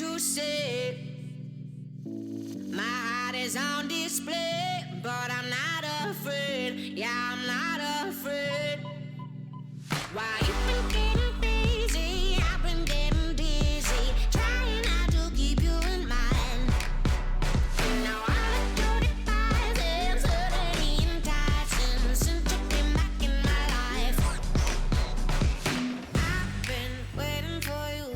to say. My heart is on display, but I'm not afraid. Yeah, I'm not afraid. Why you been getting busy? I've been getting dizzy, trying not to keep you in mind. Now all the dirty thighs and suddenly enticing since you came back in my life. I've been waiting for you,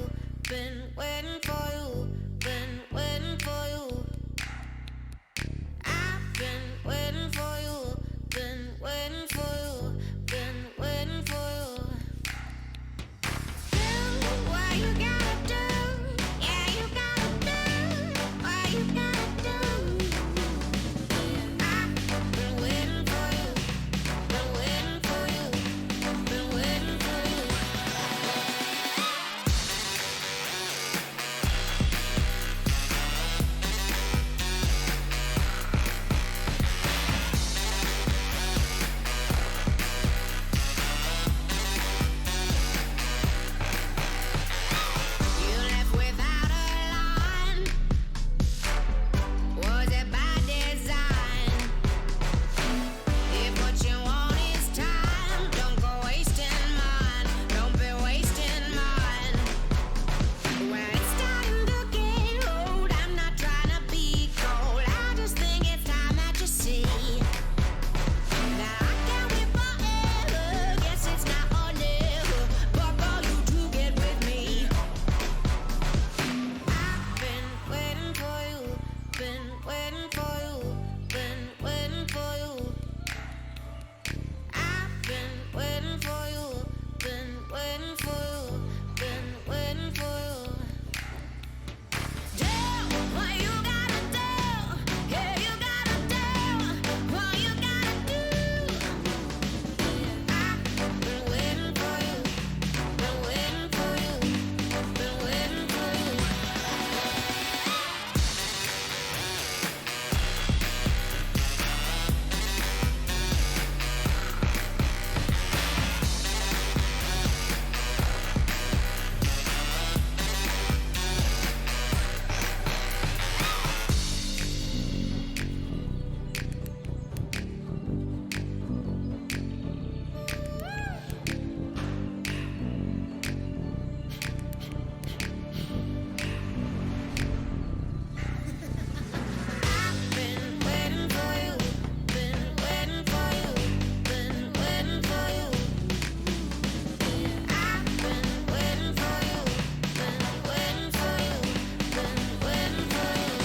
been waiting for you, been waiting for you. I've been waiting for you, been waiting for you, been waiting for you. Do what you gotta do, yeah, you gotta do what you gotta do. I've been waiting for you, been waiting for you, been waiting for you. You left without a line. Was it by design? If what you want is time, don't go wasting mine. Don't be wasting mine. When it's time to get old, I'm not trying to be cold. I just think it's time that you see that I can't wait forever. Guess it's not or never, but for you to get with me. I've been waiting for you, been waiting for you, been waiting for you. I've been waiting for you, been waiting for you, been waiting for you. Do what you gotta do, yeah, you gotta do what you gotta do. I've been waiting for you, been waiting for you, been waiting for you. I've been waiting for you, been waiting for you, been waiting for you. I've been waiting for you, been waiting for you, been waiting for you.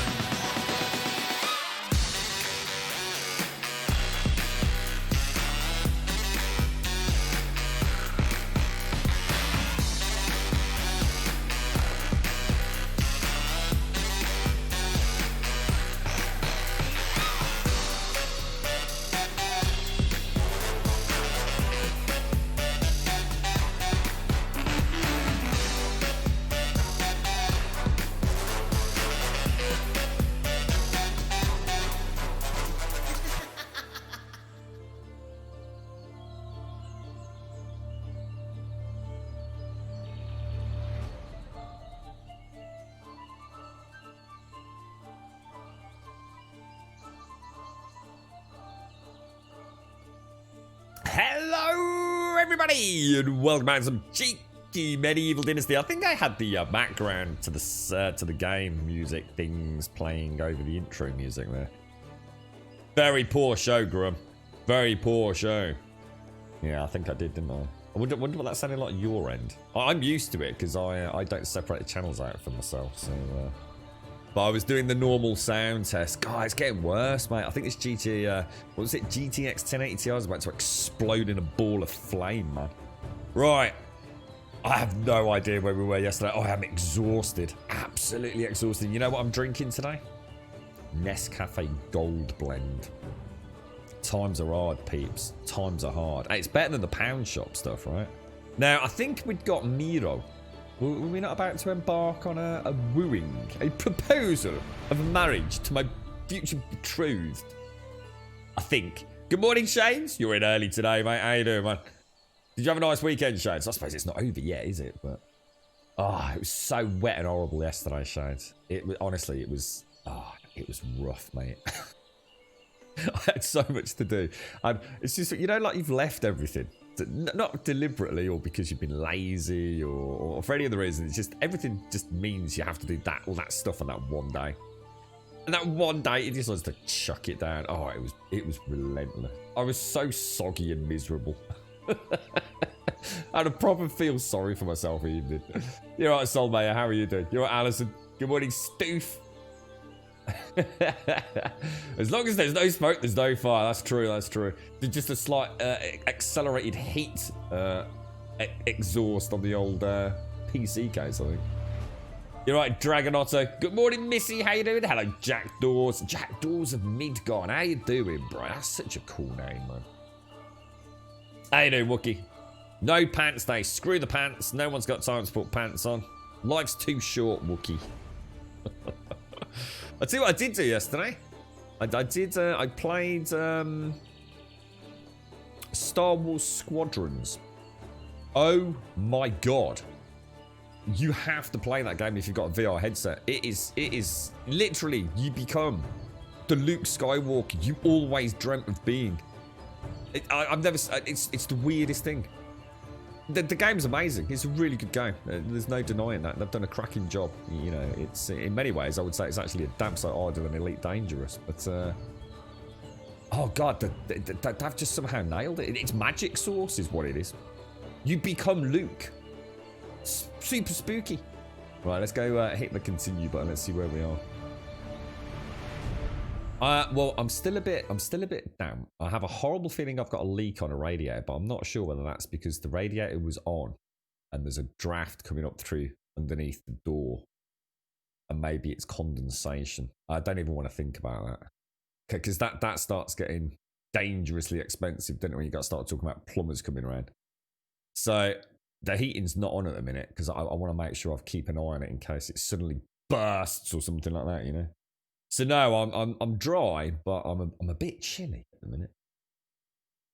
Hello, everybody, and welcome back to some cheeky medieval Dynasty. I think I had the background to the game music things playing over the intro music there. Very poor show, Grum. Very poor show. Yeah, I think I did, didn't I? I wonder what that sounded like at your end. I'm used to it because I don't separate the channels out for myself. So, but I was doing the normal sound test. God, it's getting worse, mate. I think this what was it? GTX 1080 Ti is about to explode in a ball of flame, man. Right. I have no idea where we were yesterday. I am exhausted. Absolutely exhausted. You know what I'm drinking today? Nescafe Gold Blend. Times are hard, peeps. Times are hard. Hey, it's better than the pound shop stuff, right? Now, I think we'd got Miro. Were we not about to embark on a wooing, a proposal of marriage to my future betrothed? I think. Good morning, Shanes. You're in early today, mate. How you doing, man? Did you have a nice weekend, Shanes? I suppose it's not over yet, is it? But Oh, it was so wet and horrible yesterday, Shade. It was honestly, it was rough, mate. I had so much to do. And it's just, you know, like you've left everything. Not deliberately or because you've been lazy or for any other reason. It's just, everything just means you have to do all that stuff on that one day. And that one day, it just wants to chuck it down. Oh, it was relentless. I was so soggy and miserable. I had a proper feel sorry for myself evening. You're right, Soulmayer. How are you doing? You're right, Alison. Good morning, Stoof. As long as there's no smoke, there's no fire. That's true. That's true. There's just a slight accelerated heat exhaust on the old PC case, I think. You're right, Dragon Otto. Good morning, Missy. How you doing? Hello, Jack Dawes. Jack Dawes of Midgard. How you doing, bro? That's such a cool name, man. How you doing, Wookie? No pants day. Screw the pants. No one's got time to put pants on. Life's too short, Wookie. I'll tell you what I did do yesterday. I played Star Wars Squadrons. Oh my god. You have to play that game if you've got a VR headset. It is literally, you become the Luke Skywalker you always dreamt of being. I've never, it's the weirdest thing. The game's amazing. It's a really good game. There's no denying that. They've done a cracking job. You know, it's in many ways, I would say it's actually a damn sight harder than Elite Dangerous. But, oh god, they've just somehow nailed it. It's magic sauce is what it is. You become Luke. Super spooky. Right, let's go hit the continue button. Let's see where we are. Well, I'm still a bit damp. I have a horrible feeling I've got a leak on a radiator, but I'm not sure whether that's because the radiator was on and there's a draft coming up through underneath the door, and maybe it's condensation. I don't even want to think about that, because that starts getting dangerously expensive, doesn't it, when you got to start talking about plumbers coming around. So the heating's not on at the minute because I want to make sure I keep an eye on it in case it suddenly bursts or something like that, you know. So no, I'm dry, but I'm a bit chilly at the minute.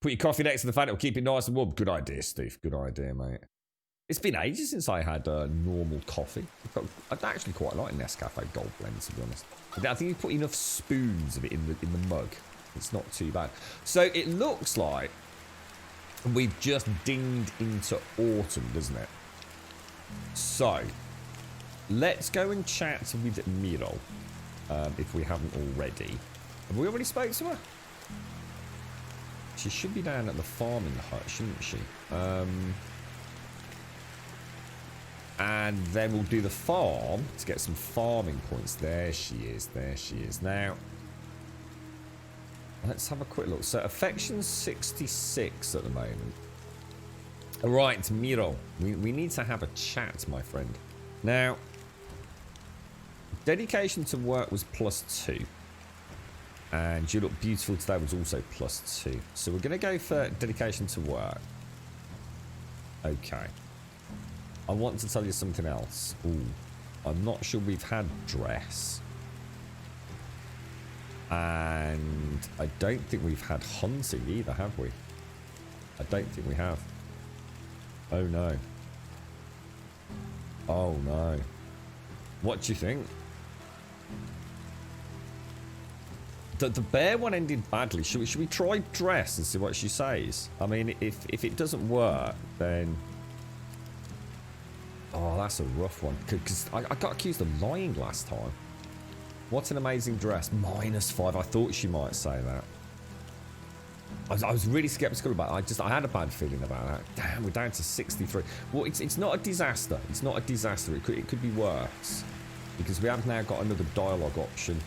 Put your coffee next to the fan; it'll keep it nice and warm. Good idea, Steve. Good idea, mate. It's been ages since I had normal coffee. I actually quite like Nescafe Gold Blend, to be honest. I think you put enough spoons of it in the mug. It's not too bad. So it looks like we've just dinged into autumn, doesn't it? So let's go and chat with Miro. If we haven't already. Have we already spoke to her? She should be down at the farming hut, shouldn't she? And then we'll do the farm to get some farming points. There she is. There she is. Now, let's have a quick look. So, affection 66 at the moment. All right, Miro. We need to have a chat, my friend. Now, dedication to work was +2. And you look beautiful today was also +2. So we're going to go for dedication to work. Okay. I want to tell you something else. Ooh. I'm not sure we've had dress. And I don't think we've had hunting either, have we? I don't think we have. Oh no. Oh no. What do you think? The bear one ended badly. Should we try dress and see what she says? I mean, if it doesn't work, then... Oh, that's a rough one. Because I got accused of lying last time. What an amazing dress. -5. I thought she might say that. I was really skeptical about it. I had a bad feeling about that. Damn, we're down to 63. Well, it's not a disaster. It's not a disaster. It could be worse. Because we have now got another dialogue option,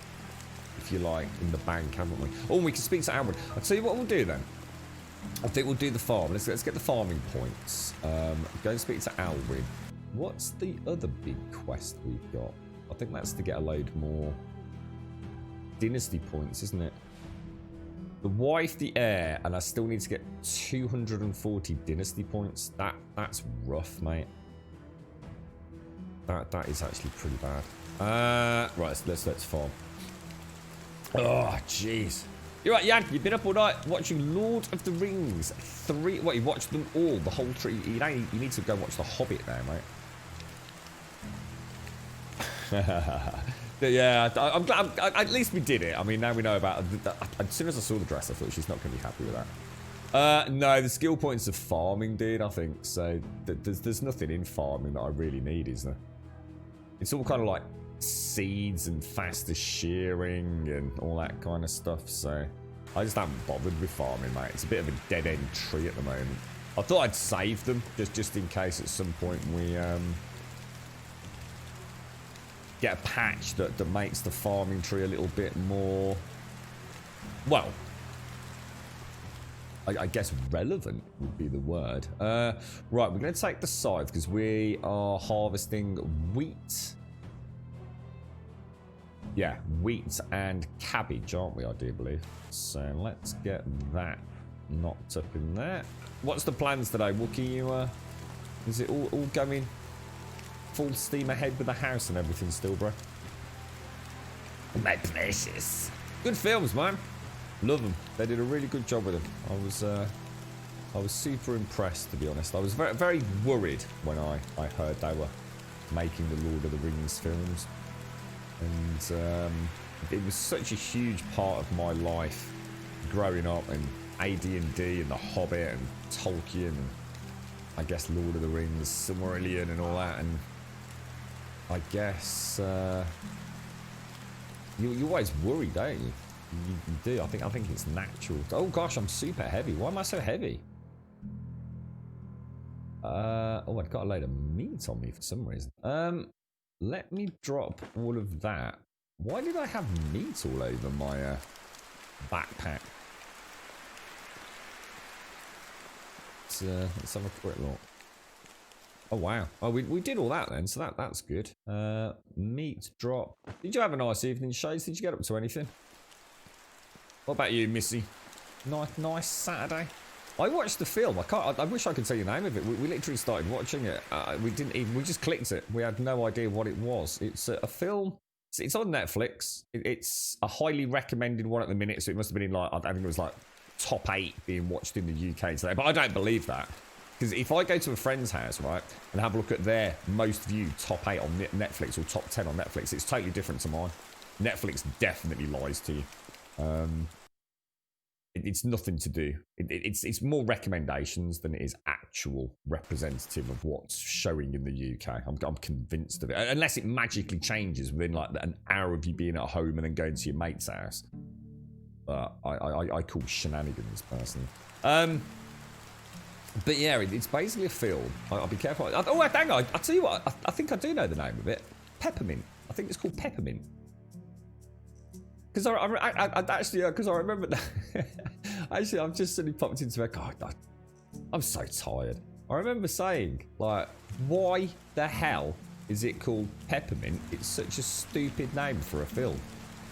if you like, in the bank, haven't we? Oh, we can speak to Alwyn. I'll tell you what we'll do then. I think we'll do the farm. Let's get the farming points. Go and speak to Alwyn. What's the other big quest we've got? I think that's to get a load more Dynasty points, isn't it? The wife, the heir, and I still need to get 240 Dynasty points. That's rough, mate. That is actually pretty bad. Right, let's farm. Oh, jeez. You're right, Jan. You've been up all night watching Lord of the Rings 3. What, you watched them all, the whole tree? You need to go watch The Hobbit now, mate. But yeah, I'm glad. At least we did it. I mean, now we know about. As soon as I saw the dress, I thought she's not going to be happy with that. No, the skill points of farming did, I think. So there's nothing in farming that I really need, is there? It's all kind of like seeds and faster shearing and all that kind of stuff. So I just haven't bothered with farming, mate. It's a bit of a dead end tree at the moment. I thought I'd save them just in case at some point we get a patch that makes the farming tree a little bit more, well, I guess relevant would be the word. Right, we're going to take the scythe because we are harvesting wheat. Yeah, wheat and cabbage, aren't we, I do believe. So let's get that knocked up in there. What's the plans today, Wookie? You, is it all going full steam ahead with the house and everything still, bro? My precious. Good films, man. Love them. They did a really good job with them. I was super impressed, to be honest. I was very, very worried when I heard they were making the Lord of the Rings films. And it was such a huge part of my life growing up, and AD&D and The Hobbit and Tolkien and I guess Lord of the Rings, Silmarillion and all that. And I guess you always worry, don't you? You do. I think it's natural. Oh gosh, I'm super heavy. Why am I so heavy? Oh, I've got a load of meat on me for some reason. Let me drop all of that. Why did I have meat all over my backpack? Let's have a quick look. Oh wow. Oh, we did all that then, so that's good. Meat drop. Did you have a nice evening, Shades? Did you get up to anything? What about you, Missy? Nice Saturday. I watched the film. I wish I could tell you the name of it. We literally started watching it. We didn't even. We just clicked it. We had no idea what it was. It's a film. It's on Netflix. It's a highly recommended one at the minute. So it must have been in like, I think it was like top 8 being watched in the UK today. But I don't believe that, because if I go to a friend's house, right, and have a look at their most viewed top 8 on Netflix or top 10 on Netflix, it's totally different to mine. Netflix definitely lies to you. It's nothing to do. It's more recommendations than it is actual representative of what's showing in the UK. I'm convinced of it. Unless it magically changes within like an hour of you being at home and then going to your mate's house. But I call shenanigans personally. But yeah, it's basically a film. I'll be careful. Oh, hang on. I'll tell you what. I think I do know the name of it. Peppermint. I think it's called Peppermint. Because I remember that. Actually, I've just suddenly popped into it. God, I'm so tired. I remember saying, like, why the hell is it called Peppermint? It's such a stupid name for a film.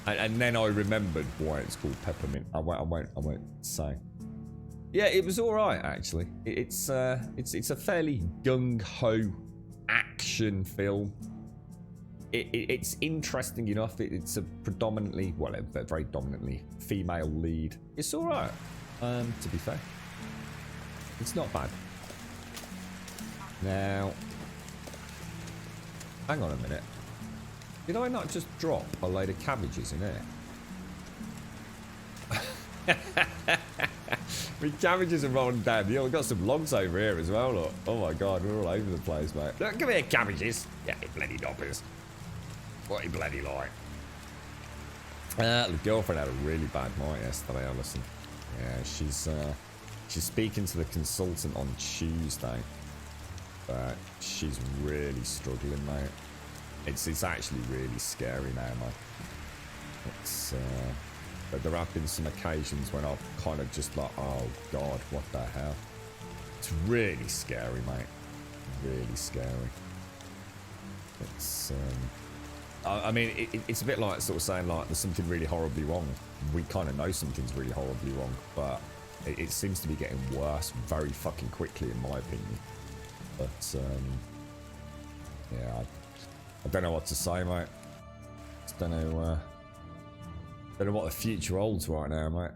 And then I remembered why it's called Peppermint. I won't say. Yeah, it was all right actually. It's a fairly gung ho action film. It's interesting enough. It's a predominantly, well, a very dominantly female lead. It's all right. To be fair, it's not bad. Now, hang on a minute. Did I not just drop a load of cabbages in here? My cabbages are rolling down. We've got some logs over here as well. Look. Oh my god, we're all over the place, mate. Look, come here, cabbages. Yeah, you bloody doppers. What you bloody like? The girlfriend had a really bad night yesterday, Alison. Yeah, she's speaking to the consultant on Tuesday, but she's really struggling, mate. It's actually really scary now, mate. But there have been some occasions when I've kind of just like, oh god, what the hell? It's really scary, mate. Really scary. It's I mean, it's a bit like sort of saying like there's something really horribly wrong. We kind of know something's really horribly wrong, but it seems to be getting worse very fucking quickly, in my opinion. But yeah, I don't know what to say, mate. Just don't know what the future holds right now, mate.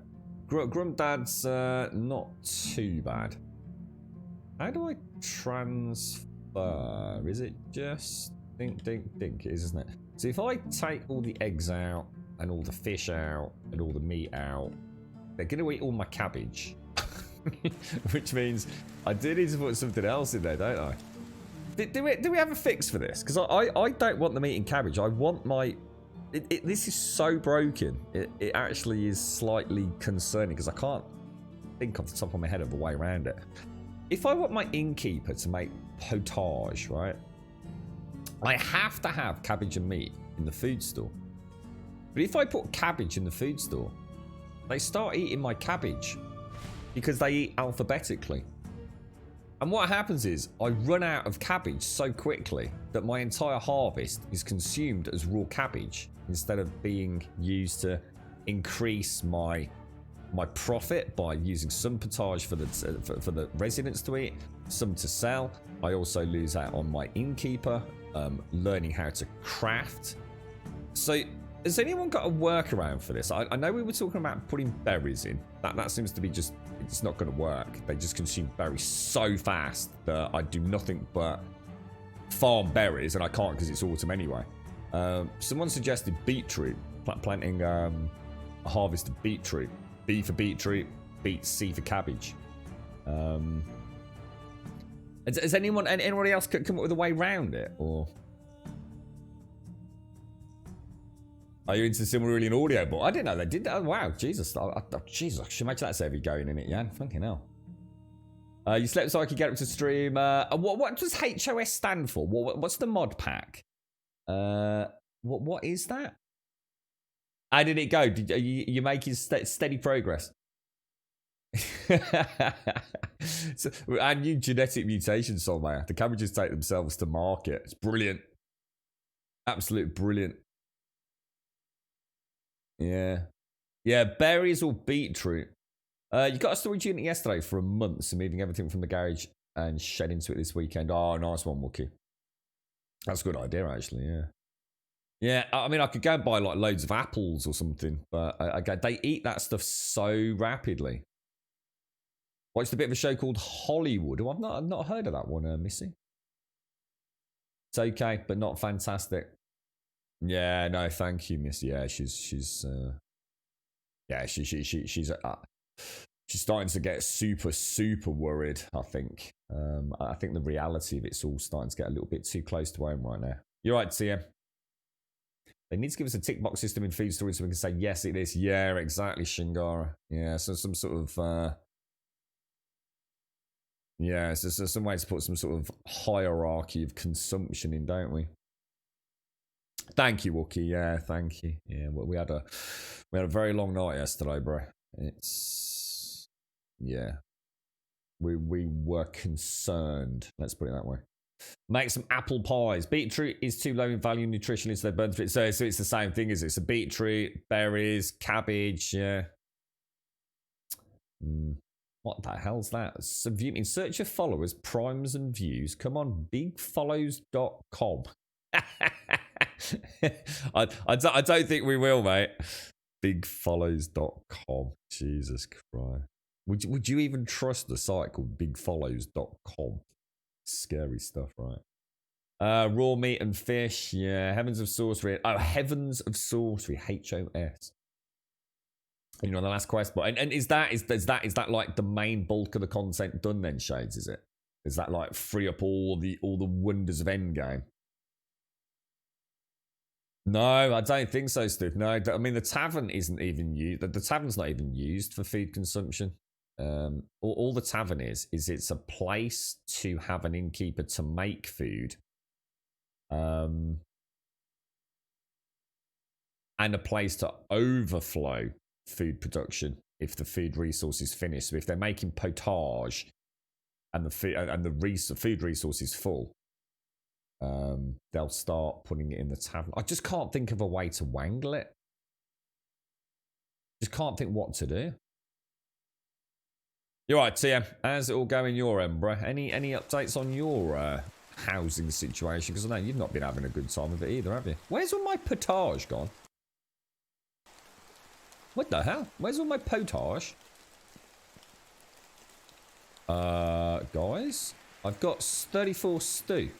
Grunt Dad's not too bad. How do I transfer? Is it just think it is, isn't it? So if I take all the eggs out and all the fish out and all the meat out, they're going to eat all my cabbage. Which means I do need to put something else in there, don't I? Do we have a fix for this? Because I don't want them eating cabbage. I want my... this is so broken. It actually is slightly concerning because I can't think off the top of my head of a way around it. If I want my innkeeper to make potage, right? I have to have cabbage and meat in the food store. But if I put cabbage in the food store, they start eating my cabbage because they eat alphabetically. And what happens is I run out of cabbage so quickly that my entire harvest is consumed as raw cabbage instead of being used to increase my profit by using some potage for the residents to eat, some to sell. I also lose out on my innkeeper learning how to craft. So has anyone got a workaround for this? I know we were talking about putting berries in. That seems to be just, it's not going to work. They just consume berries so fast that I do nothing but farm berries, and I can't because it's autumn anyway. Someone suggested beetroot, planting a harvest of beetroot. B for beetroot, C for cabbage. Has anybody else come up with a way around it, or are you into Silmarillion audio? But I didn't know they did that. Oh, wow, Jesus, Jesus, I should imagine that's heavy going in it, Jan. Fucking hell. You slept so I could get up to stream. What does HOS stand for? What's the mod pack? What is that? How did it go? You making steady progress? So, our new genetic mutation, Solmaya. The cabbages take themselves to market. It's brilliant. Absolute brilliant. Yeah. Yeah, berries or beetroot. You got a storage unit yesterday for a month, so moving everything from the garage and shed into it this weekend. Oh, nice one, Wookie. That's a good idea, actually, yeah. Yeah, I mean, I could go and buy like loads of apples or something, but they eat that stuff so rapidly. Watched a bit of a show called Hollywood. Oh, I've not heard of that one, Missy. It's okay, but not fantastic. Yeah, no, thank you, Missy. Yeah, she's starting to get super worried. I think. I think the reality of it's all starting to get a little bit too close to home right now. You're right, TM. They need to give us a tick box system in feed storage so we can say, yes, it is. Yeah, exactly, Shingara. Yeah, so some sort of... yeah, so some way to put some sort of hierarchy of consumption in, don't we? Thank you, Wookie. Yeah, thank you. Yeah, well, we had a very long night yesterday, bro. It's... yeah. We were concerned. Let's put it that way. Make some apple pies. Beetroot is too low in value nutritionally, so they burn through it. So it's the same thing, is it? So beetroot, berries, cabbage, yeah. What the hell's that? In search of followers, primes and views. Come on, bigfollows.com. I don't think we will, mate. Bigfollows.com. Jesus Christ. Would you even trust the site called bigfollows.com? Scary stuff, right? Raw meat and fish, yeah. Heavens of Sorcery. Oh, Heavens of Sorcery, HOS. You know, the last quest, but and is that like the main bulk of the content done then, Shades? Is it? Is that like free up all the wonders of Endgame? No, I don't think so, Steve. No, I mean the tavern isn't even used. The tavern's not even used for food consumption. All the tavern is it's a place to have an innkeeper to make food, and a place to overflow food production if the food resource is finished. So if they're making potage and the food resource is full, they'll start putting it in the tavern. I just can't think of a way to wangle it. Just can't think what to do. You're right, TM. How's it all going your end, bro? Any updates on your housing situation? Because I know you've not been having a good time with it either, have you? Where's all my potage gone? What the hell? Where's all my potage? Guys, I've got 34 stew.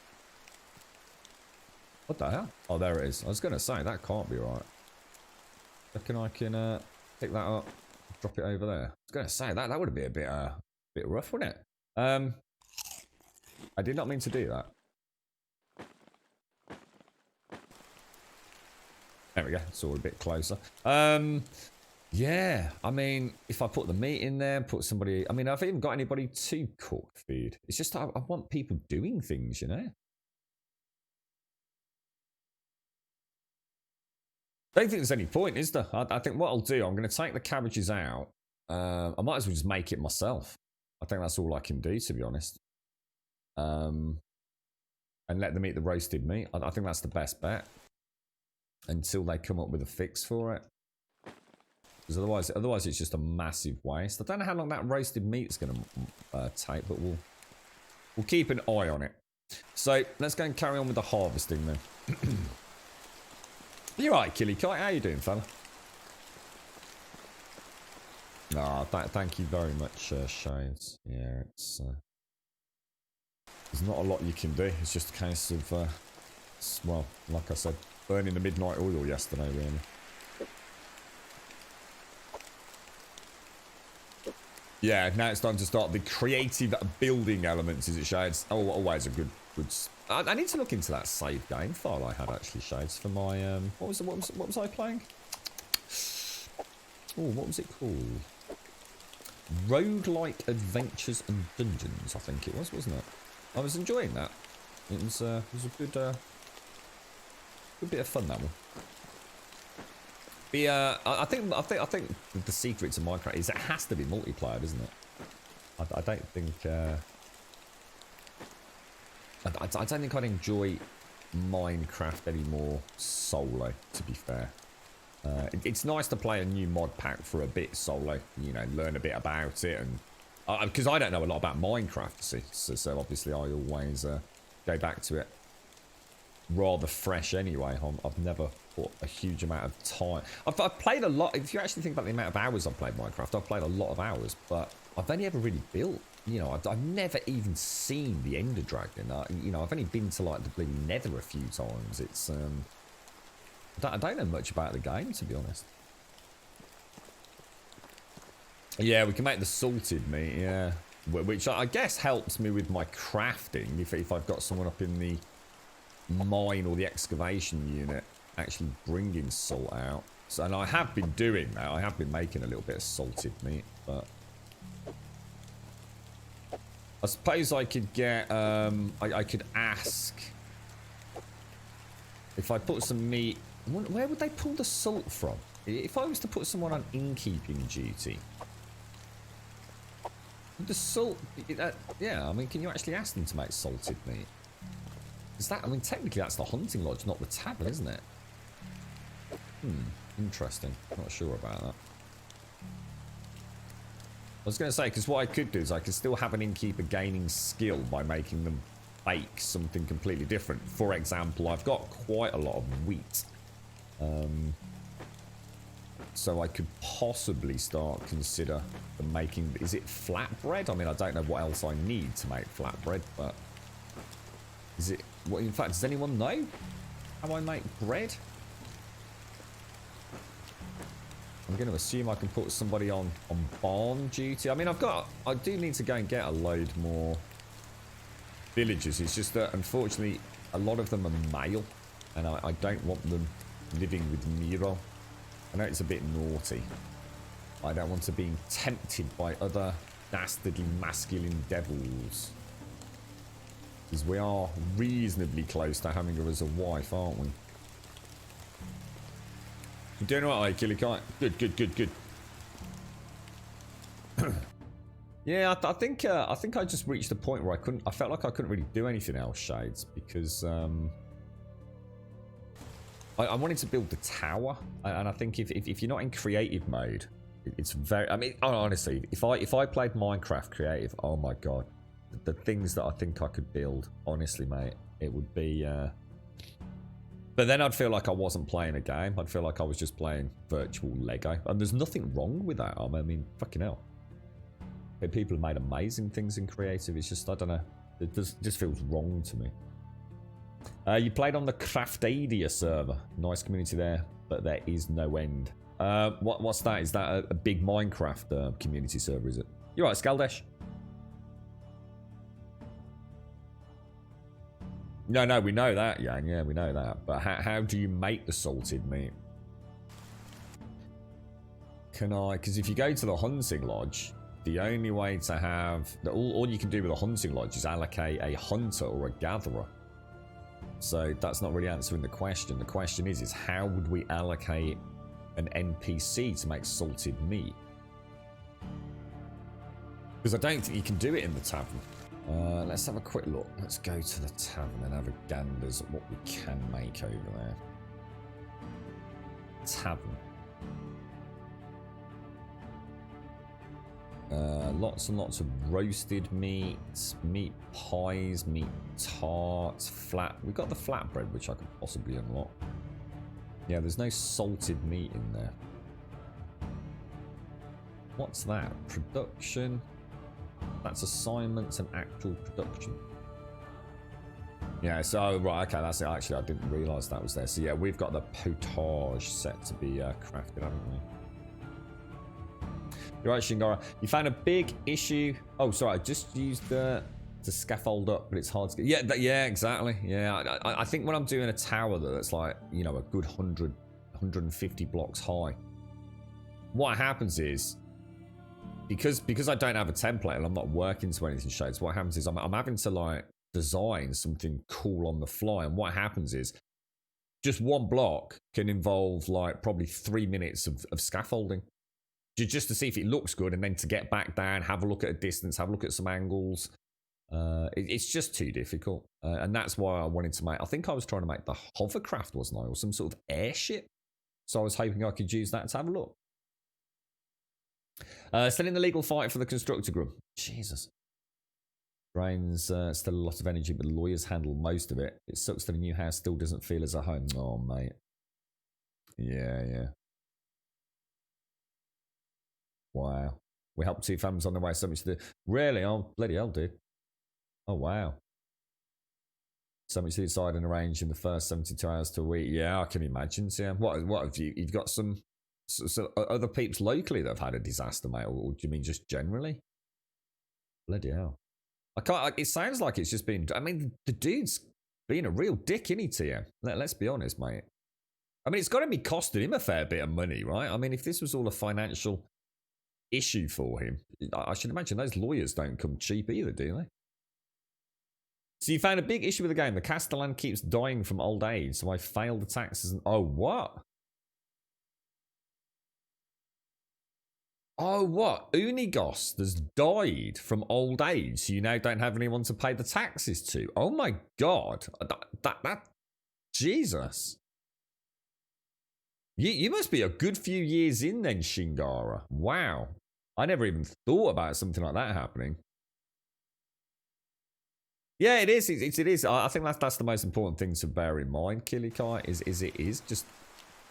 What the hell? Oh, there it is. I was going to say, that can't be right. Reckon I can pick that up, drop it over there. I was going to say, that would be a bit rough, wouldn't it? I did not mean to do that. There we go. It's all a bit closer. Yeah, I mean, if I put the meat in there, put somebody... I mean, I've even got anybody to cook food. It's just I want people doing things, you know? I don't think there's any point, is there? I think what I'll do, I'm going to take the cabbages out. I might as well just make it myself. I think that's all I can do, to be honest. And let them eat the roasted meat. I think that's the best bet. Until they come up with a fix for it. Because otherwise it's just a massive waste. I don't know how long that roasted meat's going to take, but we'll keep an eye on it. So let's go and carry on with the harvesting then. You're right, Killy Kite. How you doing, fella? Ah, thank you very much, Shades. Yeah, it's there's not a lot you can do. It's just a case of, well, like I said, burning the midnight oil yesterday, really. Yeah, now it's time to start the creative building elements, is it, Shades? Oh, always a good. I need to look into that save game file I had actually, Shades, for my what was I playing? Oh, what was it called? Roguelike Adventures and Dungeons, I think it was, wasn't it? I was enjoying that. It was a good bit of fun, that one. I think the secret to Minecraft is it has to be multiplayer, doesn't it? I don't think I don't think I'd enjoy Minecraft anymore solo, to be fair. It's nice to play a new mod pack for a bit solo, you know, learn a bit about it, and because I don't know a lot about Minecraft, see, so obviously I always go back to it rather fresh anyway. I've never put a huge amount of time. I've played a lot. If you actually think about the amount of hours I've played Minecraft, I've played a lot of hours, but I've only ever really built. You know, I've never even seen the Ender Dragon. You know, I've only been to like the bloody Nether a few times. It's I don't know much about the game, to be honest. Yeah, we can make the salted meat. Yeah, which I guess helps me with my crafting if I've got someone up in the mine or the excavation unit actually bringing salt out. So, and I have been doing that. I have been making a little bit of salted meat, but I suppose I could get I could ask if I put some meat. Where would they pull the salt from? If I was to put someone on innkeeping duty, would the salt? Yeah, I mean, can you actually ask them to make salted meat? Is that? I mean, technically, that's the hunting lodge, not the tavern, isn't it? Interesting. Not sure about that. I was going to say, because what I could do is I could still have an innkeeper gaining skill by making them bake something completely different. For example, I've got quite a lot of wheat. So I could possibly start consider making... Is it flatbread? I mean, I don't know what else I need to make flatbread, but... Is it... Well, in fact, does anyone know how I make bread? I'm going to assume I can put somebody on barn duty. I mean, I do need to go and get a load more villagers. It's just that, unfortunately, a lot of them are male, and I don't want them living with Nero. I know it's a bit naughty. I don't want to be tempted by other dastardly masculine devils. Because we are reasonably close to having her as a wife, aren't we? You're doing alright, Killy Kite? Good. Yeah, I think I just reached a point where I felt like I couldn't really do anything else, Shades, because I wanted to build the tower, and I think if you're not in creative mode, it's very... I mean, honestly, if I played Minecraft creative, oh my god, the things that I think I could build, honestly, mate, it would be... But then I'd feel like I wasn't playing a game. I'd feel like I was just playing virtual Lego. And there's nothing wrong with that. I mean, fucking hell. People have made amazing things in creative. It's just, I don't know. It just feels wrong to me. You played on the Craftadia server. Nice community there, but there is no end. What's that? Is that a big Minecraft community server, is it? You're right, Skaldesh. No, we know that, Yang. Yeah, we know that. But how do you make the salted meat? Can I... Because if you go to the hunting lodge, the only way to have... All you can do with a hunting lodge is allocate a hunter or a gatherer. So that's not really answering the question. The question is how would we allocate an NPC to make salted meat? Because I don't think you can do it in the tavern. Let's have a quick look. Let's go to the tavern and have a ganders at what we can make over there. Tavern. Lots and lots of roasted meats, meat pies, meat tarts, flat. We've got the flatbread, which I could possibly unlock. Yeah, there's no salted meat in there. What's that? Production. That's assignments and actual production. Yeah, so, right, okay, that's it. Actually, I didn't realise that was there. So, yeah, we've got the potage set to be crafted, haven't we? You're right, Shingara. You found a big issue. Oh, sorry, I just used the scaffold up, but it's hard to get. Yeah, yeah, exactly. Yeah, I think when I'm doing a tower that's like, you know, a good 150 blocks high, what happens is, because I don't have a template and I'm not working to anything shades, what happens is I'm having to like design something cool on the fly, and what happens is just one block can involve like probably 3 minutes of scaffolding. Just to see if it looks good, and then to get back down, have a look at a distance, have a look at some angles. It's just too difficult. And that's why I wanted to make... I think I was trying to make the hovercraft, wasn't I? Or some sort of airship. So I was hoping I could use that to have a look. Still in the legal fight for the constructor group. Jesus. Brains, still a lot of energy, but the lawyers handle most of it. It sucks that a new house still doesn't feel as a home. Oh, mate. Yeah. Wow. We helped 2 families on their way, so much to do. Really? Oh, bloody hell, dude. Oh, wow. So much to decide and arrange in the first 72 hours to a week. Yeah, I can imagine, Sam. What have you've got some other peeps locally that have had a disaster, mate? Or do you mean just generally? Bloody hell. It sounds like it's just been... I mean, the dude's being a real dick, isn't he, TM? Let's be honest, mate. I mean, it's got to be costing him a fair bit of money, right? I mean, if this was all a financial issue for him, I should imagine those lawyers don't come cheap either, do they? So you found a big issue with the game. The Castellan keeps dying from old age, so I failed the taxes. And oh, what? Oh, what? Unigos has died from old age, so you now don't have anyone to pay the taxes to. Oh my god. That Jesus. You must be a good few years in then, Shingara. Wow. I never even thought about something like that happening. Yeah, it is. It is. I think that's the most important thing to bear in mind, Killikai, is it is just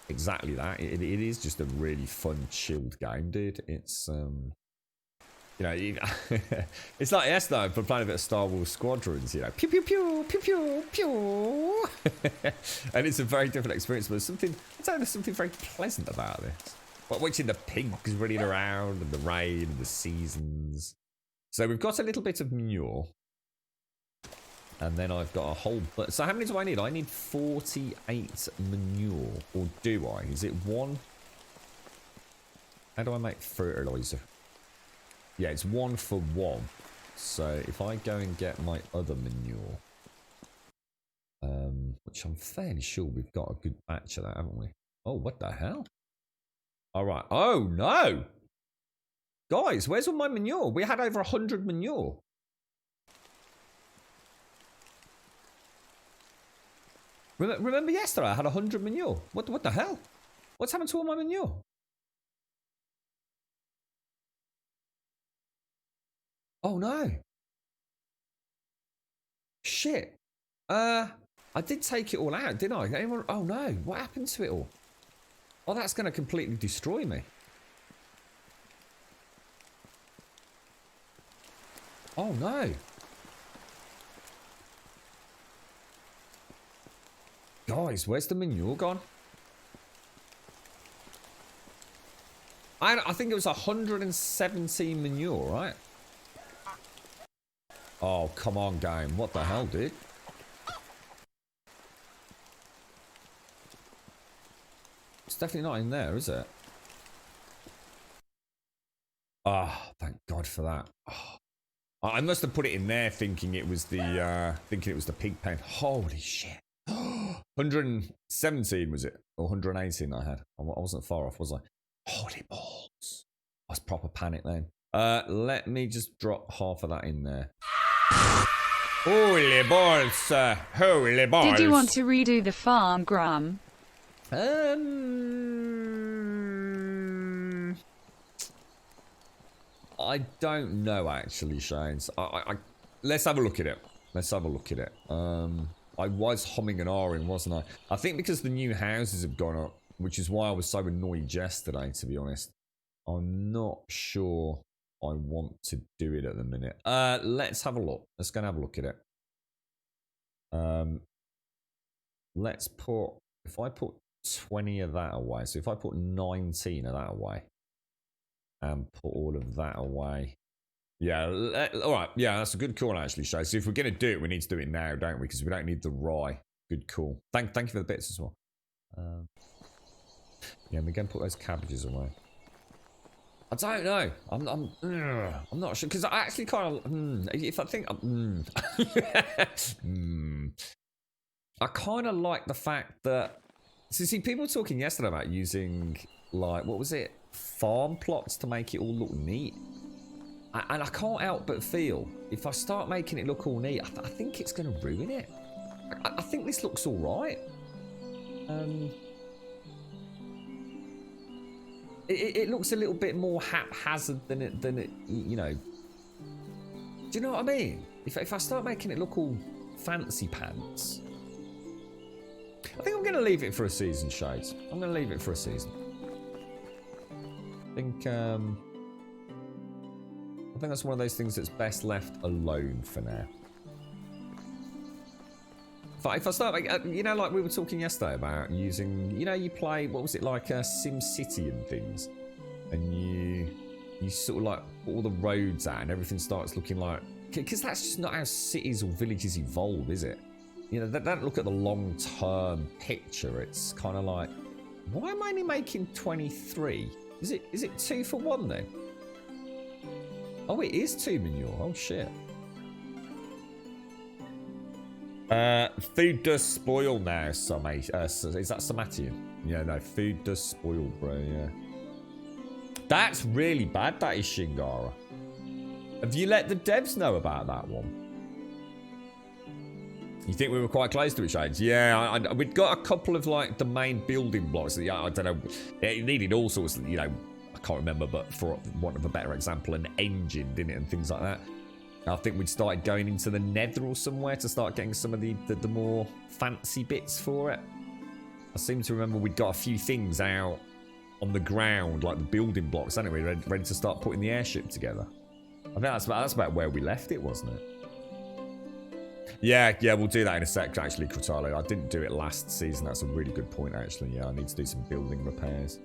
exactly that. It is just a really fun, chilled game, dude. It's, you know, it's like though, for playing a bit of Star Wars Squadrons, you know, pew, pew, pew, pew, pew, pew. And it's a very different experience, but something, I don't know, something very pleasant about this. But watching the pigs running around and the rain and the seasons. So we've got a little bit of manure. And then I've got a whole... So how many do I need? I need 48 manure. Or do I? Is it 1? How do I make fertilizer? Yeah, it's 1 for 1. So if I go and get my other manure... which I'm fairly sure we've got a good batch of that, haven't we? Oh, what the hell? Alright. Oh, no! Guys, where's all my manure? We had over 100 manure. Remember yesterday I had 100 manure? What the hell? What's happened to all my manure? Oh no. Shit. I did take it all out, didn't I? Anyone? Oh no. What happened to it all? Oh, that's going to completely destroy me. Oh no. Guys, where's the manure gone? I think it was 117 manure, right? Oh, come on, game. What the hell, dude? It's definitely not in there, is it? Ah, oh, thank God for that. Oh. I must have put it in there thinking it was the pig pen. Holy shit. 117 was it? Or 118 I had. I wasn't far off, was I? Holy balls. I was proper panic then. Let me just drop half of that in there. Holy balls, holy balls. Did you want to redo the farm, Graham? I don't know actually, Shanes. Let's have a look at it. Let's have a look at it. I was humming and ahhing, wasn't I? I think because the new houses have gone up, which is why I was so annoyed yesterday, to be honest. I'm not sure I want to do it at the minute. Let's have a look. Let's go and have a look at it. Let's put, if I put 20 of that away, so if I put 19 of that away, and put all of that away. Yeah, all right. Yeah, that's a good call, actually, Shay. So if we're going to do it, we need to do it now, don't we? Because we don't need the rye. Good call. Thank you for the bits as well. Yeah, we're going to put those cabbages away. I don't know. I'm not sure. Because I actually kind of... if I think... I kind of like the fact that... So, see, people were talking yesterday about using, like, what was it? Farm plots to make it all look neat. And I can't help but feel, if I start making it look all neat, I think it's going to ruin it. I think this looks all right. It looks a little bit more haphazard than it, you know. Do you know what I mean? If I start making it look all fancy pants, I think I'm going to leave it for a season, Shades. I'm going to leave it for a season. I think that's one of those things that's best left alone for now. If I start, you know, like we were talking yesterday about using, you know, you play, what was it, like Sim City and things, and you sort of like put all the roads out and everything starts looking like, because that's just not how cities or villages evolve, is it? You know, they don't look at the long-term picture. It's kind of like, why am I only making 23? Is it 2 for 1 then? Oh, it is 2 manure. Oh shit. Food does spoil now, is that Samatian? Yeah, no, food does spoil, bro, yeah. That's really bad, that is, Shingara. Have you let the devs know about that one? You think we were quite close to it, Shades? Yeah, we'd got a couple of, like, the main building blocks. Yeah, I don't know. It needed all sorts of, you know, I can't remember, but for want of a better example, an engine, didn't it, and things like that. I think we'd started going into the nether or somewhere to start getting some of the more fancy bits for it. I seem to remember we'd got a few things out on the ground, like the building blocks, hadn't we? Ready to start putting the airship together. I think that's about where we left it, wasn't it? Yeah, we'll do that in a sec, actually, Crotale. I didn't do it last season. That's a really good point, actually. Yeah, I need to do some building repairs.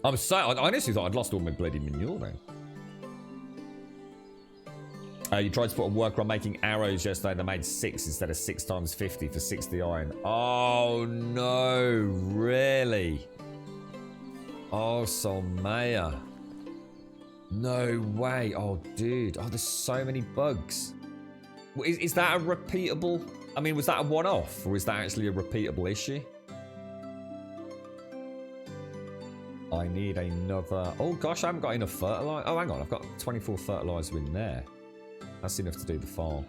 I honestly thought I'd lost all my bloody manure then. You tried to put a worker on making arrows yesterday. They made 6 instead of 6 times 50 for 60 iron. Oh no, really? Oh, Solmaya. No way. Oh, dude. Oh, there's so many bugs. Is that a repeatable... I mean, was that a one-off? Or is that actually a repeatable issue? I need another... Oh, gosh, I haven't got enough fertilizer. Oh, hang on. I've got 24 fertilizer in there. That's enough to do the farm.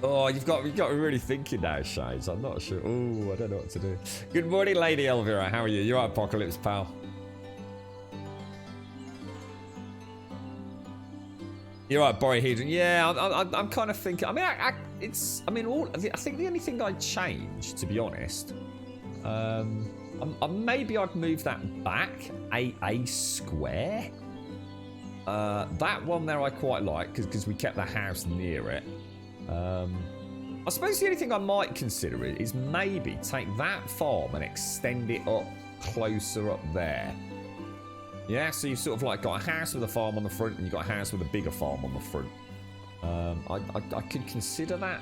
Oh, you've got me really thinking now, Shades. I'm not sure. Oh, I don't know what to do. Good morning, Lady Elvira. How are you? You're right, Apocalypse, pal. You're right, Borihedron. Yeah, I'm kind of thinking. I mean, I think the only thing I'd change, to be honest, maybe I'd move that back a square. That one there I quite like because we kept the house near it. I suppose the only thing I might consider is maybe take that farm and extend it up closer up there. Yeah, so you've sort of like got a house with a farm on the front and you've got a house with a bigger farm on the front. I could consider that.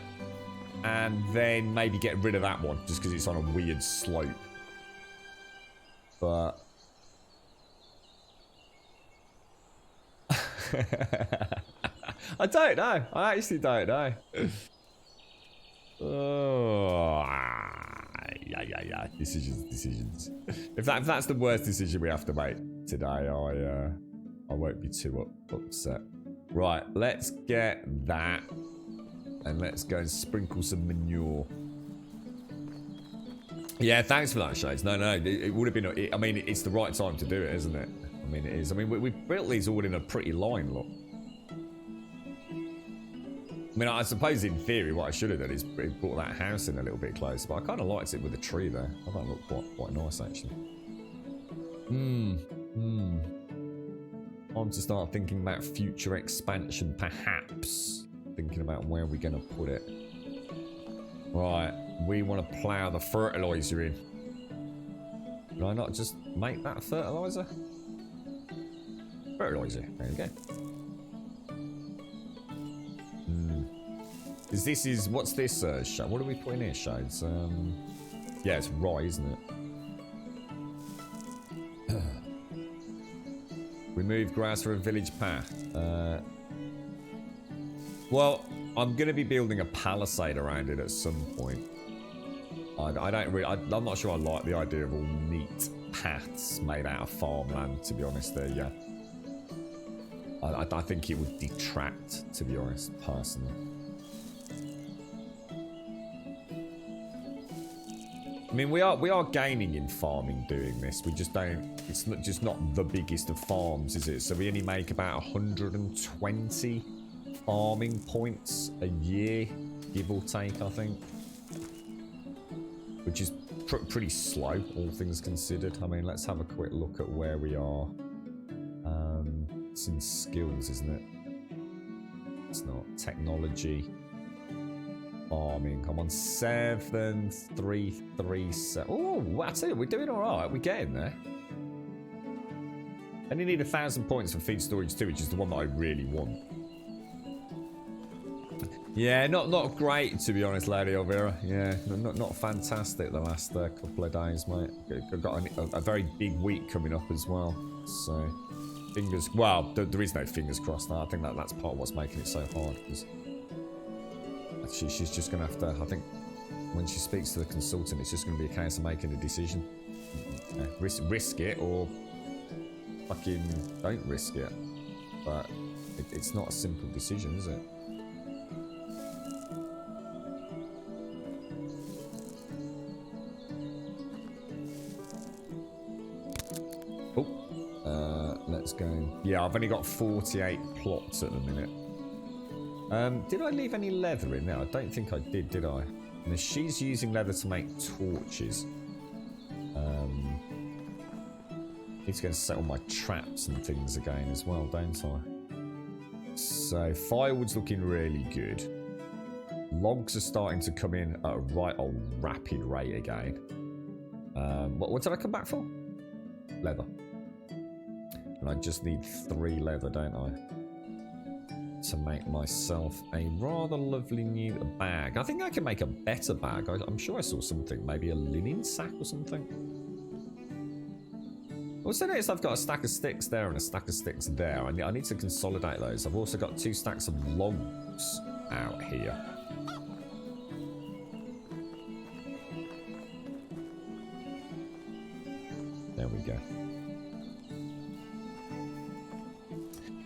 And then maybe get rid of that one just because it's on a weird slope. But... I don't know. I actually don't know. Oh, yeah. Decisions. If that's the worst decision we have to make today, I won't be too upset. Right, let's get that, and let's go and sprinkle some manure. Yeah, thanks for that, Shades. No, it would have been. I mean, it's the right time to do it, isn't it? I mean, it is. I mean, we built these all in a pretty line, look. I mean, I suppose in theory what I should have done is brought that house in a little bit closer, but I kind of liked it with the tree there. I thought it looked quite nice, actually. Time to start thinking about future expansion, perhaps. Thinking about where we're going to put it. Right, we want to plough the fertiliser in. Can I not just make that fertiliser? Fertiliser, there you go. What's this, what are we putting here, Shades? Yeah, it's rye, isn't it? Remove grass for a village path. Well, I'm going to be building a palisade around it at some point. I'm not sure I like the idea of all neat paths made out of farmland, to be honest there, yeah. I think it would detract, to be honest, personally. I mean, we are gaining in farming doing this. We just don't. It's just not the biggest of farms, is it? So we only make about 120 farming points a year, give or take, I think, which is pretty slow, all things considered. I mean, let's have a quick look at where we are. It's in skills, isn't it? It's not technology. Farming, I'm on 7,337. Oh, I tell you, we're doing all right. We're getting there. I only need 1,000 points for feed storage 2, which is the one that I really want. Yeah, not great, to be honest, Lady Elvira. Yeah, not fantastic the last couple of days, mate. I've got a very big week coming up as well. So, there is no fingers crossed now. I think that's part of what's making it so hard. Because she's just going to have to, I think, when she speaks to the consultant, it's just going to be a case of making a decision. Risk it or fucking don't risk it. But it's not a simple decision, is it? Let's go. Yeah, I've only got 48 plots at the minute. Did I leave any leather in there? I don't think I did I? And she's using leather to make torches. Need to go and set all my traps and things again as well, don't I? So, firewood's looking really good. Logs are starting to come in at a right old rapid rate again. What did I come back for? Leather. And I just need 3 leather, don't I? To make myself a rather lovely new bag. I think I can make a better bag. I'm sure I saw something, maybe a linen sack or something. Also notice I've got a stack of sticks there and a stack of sticks there. I need to consolidate those. I've also got 2 stacks of logs out here. There we go.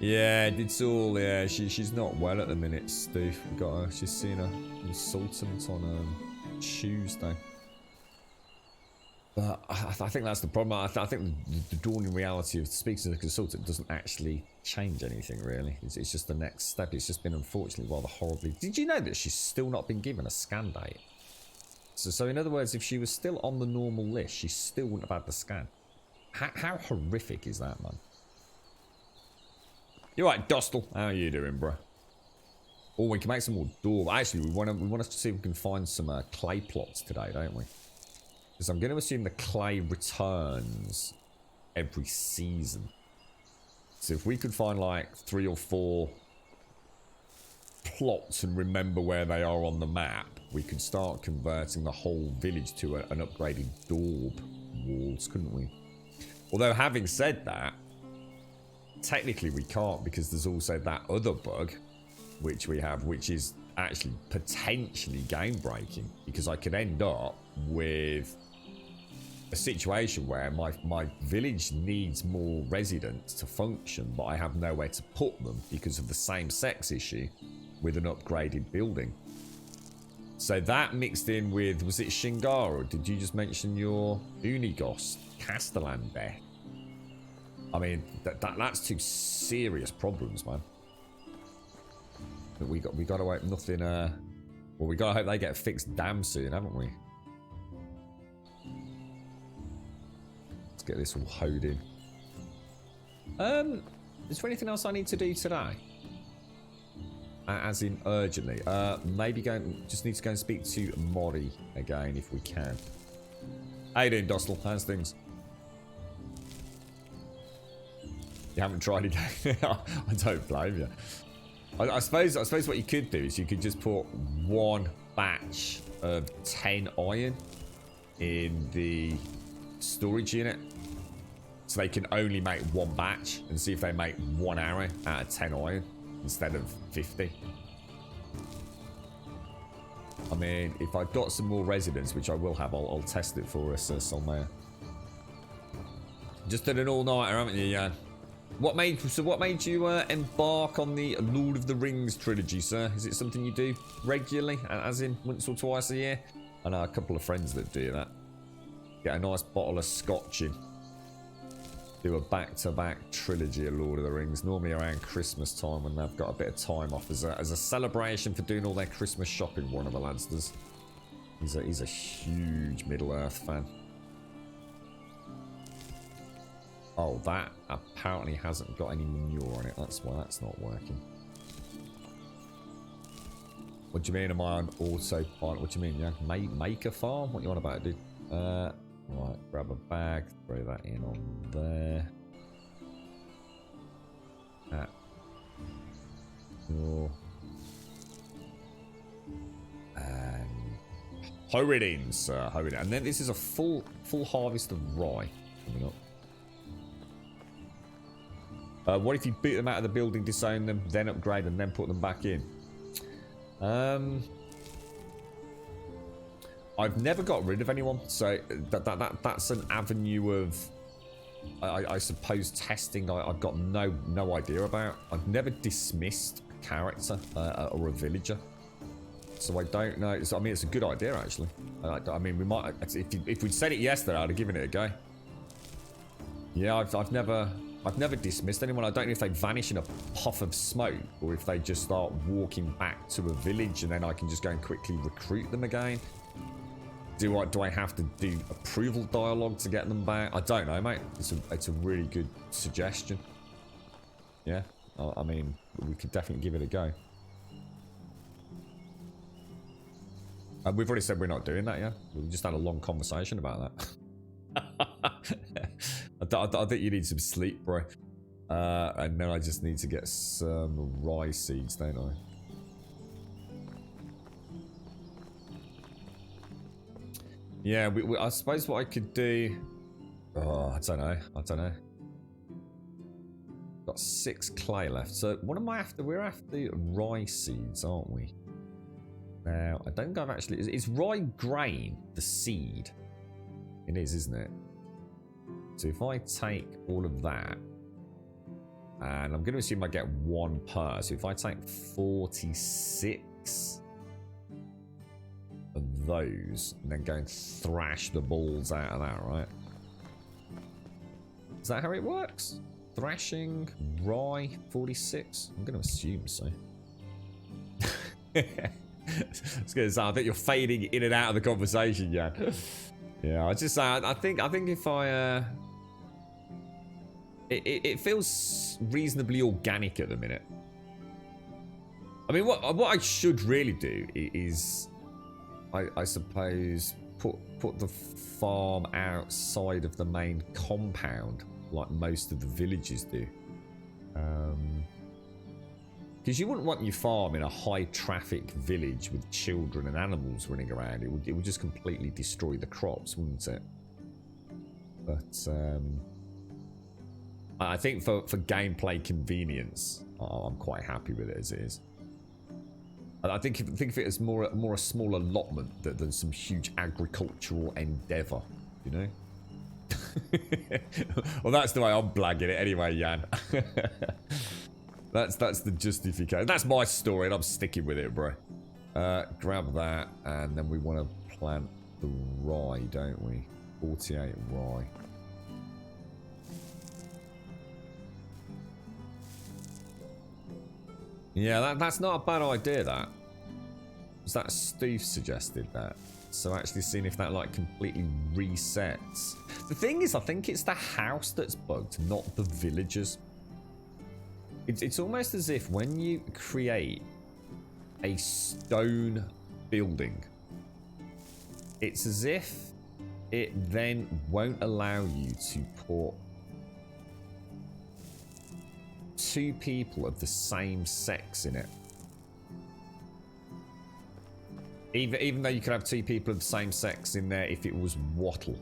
Yeah, it's all, yeah, she's not well at the minute, Steve. We've got her, she's seeing a consultant on Tuesday. But I think that's the problem. I think the dawning reality of speaking to the consultant doesn't actually change anything, really. It's just the next step. It's just been, unfortunately, rather horribly... Did you know that she's still not been given a scan date? So in other words, if she was still on the normal list, she still wouldn't have had the scan. How horrific is that, man? You're right, Dostal. How are you doing, bro? Oh, we can make some more door. Actually, we want to see if we can find some clay plots today, don't we? Because I'm going to assume the clay returns every season. So if we could find like 3 or 4 plots and remember where they are on the map, we could start converting the whole village to an upgraded daub walls, couldn't we? Although having said that, technically we can't, because there's also that other bug which we have, which is actually potentially game breaking, because I could end up with a situation where my village needs more residents to function, but I have nowhere to put them because of the same sex issue with an upgraded building. So that mixed in with, was it Shingara? Did you just mention your Unigos Castellan there? I mean, that's 2 serious problems, man. But we got to hope nothing. Well, we got to hope they get fixed damn soon, haven't we? Let's get this all hoed in. Is there anything else I need to do today? As in urgently. Maybe just need to go and speak to Mori again if we can. How you doing, Dostal? How's things? You haven't tried again? I don't blame you. I suppose what you could do is you could just put 1 batch of 10 iron in the storage unit, so they can only make 1 batch, and see if they make 1 arrow out of 10 iron instead of 50. I mean, if I've got some more residents, which I will have, I'll test it for us somewhere. Just did an all-nighter, haven't you, Jan? What made you embark on the Lord of the Rings trilogy, sir? Is it something you do regularly, as in once or twice a year? I know a couple of friends that do that. Get a nice bottle of scotch in. Do a back-to-back trilogy of Lord of the Rings, normally around Christmas time when they've got a bit of time off as a celebration for doing all their Christmas shopping. One of the lads does. He's a huge Middle-earth fan. Oh, that apparently hasn't got any manure on it. That's why that's not working. What do you mean, am I on autopilot? What do you mean, yeah? Make a farm? What you want about, dude? Right, grab a bag, throw that in on there. And hoe it in, sir. Hoe it in. And then this is a full harvest of rye coming up. What if you beat them out of the building, disown them, then upgrade and then put them back in? I've never got rid of anyone, so that's an avenue of, I suppose, testing I've got no idea about. I've never dismissed a character or a villager, so I don't know. So, I mean, it's a good idea actually. I mean, we might, if we'd said it yesterday, I'd have given it a go. Yeah, I've never dismissed anyone. I don't know if they vanish in a puff of smoke or if they just start walking back to a village and then I can just go and quickly recruit them again. Do I have to do approval dialogue to get them back? I don't know, mate. It's a really good suggestion. Yeah, I mean, we could definitely give it a go. We've already said we're not doing that, yeah? We just had a long conversation about that. I think you need some sleep, bro. And then I just need to get some rye seeds, don't I? Yeah, I suppose what I could do... Oh, I don't know. Got 6 clay left. So what am I after? We're after rye seeds, aren't we? Now, I don't think I've actually... Is rye grain the seed? It is, isn't it? So if I take all of that, and I'm going to assume I get 1 per. So if I take 46 of those, and then go and thrash the balls out of that, right? Is that how it works? Thrashing, rye, 46? I'm going to assume so. I think you're fading in and out of the conversation, yeah. Yeah, I just say, I think if I, it feels reasonably organic at the minute. I mean, what I should really do is, I suppose, put the farm outside of the main compound, like most of the villages do. Because you wouldn't want your farm in a high-traffic village with children and animals running around. It would just completely destroy the crops, wouldn't it? But I think for gameplay convenience, I'm quite happy with it as it is. I think of it as more a small allotment than some huge agricultural endeavour, you know? Well, that's the way I'm blagging it anyway, Jan. That's the justification. That's my story, and I'm sticking with it, bro. Grab that, and then we want to plant the rye, don't we? 48 rye. Yeah, that's not a bad idea, that. Was that Steve suggested that? So actually seeing if that, like, completely resets. The thing is, I think it's the house that's bugged, not the villagers. It's almost as if when you create a stone building, it's as if it then won't allow you to put two people of the same sex in it. Even though you could have two people of the same sex in there if it was wattle.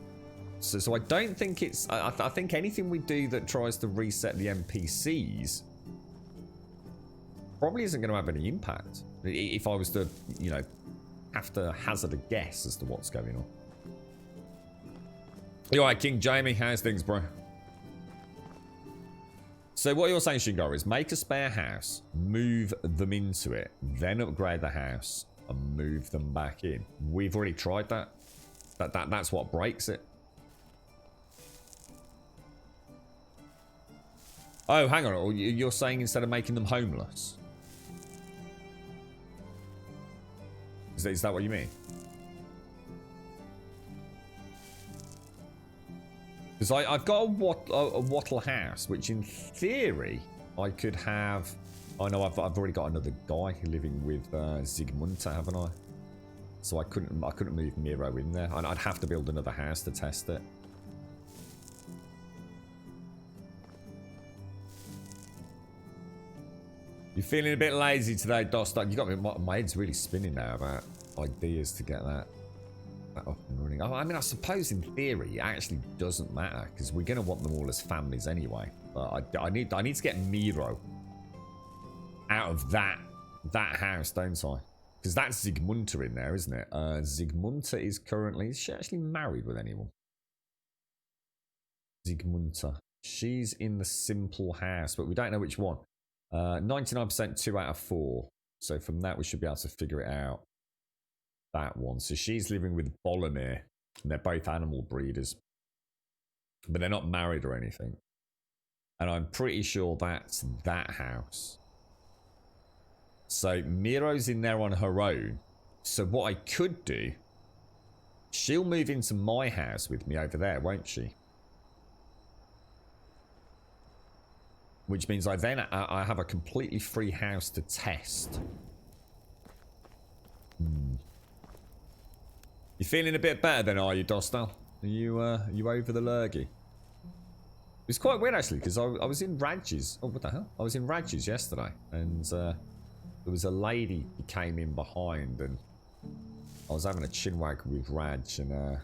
So I don't think it's... I think anything we do that tries to reset the NPCs probably isn't going to have any impact. If I was to, you know, have to hazard a guess as to what's going on. You alright, King Jamie? How's things, bro? So what you're saying, Shingo, is make a spare house, move them into it, then upgrade the house, and move them back in. We've already tried that. That's what breaks it. Oh, hang on. You're saying instead of making them homeless? Is that what you mean? Because I've got a wattle house, which in theory I could have. I know I've already got another guy living with Zigmunta, haven't I? So I couldn't move Miro in there. I'd have to build another house to test it. You're feeling a bit lazy today, Dostok. You got me. My head's really spinning now about ideas to get that up and running. I mean, I suppose in theory it actually doesn't matter because we're gonna want them all as families anyway. But I need to get Miro out of that house, don't I? Because that's Zigmunta in there, isn't it? Zigmunta is currently... Is she actually married with anyone? Zigmunta. She's in the simple house, but we don't know which one. 99% 2 out of 4. So from that we should be able to figure it out. That one. So she's living with Bolomir. And they're both animal breeders. But they're not married or anything. And I'm pretty sure that's that house. So Miro's in there on her own. So what I could do, she'll move into my house with me over there, won't she? Which means I have a completely free house to test. You feeling a bit better then, are you, Dostal? Are you over the lurgy? It's quite weird actually, because I was in Raj's. Oh, what the hell? I was in Raj's yesterday, and there was a lady who came in behind, and I was having a chinwag with Raj, and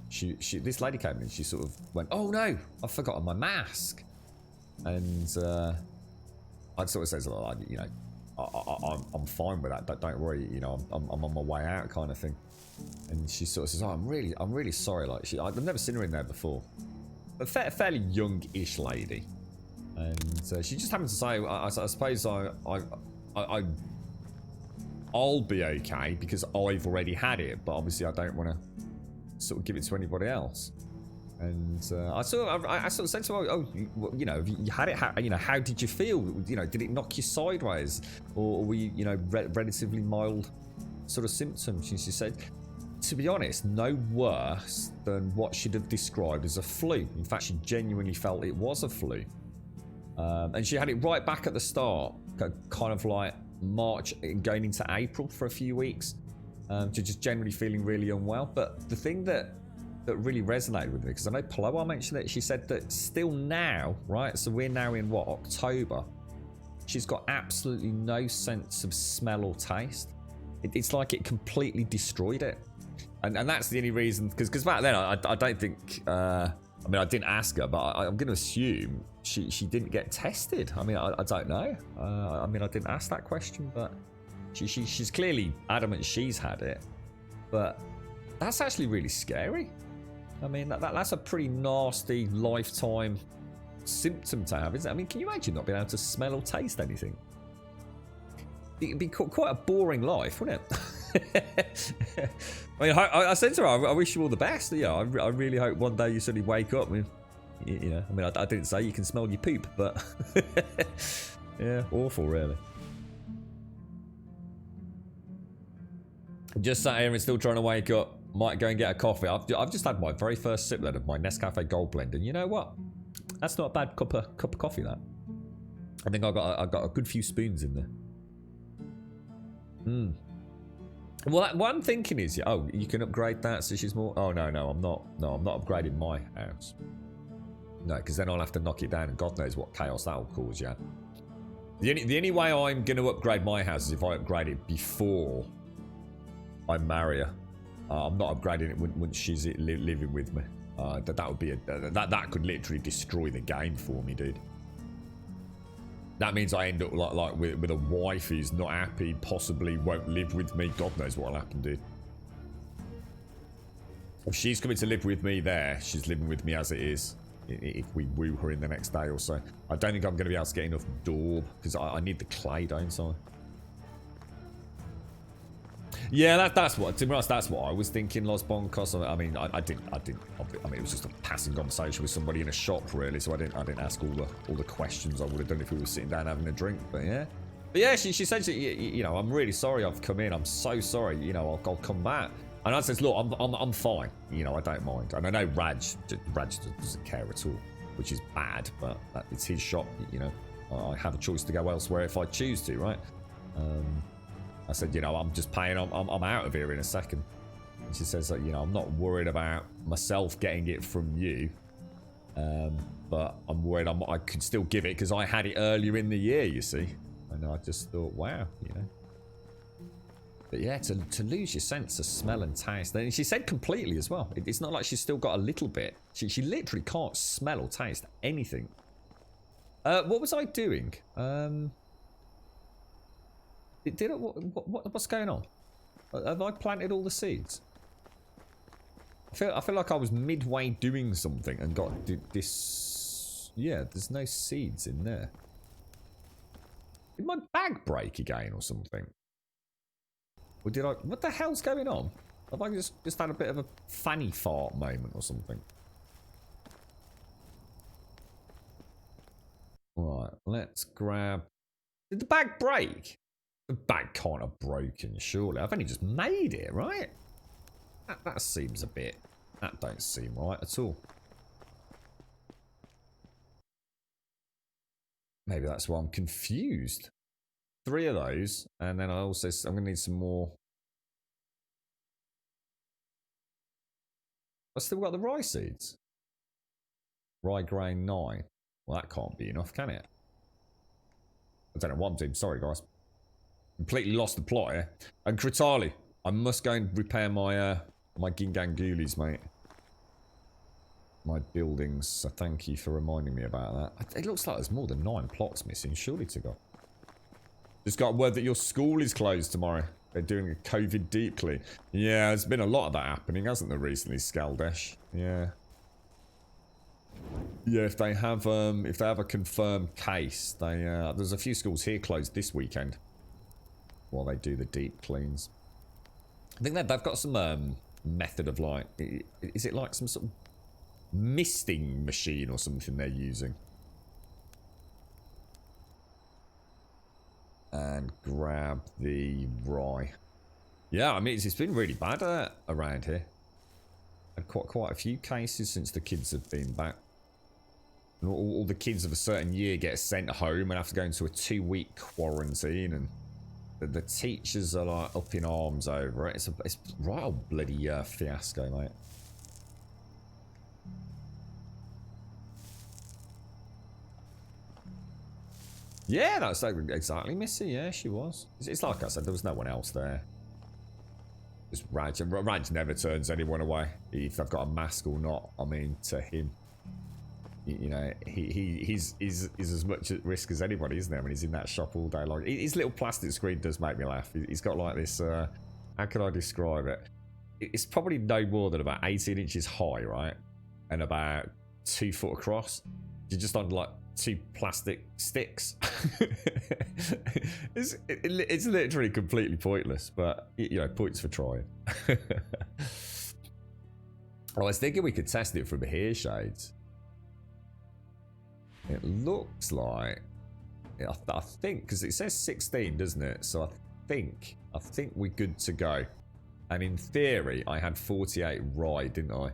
this lady came in. She sort of went, "Oh no, I've forgotten my mask," and I sort of says, "Like, you know, I'm fine with that. Don't worry. You know, I'm on my way out," kind of thing. And she sort of says, "Oh, I'm really sorry." Like I've never seen her in there before. A fairly young-ish lady, and she just happened to say, "I suppose I'll be okay because I've already had it, but obviously I don't want to sort of give it to anybody else." And I sort of said to her, "Oh, you know, you had it. How did you feel? You know, did it knock you sideways, or were you, you know, relatively mild sort of symptoms?" And she said, to be honest, no worse than what she'd have described as a flu. In fact, she genuinely felt it was a flu. And she had it right back at the start, kind of like March and going into April for a few weeks, to just generally feeling really unwell. But the thing that really resonated with me, because I know Ploa mentioned it, she said that still now, right? So we're now in what, October? She's got absolutely no sense of smell or taste. It's like it completely destroyed it. And that's the only reason, because back then I don't think, I mean, I didn't ask her, but I'm going to assume she didn't get tested. I mean, I don't know. I mean, I didn't ask that question, but she's clearly adamant she's had it. But that's actually really scary. I mean, that's a pretty nasty lifetime symptom to have, isn't it? I mean, can you imagine not being able to smell or taste anything? It'd be quite a boring life, wouldn't it? I mean, I said to her, I wish you all the best. Yeah, I really hope one day you suddenly wake up and, you know, I mean, I didn't say you can smell your poop, but yeah, awful, really. Just sat here and still trying to wake up. Might go and get a coffee. I've just had my very first sip then of my Nescafe Gold Blend, and you know what? That's not a bad cup of coffee. That, I think I got a good few spoons in there. Well, what I'm thinking is, oh, you can upgrade that so she's more. Oh no, I'm not. No, I'm not upgrading my house. No, because then I'll have to knock it down, and God knows what chaos that will cause. Yeah. The only way I'm going to upgrade my house is if I upgrade it before I marry her. I'm not upgrading it once she's living with me. That would be that could literally destroy the game for me, dude. That means I end up like with a wife who's not happy, possibly won't live with me. God knows what'll happen, dude. If she's coming to live with me there, she's living with me as it is. If we woo her in the next day or so, I don't think I'm going to be able to get enough daub because I need the clay, don't I? Yeah, that's what, to be honest, that's what I was thinking, Los Boncos. I mean, I didn't. I mean, it was just a passing conversation with somebody in a shop, really. So I didn't ask all the questions I would have done if we were sitting down having a drink. But yeah, she said, you know, I'm really sorry I've come in. I'm so sorry. You know, I'll come back. And I said, look, I'm fine. You know, I don't mind. And I know Raj doesn't care at all, which is bad. But it's his shop. You know, I have a choice to go elsewhere if I choose to, right? I said, you know, I'm just paying. I'm out of here in a second. And she says, you know, I'm not worried about myself getting it from you, but I'm worried I could still give it because I had it earlier in the year, you see. And I just thought, wow, you know. But yeah, to lose your sense of smell and taste. And she said completely as well. It's not like she's still got a little bit. She literally can't smell or taste anything. What was I doing? What's going on? Have I planted all the seeds? I feel like I was midway doing something and got this. Yeah, there's no seeds in there. Did my bag break again or something? Or did I? What the hell's going on? Have I just had a bit of a fanny fart moment or something? Right, let's grab. Did the bag break? The bag can't have broken, surely. I've only just made it, right? That seems a bit. That don't seem right at all. Maybe that's why I'm confused. 3 of those, and then I'm gonna need some more. I've still got the rye seeds. Rye grain 9. Well, that can't be enough, can it? I don't know what I'm doing. Sorry, guys. Completely lost the plot here. And Kritali, I must go and repair my my Gingangulis, mate. My buildings. So thank you for reminding me about that. It looks like there's more than 9 plots missing, surely to God. Just got word that your school is closed tomorrow. They're doing a COVID deep clean. Yeah, there's been a lot of that happening, hasn't there, recently, Skaldesh? Yeah. Yeah, if they have a confirmed case, there's a few schools here closed this weekend while they do the deep cleans. I think they've got some method of like, is it like some sort of misting machine or something they're using? And grab the rye. Yeah, I mean it's been really bad around here. Had quite a few cases since the kids have been back. And all the kids of a certain year get sent home and have to go into a 2-week quarantine, and The teachers are like up in arms over it. It's right old bloody fiasco, mate. Yeah, that's exactly Missy. Yeah, she was. It's like I said, there was no one else there. Just Raj. Raj never turns anyone away, if they've got a mask or not. I mean, to him, you know, he's as much at risk as anybody, isn't he? When he's in that shop all day long. His little plastic screen does make me laugh. He's got like this. How can I describe it? It's probably no more than about 18 inches high, right, and about 2 foot across. You're just on like 2 plastic sticks. It's literally completely pointless, but you know, points for trying. I was thinking we could test it from here, Shades. It looks like, I think, because it says 16, doesn't it? So I think we're good to go. And in theory, I had 48 right, didn't I?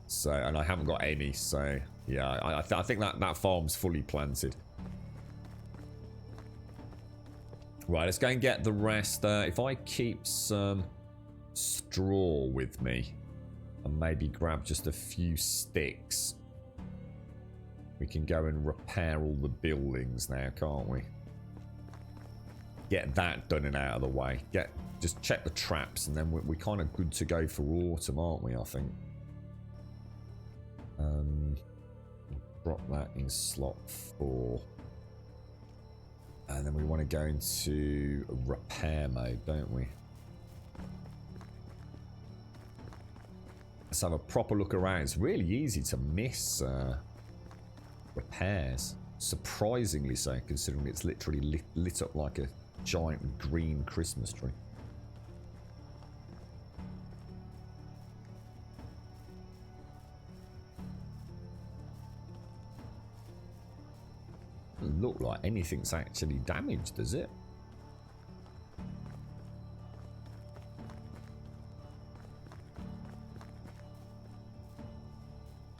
So, and I haven't got any, so yeah, I think that farm's fully planted. Right, let's go and get the rest. If I keep some straw with me and maybe grab just a few sticks, we can go and repair all the buildings now, can't we? Get that done and out of the way. Just check the traps, and then we're kind of good to go for autumn, aren't we, I think? Drop that in slot 4. And then we want to go into repair mode, don't we? Let's have a proper look around. It's really easy to miss repairs. Surprisingly so, considering it's literally lit up like a giant green Christmas tree. Doesn't look like anything's actually damaged, does it?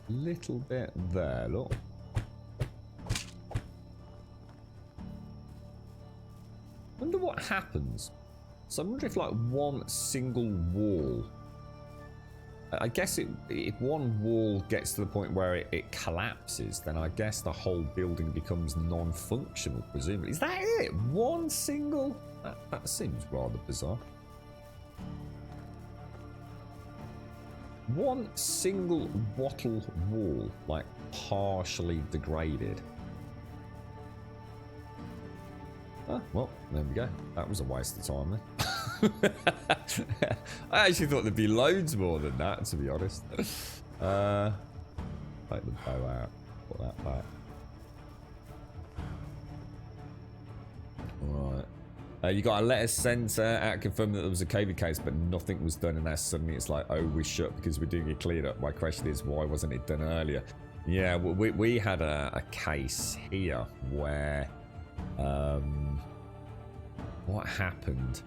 Little bit there, look. Wonder what happens. So I wonder if like one single wall, I guess if one wall gets to the point where it collapses, then I guess the whole building becomes non-functional, presumably. Is that it? One single? That seems rather bizarre. One single wattle wall, like partially degraded. Oh, well, there we go. That was a waste of time then. I actually thought there'd be loads more than that, to be honest. Take the bow out. Put that back. Alright. You got a letter sent out confirming that there was a COVID case, but nothing was done, and now suddenly it's like, oh, we're shut because we're doing a clean up. My question is, why wasn't it done earlier? Yeah, we had a case here where what happened?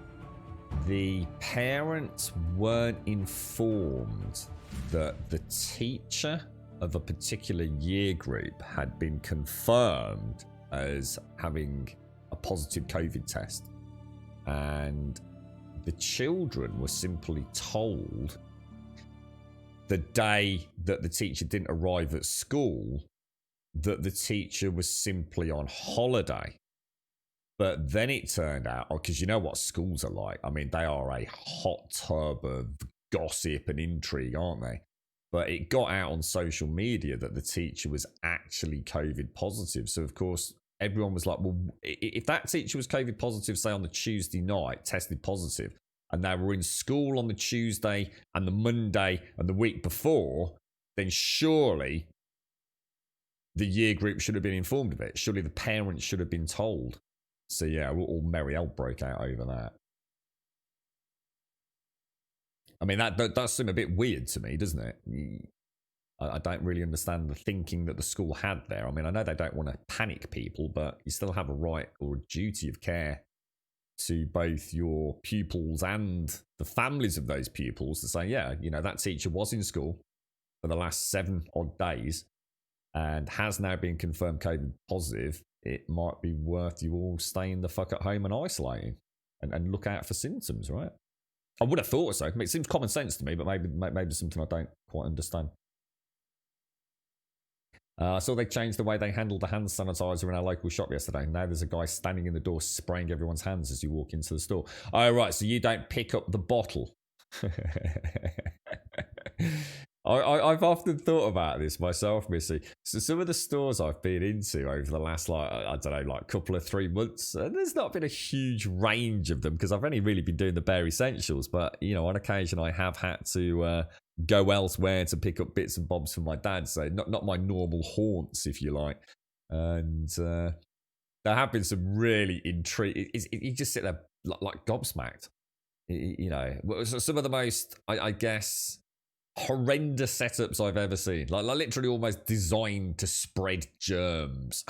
The parents weren't informed that the teacher of a particular year group had been confirmed as having a positive COVID test. And the children were simply told the day that the teacher didn't arrive at school that the teacher was simply on holiday. But then it turned out, because you know what schools are like. I mean, they are a hot tub of gossip and intrigue, aren't they? But it got out on social media that the teacher was actually COVID positive. So, of course, everyone was like, well, if that teacher was COVID positive, say on the Tuesday night, tested positive, and they were in school on the Tuesday and the Monday and the week before, then surely the year group should have been informed of it. Surely the parents should have been told. So yeah, all merry hell broke out over that. I mean, that does seem a bit weird to me, doesn't it? I don't really understand the thinking that the school had there. I mean, I know they don't want to panic people, but you still have a right or a duty of care to both your pupils and the families of those pupils to say, yeah, you know, that teacher was in school for the last 7 odd days and has now been confirmed COVID positive. It might be worth you all staying the fuck at home and isolating. and look out for symptoms, right? I would have thought so. I mean, it seems common sense to me, but maybe something I don't quite understand. I saw they changed the way they handled the hand sanitizer in our local shop yesterday. Now there's a guy standing in the door spraying everyone's hands as you walk into the store. Oh, right, so you don't pick up the bottle. I've often thought about this myself, Missy. So some of the stores I've been into over the last, I don't know, couple of 3 months, there's not been a huge range of them because I've only really been doing the bare essentials. But, on occasion I have had to go elsewhere to pick up bits and bobs for my dad. So not my normal haunts, if you like. And there have been some really intriguing... You just sit there like gobsmacked. Some of the most, I guess... horrendous setups I've ever seen. Like literally almost designed to spread germs.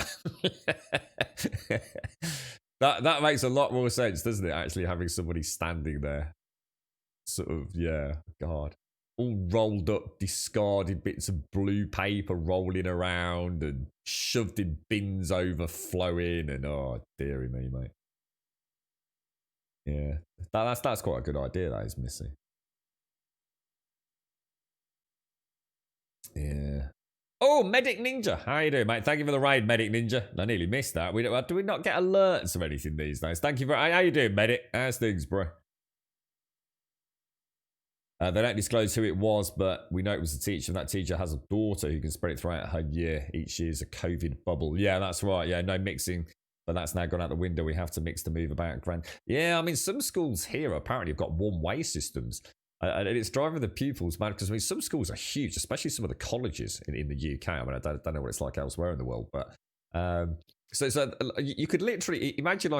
That makes a lot more sense, doesn't it? Actually having somebody standing there. Sort of, yeah, God. All rolled up, discarded bits of blue paper rolling around and shoved in bins overflowing and oh, dearie me, mate. Yeah. That's quite a good idea, that is, Missy. Yeah. Oh, Medic Ninja. How you doing, mate? Thank you for the raid, Medic Ninja. I nearly missed that. Do we not get alerts or anything these days? Thank you for... How you doing, Medic? How's things, bro? They don't disclose who it was, but we know it was a teacher, and that teacher has a daughter who can spread it throughout her year. Each year's a COVID bubble. Yeah, that's right. Yeah, no mixing. But that's now gone out the window. We have to mix to move about. Yeah, I mean, some schools here apparently have got one-way systems. And it's driving the pupils mad because, I mean, some schools are huge, especially some of the colleges in the UK. I mean, I don't know what it's like elsewhere in the world, but so you could literally imagine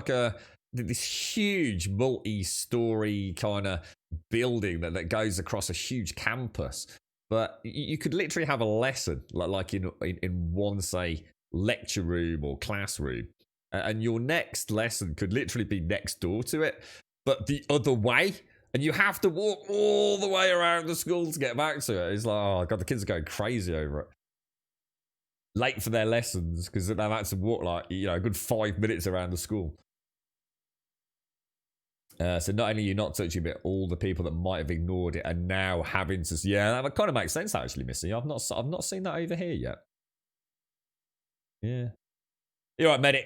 this huge multi-story kind of building that goes across a huge campus. But you could literally have a lesson like in one, say, lecture room or classroom, and your next lesson could literally be next door to it, but the other way. And you have to walk all the way around the school to get back to it. It's like, oh, God, the kids are going crazy over it. Late for their lessons because they've had to walk a good 5 minutes around the school. So not only are you not touching it, all the people that might have ignored it are now having to... Yeah, that kind of makes sense, actually, Missy. I've not seen that over here yet. Yeah. You're right, Medic.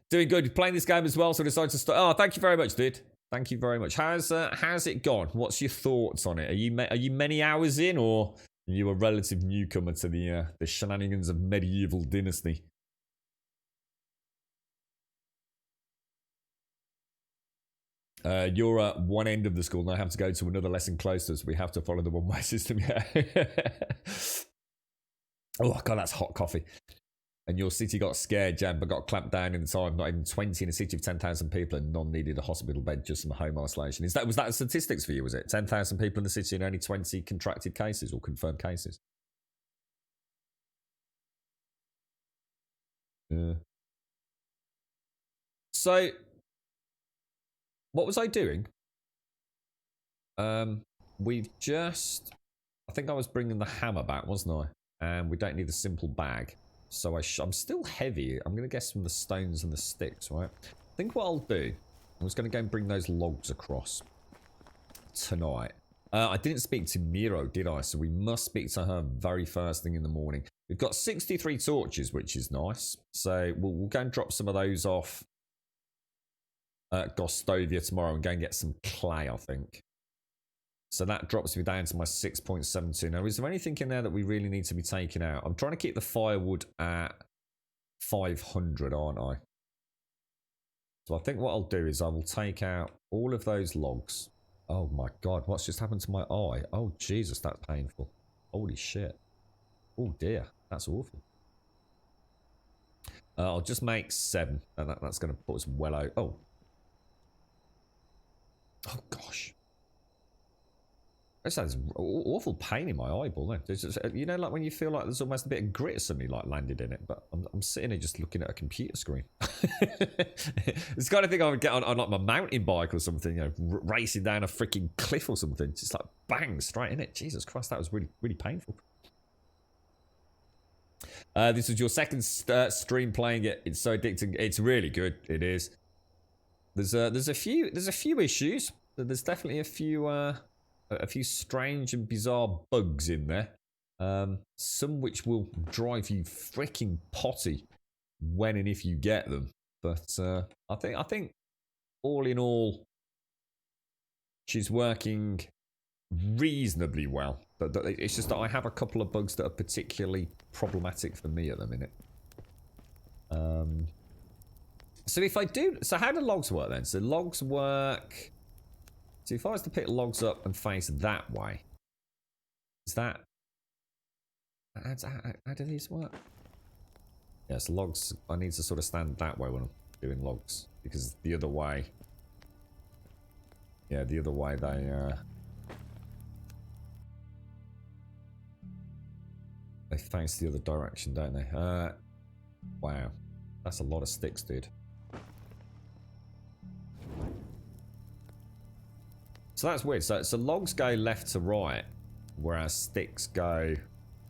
Doing good. You're playing this game as well, so I decided to start... Oh, thank you very much, dude. Thank you very much. How's it gone? What's your thoughts on it? Are you many hours in, or are you a relative newcomer to the shenanigans of medieval Dynasty? You're at one end of the school, and I have to go to another lesson closer, so we have to follow the one-way system. Yeah. Oh God, that's hot coffee. And your city got scared, Jan, but got clamped down in the time. Not even 20 in a city of 10,000 people, and none needed a hospital bed, just some home isolation. Was that statistics for you? Was it 10,000 people in the city and only 20 contracted cases or confirmed cases? Yeah. So, what was I doing? We've just... I think I was bringing the hammer back, wasn't I? And we don't need a simple bag. So I'm still heavy. I'm going to guess from the stones and the sticks, right? I think what I'll do, I'm just going to go and bring those logs across tonight. I didn't speak to Miro, did I? So we must speak to her very first thing in the morning. We've got 63 torches, which is nice. So we'll go and drop some of those off at Gostovia tomorrow and go and get some clay, I think. So that drops me down to my 6.72. Now, is there anything in there that we really need to be taking out? I'm trying to keep the firewood at 500, aren't I? So I think what I'll do is I will take out all of those logs. Oh my God, what's just happened to my eye? Oh Jesus, that's painful. Holy shit. Oh dear, that's awful. I'll just make 7. And that's going to put us well out. Oh. Oh gosh. That sounds awful pain in my eyeball. Then. You know, like when you feel like there's almost a bit of grit suddenly like landed in it. But I'm sitting here just looking at a computer screen. It's the kind of thing I would get on like my mountain bike or something, you know, racing down a freaking cliff or something. Just like bang, straight in it. Jesus Christ, that was really, really painful. This was your second stream playing it. It's so addicting. It's really good. It is. There's a few issues. There's definitely a few strange and bizarre bugs in there. Some which will drive you freaking potty when and if you get them. But I think all in all, she's working reasonably well. But it's just that I have a couple of bugs that are particularly problematic for me at the minute. So if I do, so how do logs work then? So logs work. So if I was to pick logs up and face that way, is that how do these work? Yes, logs. I need to sort of stand that way when I'm doing logs because the other way. Yeah, the other way they face the other direction, don't they? Wow, that's a lot of sticks, dude. So that's weird. So logs go left to right, whereas sticks go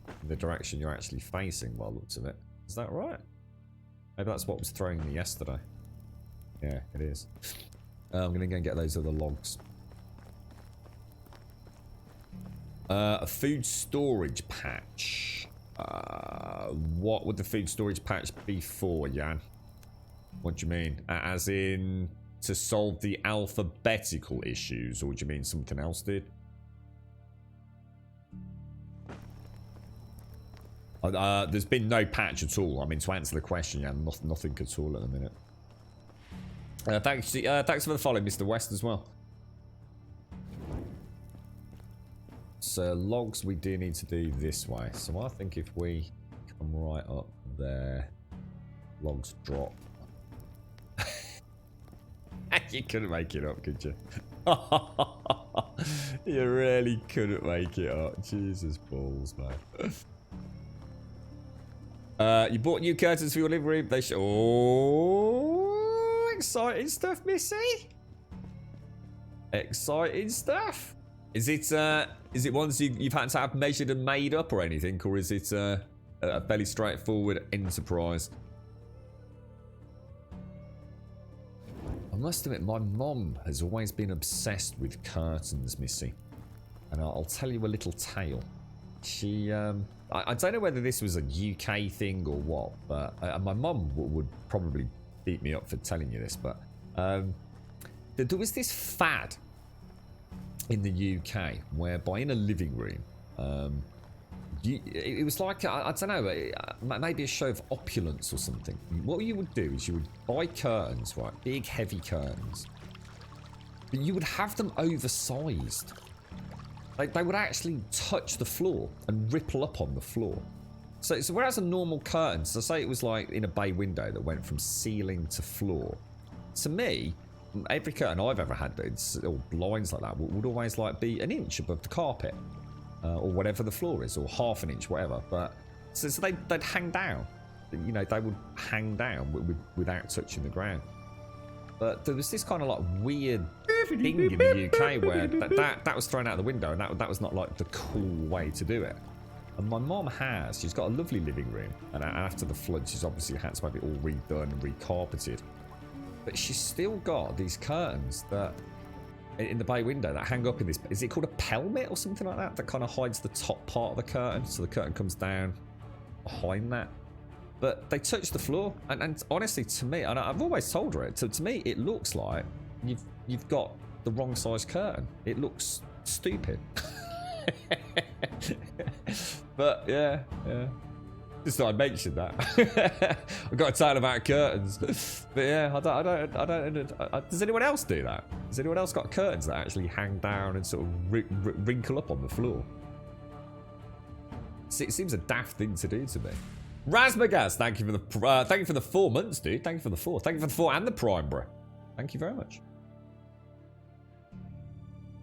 in the direction you're actually facing by the looks of it. Is that right? Maybe that's what was throwing me yesterday. Yeah, it is. I'm going to go and get those other logs. A food storage patch. What would the food storage patch be for, Jan? What do you mean? As in to solve the alphabetical issues, or do you mean something else, dude? There's been no patch at all. I mean, to answer the question, yeah, nothing at all at the minute. Thanks for the follow, Mr. West, as well. So logs we do need to do this way. So I think if we come right up there, logs drop. You couldn't make it up, could you? You really couldn't make it up. Jesus balls, man. You bought new curtains for your living room. They should. Oh, exciting stuff, Missy. Exciting stuff. Is it ones you've had to have measured and made up or anything, or is it a fairly straightforward enterprise? I must admit, my mom has always been obsessed with curtains, Missy. And I'll tell you a little tale. She, I don't know whether this was a UK thing or what, but my mom would probably beat me up for telling you this, but there was this fad in the UK whereby in a living room, it was like, I don't know, maybe a show of opulence or something. What you would do is you would buy curtains, right? Big, heavy curtains. But you would have them oversized. Like, they would actually touch the floor and ripple up on the floor. So whereas a normal curtain, so say it was like in a bay window that went from ceiling to floor. To me, every curtain I've ever had, or blinds like that, would always like be an inch above the carpet. Or whatever the floor is, or half an inch, whatever. But so they'd hang down. You know, they would hang down without touching the ground. But there was this kind of like weird thing in the UK where that was thrown out the window, and that was not like the cool way to do it. And my mom she's got a lovely living room, and after the flood, she's obviously had to have it all redone and recarpeted. But she's still got these curtains that in the bay window that hang up in this. Is it called a pelmet or something like that? That kind of hides the top part of the curtain, so the curtain comes down behind that. But they touch the floor, and honestly, to me, and I've always told her it. To me, it looks like you've got the wrong size curtain. It looks stupid. But yeah. Just thought I'd mention that. I've got a tale about curtains. But yeah, I don't. Does anyone else do that? Has anyone else got curtains that actually hang down and sort of wrinkle up on the floor? It seems a daft thing to do to me. Razmagaz, thank you for the 4 months, dude. Thank you for the 4. Thank you for the 4 and the prime, bro. Thank you very much.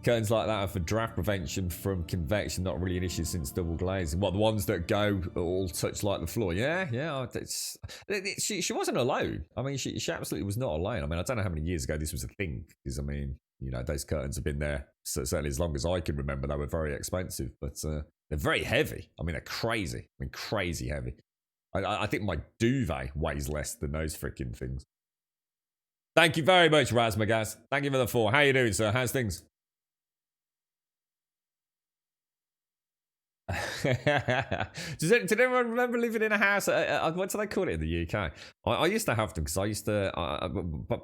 Curtains like that are for draft prevention from convection, not really an issue since double glazing. What, the ones that go all touch like the floor? Yeah. She wasn't alone. I mean, she absolutely was not alone. I mean, I don't know how many years ago this was a thing, because I mean, you know, those curtains have been there certainly as long as I can remember. They were very expensive, but they're very heavy. I mean, they're crazy. I mean, crazy heavy. I think my duvet weighs less than those freaking things. Thank you very much, Razmagas. Thank you for the 4. How you doing, sir? How's things? Did anyone remember living in a house? What do they call it in the UK? I used to have them because I used to.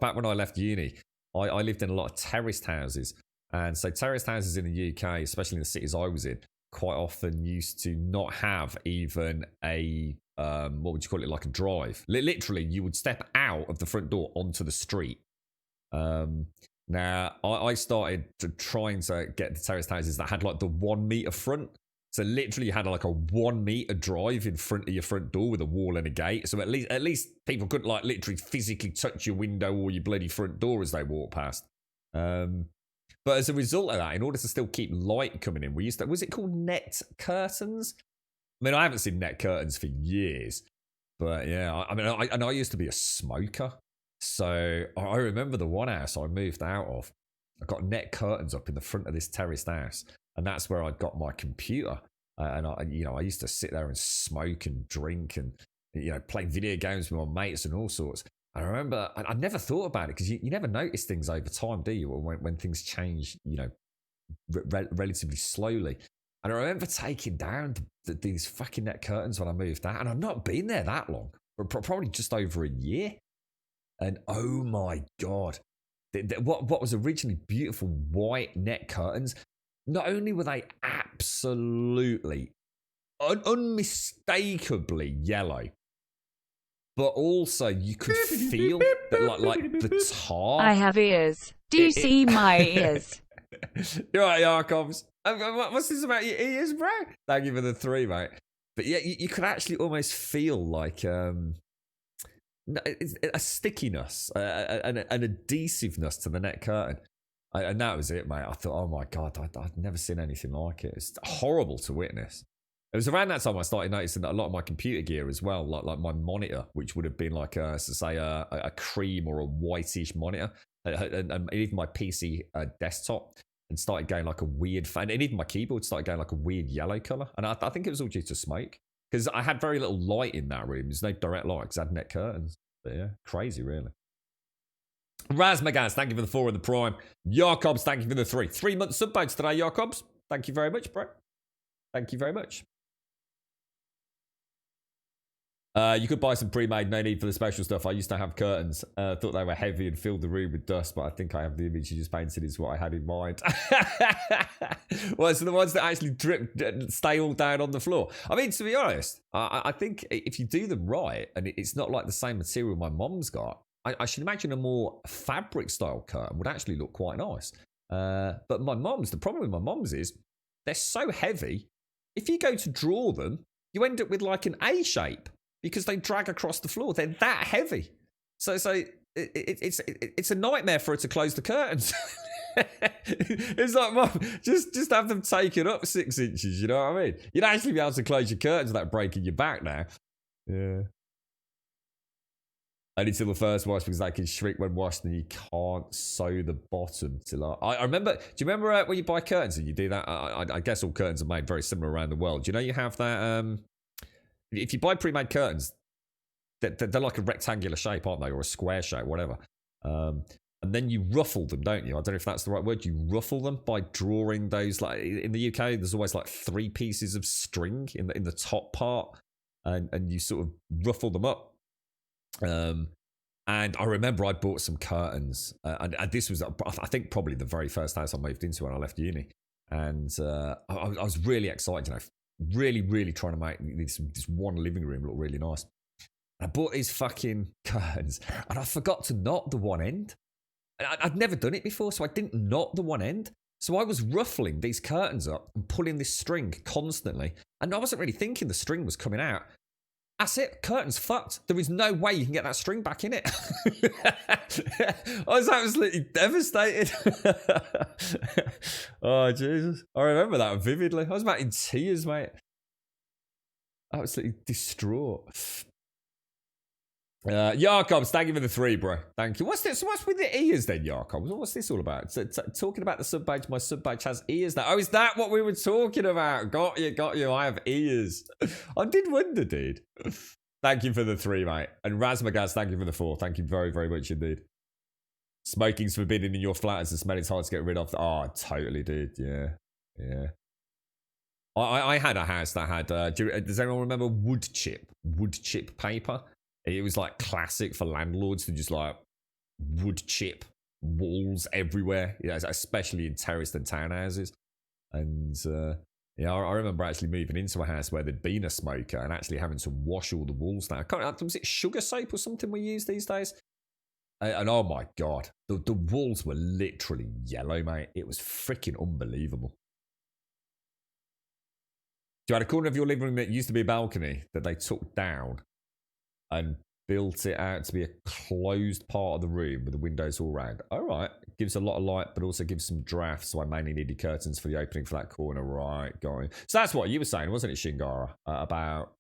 Back when I left uni, I lived in a lot of terraced houses, and so terraced houses in the UK, especially in the cities I was in, quite often used to not have even a what would you call it, like a drive. Literally, you would step out of the front door onto the street. Now I started trying to get the terraced houses that had like the 1 meter front. So literally you had like a 1 meter drive in front of your front door with a wall and a gate. So at least people couldn't like literally physically touch your window or your bloody front door as they walk past. But as a result of that, in order to still keep light coming in, we used to, was it called net curtains? I mean, I haven't seen net curtains for years. But yeah, I used to be a smoker. So I remember the one house I moved out of. I got net curtains up in the front of this terraced house. And that's where I got my computer. And I used to sit there and smoke and drink and, play video games with my mates and all sorts. I remember, I never thought about it because you never notice things over time, do you? When things change, relatively slowly. And I remember taking down these fucking net curtains when I moved out. And I've not been there that long, probably just over a year. And oh my God, what was originally beautiful white net curtains, not only were they absolutely, unmistakably yellow, but also you could feel that like the tar. I have ears. Do you see my ears? You're right, Yarkovs. What's this about your ears, bro? Thank you for the 3, mate. But yeah, you could actually almost feel like a stickiness, an adhesiveness to the net curtain. And that was it, mate. I thought, oh my God, I'd never seen anything like it. It's horrible to witness. It was around that time I started noticing that a lot of my computer gear as well, like my monitor, which would have been like a cream or a whitish monitor, and even my PC desktop, and started going like a weird, and even my keyboard started going like a weird yellow color. And I think it was all due to smoke because I had very little light in that room. There's no direct light because I had net curtains. But yeah, crazy, really. Razmagaz, thank you for the 4 and the Prime. Yarkobs, thank you for the 3. 3 months sub badge today, Yarkobs. Thank you very much, bro. Thank you very much. You could buy some pre-made, no need for the special stuff. I used to have curtains. Thought they were heavy and filled the room with dust, but I think I have the image you just painted is what I had in mind. Well, so the ones that actually stay all down on the floor. I mean, to be honest, I think if you do them right, and it's not like the same material my mom's got, I should imagine a more fabric style curtain would actually look quite nice. But the problem with my mom's is they're so heavy. If you go to draw them, you end up with like an A shape because they drag across the floor. They're that heavy. So it's a nightmare for her to close the curtains. It's like, Mom, just have them taken up 6 inches. You know what I mean? You'd actually be able to close your curtains without breaking your back now. Yeah. Only till the first wash because they can shrink when washed and you can't sew the bottom. I remember, do you remember when you buy curtains and you do that? I guess all curtains are made very similar around the world. Do you know you have that? If you buy pre-made curtains, they're like a rectangular shape, aren't they? Or a square shape, whatever. And then you ruffle them, don't you? I don't know if that's the right word. You ruffle them by drawing those. Like in the UK, there's always like 3 pieces of string in the top part, and you sort of ruffle them up. And I remember I bought some curtains, and this was, I think, probably the very first house I moved into when I left uni, and I was really excited, really trying to make this one living room look really nice. And I bought these fucking curtains, and I forgot to knot the one end. And I'd never done it before, so I didn't knot the one end. So I was ruffling these curtains up and pulling this string constantly, and I wasn't really thinking the string was coming out. That's it. Curtain's fucked. There is no way you can get that string back in it. I was absolutely devastated. Oh, Jesus. I remember that vividly. I was about in tears, mate. Absolutely distraught. Yarkobs, thank you for the 3, bro. Thank you. What's this? What's with the ears then, Yarkobs? What's this all about? So, talking about the sub badge, my sub badge has ears now. Oh, is that what we were talking about? Got you. I have ears. I did wonder, dude. Thank you for the 3, mate. And Razmagaz, thank you for the 4. Thank you very, very much indeed. Smoking's forbidden in your flat as the smell is hard to get rid of. Oh, totally, dude. Yeah. Yeah. I had a house that had, does anyone remember wood chip paper? It was like classic for landlords to just like wood chip walls everywhere, yeah, especially in terraced and townhouses. And yeah, I remember actually moving into a house where there'd been a smoker and actually having to wash all the walls down. I can't, was it sugar soap or something we use these days? And oh my god, the walls were literally yellow, mate. It was freaking unbelievable. You had a corner of your living room that used to be a balcony that they took down and built it out to be a closed part of the room with the windows all round. All right, gives a lot of light, but also gives some draft. So I mainly needed curtains for the opening for that corner. Right, going. So that's what you were saying, wasn't it, Shingara? About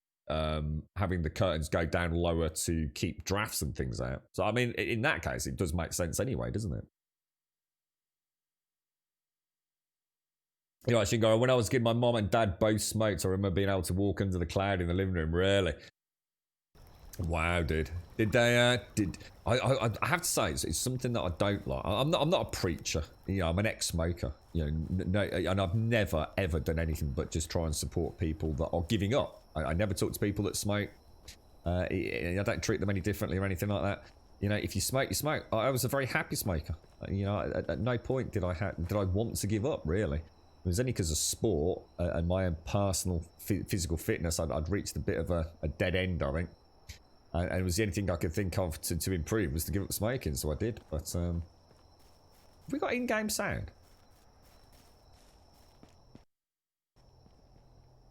having the curtains go down lower to keep drafts and things out. So I mean, in that case, it does make sense anyway, doesn't it? You know, Shingara, when I was a kid, my mom and dad both smoked. I remember being able to walk under the cloud in the living room. Really? Wow, dude. Did they? I have to say, it's something that I don't like. I'm not a preacher. You know, I'm an ex-smoker. You know, no, and I've never ever done anything but just try and support people that are giving up. I never talk to people that smoke. I don't treat them any differently or anything like that. You know, if you smoke, you smoke. I was a very happy smoker. You know, at no point did I want to give up. Really. It was only because of sport and my own personal physical fitness. I'd reached a bit of a dead end, I think. And it was the only thing I could think of to improve was to give up smoking, so I did. But have we got in-game sound?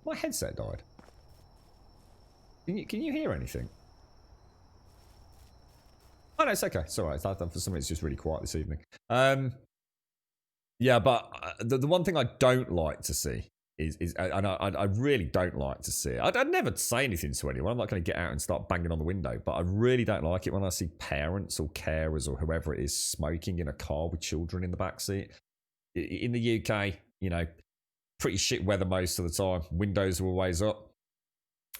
My headset died. Can you hear anything? Oh no, it's okay. It's alright. For some reason, it's just really quiet this evening. Yeah, but the one thing I don't like to see is and I really don't like to see it. I'd never say anything to anyone. I'm not going to get out and start banging on the window, but I really don't like it when I see parents or carers or whoever it is smoking in a car with children in the backseat. In the UK, you know, pretty shit weather most of the time. Windows are always up.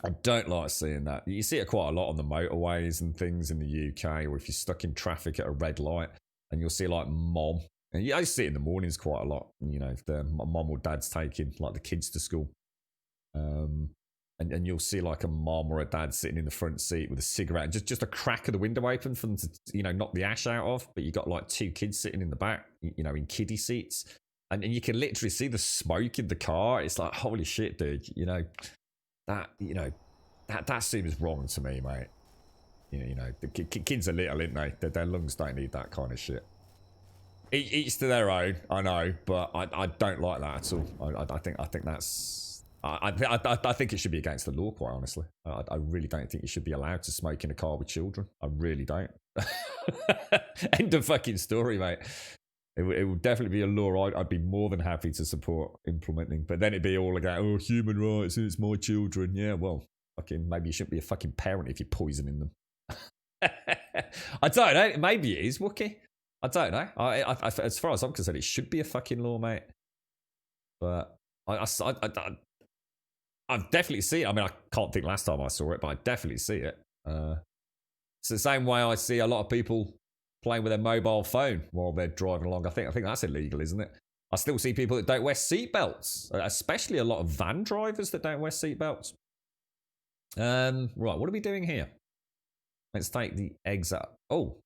I don't like seeing that. You see it quite a lot on the motorways and things in the UK, or if you're stuck in traffic at a red light and you'll see like mom. And I see it in the mornings quite a lot. You know, if the mom or dad's taking like the kids to school, and you'll see like a mom or a dad sitting in the front seat with a cigarette, and just a crack of the window open for them to, you know, knock the ash out of. But you got like two kids sitting in the back, you know, in kiddie seats, and you can literally see the smoke in the car. It's like, holy shit, dude. You know, that seems wrong to me, mate. You know, the kids are little, aren't they? Their lungs don't need that kind of shit. Each to their own, I know, but I don't like that at all. I think that's I think it should be against the law, quite honestly. I really don't think you should be allowed to smoke in a car with children. I really don't. End of fucking story, mate. It would definitely be a law I'd be more than happy to support implementing, but then it'd be all again, oh, human rights, it's my children. Yeah, well, fucking maybe you shouldn't be a fucking parent if you're poisoning them. I don't know. Maybe it is, Wookie. I don't know. As far as I'm concerned, it should be a fucking law, mate. But I've definitely seen it. I mean, I can't think last time I saw it, but I definitely see it. It's the same way I see a lot of people playing with their mobile phone while they're driving along. I think that's illegal, isn't it? I still see people that don't wear seatbelts, especially a lot of van drivers that don't wear seatbelts. Right, what are we doing here? Let's take the eggs out. Oh,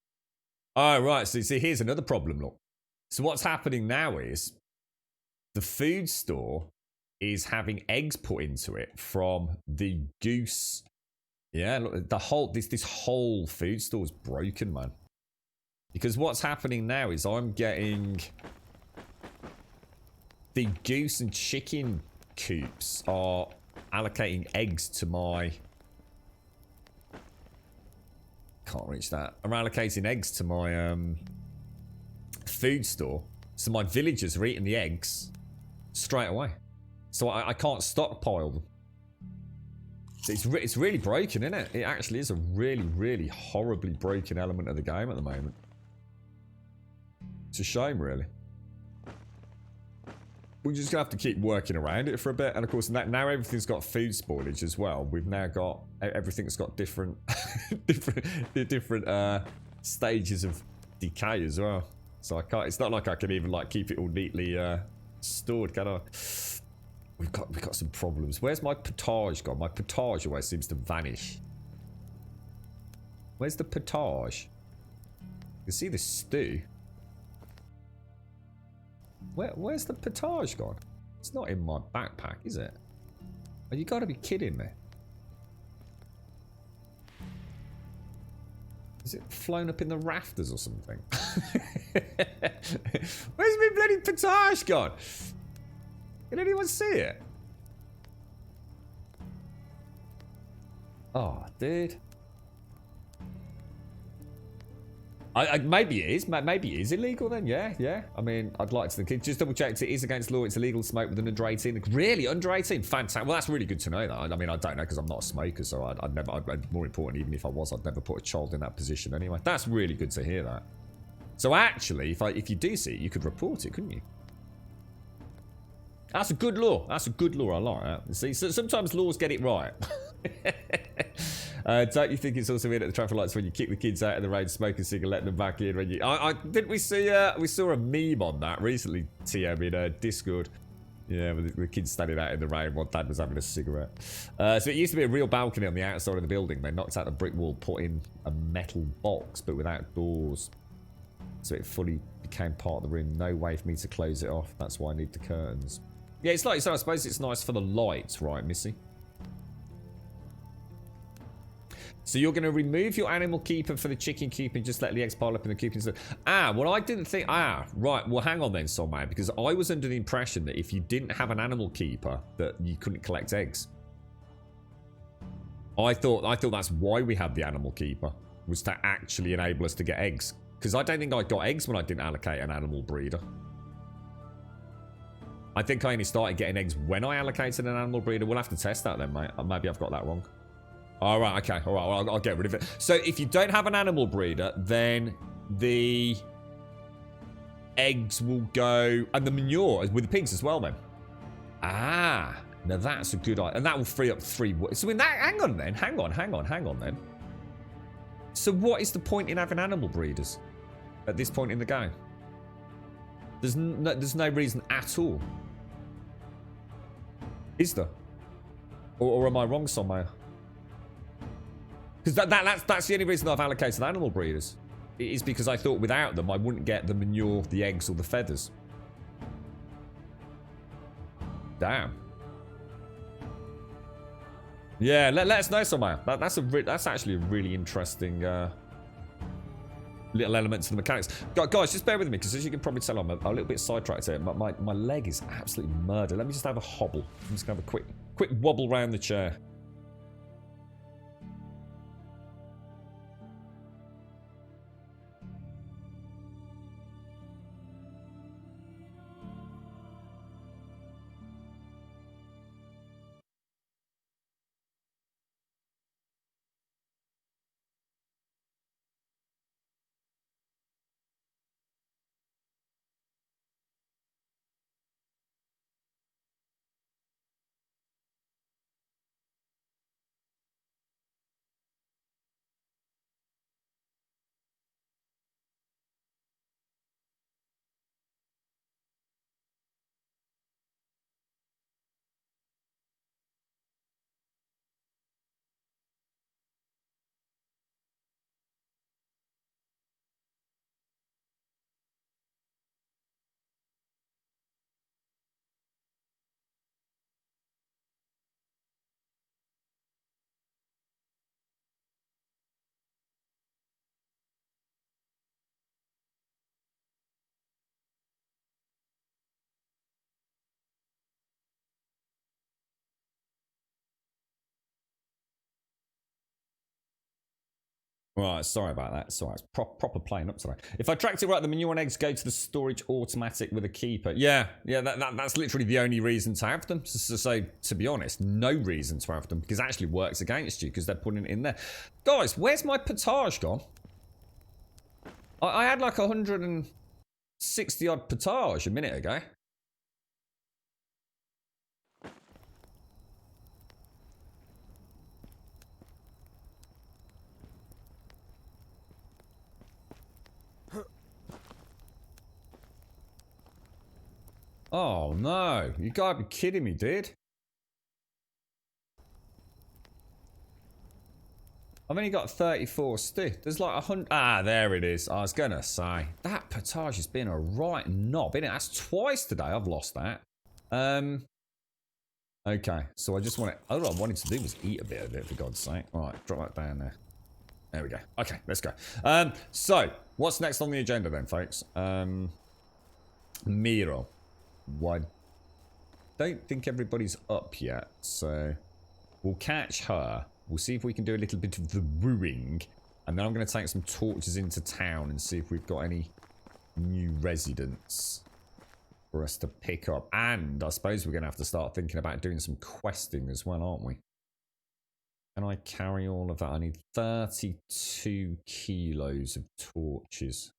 right. So see, here's another problem. Look. So what's happening now is the food store is having eggs put into it from the goose. Yeah, look, this whole food store is broken, man. Because what's happening now is I'm getting the goose and chicken coops are allocating eggs to my. Can't reach that. I'm allocating eggs to my food store. So my villagers are eating the eggs straight away. So I can't stockpile them. So it's really broken, isn't it? It actually is a really, really horribly broken element of the game at the moment. It's a shame, really. We're just going to have to keep working around it for a bit. And of course, now everything's got food spoilage as well. We've now got... Everything's got different... different stages of decay as well. So I can't. It's not like I can even like keep it all neatly stored, can I? We've got some problems. Where's my potage gone? My potage always seems to vanish. Where's the potage? You can see the stew. Where's the potage gone? It's not in my backpack, is it? Oh, you gotta be kidding me. Is it flown up in the rafters or something? Where's my bloody potage gone? Can anyone see it? Oh, dude. Maybe it is. Maybe it is illegal then. Yeah. I mean, I'd like to think. Just double checked. It is against law. It's illegal to smoke with an under 18. Really? Under 18? Fantastic. Well, that's really good to know that. I mean, I don't know because I'm not a smoker. So I'd never, more important, even if I was, I'd never put a child in that position anyway. That's really good to hear that. So actually, if you do see it, you could report it, couldn't you? That's a good law. That's a good law. I like that. See, so sometimes laws get it right. Don't you think it's also weird at the traffic lights when you kick the kids out of the road, smoke a cigarette, let them back in? When you, didn't we see? We saw a meme on that recently, TM, in Discord. Yeah, with the kids standing out in the rain while Dad was having a cigarette. So it used to be a real balcony on the outside of the building. They knocked out the brick wall, put in a metal box, but without doors. So it fully became part of the room. No way for me to close it off. That's why I need the curtains. Yeah, it's like, so I suppose it's nice for the lights, right, Missy? So you're going to remove your animal keeper for the chicken coop and just let the eggs pile up in the coop instead. Well, I didn't think... right. Well, hang on then, Soulman, because I was under the impression that if you didn't have an animal keeper, that you couldn't collect eggs. I thought that's why we had the animal keeper, was to actually enable us to get eggs. Because I don't think I got eggs when I didn't allocate an animal breeder. I think I only started getting eggs when I allocated an animal breeder. We'll have to test that then, mate. Maybe I've got that wrong. All right, okay. All right, well, I'll get rid of it. So if you don't have an animal breeder, then the eggs will go... And the manure with the pigs as well, then. Now that's a good idea. And that will free up 3... So in that... Hang on, then. Hang on, then. So what is the point in having animal breeders at this point in the game? There's no reason at all. Is there? Or am I wrong somewhere? Because that's the only reason I've allocated animal breeders. It is because I thought without them I wouldn't get the manure, the eggs, or the feathers. Damn. Yeah, let us know somewhere. That's actually a really interesting little element to the mechanics. Guys, just bear with me, because as you can probably tell, I'm a little bit sidetracked here. My leg is absolutely murdered. Let me just have a hobble. I'm just going to have a quick wobble round the chair. Right, sorry about that. Sorry, it's proper playing up today. If I tracked it right, the manure and eggs go to the storage automatic with a keeper. Yeah, that's literally the only reason to have them. So to be honest, no reason to have them, because it actually works against you, because they're putting it in there. Guys, where's my potage gone? I had like 160 odd potage a minute ago. Oh no, you gotta be kidding me, dude. I've only got 34 stew. There's like 100. Ah, there it is. I was gonna say that potage has been a right knob, innit? That's twice today I've lost that. Okay, so I just want to. All I wanted to do was eat a bit of it, for God's sake. All right, drop that down there. There we go. Okay, let's go. So what's next on the agenda then, folks? Miro. Why? Don't think everybody's up yet, so we'll catch her. We'll see if we can do a little bit of the wooing, and then I'm going to take some torches into town and see if we've got any new residents for us to pick up. And I suppose we're going to have to start thinking about doing some questing as well, aren't we? Can I carry all of that? I need 32 kilos of torches.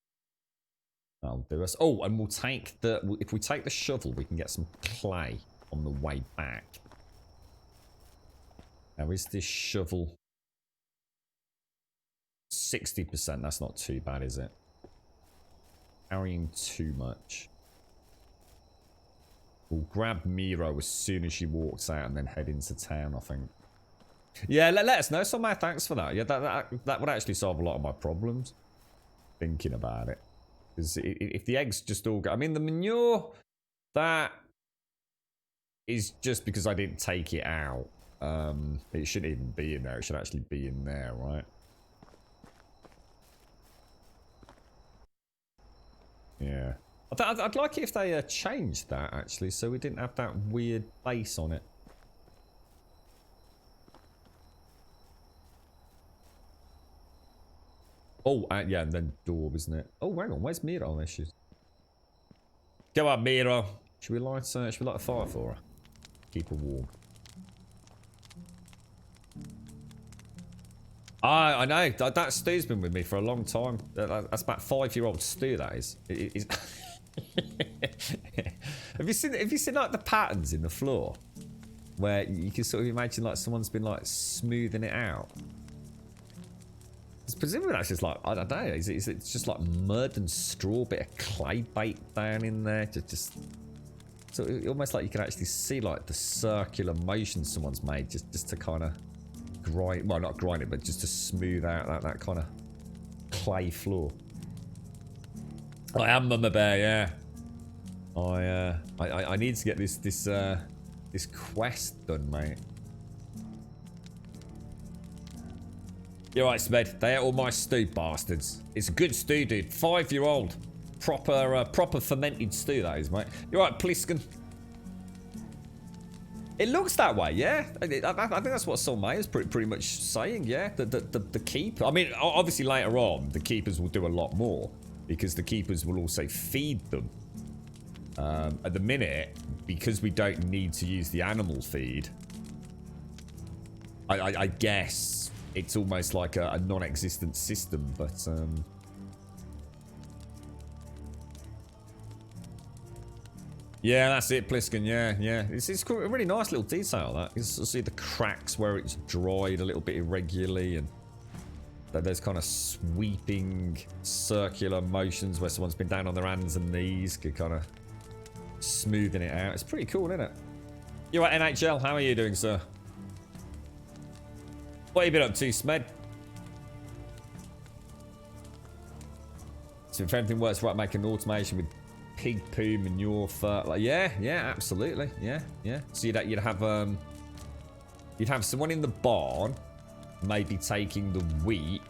That'll do us. Oh, and we'll take the... If we take the shovel, we can get some clay on the way back. Now, is this shovel 60%? That's not too bad, is it? Carrying too much. We'll grab Miro as soon as she walks out and then head into town, I think. Yeah, let us know. So, man, thanks for that. Yeah, that would actually solve a lot of my problems. Thinking about it. Because if the eggs just all go... I mean, the manure, that is just because I didn't take it out. It shouldn't even be in there. It should actually be in there, right? Yeah. I'd like it if they changed that, actually, so we didn't have that weird base on it. Oh, yeah, and then Daub, isn't it? Oh, hang on, where's Mira? Oh, there she is. Go on, Mira. Should we light a fire for her? Keep her warm. I know. That stew's been with me for a long time. That's about 5-year-old stew, that is. Have you seen like the patterns in the floor? Where you can sort of imagine like someone's been like smoothing it out. It's presumably that's just like, I don't know, is it just like mud and straw, bit of clay baked down in there? So almost like you can actually see like the circular motion someone's made just to kind of grind, well, not grind it, but just to smooth out that kind of clay floor. I am Mama Bear, yeah. I need to get this quest done, mate. You're right, Smed. They ate all my stew, bastards. It's a good stew, dude. 5-year-old, proper fermented stew, that is, mate. You're right, Pliskin. It looks that way, yeah. I think that's what Solmay is pretty much saying, yeah. The keep. I mean, obviously later on, the keepers will do a lot more because the keepers will also feed them. At the minute, because we don't need to use the animal feed, I guess it's almost like a non-existent system, but yeah, that's it, Pliskin. Yeah. It's a really nice little detail, that. You can see the cracks where it's dried a little bit irregularly, and there's kind of sweeping circular motions where someone's been down on their hands and knees, kind of smoothing it out. It's pretty cool, isn't it? You're right, NHL. How are you doing, sir? What have you been up to, Smed? So if anything works right, make an automation with pig poo, manure, fertilizer. Yeah, absolutely. Yeah. So you'd have someone in the barn, maybe taking the wheat,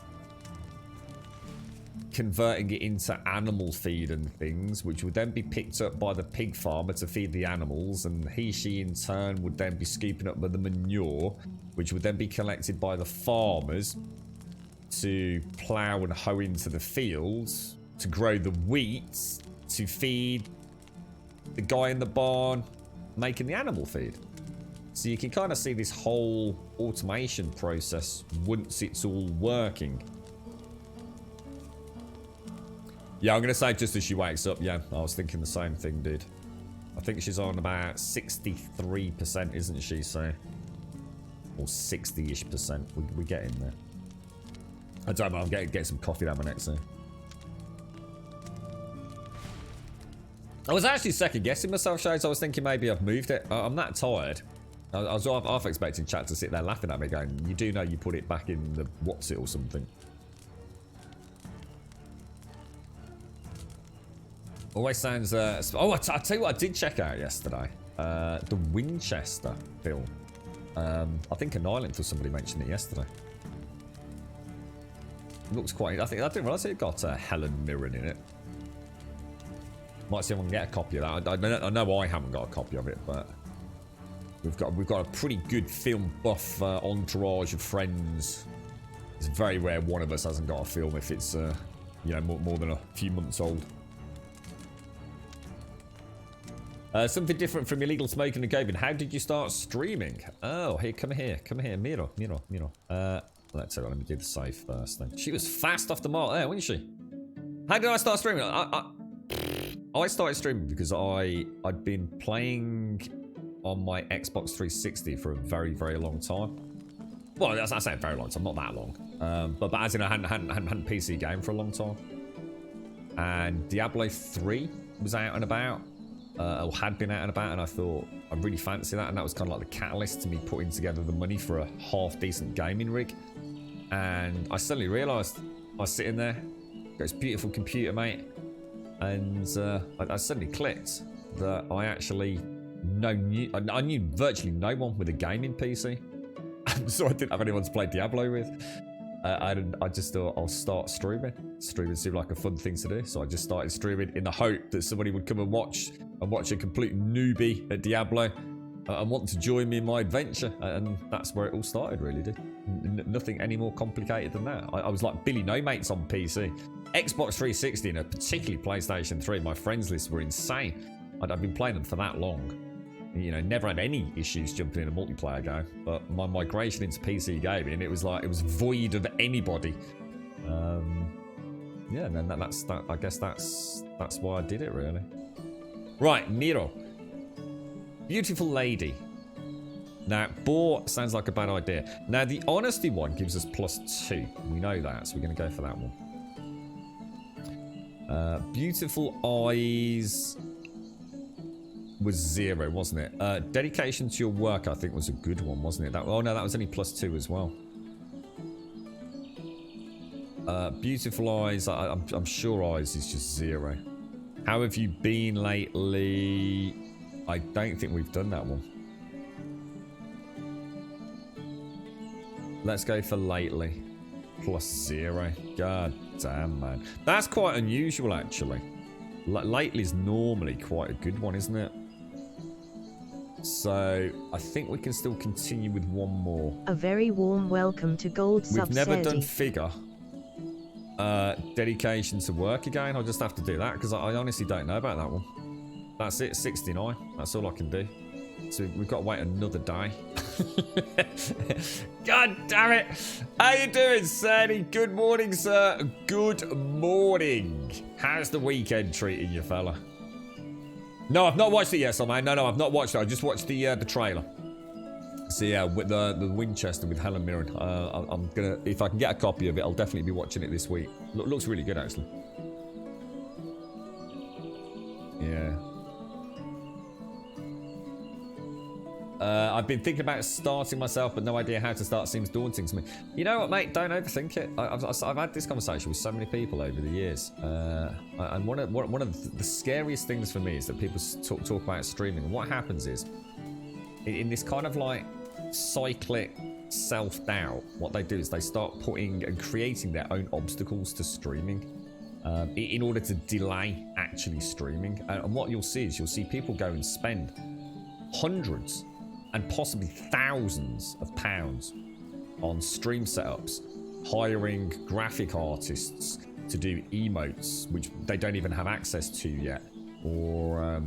converting it into animal feed and things, which would then be picked up by the pig farmer to feed the animals, and she in turn would then be scooping up the manure, which would then be collected by the farmers to plough and hoe into the fields, to grow the wheat, to feed the guy in the barn making the animal feed. So you can kind of see this whole automation process once it's all working. Yeah, I'm going to say just as she wakes up, yeah, I was thinking the same thing, dude. I think she's on about 63%, isn't she? So, or 60-ish%. We get in there. I don't know, I'm getting some coffee down my neck soon. I was actually second guessing myself, Shades. I was thinking maybe I've moved it. I'm that tired. I was half expecting chat to sit there laughing at me going, you do know you put it back in the what's it or something. Always sounds... I'll tell you what I did check out yesterday. The Winchester film. I think Annihilant or somebody mentioned it yesterday. It looks quite... I didn't realise it got Helen Mirren in it. Might see if I can get a copy of that. I know I haven't got a copy of it, but we've got a pretty good film buff entourage of friends. It's very rare one of us hasn't got a film if it's you know, more than a few months old. Something different from illegal smoking and gaming. How did you start streaming? Oh, hey, come here, Miro. Let's see, let me do the save first then. She was fast off the mark there, wasn't she? How did I start streaming? I started streaming because I'd been playing on my Xbox 360 for a very, very long time. Well, that's not saying very long time, not that long. But as in I hadn't PC game for a long time. And Diablo 3 was out and about. Or had been out and about, and I thought I really fancy that, and that was kind of like the catalyst to me putting together the money for a half decent gaming rig. And I suddenly realised I was sitting there, got this beautiful computer, mate, and I suddenly clicked that I actually I knew virtually no one with a gaming PC, so I didn't have anyone to play Diablo with. I just thought I'll start streaming. Streaming seemed like a fun thing to do, so I just started streaming in the hope that somebody would come and watch a complete newbie at Diablo and want to join me in my adventure, and that's where it all started, really, dude. Nothing any more complicated than that. I was like Billy No Mates on PC. Xbox 360 and particularly PlayStation 3, my friends lists were insane. I've been playing them for that long. You know, never had any issues jumping in a multiplayer game, but my migration into PC gaming, it was void of anybody. Yeah, and then that's that. I guess that's why I did it, really. Right, Miro. Beautiful lady. Now, bore sounds like a bad idea. Now, the honesty one gives us +2. We know that, so we're going to go for that one. Beautiful eyes was 0, wasn't it? Dedication to your work, I think, was a good one, wasn't it? Oh, no, that was only +2 as well. Beautiful eyes, I'm sure eyes is just 0. How have you been lately? I don't think we've done that one. Let's go for lately. +0. God damn, man. That's quite unusual, actually. Lately's normally quite a good one, isn't it? So, I think we can still continue with one more. A very warm welcome to Gold Sub. We've never done figure. Dedication to work again. I'll just have to do that because I honestly don't know about that one. That's it, 69. That's all I can do. So we've got to wait another day. God damn it. How you doing, Sandy? Good morning, sir. Good morning. How's the weekend treating you, fella? No, I've not watched it yet, so man. No, I've not watched it. I just watched the trailer. So yeah, with the Winchester with Helen Mirren. I'm gonna, if I can get a copy of it, I'll definitely be watching it this week. Looks really good, actually. Yeah. I've been thinking about starting myself, but no idea how to start seems daunting to me. You know what, mate? Don't overthink it. I've had this conversation with so many people over the years, and one of the scariest things for me is that people talk about streaming. And what happens is, in this kind of like cyclic self-doubt, what they do is they start putting and creating their own obstacles to streaming in order to delay actually streaming. And what you'll see is people go and spend hundreds and possibly thousands of pounds on stream setups, hiring graphic artists to do emotes, which they don't even have access to yet, or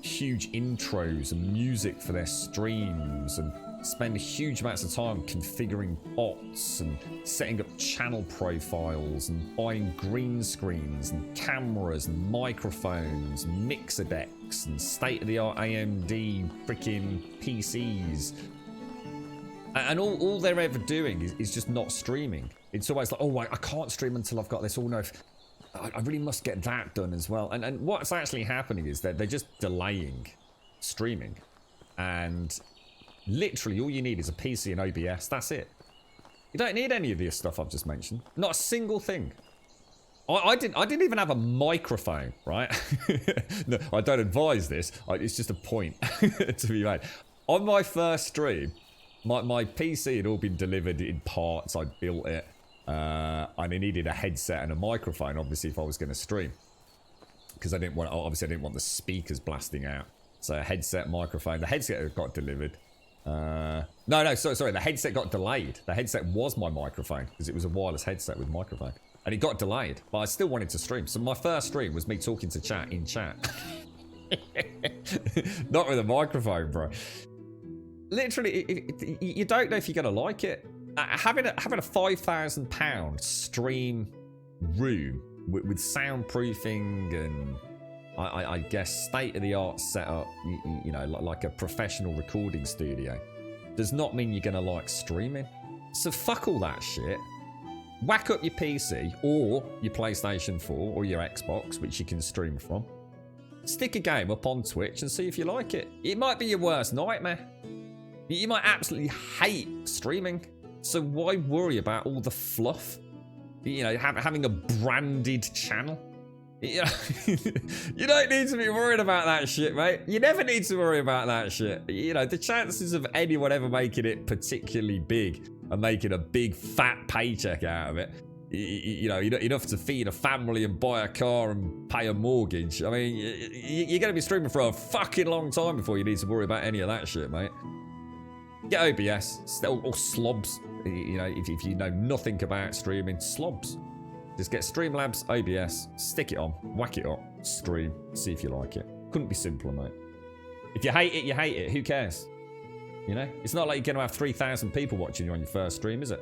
huge intros and music for their streams, and spend huge amounts of time configuring bots and setting up channel profiles and buying green screens and cameras and microphones and mixer decks and state-of-the-art AMD freaking PCs. And all they're ever doing is just not streaming. It's always like, oh, I can't stream until I've got this. Oh no, I really must get that done as well. And what's actually happening is that they're just delaying streaming. And literally all you need is a PC and OBS. That's it. You don't need any of this stuff I've just mentioned. Not a single thing. I didn't even have a microphone, right? No, I don't advise this. It's just a point to be made. On my first stream, my PC had all been delivered in parts. I built it. And I needed a headset and a microphone, obviously, if I was going to stream. Because I didn't want the speakers blasting out. So a headset, microphone. The headset got delivered. Sorry. The headset got delayed. The headset was my microphone because it was a wireless headset with microphone. And it got delayed, but I still wanted to stream. So my first stream was me talking to chat in chat. Not with a microphone, bro. Literally, you don't know if you're going to like it. Having a £5,000 stream room with soundproofing and I guess state-of-the-art setup, you know, like a professional recording studio, does not mean you're going to like streaming. So fuck all that shit. Whack up your PC or your PlayStation 4 or your Xbox, which you can stream from. Stick a game up on Twitch and see if you like it. It might be your worst nightmare. You might absolutely hate streaming. So why worry about all the fluff? You know, having a branded channel. You know, you don't need to be worried about that shit, mate. You never need to worry about that shit. You know, the chances of anyone ever making it particularly big and making a big fat paycheck out of it, you know, enough to feed a family and buy a car and pay a mortgage. I mean, you're going to be streaming for a fucking long time before you need to worry about any of that shit, mate. Get OBS or slobs. You know, if you know nothing about streaming, slobs. Just get Streamlabs, OBS, stick it on, whack it up, stream, see if you like it. Couldn't be simpler, mate. If you hate it, you hate it. Who cares? You know? It's not like you're going to have 3,000 people watching you on your first stream, is it?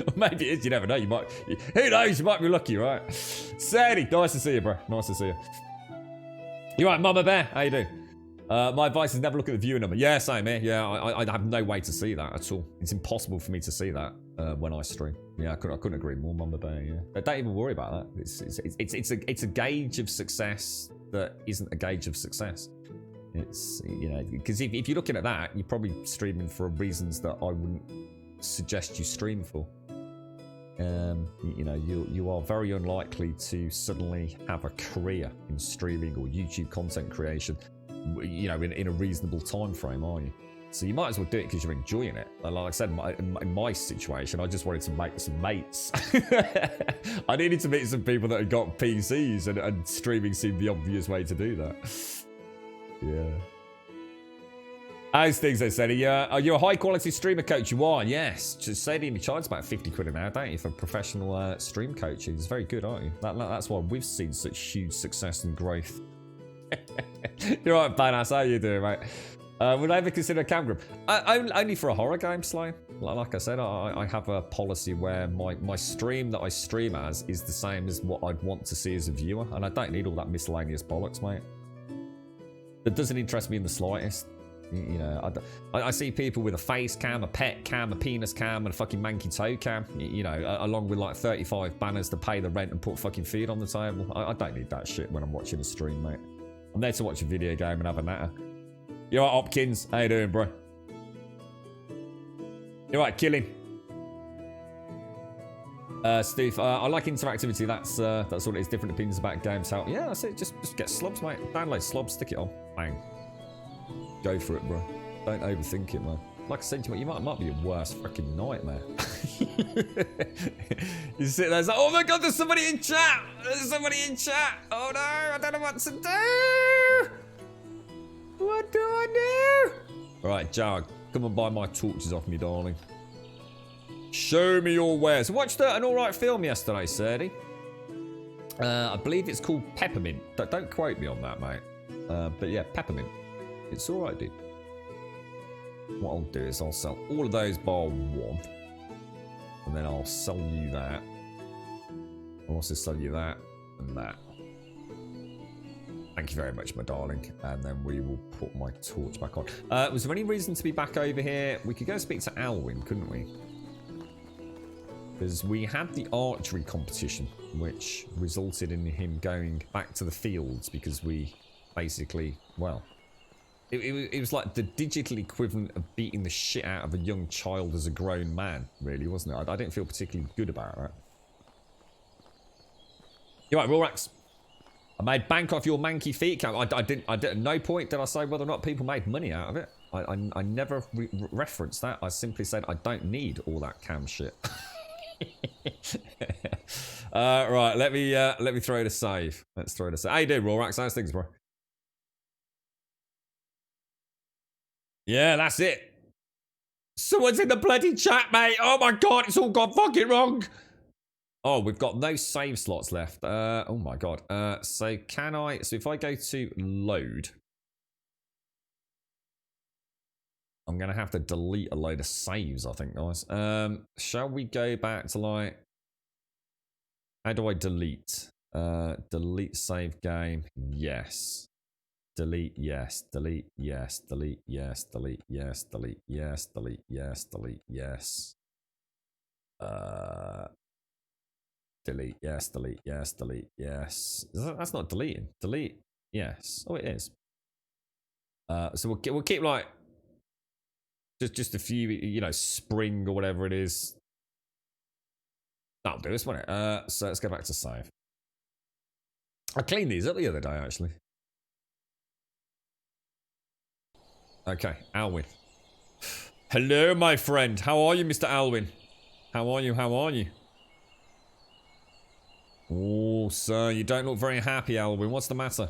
Or maybe it is, you never know. You might. Who knows? You might be lucky, right? Sadie, nice to see you, bro. Nice to see you. You right, Mama Bear? How you doing? My advice is never look at the viewer number. Yeah, same here. Yeah, I have no way to see that at all. It's impossible for me to see that when I stream. Yeah, I couldn't agree more, Mama Bear. Yeah, don't even worry about that. It's a gauge of success that isn't a gauge of success. It's, you know, because if you're looking at that, you're probably streaming for reasons that I wouldn't suggest you stream for. You know, you are very unlikely to suddenly have a career in streaming or YouTube content creation, you know, in a reasonable time frame, are you? So you might as well do it because you're enjoying it. And like I said, in my situation, I just wanted to make some mates. I needed to meet some people that had got PCs, and streaming seemed the obvious way to do that. Yeah. How's things, they said? Are you a high quality streamer coach? You are, yes. Just say you charge about 50 quid an hour, don't you, for professional stream coaching? It's very good, aren't you? That's why we've seen such huge success and growth. You're right, Badass. How you doing, mate? Would I ever consider a cam group? Only for a horror game, Slime. Like I said, I have a policy where my stream that I stream as is the same as what I'd want to see as a viewer, and I don't need all that miscellaneous bollocks, mate. That doesn't interest me in the slightest. You know, I see people with a face cam, a pet cam, a penis cam, and a fucking manky toe cam, you know, along with like 35 banners to pay the rent and put fucking feed on the table. I don't need that shit when I'm watching a stream, mate. I'm there to watch a video game and have a natter. You alright, Hopkins? How you doing, bro? You alright, killing? Steve, I like interactivity. That's all it is. Different opinions about games. How? Yeah, that's it. Just get slobs, mate. Download slobs, stick it on. Bang. Go for it, bro. Don't overthink it, man. Like I said, you might be your worst fucking nightmare. You sit there, it's like, oh my god, there's somebody in chat. There's somebody in chat. Oh no, I don't know what to do. What do I do? All right, Jag, come and buy my torches off me, darling. Show me your wares. I watched an alright film yesterday, Serdy. I believe it's called Peppermint. Don't quote me on that, mate. But yeah, Peppermint. It's alright, dude. What I'll do is I'll sell all of those bar one. And then I'll sell you that. I'll also sell you that and that. Thank you very much, my darling. And then we will put my torch back on. Was there any reason to be back over here? We could go speak to Alwyn, couldn't we? Because we had the archery competition, which resulted in him going back to the fields because we basically, well, it was like the digital equivalent of beating the shit out of a young child as a grown man, really, wasn't it? I didn't feel particularly good about that. You're right, Rorax. I made bank off your manky feet cam. I didn't. At no point did I say whether or not people made money out of it. I never referenced that. I simply said I don't need all that cam shit. Right, let me throw the save. Let's throw the save. How you doing, Rorax? How's things, bro? Yeah, that's it. Someone's in the bloody chat, mate. Oh my god, it's all gone fucking wrong. Oh, we've got no save slots left. Oh my god. So can I? So if I go to load, I'm gonna have to delete a load of saves, I think, guys. Shall we go back to like? How do I delete? Delete save game. Yes. Delete yes. Delete yes. Delete yes. Delete yes. Delete yes. Delete yes. Delete yes. Delete yes. Delete yes. Delete yes. That's not deleting. Delete yes. Oh, it is. So we'll keep like just a few, you know, spring or whatever it is. That'll do us, won't it? So let's go back to save. I cleaned these up the other day, actually. Okay, Alwyn. Hello, my friend. How are you, Mr. Alwyn? How are you? How are you? Oh, sir, you don't look very happy, Alwyn. What's the matter?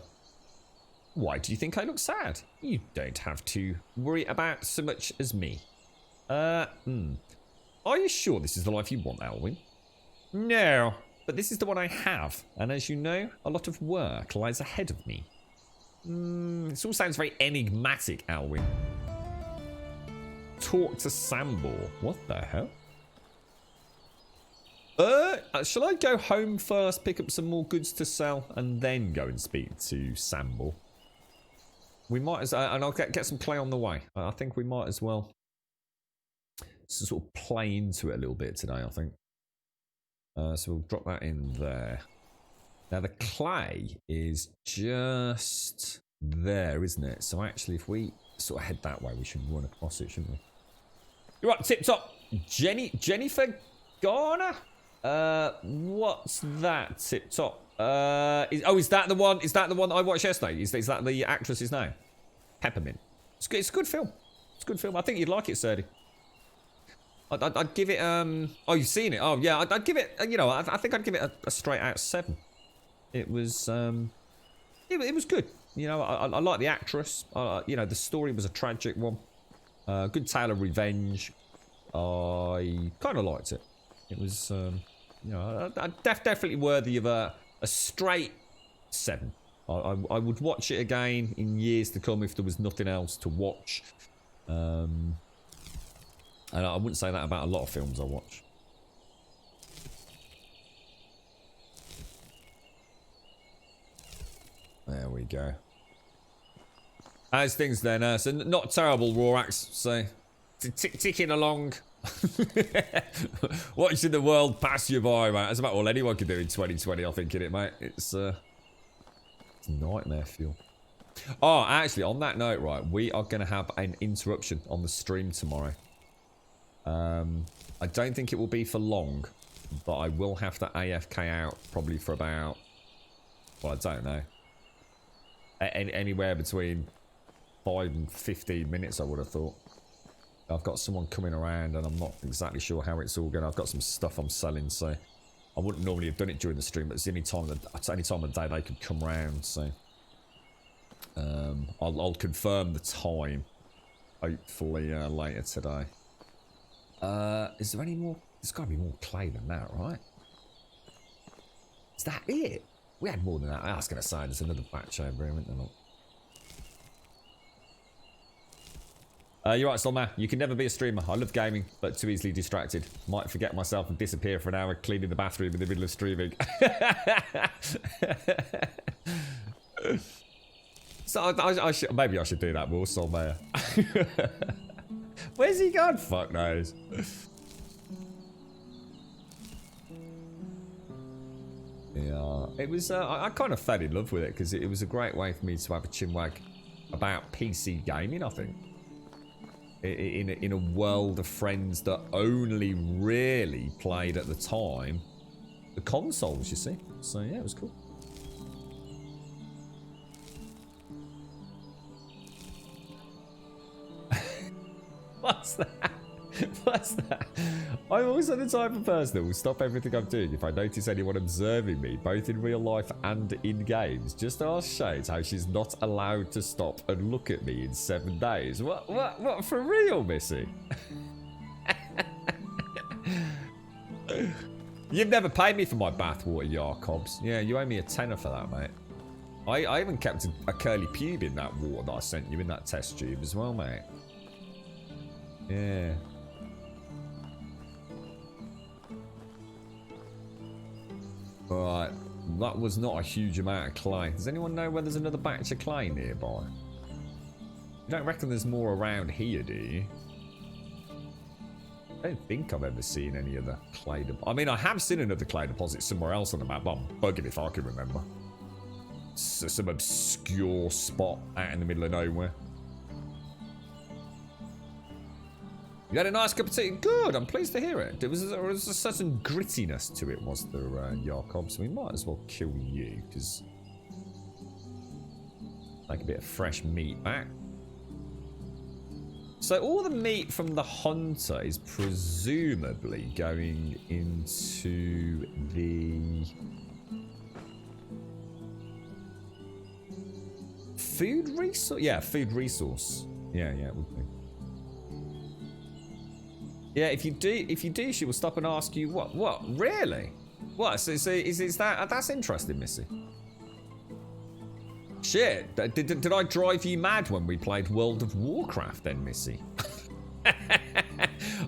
Why do you think I look sad? You don't have to worry about so much as me. Are you sure this is the life you want, Alwyn? No, but this is the one I have. And as you know, a lot of work lies ahead of me. This all sounds very enigmatic, Alwyn. Talk to Sambor. What the hell? Shall I go home first, pick up some more goods to sell, and then go and speak to Sambor? We might as and I'll get some clay on the way. I think we might as well sort of play into it a little bit today, I think. So we'll drop that in there. Now the clay is just there, isn't it? So actually, if we sort of head that way, we should run across it, shouldn't we? You're right, tip top. Jennifer Garner? What's that, tip top? Is that the one? Is that the one that I watched yesterday? Is that the actress's name? Peppermint. It's a good film. It's a good film. I think you'd like it, Serdy. I'd give it. Oh, you've seen it? Oh, yeah. I'd give it. You know, I think I'd give it a straight out 7. It was. It was good. You know, I like the actress. You know, the story was a tragic one. Good tale of revenge. I kind of liked it. It was. You know, definitely worthy of a straight 7. I would watch it again in years to come if there was nothing else to watch. And I wouldn't say that about a lot of films I watch. There we go. How's things then? So not terrible, Rorax. So ticking along. Watching the world pass you by, mate. That's about all anyone can do in 2020, I think, innit, mate? It's nightmare fuel. Oh, actually, on that note, right, we are going to have an interruption on the stream tomorrow. I don't think it will be for long, but I will have to AFK out probably for about, well, I don't know, anywhere between 5 and 15 minutes, I would have thought. I've got someone coming around and I'm not exactly sure how it's all going. I've got some stuff I'm selling, so I wouldn't normally have done it during the stream, but it's any time of day they could come round, so I'll confirm the time hopefully later today. Is there any more? There's got to be more clay than that, right? Is that it? We had more than that. I was going to say there's another batch over here, isn't there? You're right, Solman. You can never be a streamer. I love gaming, but too easily distracted. Might forget myself and disappear for an hour cleaning the bathroom in the middle of streaming. So maybe I should do that more, Solman. Where's he gone? Fuck knows. Yeah, it was. I kind of fell in love with it because it was a great way for me to have a chinwag about PC gaming. I think in a world of friends that only really played at the time the consoles. You see, so yeah, it was cool. What's that? What's that? I'm also the type of person that will stop everything I'm doing if I notice anyone observing me, both in real life and in games. Just ask Shades how she's not allowed to stop and look at me in 7 days. What, for real, Missy? You've never paid me for my bathwater, Jacobs. Yeah, you owe me a tenner for that, mate. I even kept a curly pube in that water that I sent you in that test tube as well, mate. Yeah. Alright, that was not a huge amount of clay. Does anyone know where there's another batch of clay nearby? You don't reckon there's more around here, do you? I don't think I've ever seen any other clay deposit. I mean, I have seen another clay deposit somewhere else on the map, but I'm bugging if I can remember. Some obscure spot out in the middle of nowhere. You had a nice cup of tea? Good, I'm pleased to hear it. There was a certain grittiness to it, was there, Jakob? So we might as well kill you, because... Take a bit of fresh meat back. So all the meat from the hunter is presumably going into the... Food resource? Yeah, food resource. Yeah, it would be. Yeah, if you do, she will stop and ask you what? Really? What? So is that? That's interesting, Missy. Shit, did I drive you mad when we played World of Warcraft then, Missy?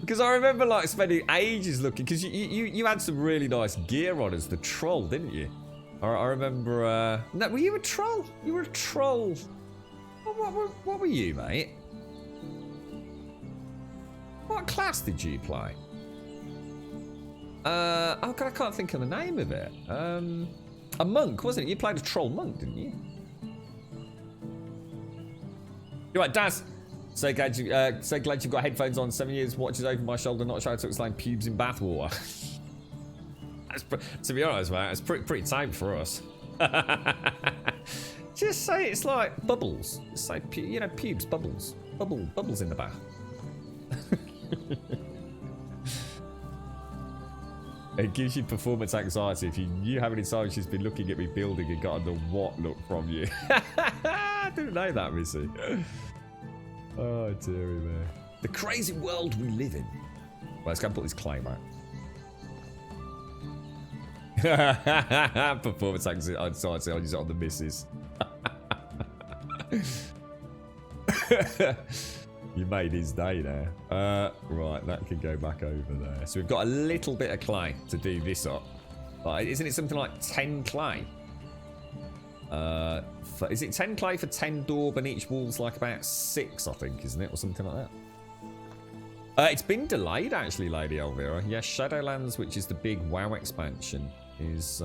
Because I remember like spending ages looking, because you had some really nice gear on as the troll, didn't you? I remember. No, were you a troll? You were a troll. What were you, mate? What class did you play? Oh god, I can't think of the name of it. A monk, wasn't it? You played a troll monk, didn't you? You're right, Daz. So glad you've got headphones on. 7 years watches over my shoulder, not sure I took like pubes in bathwater. To be honest, man, it's pretty tame for us. Just say it's like bubbles. It's like pubes, bubbles, bubbles in the bath. It gives you performance anxiety if you knew how many times she's been looking at me building and got the what look from you. I didn't know that, Missy. Oh, dearie me. The crazy world we live in. Well, let's go and put this claim out. Performance anxiety, I'll use it on the missus. You made his day now. Right, that can go back over there. So we've got a little bit of clay to do this up. But isn't it something like 10 clay? Is it 10 clay for 10 daub and each wall's like about 6, I think, isn't it? Or something like that. It's been delayed, actually, Lady Elvira. Yeah, Shadowlands, which is the big WoW expansion, is...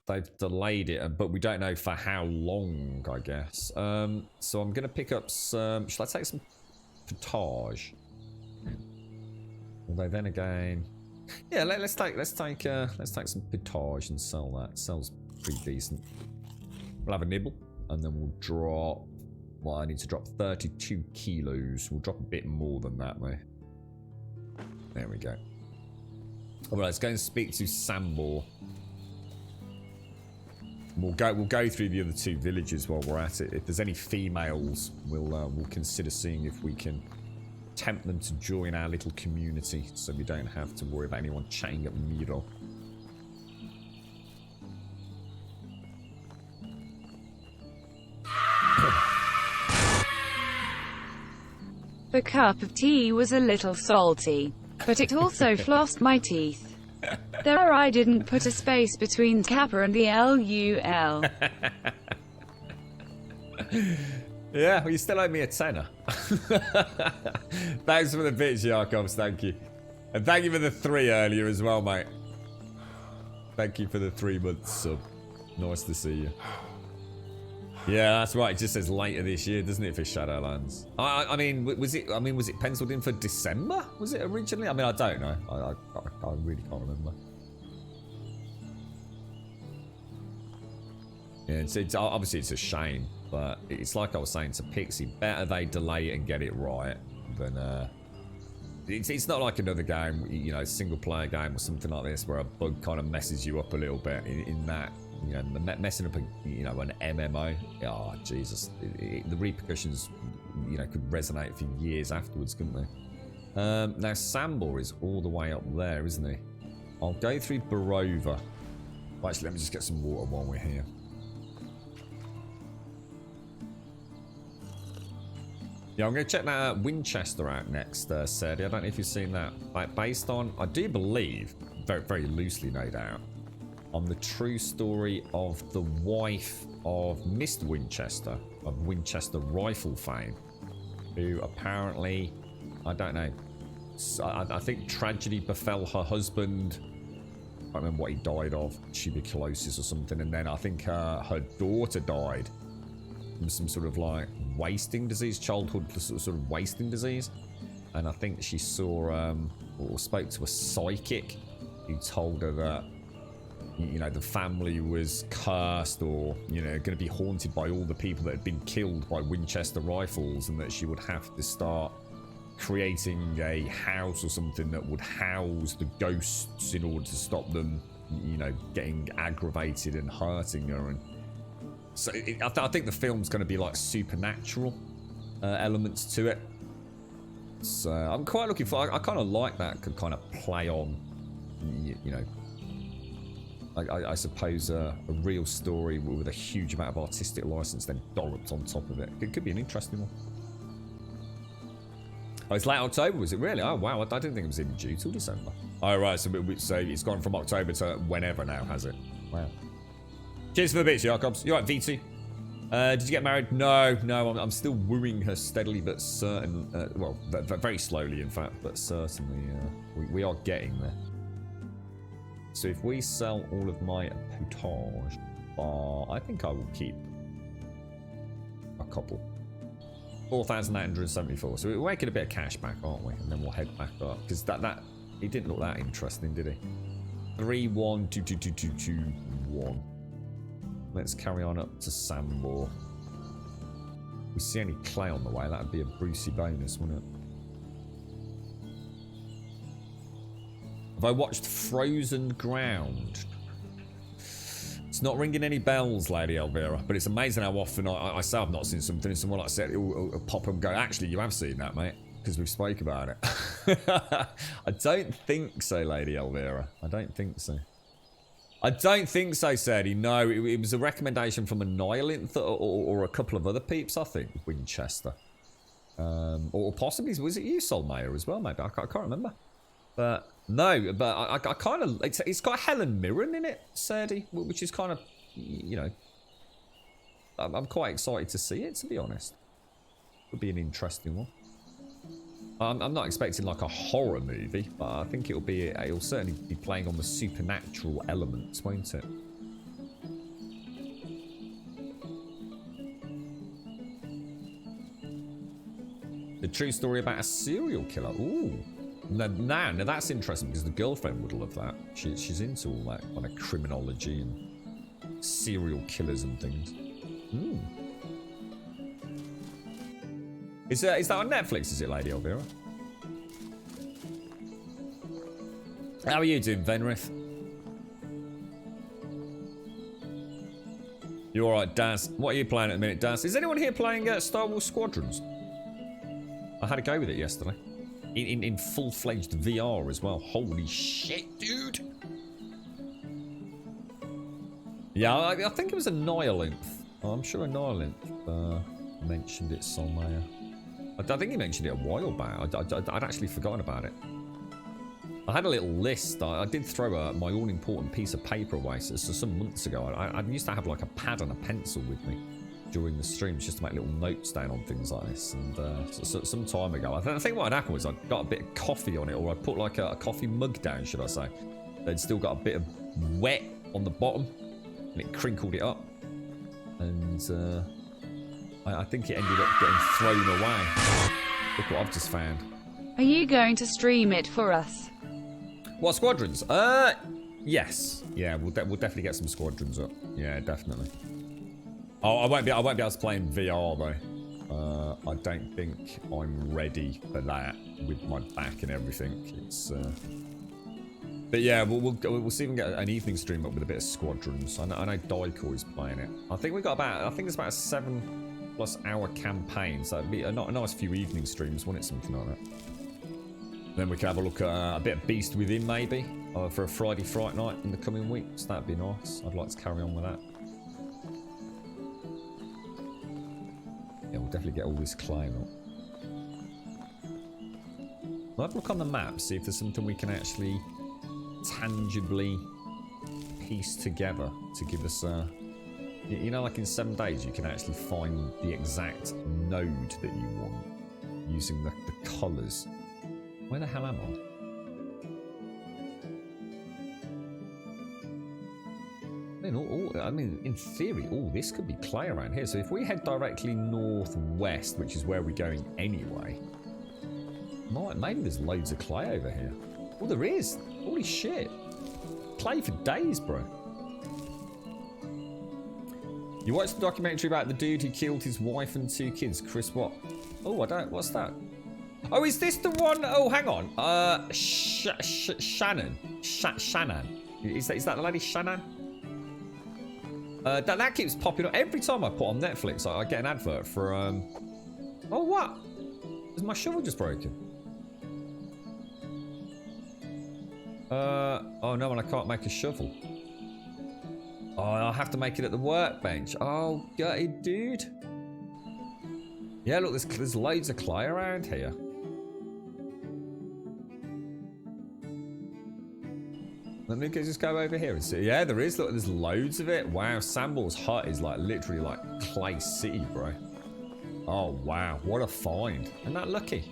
They've delayed it, but we don't know for how long, I guess. So I'm going to pick up some... Should I take some potage? Although then again... Yeah, let's take some potage and sell that. Sells pretty decent. We'll have a nibble, and then we'll drop... Well, I need to drop 32 kilos. We'll drop a bit more than that, though. There we go. Alright, let's go and speak to Sambor. We'll go through the other 2 villages while we're at it. If there's any females, we'll consider seeing if we can tempt them to join our little community, so we don't have to worry about anyone chatting up Miro. The cup of tea was a little salty, but it also flossed my teeth. There I didn't put a space between Kappa and the LUL. Yeah, well, you still owe me a tenner. Thanks for the bits, Jakobs, thank you. And thank you for the 3 earlier as well, mate. Thank you for the 3 months sub. Nice to see you. Yeah, that's right. It just says later this year, doesn't it, for Shadowlands? I mean, was it? I mean, was it penciled in for December? Was it originally? I mean, I don't know. I really can't remember. Yeah, it's obviously it's a shame, but it's like I was saying to Pixie. Better they delay it and get it right than it's not like another game, you know, single player game or something like this where a bug kind of messes you up a little bit. In that, you know, messing up an MMO. Oh Jesus, the repercussions, you know, could resonate for years afterwards, couldn't they? Now Sambor is all the way up there, isn't he? I'll go through Barova. Well, actually, let me just get some water while we're here. Yeah, I'm going to check that Winchester out next, Sadie. I don't know if you've seen that. Like, based on, I do believe, very, very loosely no doubt, on the true story of the wife of Mr. Winchester, of Winchester rifle fame, who apparently, I don't know, I think tragedy befell her husband. I can't remember what he died of, tuberculosis or something, and then I think her daughter died from some sort of like wasting disease, childhood sort of wasting disease, and I think she saw or spoke to a psychic who told her that, you know, the family was cursed or, you know, going to be haunted by all the people that had been killed by Winchester rifles, and that she would have to start creating a house or something that would house the ghosts in order to stop them, you know, getting aggravated and hurting her. And so I think the film's going to be like supernatural elements to it. So I'm quite looking for. I kind of like that could kind of play on, you know, I suppose a real story with a huge amount of artistic license then dolloped on top of it. It could be an interesting one. Oh, it's late October, was it really? Oh wow, I didn't think it was even due till December. Oh right, so it's gone from October to whenever now, has it? Wow. Cheers for the bits, Jacobs. You all right, V2? Did you get married? No, I'm still wooing her steadily but certain. Well, very slowly, in fact, but certainly we are getting there. So if we sell all of my potage, I think I will keep a couple. 4,874. So we're making a bit of cash back, aren't we? And then we'll head back up because that he didn't look that interesting, did he? 31222221. Let's carry on up to Sambor. If we see any clay on the way, that'd be a Brucey bonus, wouldn't it? Have I watched Frozen Ground? It's not ringing any bells, Lady Elvira, but it's amazing how often I say I've not seen something and someone like said it'll pop up and go, actually, you have seen that, mate, because we've spoke about it. I don't think so, Lady Elvira. I don't think so. I don't think so, Sadie. No, it was a recommendation from Annihilanth or a couple of other peeps, I think, Winchester. Or possibly, was it you, Solmayer, as well, maybe? I can't remember. But no, but I kind of, it's got Helen Mirren in it, Sadie, which is kind of, you know, I'm quite excited to see it, to be honest. Would be an interesting one. I'm not expecting like a horror movie, but I think it'll certainly be playing on the supernatural elements, won't it? The true story about a serial killer. Ooh. Now that's interesting because the girlfriend would love that. She's into all that kind of criminology and serial killers and things. Is that on Netflix, is it, Lady Elvira? How are you doing, Venrith? You alright, Daz? What are you playing at the minute, Daz? Is anyone here playing Star Wars Squadrons? I had a go with it yesterday. In full-fledged VR as well. Holy shit, dude! Yeah, I think it was Annihilanth. Oh, I'm sure Annihilanth mentioned it somewhere. I think he mentioned it a while back. I'd actually forgotten about it. I had a little list. I did throw my all-important piece of paper away. So some months ago, I used to have like a pad and a pencil with me. during the streams just to make little notes down on things like this. And so some time ago, I think what had happened was I got a bit of coffee on it, or I put like a coffee mug down, should I say. They'd still got a bit of wet on the bottom, and it crinkled it up. And I think it ended up getting thrown away. Look what I've just found. Are you going to stream it for us? What squadrons? Yes. Yeah, we'll definitely get some squadrons up. Yeah, definitely. Oh, I won't be able to play in VR though. I don't think I'm ready for that with my back and everything. It's. But yeah, we'll see if we can get an evening stream up with a bit of squadrons. I know Daiko's playing it. I think it's about a 7+ hour campaign, so it'd be a nice few evening streams, wouldn't it? Something like that. Then we can have a look at a bit of Beast Within maybe for a Friday Fright Night in the coming weeks. That'd be nice. I'd like to carry on with that. Yeah, we'll definitely get all this claim up. We'll have a look on the map, see if there's something we can actually tangibly piece together to give us you know, like in 7 days you can actually find the exact node that you want using the colours. Where the hell am I? I mean, in theory, all this could be clay around here. So if we head directly northwest, which is where we're going anyway, maybe there's loads of clay over here. Oh, there is. Holy shit. Clay for days, bro. You watched the documentary about the dude who killed his wife and 2 kids, Chris what? Oh, I don't. What's that? Oh, is this the one? Oh, hang on. Shannon. Shannon. Is that the lady Shannon? That keeps popping up every time I put on Netflix. I get an advert for Oh, what? Is my shovel just broken? Oh no, and I can't make a shovel. Oh, I'll have to make it at the workbench. Oh, gutted, dude. Yeah, look, there's loads of clay around here. Let me just go over here and see. Yeah, there is. Look, there's loads of it. Wow, Samble's hut is like literally like Clay City, bro. Oh, wow. What a find. Isn't that lucky?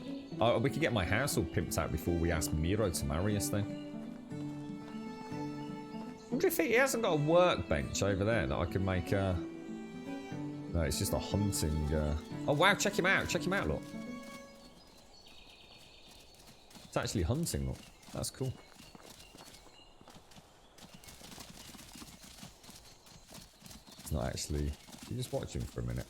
Oh, we could get my house all pimped out before we ask Miro to marry us then. I wonder if he hasn't got a workbench over there that I can make No, it's just a hunting... Oh, wow, check him out. Check him out, look. It's actually hunting, look. That's cool. It's not actually... You just watch him for a minute.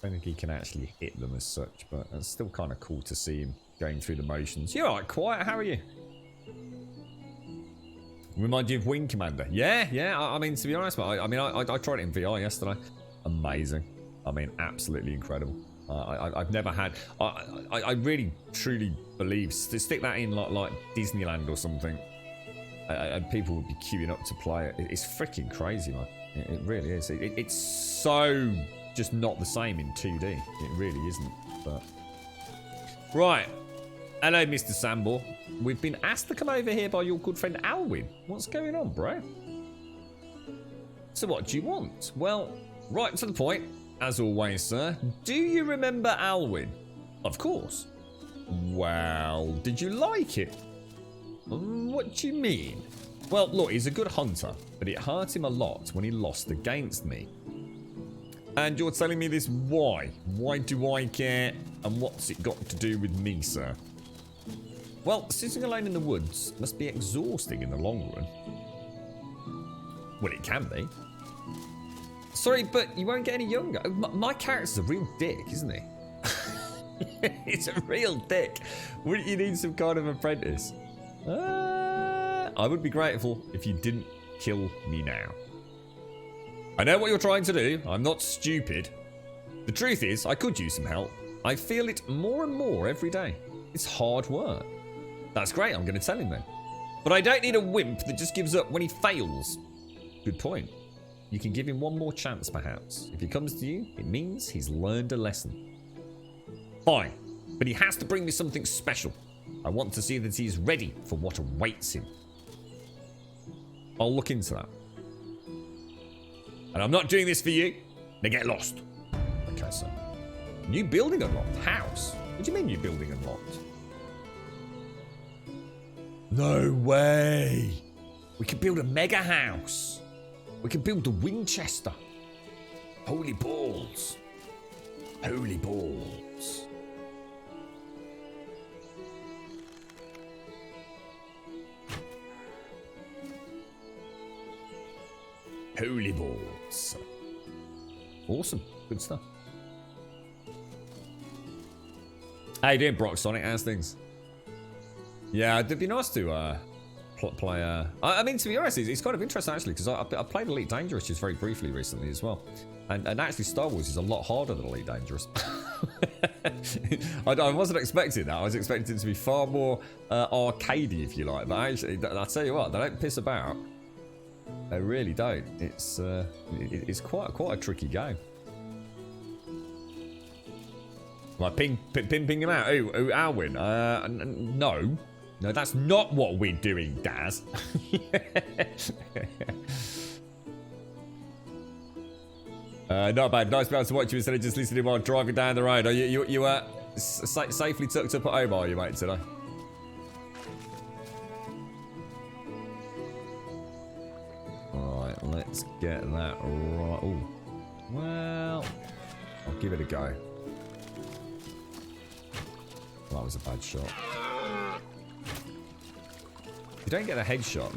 I don't think he can actually hit them as such, but it's still kind of cool to see him going through the motions. You're alright, quiet. How are you? Remind you of Wing Commander. Yeah. I mean, to be honest, I tried it in VR yesterday. Amazing. I mean, absolutely incredible. I've never had... I really, truly believe... To stick that in like Disneyland or something, and people would be queuing up to play it. It's freaking crazy, man. It really is. It's so just not the same in 2D. It really isn't. But right. Hello, Mr. Sambor. We've been asked to come over here by your good friend Alwyn. What's going on, bro? So what do you want? Well, right to the point, as always, sir. Do you remember Alwyn? Of course. Well, did you like it? What do you mean? Well, look, he's a good hunter, but it hurt him a lot when he lost against me. And you're telling me this why? Why do I care? And what's it got to do with me, sir? Well, sitting alone in the woods must be exhausting in the long run. Well, it can be. Sorry, but you won't get any younger. My character's a real dick, isn't he? He's a real dick. Wouldn't you need some kind of apprentice? I would be grateful if you didn't kill me now. I know what you're trying to do. I'm not stupid. The truth is, I could use some help. I feel it more and more every day. It's hard work. That's great, I'm going to tell him then. But I don't need a wimp that just gives up when he fails. Good point. You can give him one more chance, perhaps. If he comes to you, it means he's learned a lesson. Fine, but he has to bring me something special. I want to see that he's ready for what awaits him. I'll look into that. And I'm not doing this for you. They get lost. Okay, so. New building unlocked. House? What do you mean new building unlocked? No way. We can build a mega house. We can build the Winchester. Holy balls. Holy balls. Holy balls. Awesome. Good stuff. How you doing, Brock Sonic? How's things? Yeah, it'd be nice to play. I mean, to be honest, it's kind of interesting actually because I played Elite Dangerous just very briefly recently as well, and actually Star Wars is a lot harder than Elite Dangerous. I wasn't expecting that. I was expecting it to be far more arcadey, if you like. But actually, I'll tell you what, they don't piss about. They really don't. It's quite a tricky game. Like ping him out. Oh, Alwyn. No, that's not what we're doing, Daz. Not bad. Nice to be able to watch you instead of just listening while driving down the road. You safely tucked up at home, are you, mate, today? Alright, let's get that right. Ooh. Well, I'll give it a go. That was a bad shot. If you don't get a headshot,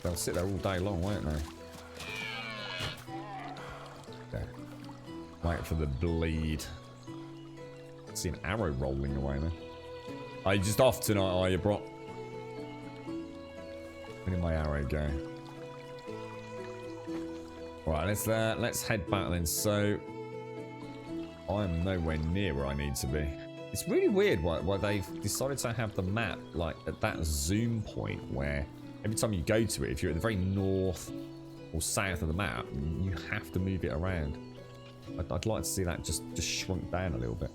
they'll sit there all day long, won't they? Okay. Wait for the bleed. I see an arrow rolling away there. Are you just off tonight, are you, bro? Where did my arrow go? Right, let's head back then. So I am nowhere near where I need to be. It's really weird why they've decided to have the map like at that zoom point where every time you go to it, if you're at the very north or south of the map, you have to move it around. I'd like to see that just shrunk down a little bit.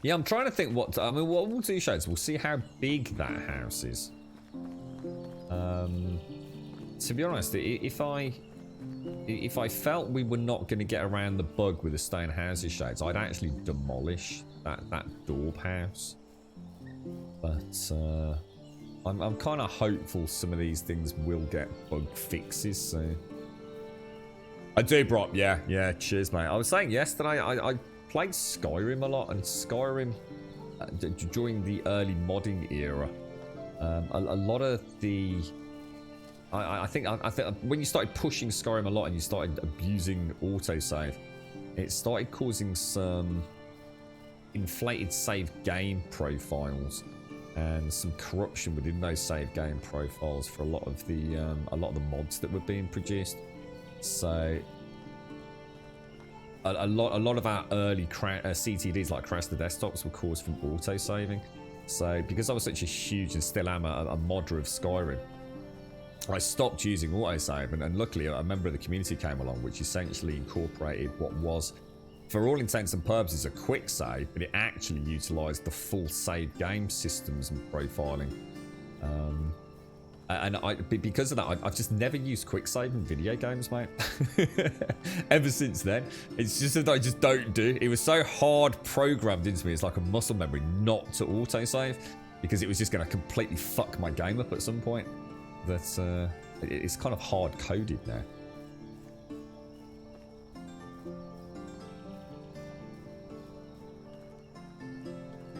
Yeah, I'm trying to think what we'll do shows. We'll see how big that house is. To be honest, if I felt we were not going to get around the bug with the stone houses shades, I'd actually demolish that dorp house. But I'm kind of hopeful some of these things will get bug fixes. So I do, Brock. Yeah. Cheers, mate. I was saying yesterday I played Skyrim a lot, and Skyrim during the early modding era, a lot of the I think when you started pushing Skyrim a lot and you started abusing autosave, it started causing some inflated save game profiles and some corruption within those save game profiles for a lot of the mods that were being produced. So a lot of our early CTDs like Crash the Desktops were caused from autosaving. So because I was such a huge and still am a modder of Skyrim, I stopped using autosave, and luckily a member of the community came along which essentially incorporated what was, for all intents and purposes, a quick save, but it actually utilised the full save game systems and profiling. And because of that, I've just never used quick save in video games, mate. Ever since then, it's just that I just don't do. It was so hard programmed into me, it's like a muscle memory not to autosave, because it was just going to completely fuck my game up at some point. That it's kind of hard coded now.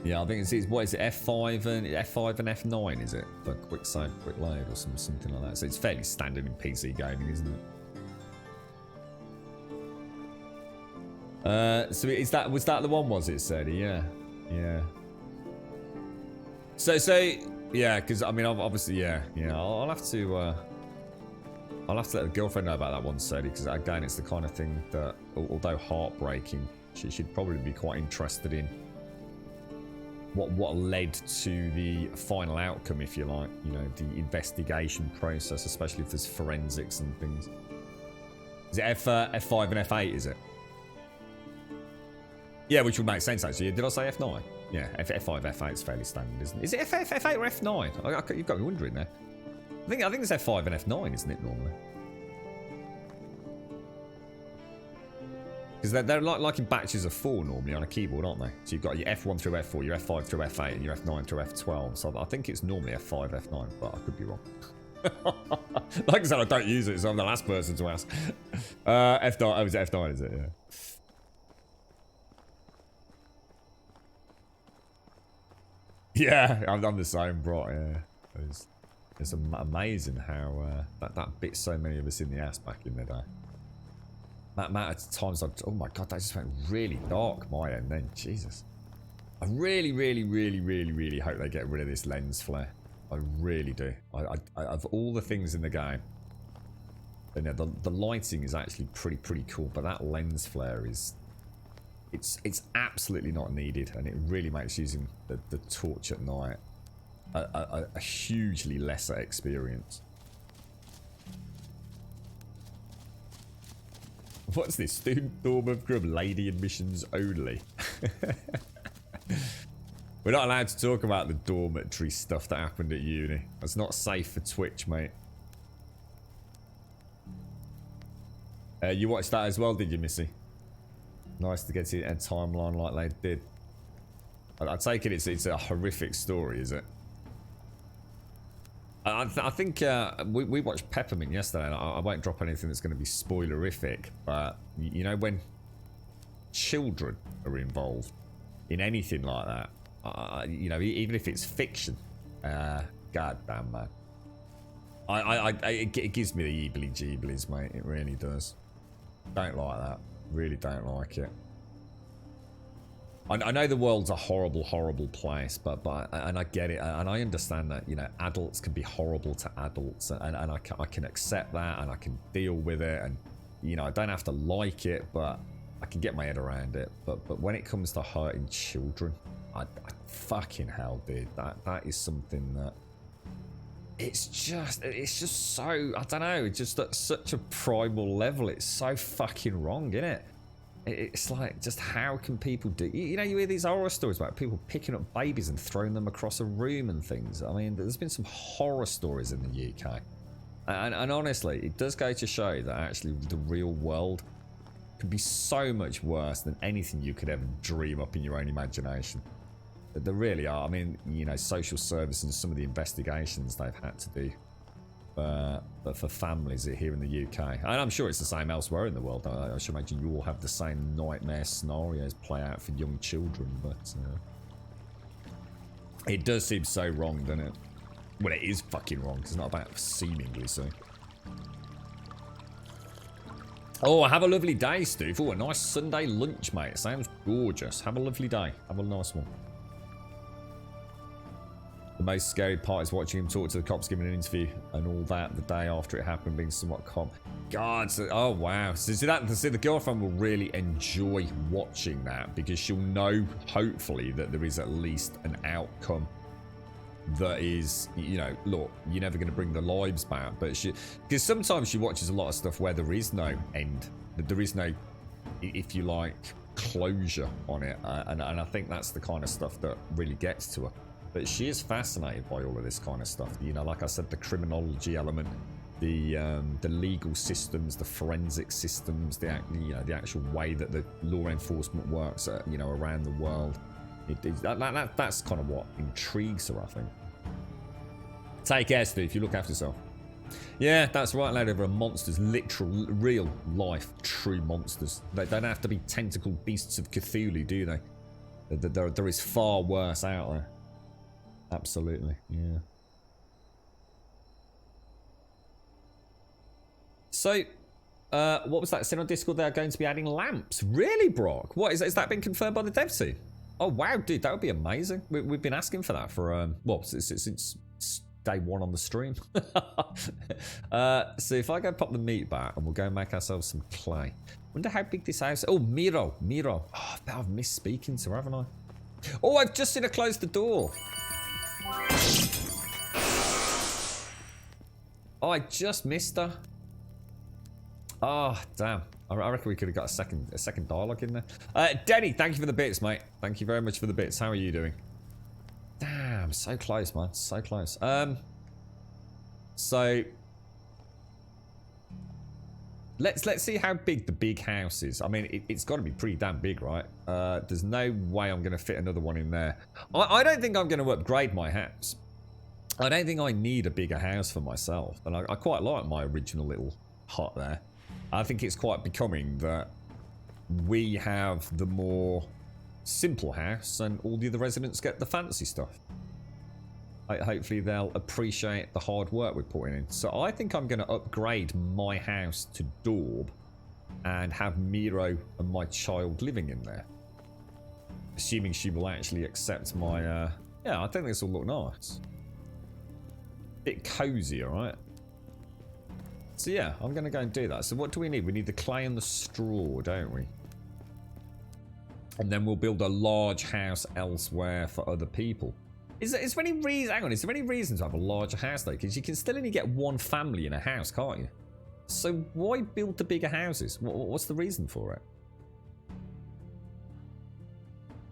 Yeah, I think it's what is it, F5 and F9, is it? For quick save, quick load, or something like that. So it's fairly standard in PC gaming, isn't it? So was that the one? Was it, Sadie? Yeah. So yeah, because I mean, obviously, yeah. I'll have to let the girlfriend know about that one, Sadie, because again, it's the kind of thing that, although heartbreaking, she'd probably be quite interested in. What led to the final outcome, if you like, the investigation process, especially if there's forensics and things. Is it F5 and F8, is it? Yeah, which would make sense, actually. Did I say F9? Yeah, F5, F8 is fairly standard, isn't it? Is it F8 or F9? You've got me wondering there. I think it's F5 and F9, isn't it, normally? Because they're like in batches of 4 normally on a keyboard, aren't they? So you've got your F1 through F4, your F5 through F8, and your F9 through F12. So I think it's normally F5, F9, but I could be wrong. Like I said, I don't use it, so I'm the last person to ask. F9, oh, is it F9, is it? Yeah. Yeah, I'm the same, bro, yeah. It's amazing how that bit so many of us in the ass back in the day. That amount of times oh my god, that just went really dark, my end then, Jesus. I really, really, really, really, really hope they get rid of this lens flare. I really do. Of all the things in the game, you know, the lighting is actually pretty cool, but that lens flare is, it's absolutely not needed, and it really makes using the torch at night a hugely lesser experience. What's this? Student dorm of grub, lady admissions only. We're not allowed to talk about the dormitory stuff that happened at uni. That's not safe for Twitch, mate. You watched that as well, did you, Missy? Nice to get it in a timeline like they did. I take it it's a horrific story, is it? I think we watched Peppermint yesterday, and I won't drop anything that's going to be spoilerific, but you know, when children are involved in anything like that, you know, even if it's fiction, god damn, man, it gives me the eebly jeeblies, mate. It really does. Don't like that. Really don't like it. I know the world's a horrible, horrible place, but and I get it, and I understand that, you know, adults can be horrible to adults, and I can accept that, and I can deal with it, and, you know, I don't have to like it, but I can get my head around it. But when it comes to hurting children, I fucking hell, dude, that is something that it's just so, I don't know, just at such a primal level, it's so fucking wrong, isn't it? It's like, just how can people do... You know, you hear these horror stories about people picking up babies and throwing them across a room and things. I mean, there's been some horror stories in the UK. And honestly, it does go to show that actually the real world can be so much worse than anything you could ever dream up in your own imagination. There really are. I mean, you know, social services and some of the investigations they've had to do. But for families here in the UK, and I'm sure it's the same elsewhere in the world. I should imagine you all have the same nightmare scenarios play out for young children, but it does seem so wrong, doesn't it? Well, it is fucking wrong, because it's not about seemingly so. Oh, have a lovely day, Steve. Oh, a nice Sunday lunch, mate. Sounds gorgeous. Have a lovely day. Have a nice one. The most scary part is watching him talk to the cops, giving an interview and all that the day after it happened, being somewhat calm. God, so, oh wow. So see, the girlfriend will really enjoy watching that, because she'll know, hopefully, that there is at least an outcome that is, you know, look, you're never going to bring the lives back, but because sometimes she watches a lot of stuff where there is no end, there is no, if you like, closure on it, and I think that's the kind of stuff that really gets to her. But she is fascinated by all of this kind of stuff. You know, like I said, the criminology element, the legal systems, the forensic systems, the actual way that the law enforcement works, you know, around the world. That's kind of what intrigues her, I think. Take care, Steve. You look after yourself. Yeah, that's right, lad. Over monsters, literal, real life, true monsters. They don't have to be tentacled beasts of Cthulhu, do they? There is far worse out there. Absolutely, yeah. So, what was that? Said on Discord they are going to be adding lamps. Really, Brock? What is that been confirmed by the dev team? Oh wow, dude, that would be amazing. We've been asking for that for well, since day one on the stream. So if I go pop the meat back and we'll go and make ourselves some clay. Wonder how big this house. Oh, Miro. Oh, I've missed speaking to her, haven't I? Oh, I've just seen her close the door. Oh, I just missed her. Oh, damn. I reckon we could have got a second dialogue in there. Denny, thank you for the bits, mate. Thank you very much for the bits. How are you doing? Damn, so close, man. So close. So let's see how big the big house is. I mean, it's got to be pretty damn big, right? There's no way I'm going to fit another one in there. I don't think I'm going to upgrade my house. I don't think I need a bigger house for myself. And I quite like my original little hut there. I think it's quite becoming that we have the more simple house and all the other residents get the fancy stuff. Hopefully they'll appreciate the hard work we're putting in. So I think I'm going to upgrade my house to Daub and have Miro and my child living in there. Assuming she will actually accept my... yeah, I think this will look nice. Bit cozy, alright? So yeah, I'm going to go and do that. So what do we need? We need the clay and the straw, don't we? And then we'll build a large house elsewhere for other people. Is there any reason? Hang on, is there any reason to have a larger house though? Because you can still only get one family in a house, can't you? So why build the bigger houses? What's the reason for it?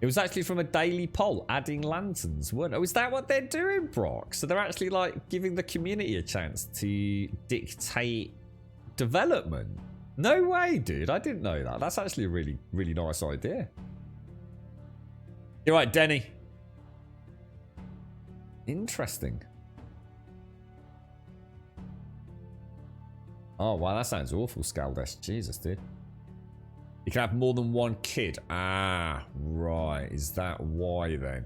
It was actually from a daily poll, adding lanterns. Oh, is that what they're doing, Brock? So they're actually like giving the community a chance to dictate development. No way, dude. I didn't know that. That's actually a really, really nice idea. You're right, Denny. Interesting. Oh, wow, that sounds awful, Scaldesh. Jesus, dude. You can have more than one kid. Ah, right. Is that why, then?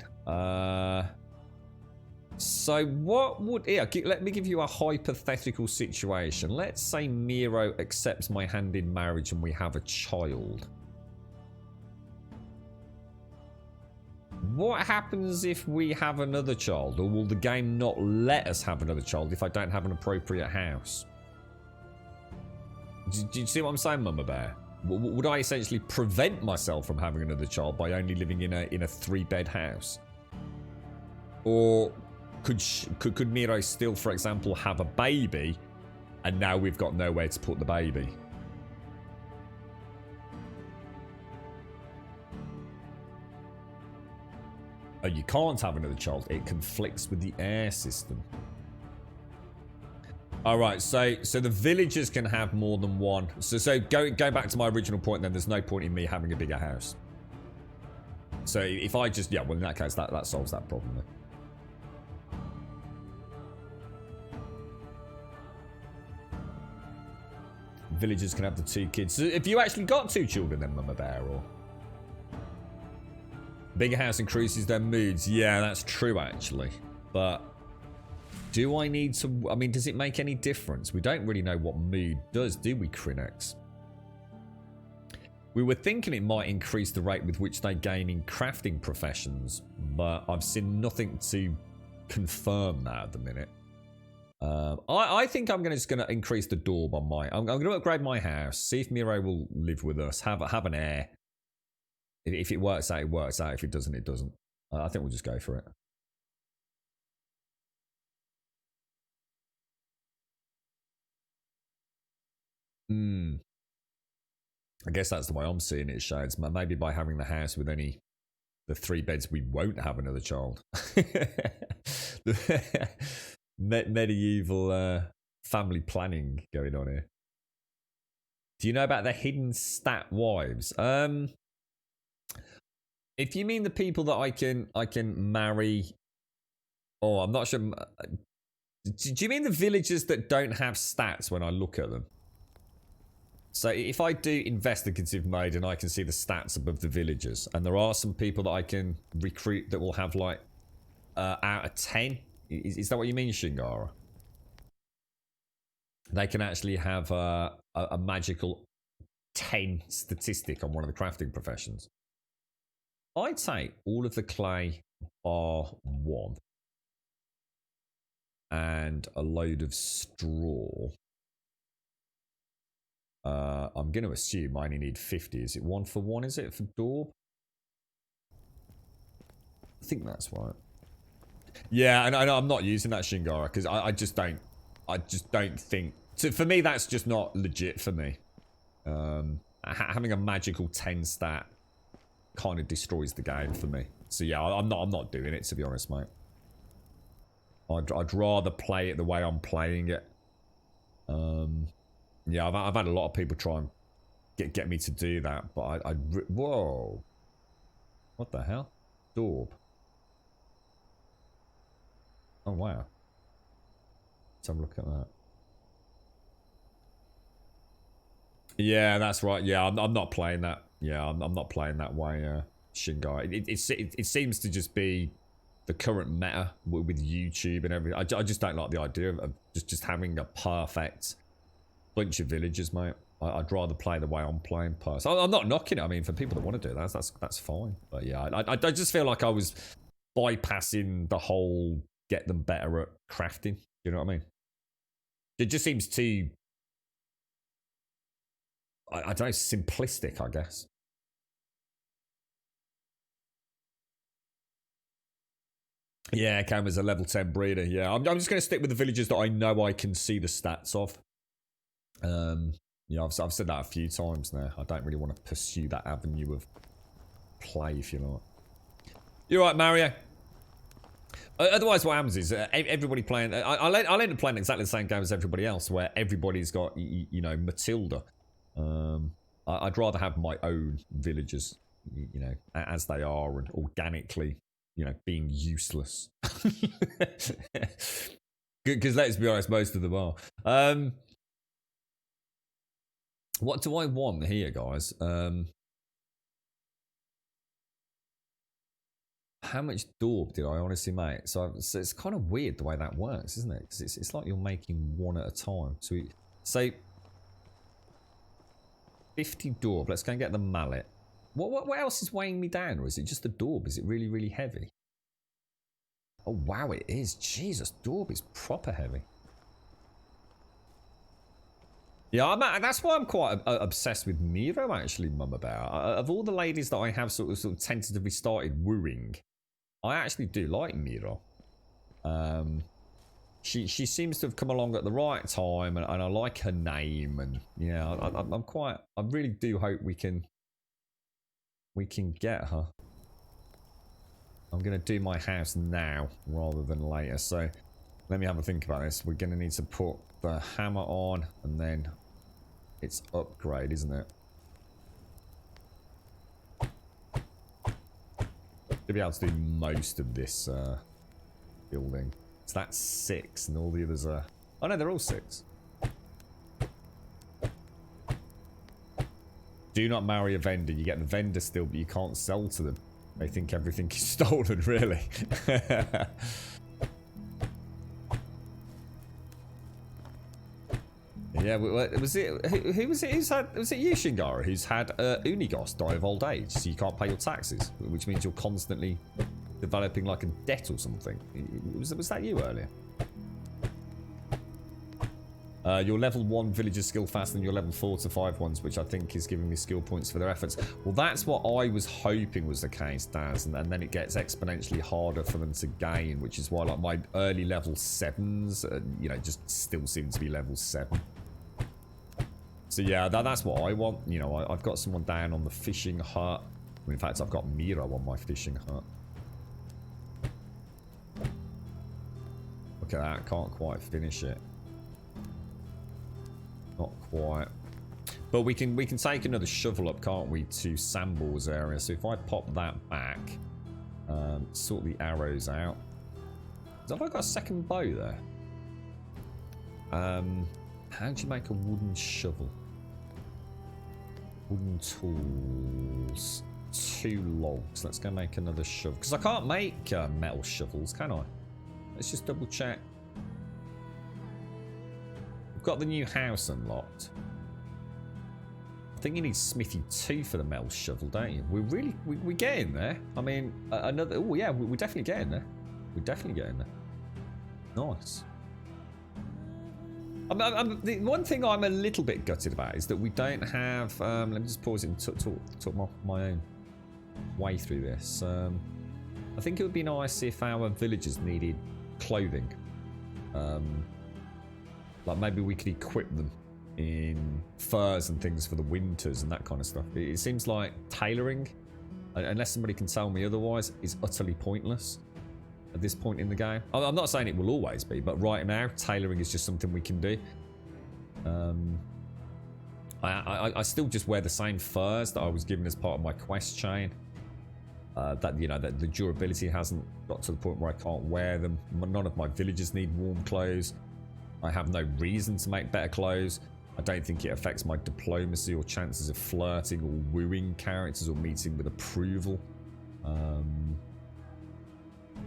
So what would... Yeah, let me give you a hypothetical situation. Let's say Miro accepts my hand in marriage and we have a child. What happens if we have another child? Or will the game not let us have another child if I don't have an appropriate house? Do you see what I'm saying, Mama Bear? Would I essentially prevent myself from having another child by only living in a 3-bed house? Or could Miro still, for example, have a baby and now we've got nowhere to put the baby? Oh, you can't have another child. It conflicts with the heir system. Alright, so the villagers can have more than one. So go back to my original point then. There's no point in me having a bigger house. So if I just... Yeah, well, in that case, that solves that problem then. Villagers can have the 2 kids. So if you actually got 2 children then, Mama Bear, or... Bigger house increases their moods. Yeah, that's true, actually. But do I need to... I mean, does it make any difference? We don't really know what mood does, do we, Krinex? We were thinking it might increase the rate with which they gain in crafting professions, but I've seen nothing to confirm that at the minute. I think I'm just going to increase the Daub on my... I'm going to upgrade my house, see if Miro will live with us, have an heir. If it works out, it works out. If it doesn't, it doesn't. I think we'll just go for it. I guess that's the way I'm seeing it, Shades. Maybe by having the house with the 3 beds, we won't have another child. Medieval family planning going on here. Do you know about the hidden stat wives? If you mean the people that I can marry, oh, I'm not sure. Do you mean the villagers that don't have stats when I look at them? So if I do investigative mode and I can see the stats above the villagers, and there are some people that I can recruit that will have like out of 10. Is that what you mean, Shingara? They can actually have a magical 10 statistic on one of the crafting professions. I'd take all of the clay bar 1 and a load of straw. I'm going to assume I only need 50. Is it 1 for 1? Is it for Daub? I think that's right. Yeah, and I'm not using that Shingara because I just don't think. So for me, that's just not legit for me. Having a magical 10 stat kind of destroys the game for me. So yeah, I'm not doing it, to be honest, mate. I'd rather play it the way I'm playing it. Yeah, I've had a lot of people try and get me to do that, but whoa. What the hell? Daub. Oh, wow. Let's have a look at that. Yeah, that's right. Yeah, I'm not playing that. Yeah, I'm not playing that way, Shingai. It seems to just be the current meta with YouTube and everything. I just don't like the idea of just having a perfect bunch of villagers, mate. I'd rather play the way I'm playing. I'm not knocking it. I mean, for people that want to do that, that's fine. But yeah, I just feel like I was bypassing the whole get them better at crafting. You know what I mean? It just seems too, I don't know, simplistic, I guess. Yeah, Cam is a level 10 breeder. Yeah, I'm just going to stick with the villagers that I know I can see the stats of. Yeah, I've said that a few times now. I don't really want to pursue that avenue of play, if you like. You're right, Mario. Otherwise, what happens is everybody playing. I'll end up playing exactly the same game as everybody else, where everybody's got, you know, Matilda. I'd rather have my own villagers, you know, as they are, and organically, you know, being useless. Because let's be honest, most of them are. What do I want here, guys? How much daub did I honestly make? So it's kind of weird the way that works, isn't it? Because it's like you're making one at a time. So say 50 daub. Let's go and get the mallet. What else is weighing me down, or is it just the daub? Is it really, really heavy? Oh wow, it is. Jesus, daub is proper heavy. Yeah, that's why I'm quite obsessed with Miro, actually, Mum, about. Of all the ladies that I have sort of tentatively started wooing, I actually do like Miro. She seems to have come along at the right time, and I like her name, and yeah, I really do hope we can get her. I'm gonna do my house now rather than later, so let me have a think about this. We're gonna need to put the hammer on, and then it's upgrade, isn't it? To be able to do most of this building. So that's 6, and all the others are... Oh no, they're all 6. Do not marry a vendor. You get the vendor still, but you can't sell to them. They think everything is stolen, really. Yeah, was it? Who was it? Was it you, Shingara, who's had Unigos die of old age, so you can't pay your taxes, which means you're constantly developing like a debt or something. Was that you earlier? Your level 1 villagers skill faster than your level 4 to 5 ones, which I think is giving me skill points for their efforts. Well, that's what I was hoping was the case, Daz, and then it gets exponentially harder for them to gain, which is why like my early level 7s, you know, just still seem to be level 7. So yeah, that's what I want. You know, I've got someone down on the fishing hut. In fact, I've got Miro on my fishing hut. Look at that, can't quite finish it. Not quite. But we can take another shovel up, can't we, to Samball's area. So if I pop that back, sort the arrows out. Have I got a second bow there? How do you make a wooden shovel? Wooden tools. 2 logs. Let's go make another shovel. Because I can't make metal shovels, can I? Let's just double check. We've got the new house unlocked. I think you need Smithy 2 for the metal shovel, don't you? We're getting there. I mean, another... Oh, yeah, we're definitely getting there. We're definitely getting there. Nice. The one thing I'm a little bit gutted about is that we don't have... let me just pause it and talk my own way through this. I think it would be nice if our villagers needed clothing. Like maybe we could equip them in furs and things for the winters and that kind of stuff. It seems like tailoring, unless somebody can tell me otherwise, is utterly pointless at this point in the game. I'm not saying it will always be, but right now tailoring is just something we can do. I still just wear the same furs that I was given as part of my quest chain. That, you know, that the durability hasn't got to the point where I can't wear them. None of my villagers need warm clothes. I have no reason to make better clothes. I don't think it affects my diplomacy or chances of flirting or wooing characters or meeting with approval.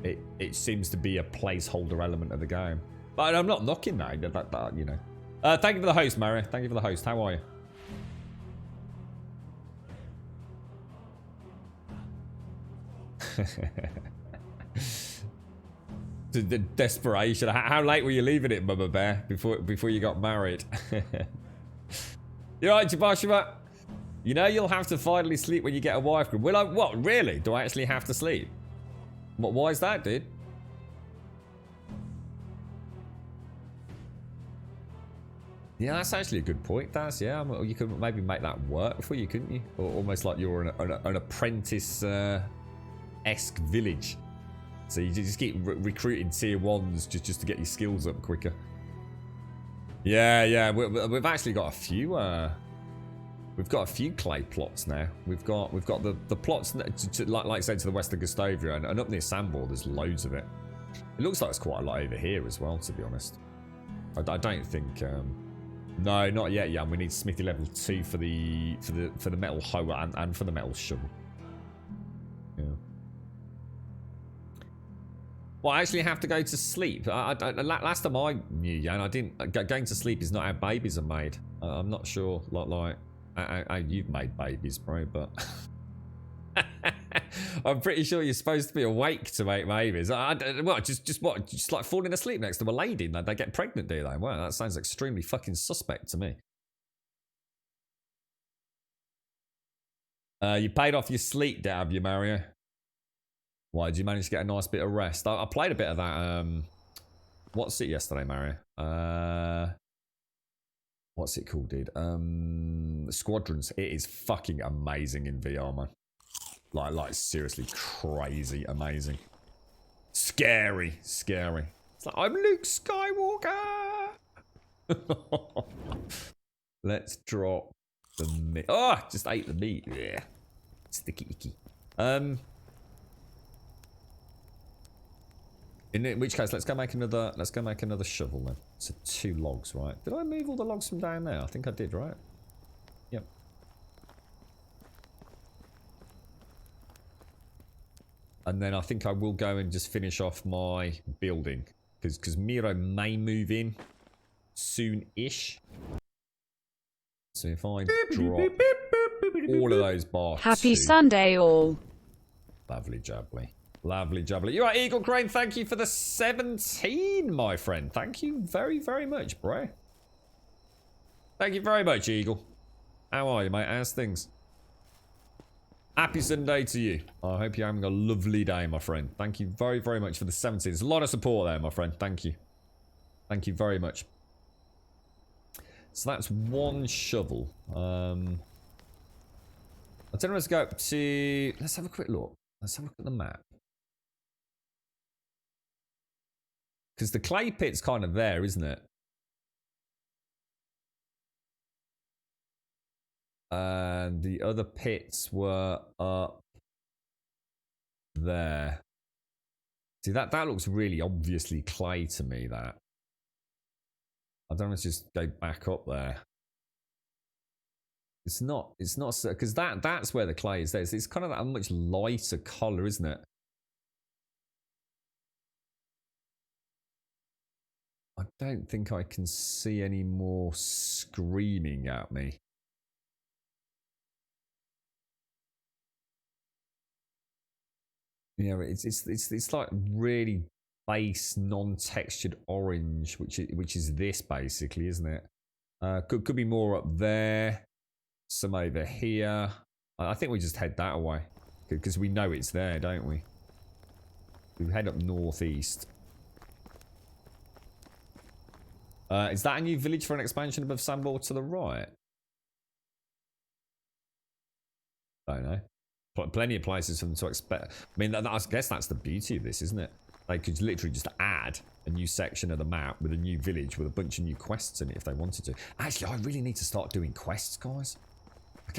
It seems to be a placeholder element of the game. But I'm not knocking that, you know. Thank you for the host, Mario. Thank you for the host. How are you? The desperation. How late were you leaving it, Mama Bear, before you got married? You alright, Jabashima? You know you'll have to finally sleep when you get a wife. Will I? What? Really? Do I actually have to sleep? What? Why is that, dude? Yeah, that's actually a good point, Daz. Yeah, you could maybe make that work for you, couldn't you? Or almost like you're an apprentice esque village. So you just keep recruiting tier 1s just to get your skills up quicker. Yeah, we've actually got a few. We've got a few clay plots now. We've got the plots like I said, to the west of Gustavia, and up near Sambor. There's loads of it. It looks like it's quite a lot over here as well, to be honest. I don't think. No, not yet. Yeah, we need Smithy level 2 for the metal hoe and for the metal shovel. Yeah. Well, I actually have to go to sleep. Last time I knew, yeah, and I didn't. Going to sleep is not how babies are made. I'm not sure, like how you've made babies, bro, but I'm pretty sure you're supposed to be awake to make babies. Just like falling asleep next to a lady and they get pregnant, do they? Wow, that sounds extremely fucking suspect to me. You paid off your sleep, have you, Mario? Why, did you manage to get a nice bit of rest? I played a bit of that, what's it yesterday, Mario? What's it called, dude? Squadrons. It is fucking amazing in VR, man. Like seriously crazy amazing. Scary. It's like, I'm Luke Skywalker! Let's drop the meat. Oh, just ate the meat. Yeah. Sticky icky. In which case, let's go make another shovel then. So 2 logs, right? Did I move all the logs from down there? I think I did, right? Yep. And then I think I will go and just finish off my building. Because Miro may move in soon-ish. So if I drop all of those bar Happy 2. Sunday, all. Lovely jubbly. Lovely jubbly. You're right, Eagle Crane. Thank you for the 17, my friend. Thank you very, very much, bro. Thank you very much, Eagle. How are you, mate? How's things? Happy Sunday to you. I hope you're having a lovely day, my friend. Thank you very, very much for the 17. There's a lot of support there, my friend. Thank you. Thank you very much. So that's 1 shovel. I don't know, let's go up to... Let's have a quick look. Let's have a look at the map. Because the clay pit's kind of there, isn't it? And the other pits were up there. See, that looks really obviously clay to me, that. I don't know, let's just go back up there. It's not because that's where the clay is there. It's kind of that much lighter colour, isn't it? I don't think I can see any more screaming at me. Yeah, it's like really base non-textured orange, which is this basically, isn't it? Could be more up there. Some over here. I think we just head that way because we know it's there, don't we? We head up northeast. Is that a new village for an expansion above Sambor to the right? Don't know. Plenty of places for them to expect. I mean, I guess that's the beauty of this, isn't it? They could literally just add add a new section of the map with a new village with a bunch of new quests in it if they wanted to. Actually, I really need to start doing quests, guys.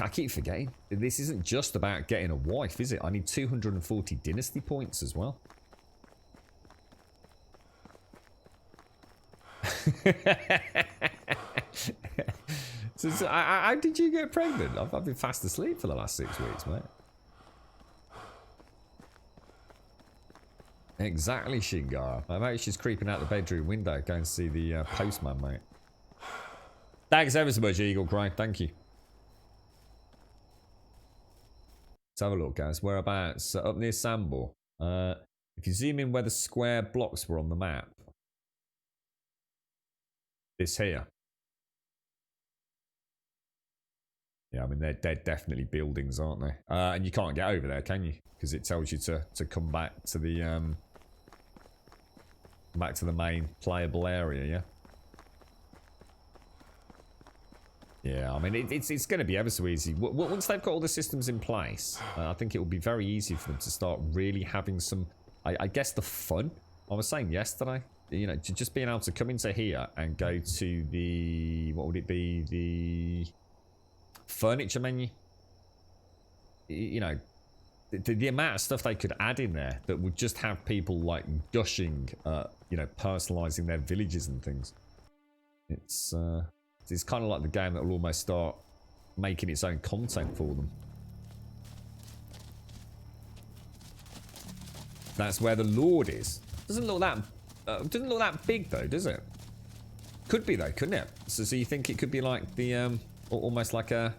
I keep forgetting. This isn't just about getting a wife, is it? I need 240 dynasty points as well. So, how did you get pregnant? I've been fast asleep for the last 6 weeks, mate. Exactly, Shingar. My mate, she's creeping out the bedroom window. Go and see the postman, mate. Thanks ever so much, Eagle Cry. Thank you. Let's have a look, guys. Whereabouts? Up near Sambor. If you zoom in where the square blocks were on the map. This here. Yeah, I mean, they're definitely buildings, aren't they? And you can't get over there, can you? Because it tells you to come back to the main playable area, yeah? Yeah, I mean, it's going to be ever so easy. Once they've got all the systems in place, I think it will be very easy for them to start really having some, I guess, the fun. I was saying yesterday, you know, just being able to come into here and go to the, what would it be, the furniture menu. You know, the amount of stuff they could add in there that would just have people like gushing, you know, personalizing their villages and things. It's kind of like the game that will almost start making its own content for them. That's where the Lord is. Doesn't look that big though, does it? Could be though, couldn't it? So you think it could be like the almost like an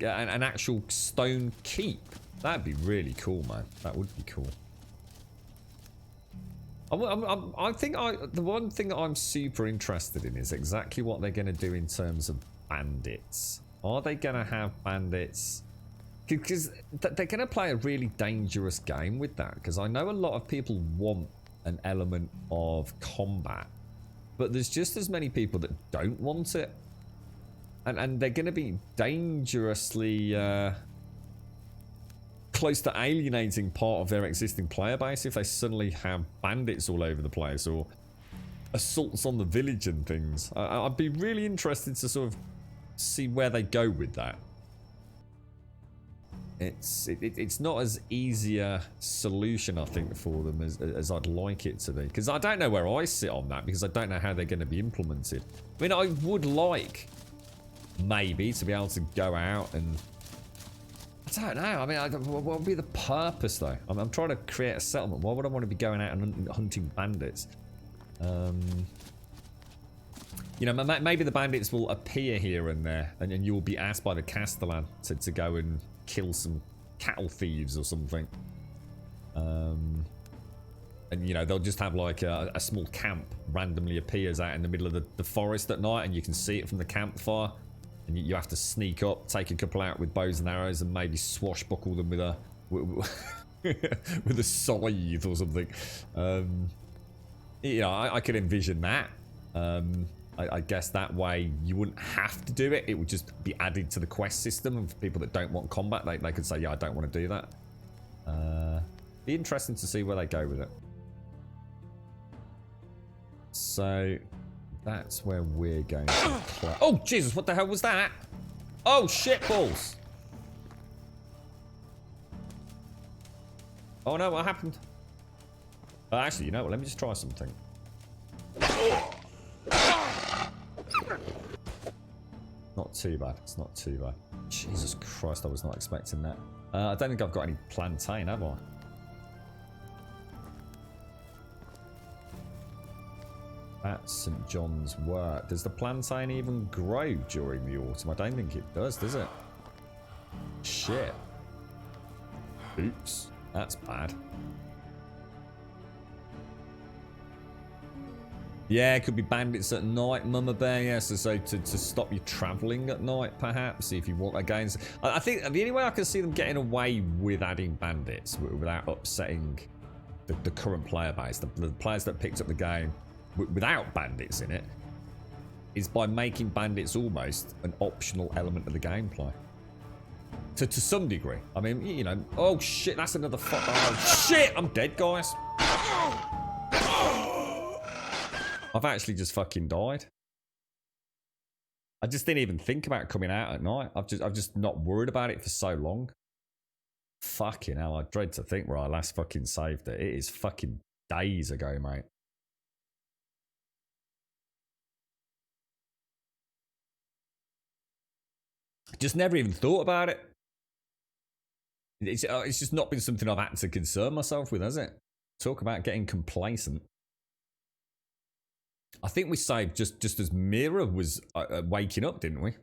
actual stone keep? That'd be really cool, man. That would be cool. I think the one thing that I'm super interested in is exactly what they're going to do in terms of bandits. Are they going to have bandits? Because they're going to play a really dangerous game with that. Because I know a lot of people want an element of combat, but there's just as many people that don't want it, and they're going to be dangerously close to alienating part of their existing player base if they suddenly have bandits all over the place or assaults on the village and things. I'd be really interested to sort of see where they go with that. It's not as easy a solution, I think, for them as I'd like it to be, because I don't know where I sit on that, because I don't know how they're going to be implemented. I mean, I would like maybe to be able to go out and, I don't know. I mean, what would be the purpose, though? I'm trying to create a settlement. Why would I want to be going out and hunting bandits? You know, maybe the bandits will appear here and there, and you'll be asked by the Castellan to go and kill some cattle thieves or something. And, you know, they'll just have like a small camp randomly appears out in the middle of the forest at night, and you can see it from the campfire. And you have to sneak up, take a couple out with bows and arrows, and maybe swashbuckle them with a with a scythe or something. You know, I could envision that. I guess that way you wouldn't have to do it. It would just be added to the quest system, and for people that don't want combat, they could say, yeah, I don't want to do that. Be interesting to see where they go with it. So that's where we're going to play. Oh, Jesus, what the hell was that? Oh, shit balls. Oh, no, what happened? Actually, you know what? Let me just try something. Not too bad. It's not too bad. Jesus Christ, I was not expecting that. I don't think I've got any plantain, have I? That's St. John's Wort. Does the plantain even grow during the autumn? I don't think it does it? Shit. Oops. That's bad. Yeah, it could be bandits at night, Mama Bear. Yeah, so to stop you travelling at night, perhaps, if you want again. I think the only way I can see them getting away with adding bandits without upsetting the current player base, the players that picked up the game without bandits in it, is by making bandits almost an optional element of the gameplay. To some degree. I mean, you know. Oh shit, that's another fuck. Oh shit, I'm dead, guys. I've actually just fucking died. I just didn't even think about coming out at night. I've just not worried about it for so long. Fucking hell, I dread to think where I last fucking saved it. It is fucking days ago, mate. Just never even thought about it. It's just not been something I've had to concern myself with, has it? Talk about getting complacent. I think we saved just as Mira was waking up, didn't we?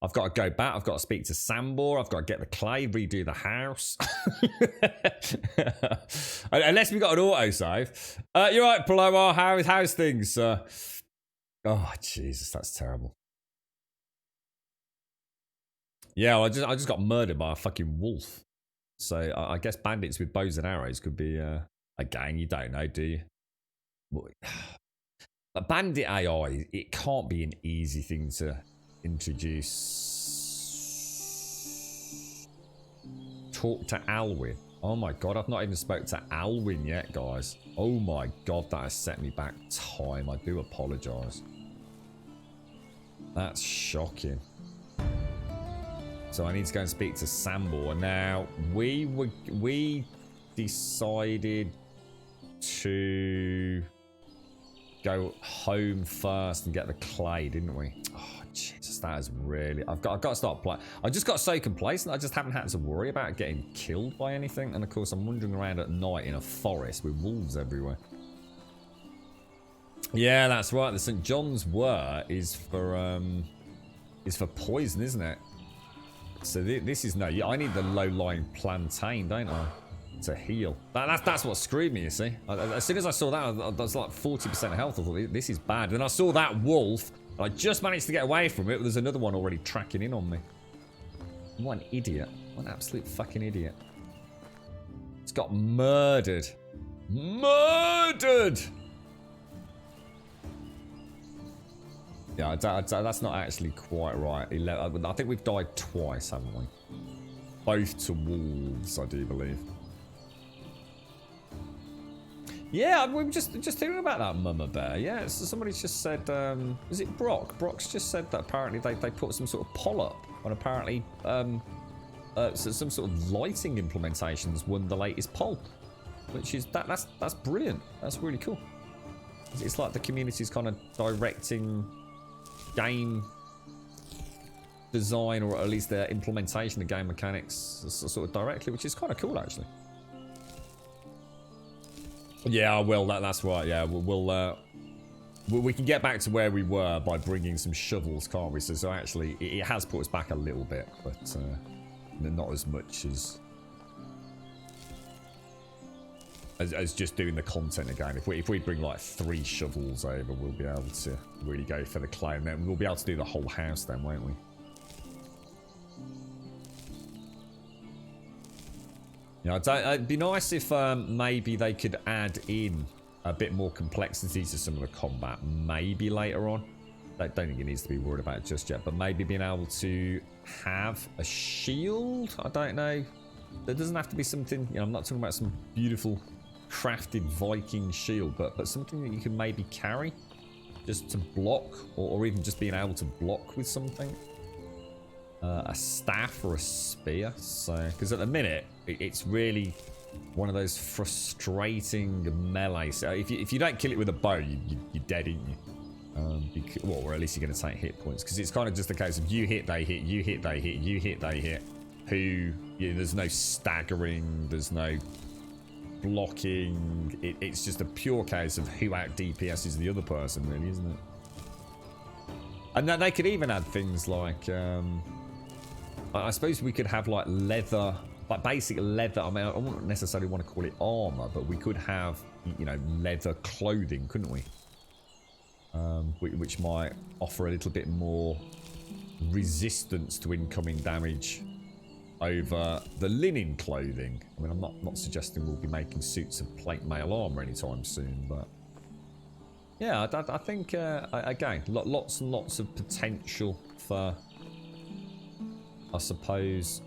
I've got to go back. I've got to speak to Sambor. I've got to get the clay, redo the house. Unless we got an autosave. You're right, Paloma. How's things? Oh, Jesus, that's terrible. Yeah, well, I just got murdered by a fucking wolf. So I guess bandits with bows and arrows could be a gang. You don't know, do you? A bandit AI, it can't be an easy thing to introduce. Talk to Alwyn. Oh my god, I've not even spoke to Alwyn yet, guys. Oh my god, that has set me back time. I do apologise. That's shocking. So I need to go and speak to Sambor. Now, we decided to go home first and get the clay, didn't we? Oh, Jesus, that is really... I've got to start playing. I just got so complacent, I just haven't had to worry about getting killed by anything. And of course, I'm wandering around at night in a forest with wolves everywhere. Yeah, that's right. The St. John's wort is for poison, isn't it? So this is no. I need the low-lying plantain, don't I, to heal? That's what screwed me. You see, as soon as I saw that, I was like 40% health. I thought this is bad. Then I saw that wolf. And I just managed to get away from it. But there's another one already tracking in on me. What an idiot! What an absolute fucking idiot! It's got murdered. Murdered. Yeah, that's not actually quite right. I think we've died twice, haven't we? Both to wolves, I do believe. Yeah, we were just thinking about that mama bear. Yeah, so somebody's just said, is it Brock? Brock's just said that apparently they put some sort of poll-up on apparently so some sort of lighting implementations won the latest poll, which is that's brilliant. That's really cool. It's like the community's kind of directing game design, or at least their implementation of game mechanics sort of directly, which is kind of cool actually. Yeah, well, that's right. Yeah, we can get back to where we were by bringing some shovels, can't we? So actually, it has put us back a little bit, but not as much as just doing the content again. If we bring like 3 shovels over, we'll be able to really go for the clay, and then we'll be able to do the whole house then, won't we? Yeah, it'd be nice if maybe they could add in a bit more complexity to some of the combat, maybe later on. I don't think it needs to be worried about it just yet, but maybe being able to have a shield. I don't know. There doesn't have to be something, you know, I'm not talking about some beautiful crafted Viking shield, but something that you can maybe carry just to block, or even just being able to block with something. A staff or a spear. So, because at the minute it's really one of those frustrating melee. So if you don't kill it with a bow, you're dead, aren't you? Well, or at least you're going to take hit points, because it's kind of just a case of you hit, they hit, you hit, they hit, you hit, they hit. There's no staggering, there's no blocking. It's just a pure case of who out DPS's the other person, really, isn't it? And then they could even add things like, I suppose we could have like leather, like basic leather. I mean, I wouldn't necessarily want to call it armor, but we could have, you know, leather clothing, couldn't we? Which might offer a little bit more resistance to incoming damage over the linen clothing. I mean, I'm not suggesting we'll be making suits of plate mail armor anytime soon, but yeah, I think again, lots and lots of potential for, I suppose,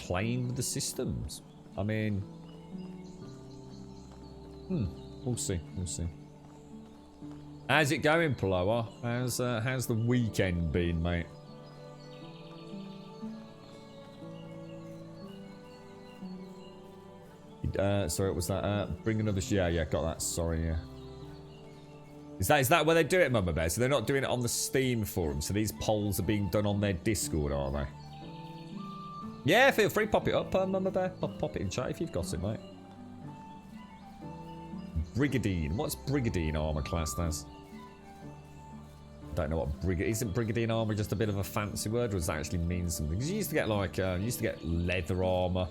playing with the systems. I mean, we'll see. We'll see. How's it going, Paloa? How's the weekend been, mate? Sorry, what was that? Bring another... Yeah, got that. Sorry, yeah. Is that where they do it, Mama Bear? So they're not doing it on the Steam forum. So these polls are being done on their Discord, are they? Yeah, feel free. Pop it up, Mama Bear. Pop it in chat if you've got it, mate. Brigadine. What's Brigadine armor classed as? Don't know what Brigadier... Isn't Brigadine armor just a bit of a fancy word? Or does that actually mean something? Because you used to get like... you used to get leather armor.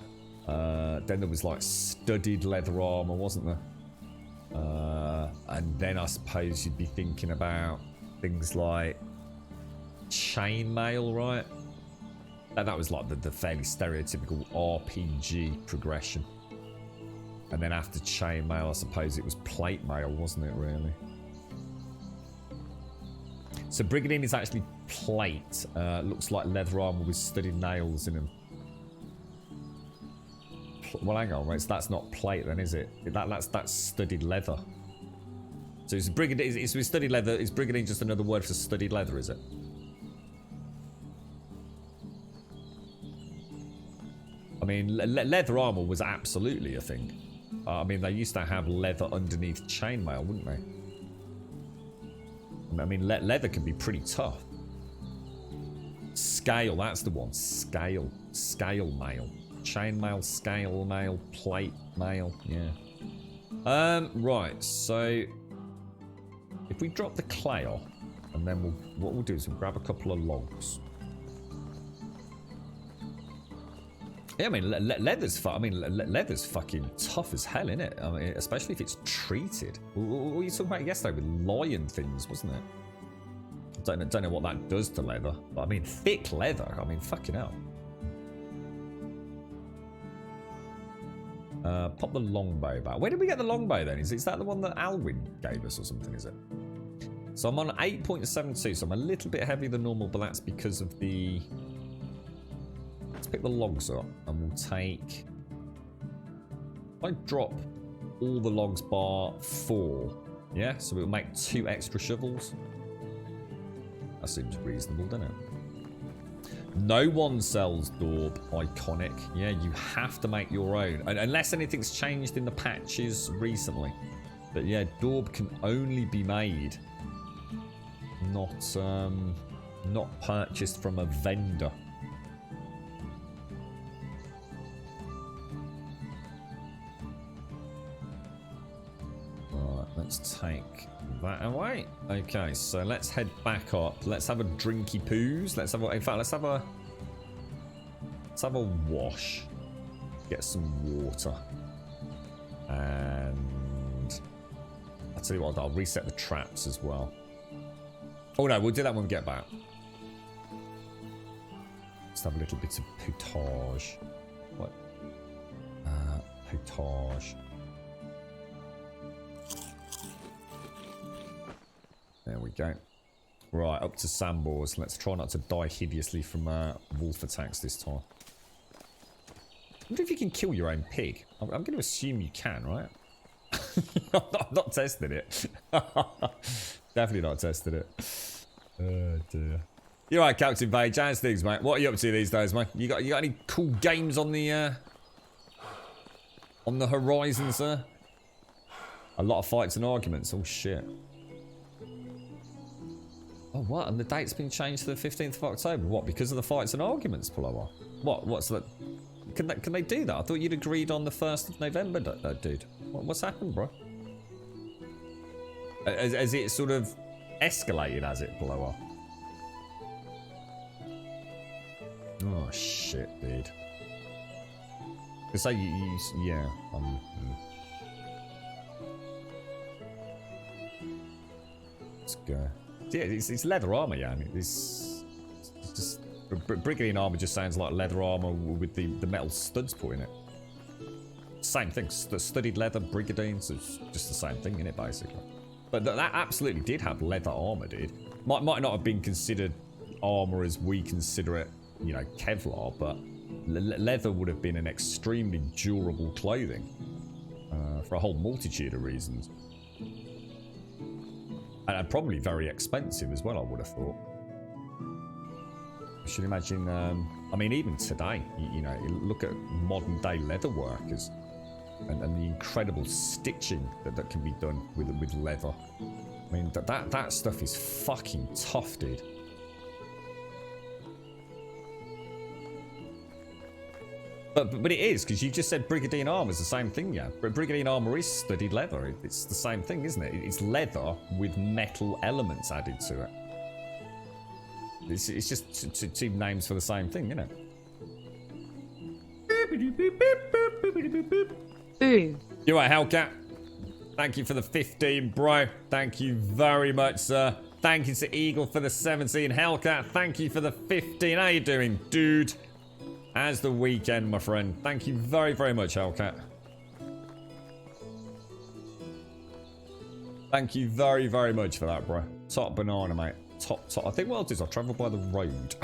Then there was like studded leather armor, wasn't there? And then I suppose you'd be thinking about things like chainmail, right? And that was like the fairly stereotypical RPG progression. And then after chainmail, I suppose it was plate mail, wasn't it, really? So Brigadine is actually plate. Looks like leather armor with studded nails in them. Well, hang on, right? So that's not plate then, is it? That's studded leather. So it's Brigadine. It's with studded leather. Is Brigadine just another word for studded leather? Is it? I mean, leather armor was absolutely a thing. I mean, they used to have leather underneath chainmail, wouldn't they? I mean, leather can be pretty tough. Scale, that's the one. Scale mail. Chainmail, scale mail, plate mail, yeah. Right, so if we drop the clay off, and then what we'll do is we'll grab a couple of logs. Yeah, I mean, leather's leather's fucking tough as hell, isn't it? I mean, especially if it's treated. What were you talking about yesterday with lion things, wasn't it? Don't know what that does to leather, but I mean, thick leather. I mean, fucking hell. Pop the longbow back. Where did we get the longbow then? Is that the one that Alwyn gave us or something, is it? So I'm on 8.72, so I'm a little bit heavier than normal, but that's because of the... Let's pick the logs up and we'll take... If I drop all the logs bar 4, yeah? So we'll make 2 extra shovels. That seems reasonable, doesn't it? No one sells Daub. Iconic. Yeah, you have to make your own. Unless anything's changed in the patches recently. But yeah, Daub can only be made. Not purchased from a vendor. Alright, let's take that away. Okay, so let's head back up. Let's have a drinky poos. Let's have a wash. Get some water. And I'll tell you what, I'll reset the traps as well. Oh no, we'll do that when we get back. Let's have a little bit of potage. What? Potage. There we go. Right, up to sandbores. Let's try not to die hideously from wolf attacks this time. I wonder if you can kill your own pig. I'm going to assume you can, right? I'm not testing it. Definitely not testing it. Oh dear. You're right, Captain Page. How's things, mate? What are you up to these days, mate? You got any cool games on the horizon, sir? A lot of fights and arguments. Oh shit. Oh, what? And the date's been changed to the 15th of October. What? Because of the fights and arguments, Paloa? What's that? Can they do that? I thought you'd agreed on the 1st of November, dude. What's happened, bro? Has it sort of escalated, has it, Paloa? Oh, shit, dude. Because say yeah. Let's go. Yeah, it's leather armor, yeah. It's just Brigadier armor just sounds like leather armor with the metal studs put in it. Same thing, studded leather, Brigadier, so it's just the same thing in it basically. But that absolutely did have leather armor, dude. Might not have been considered armor as we consider it, you know, Kevlar, but leather would have been an extremely durable clothing for a whole multitude of reasons. And probably very expensive as well, I would have thought. I should imagine, I mean, even today, you know, look at modern day leather workers and the incredible stitching that can be done with leather. I mean, that stuff is fucking tough, dude. But it is, because you just said Brigandine armor is the same thing, yeah. But Brigandine armor is studded leather. It's the same thing, isn't it? It's leather with metal elements added to it. It's just two names for the same thing, isn't it? Ooh. You're right, Hellcat. Thank you for the 15, bro. Thank you very much, sir. Thank you to Eagle for the 17. Hellcat, thank you for the 15. How you doing, dude? How's the weekend, my friend? Thank you very, very much, Hellcat. Thank you very, very much for that, bro. Top banana, mate. Top. I think what I'll do is I'll travel by the road.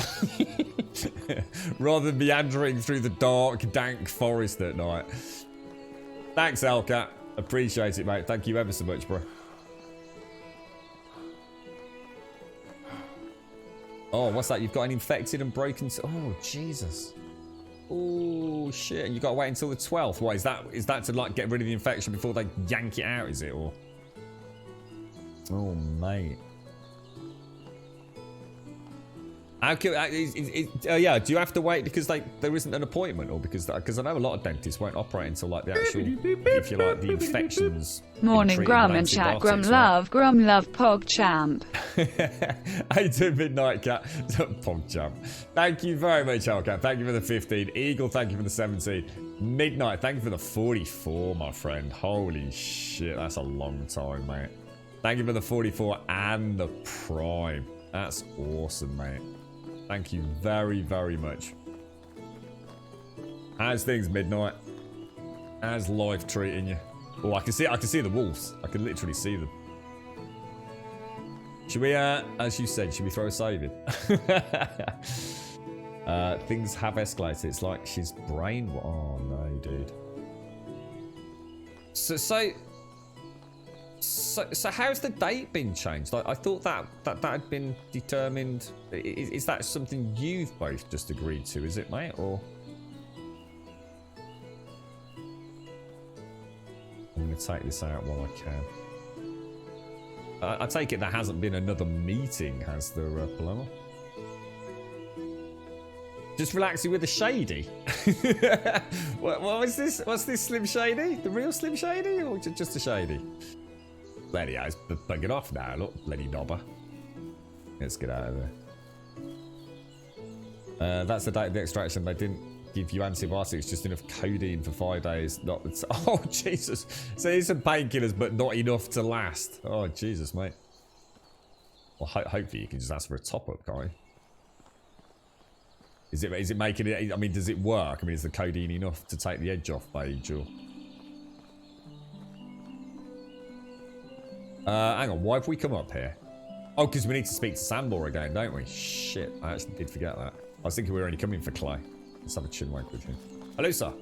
Rather than meandering through the dark, dank forest at night. Thanks, Hellcat. Appreciate it, mate. Thank you ever so much, bro. Oh, what's that? You've got an infected and broken... Oh, Jesus. Oh, shit. And you've got to wait until the 12th. What, is that to, like, get rid of the infection before they yank it out, is it? Or... Oh, mate. How can, yeah, do you have to wait because there isn't an appointment, or because I know a lot of dentists won't operate until like the actual, if you like, the infections. Morning, Grum and chat. Grum love, Pog Champ. How you doing, Midnight Cat? Pog Champ. Thank you very much, Hellcat. Thank you for the 15. Eagle, thank you for the 17. Midnight, thank you for the 44, my friend. Holy shit, that's a long time, mate. Thank you for the 44 and the Prime. That's awesome, mate. Thank you very, very much. How's things, Midnight? How's life treating you? Oh, I can see the wolves. I can literally see them. Should we, as you said, should we throw a save in? Things have escalated. It's like she's brain... Oh, no, dude. So how's the date been changed? I thought that had been determined. Is that something you've both just agreed to, is it, mate? Or I'm going to take this out while I can. I take it there hasn't been another meeting, has there, Paloma? Just relaxing with a Shady. what was this? What's this Slim Shady? The real Slim Shady, or just a Shady? Bloody hell, it's bugging off now. Look, bloody knobber. Let's get out of there. That's the date of the extraction. They didn't give you antibiotics, just enough codeine for 5 days. Not the oh, Jesus. So here's some painkillers, but not enough to last. Oh, Jesus, mate. Well, hopefully you can just ask for a top-up, can't you? Is it making it... I mean, does it work? I mean, is the codeine enough to take the edge off, Paige, or... hang on, why have we come up here? Oh, because we need to speak to Sambor again, don't we? Shit, I actually did forget that. I was thinking we were only coming for Clay. Let's have a chin wag with him. Hello, sir.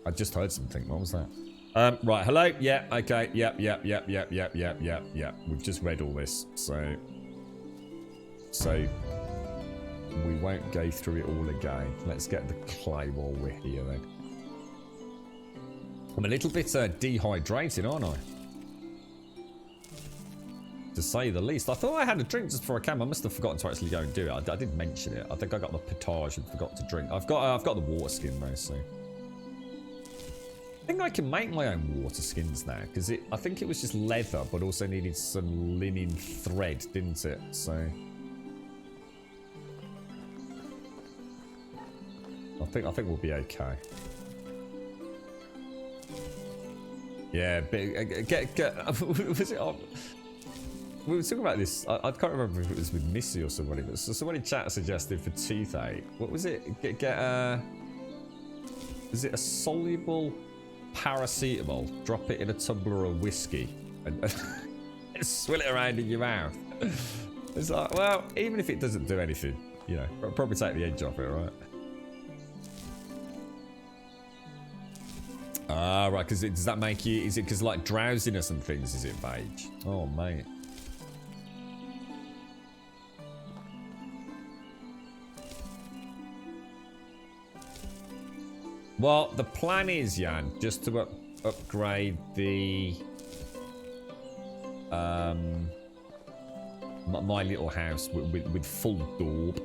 I just heard something. What was that? Right, hello? Yeah, okay. Yep. We've just read all this, so we won't go through it all again. Let's get the Clay while we're here, then. I'm a little bit dehydrated, aren't I? To say the least. I thought I had a drink just before I came. I must have forgotten to actually go and do it. I didn't mention it. I think I got the potage and forgot to drink. I've got the water skin though, so I think I can make my own water skins now, because I think it was just leather, but also needed some linen thread, didn't it? So I think we'll be okay. Yeah, was it on? We were talking about this. I can't remember if it was with Missy or somebody, but somebody chat suggested for toothache. What was it? Was it a soluble paracetamol? Drop it in a tumbler of whiskey and swill it around in your mouth. It's like, well, even if it doesn't do anything, you know, probably take the edge off it, right? Ah, right, because does that make you... Is it because, like, drowsiness and things, is it beige? Oh, mate. Well, the plan is, Jan, just to upgrade the... my little house with full daub.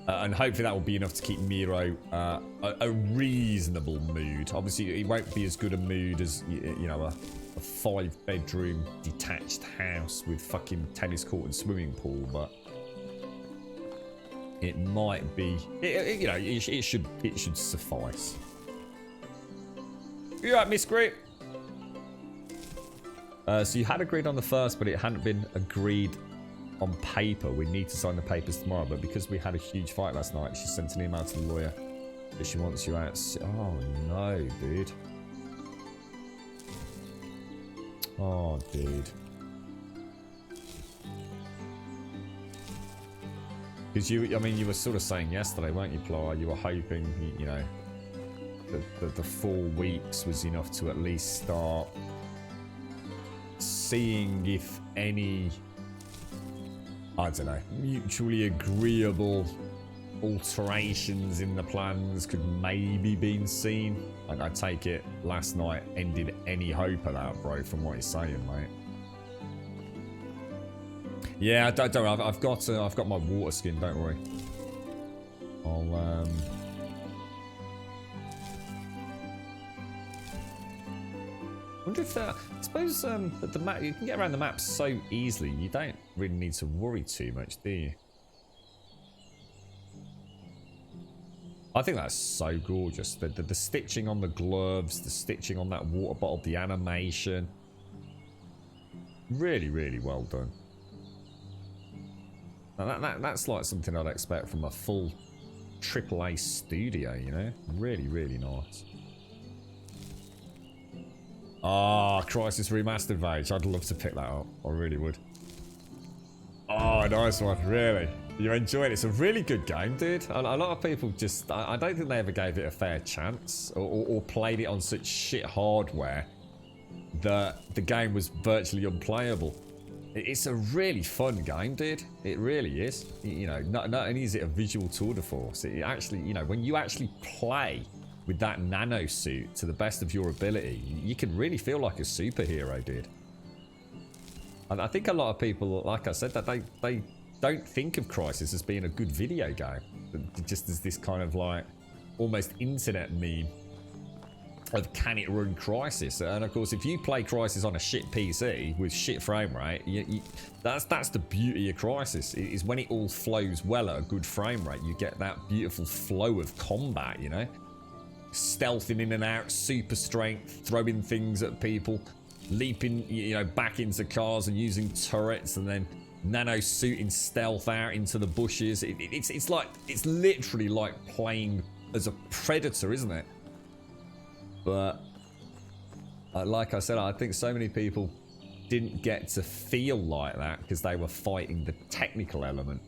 And hopefully that will be enough to keep Miro a reasonable mood. Obviously, it won't be as good a mood as, you know, a 5-bedroom detached house with fucking tennis court and swimming pool, but it might be, you know, it should suffice. You right, Miss Grip? So you had agreed on the first, but it hadn't been agreed on paper. We need to sign the papers tomorrow, but because we had a huge fight last night, she sent an email to the lawyer that she wants you out. Oh no, dude. Oh, dude. Because you, I mean, you were sort of saying yesterday, weren't you, Ply? You were hoping, you know, that the 4 weeks was enough to at least start seeing if any, I don't know, mutually agreeable alterations in the plans could maybe been seen. And I take it last night ended any hope of that, bro, from what you're saying, mate. Yeah, don't worry, I've got my water skin, don't worry. I'll wonder if I suppose the map, you can get around the map so easily, you don't really need to worry too much, do you? I think that's so gorgeous. The stitching on the gloves, the stitching on that water bottle, the animation. Really, really well done. Now that's like something I'd expect from a full AAA studio, you know? Really, really nice. Ah, Crisis Remastered Vage. I'd love to pick that up. I really would. Oh, nice one. Really? You enjoyed it. It's a really good game, dude. A lot of people just... I don't think they ever gave it a fair chance or played it on such shit hardware that the game was virtually unplayable. It's a really fun game, dude. It really is. You know, not only is it a visual tour de force, it actually, you know, when you actually play with that nano suit to the best of your ability, you can really feel like a superhero, dude. And I think a lot of people, like I said, that they don't think of Crysis as being a good video game. Just as this kind of like almost internet meme of can it run Crysis. And of course, if you play Crysis on a shit PC with shit frame rate, that's the beauty of Crysis. It is when it all flows well at a good frame rate, you get that beautiful flow of combat, you know? Stealthing in and out, super strength, throwing things at people, leaping, you know, back into cars and using turrets, and then nano suiting stealth out into the bushes. It's literally like playing as a predator, isn't it? But like I said, I think so many people didn't get to feel like that because they were fighting the technical element.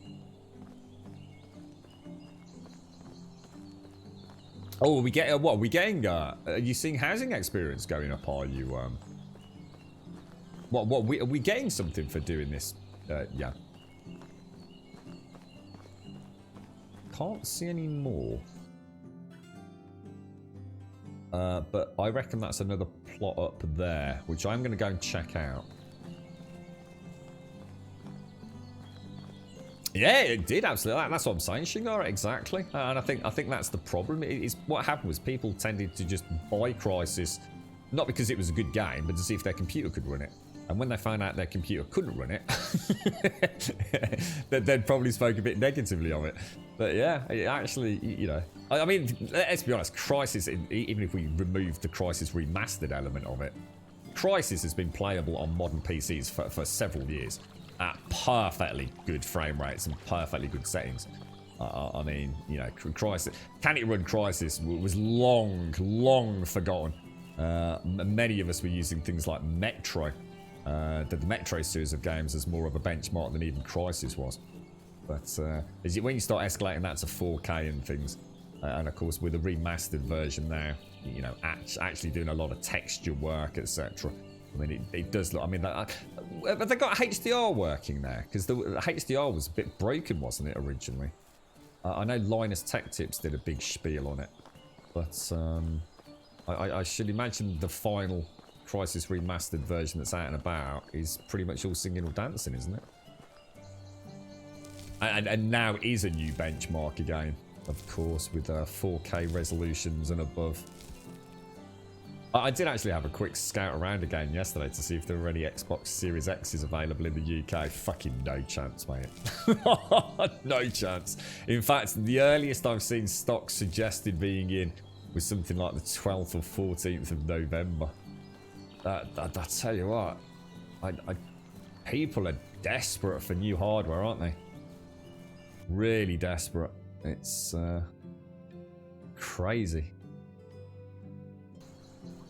Oh, we get what? Are we getting? Are you seeing housing experience going up? Are you? What? Are we getting something for doing this? Yeah. Can't see any more. But I reckon that's another plot up there, which I'm going to go and check out. Yeah, it did, absolutely. That's what I'm saying, Shingara, exactly. And I think that's the problem. It's what happened was people tended to just buy Crysis, not because it was a good game, but to see if their computer could run it. And when they found out their computer couldn't run it, they'd probably spoke a bit negatively of it. But yeah, it actually, you know, I mean, let's be honest, Crysis, even if we remove the Crysis Remastered element of it, Crysis has been playable on modern PCs for several years at perfectly good frame rates and perfectly good settings. I mean, you know, Crysis, can it run Crysis was long forgotten. Many of us were using things like Metro. The Metro series of games as more of a benchmark than even Crysis was. But when you start escalating that to 4K and things, And of course, with a remastered version now, you know, actually doing a lot of texture work, etc. I mean, it does look. I mean, have they got HDR working there? Because the HDR was a bit broken, wasn't it, originally? I know Linus Tech Tips did a big spiel on it, but I should imagine the final Crysis remastered version that's out and about is pretty much all singing or dancing, isn't it? And now is a new benchmark again, of course, with 4K resolutions and above. I did actually have a quick scout around again yesterday to see if there were any Xbox Series X's available in the UK. Fucking no chance, mate. No chance. In fact, the earliest I've seen stock suggested being in was something like the 12th or 14th of November. I tell you what, people are desperate for new hardware, aren't they? Really desperate. It's crazy.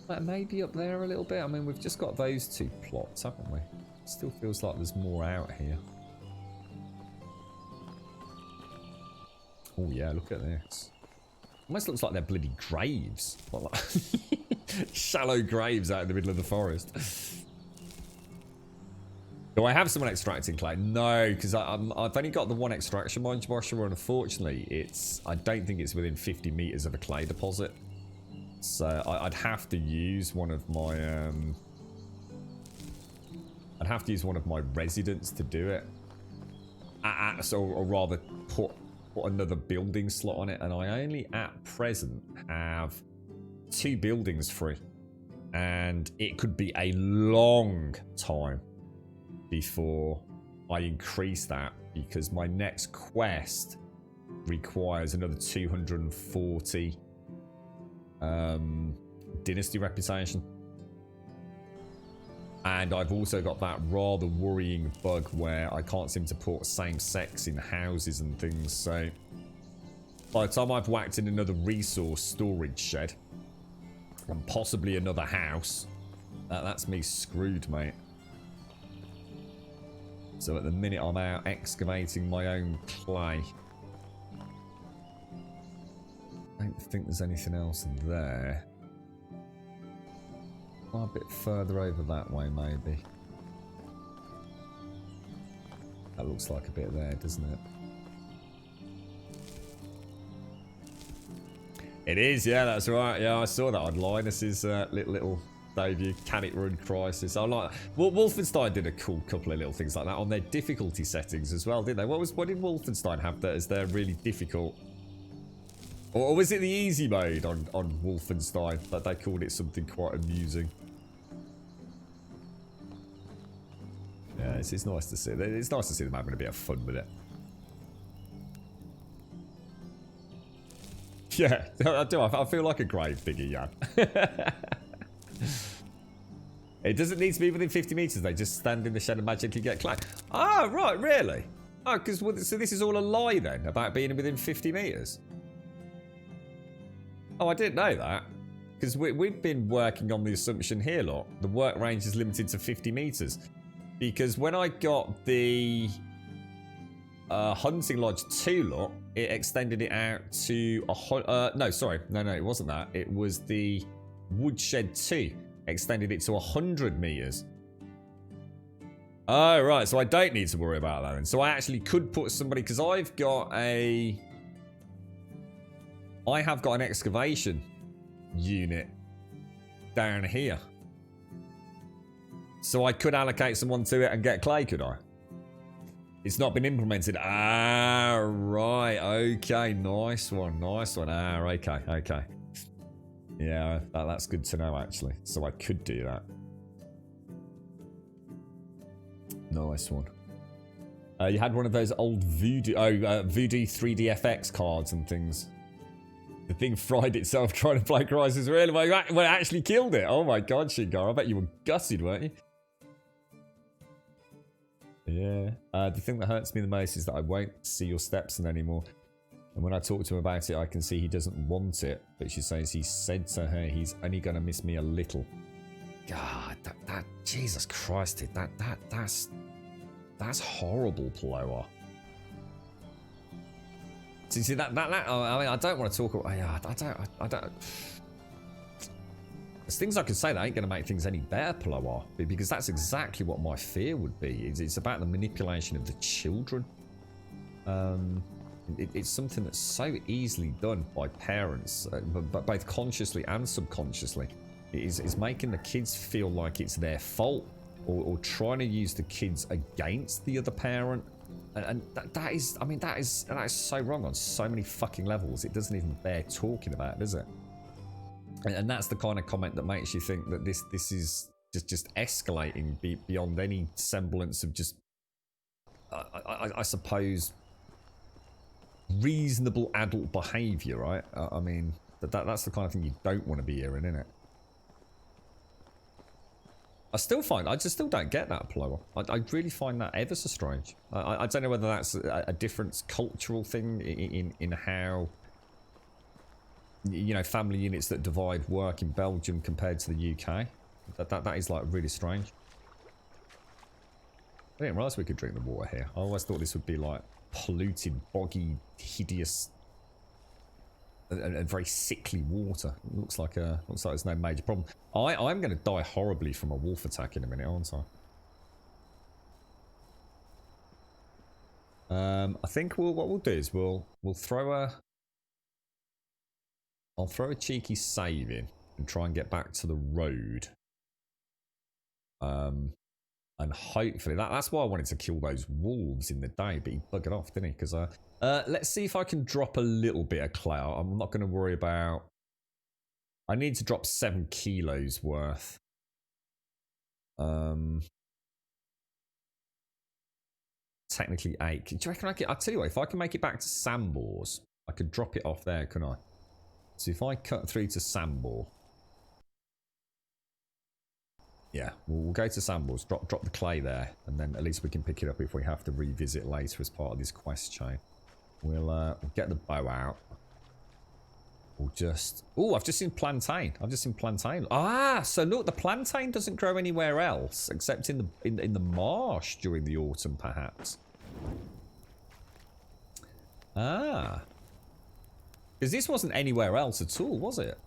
But maybe up there a little bit. I mean, we've just got those two plots, haven't we? Still feels like there's more out here. Oh yeah, look at this. Almost looks like they're bloody graves. Like shallow graves out in the middle of the forest. Do I have someone extracting clay? No, because I've only got the one extraction mine, Joshua, and unfortunately, I don't think it's within 50 meters of a clay deposit. So I'd have to use one of my residents to do it. Or rather, put another building slot on it, and I only at present have 2 buildings free, and it could be a long time before I increase that, because my next quest requires another 240 Dynasty reputation. And I've also got that rather worrying bug where I can't seem to put same sex in houses and things. So by the time I've whacked in another resource storage shed and possibly another house, that's me screwed, mate. So at the minute I'm out excavating my own clay. I don't think there's anything else there. A bit further over that way, maybe. That looks like a bit there, doesn't it? It is, yeah, that's right. Yeah, I saw that on Linus's little debut. Can it run Crysis? I like that. Well, Wolfenstein did a cool couple of little things like that on their difficulty settings as well, didn't they? What did Wolfenstein have that as their really difficult? Or was it the easy mode on Wolfenstein? But they called it something quite amusing. Yeah, it's nice to see. It's nice to see them having a bit of fun with it. Yeah, I do. I feel like a grave digger, Jan. It doesn't need to be within 50 meters. They just stand in the shed and magically get clay. Ah, right, really? Oh, so this is all a lie then about being within 50 meters. Oh, I didn't know that. Because we've been working on the assumption here, look. The work range is limited to 50 meters. Because when I got the Hunting Lodge 2, look, it extended it out to no, sorry. No, it wasn't that. It was the Woodshed 2. Extended it to 100 meters. Oh, right. So I don't need to worry about that then. So I actually could put somebody, because I have got an excavation unit down here. So I could allocate someone to it and get clay, could I? It's not been implemented. Ah, right. Okay. Nice one. Nice one. Ah, okay. Yeah, that's good to know, actually. So I could do that. Nice one. You had one of those old Voodoo 3DFX cards and things. The thing fried itself trying to play Crysis. Really? Well, it actually killed it. Oh my god, Shingar. I bet you were gutted, weren't you? Yeah. The thing that hurts me the most is that I won't see your Stepson anymore. And when I talk to him about it, I can see he doesn't want it. But she says he said to her he's only going to miss me a little. God, that Jesus Christ, dude, that's horrible, Plower. See that I mean, I don't want to talk about. I don't. There's things I can say that ain't going to make things any better, Ploar, because that's exactly what my fear would be. It's about the manipulation of the children. It's something that's so easily done by parents, but both consciously and subconsciously. Is making the kids feel like it's their fault, or trying to use the kids against the other parent. And that is so wrong on so many fucking levels. It doesn't even bear talking about, does it? And that's the kind of comment that makes you think that this is just escalating beyond any semblance of just, I suppose, reasonable adult behaviour, right? I mean, that's the kind of thing you don't want to be hearing, innit? I just still don't get that, Ploar. I really find that ever so strange. I don't know whether that's a different cultural thing in how, you know, family units that divide work in Belgium compared to the UK. That is like really strange. I didn't realise we could drink the water here. I always thought this would be like polluted, boggy, hideous, and very sickly water. It looks like there's no major problem. I'm going to die horribly from a wolf attack in a minute, aren't I? I think what we'll do is we'll throw I'll throw a cheeky save in and try and get back to the road. And hopefully that's why I wanted to kill those wolves in the day, but he buggered off, didn't he? Because let's see if I can drop a little bit of clay. I'm not going to worry about. I need to drop 7 kilos worth. Technically 8. Do you reckon I could? I'll tell you what. If I can make it back to Sambors, I could drop it off there, couldn't I? So if I cut through to Sambor. Yeah, we'll go to Sambors, drop the clay there, and then at least we can pick it up if we have to revisit later as part of this quest chain. We'll get the bow out. We'll just... Oh, I've just seen plantain. Ah, so look, the plantain doesn't grow anywhere else except in the marsh during the autumn, perhaps. Ah. Because this wasn't anywhere else at all, was it?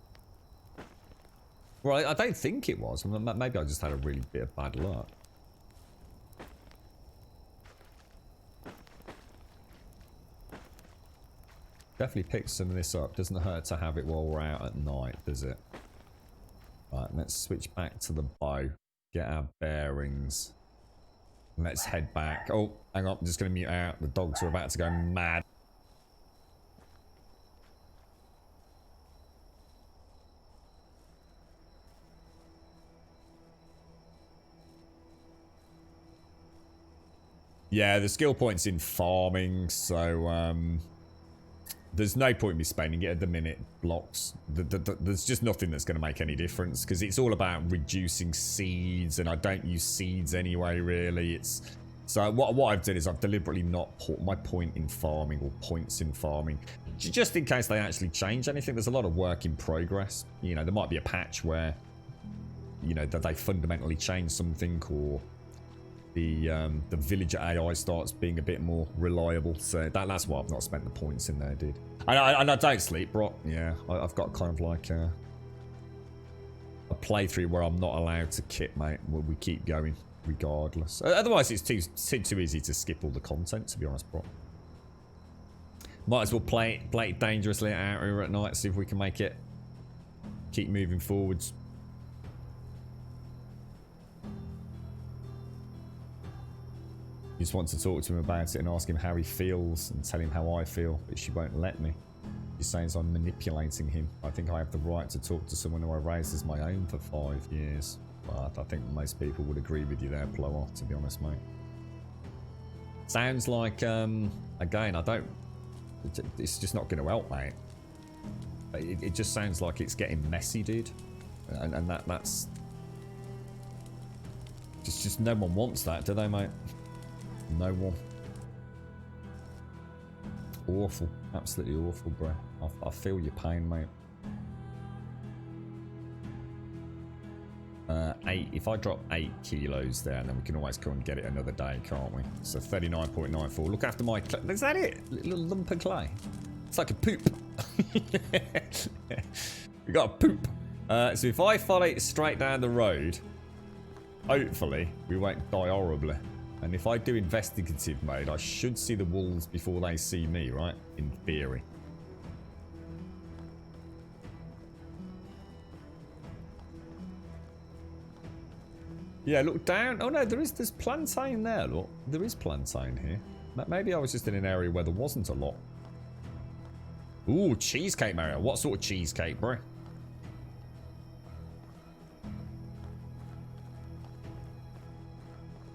Well, I don't think it was. Maybe I just had a really bit of bad luck. Definitely pick some of this up. Doesn't hurt to have it while we're out at night, does it? Right, let's switch back to the bow. Get our bearings. Let's head back. Oh, hang on. I'm just going to mute out. The dogs are about to go mad. Yeah, the skill point's in farming, so there's no point in me spending it at the minute. Blocks. There's just nothing that's going to make any difference because it's all about reducing seeds, and I don't use seeds anyway. Really, so what I've done is I've deliberately not put my point in farming or points in farming, just in case they actually change anything. There's a lot of work in progress. You know, there might be a patch where, you know, that they fundamentally change something, or the villager AI starts being a bit more reliable. So that's why I've not spent the points in there, dude. And I don't sleep, bro. Yeah, I've got kind of like a playthrough where I'm not allowed to kit, mate. We keep going regardless. Otherwise, it's too easy to skip all the content, to be honest, bro. Might as well play it dangerously out here at night, see if we can make it keep moving forwards. You just want to talk to him about it and ask him how he feels and tell him how I feel, but she won't let me. She says I'm manipulating him. I think I have the right to talk to someone who I raised as my own for 5 years. But I think most people would agree with you there, Ploar, to be honest, mate. Sounds like, again, it's just not going to help, mate. It just sounds like it's getting messy, dude. And that's... Just no one wants that, do they, mate? No one. Awful. Absolutely awful, bro. I feel your pain, mate. 8. If I drop 8 kilos there, then we can always come and get it another day, can't we? So 39.94. Look after my clay. Is that it? Little lump of clay. It's like a poop. We got a poop. So if I follow it straight down the road, hopefully we won't die horribly. And if I do investigative mode, I should see the wolves before they see me, right? In theory. Yeah, look down. Oh no, there's plantain there, look. There is plantain here. Maybe I was just in an area where there wasn't a lot. Ooh, cheesecake, Mario. What sort of cheesecake, bro?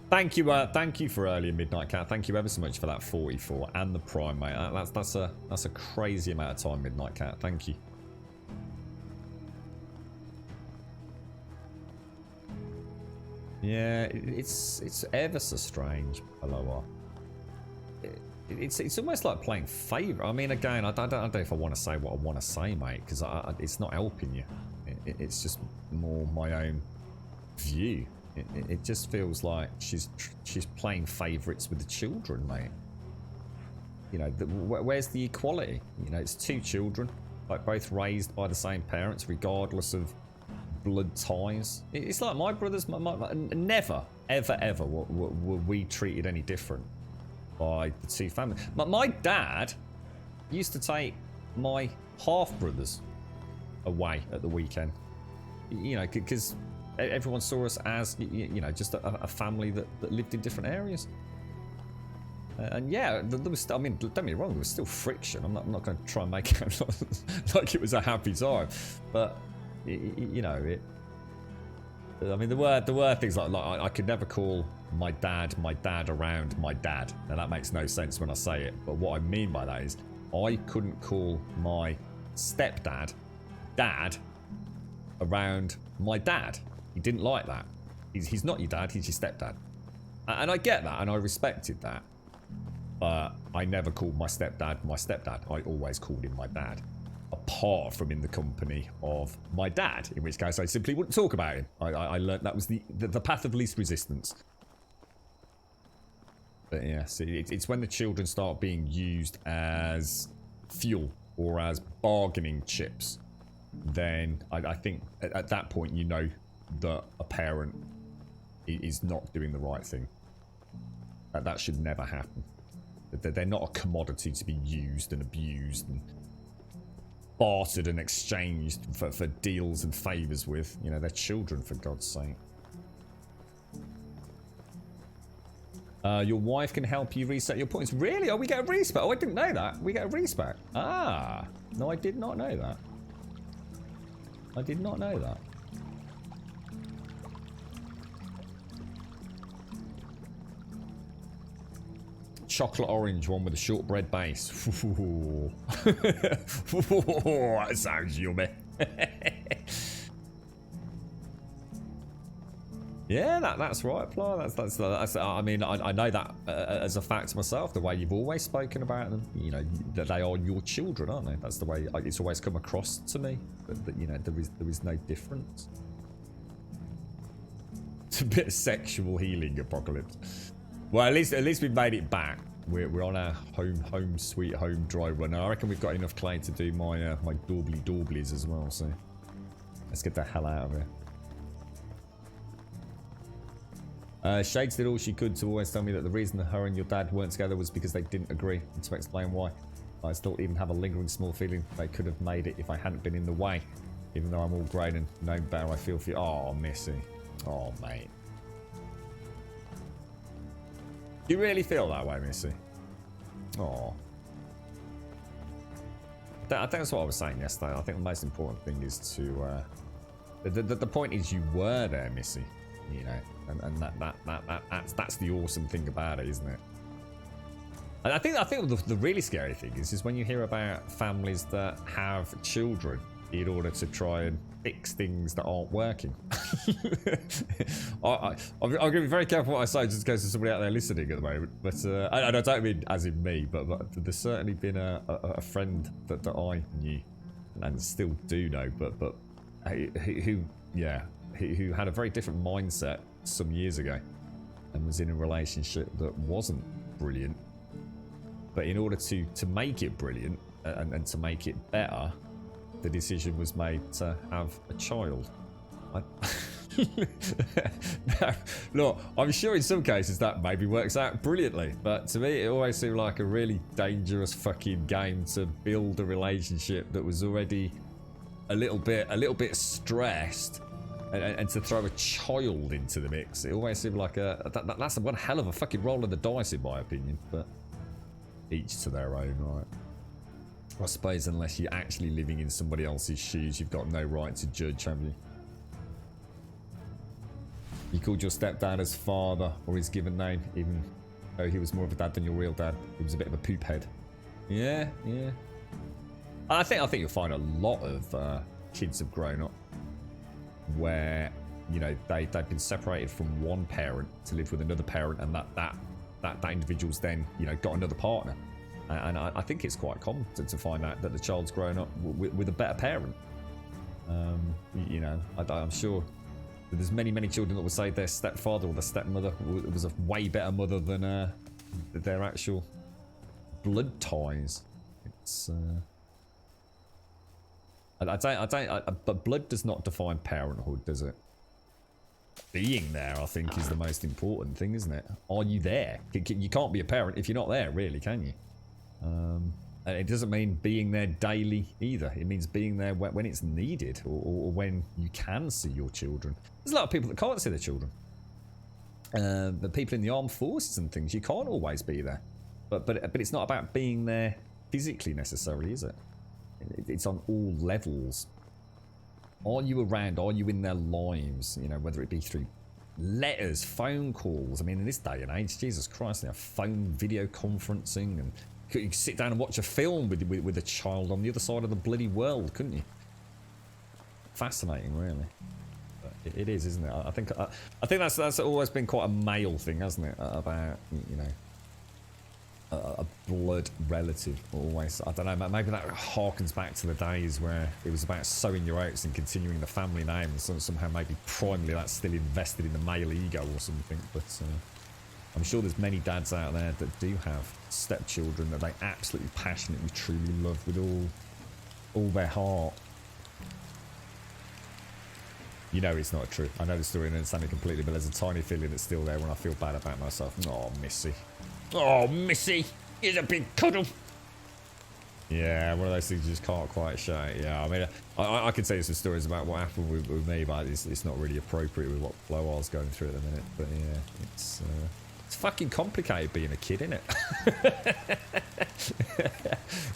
Thank you for earlier Midnight Cat. Thank you ever so much for that 44 and the Prime, mate. That's a crazy amount of time, Midnight Cat. Thank you. Yeah, it's ever so strange, Aloha. It's almost like playing favourite. I mean, again, I don't know if I want to say what I want to say, mate, because it's not helping you. It's just more my own view. It just feels like she's playing favourites with the children, mate. You know, where's the equality? You know, it's two children, like both raised by the same parents, regardless of blood ties. It's like my brothers, never, ever were we treated any different by the two families. My dad used to take my half brothers away at the weekend. You know, because everyone saw us as, you know, just a family that lived in different areas. And yeah, there was, I mean, don't get me wrong, there was still friction. I'm not going to try and make it like it was a happy time. But, you know, I mean, there were things like I could never call my dad around my dad. Now, that makes no sense when I say it. But what I mean by that is I couldn't call my stepdad dad around my dad. He didn't like that. He's not your dad, he's your stepdad. And I get that, and I respected that. But I never called my stepdad. I always called him my dad. Apart from in the company of my dad, in which case I simply wouldn't talk about him. I learned that was the path of least resistance. But yeah, see, it's when the children start being used as fuel or as bargaining chips, then I think at that point you know that a parent is not doing the right thing. That should never happen. They're not a commodity to be used and abused and bartered and exchanged for deals and favours with. You know, they're children, for God's sake. Your wife can help you reset your points. Really? Oh, we get a respec. Oh, I didn't know that. We get a respec. Ah. No, I did not know that. I did not know that. Chocolate orange one with a shortbread base. That sounds yummy. Yeah, that's right, Pla. That's I mean, I know that as a fact myself. The way you've always spoken about them, you know, that they are your children, aren't they? That's the way it's always come across to me. That you know, there is no difference. It's a bit of sexual healing apocalypse. Well, at least we've made it back. We're on our home sweet home dry run. I reckon we've got enough clay to do my my dorblies as well. So let's get the hell out of here. Shades did all she could to always tell me that the reason that her and your dad weren't together was because they didn't agree, and to explain why. I still even have a lingering small feeling they could have made it if I hadn't been in the way. Even though I'm all grown and known better, I feel for you. Oh, Missy. Oh, mate. You really feel that way, Missy? Oh. I think that's what I was saying yesterday. I think the most important thing is to... The point is you were there, Missy. You know, and that's the awesome thing about it, isn't it? And I think the really scary thing is when you hear about families that have children in order to try and fix things that aren't working. I'm going to be very careful what I say, just in case there's somebody out there listening at the moment. But and I don't mean as in me, but there's certainly been a friend that I knew and still do know, but who had a very different mindset some years ago and was in a relationship that wasn't brilliant. But in order to make it brilliant, and to make it better, the decision was made to have a child. Look, I'm sure in some cases that maybe works out brilliantly, but to me it always seemed like a really dangerous fucking game to build a relationship that was already a little bit stressed, and to throw a child into the mix. It always seemed like that's one hell of a fucking roll of the dice in my opinion, but each to their own, right? I suppose unless you're actually living in somebody else's shoes, you've got no right to judge, have you? You called your stepdad as father, or his given name, even though he was more of a dad than your real dad. He was a bit of a poop head. Yeah. I think you'll find a lot of kids have grown up where, you know, they've been separated from one parent to live with another parent, and that individual's then, you know, got another partner. And I think it's quite common to find out that the child's grown up with a better parent. You know, I'm sure there's many children that will say their stepfather or their stepmother was a way better mother than their actual blood ties. It's but blood does not define parenthood, does it? Being there, I think, is the most important thing, isn't it? Are you there? You can't be a parent if you're not there, really, can you? And it doesn't mean being there daily either. It means being there when it's needed, or when you can see your children. There's a lot of people that can't see their children. The people in the armed forces and things, you can't always be there. But it's not about being there physically necessarily, is it? It's on all levels. Are you around? Are you in their lives? You know, whether it be through letters, phone calls. I mean, in this day and age, Jesus Christ, you know, phone video conferencing, and you could sit down and watch a film with a child on the other side of the bloody world, couldn't you? Fascinating, really. But it is, isn't it? I think that's always been quite a male thing, hasn't it? About, you know, a blood relative. Always, I don't know, maybe that harkens back to the days where it was about sowing your oats and continuing the family name, and somehow maybe primarily that's still invested in the male ego or something. But I'm sure there's many dads out there that do have stepchildren that they absolutely passionately truly love with all their heart. You know it's not true. I know the story and understand it completely, but there's a tiny feeling that's still there when I feel bad about myself. Oh, Missy. Oh, Missy. Here's a big cuddle. Yeah, one of those things you just can't quite shake. Yeah, I mean, I could tell you some stories about what happened with me, but it's not really appropriate with what Flo was going through at the minute. But yeah, it's fucking complicated being a kid, isn't it?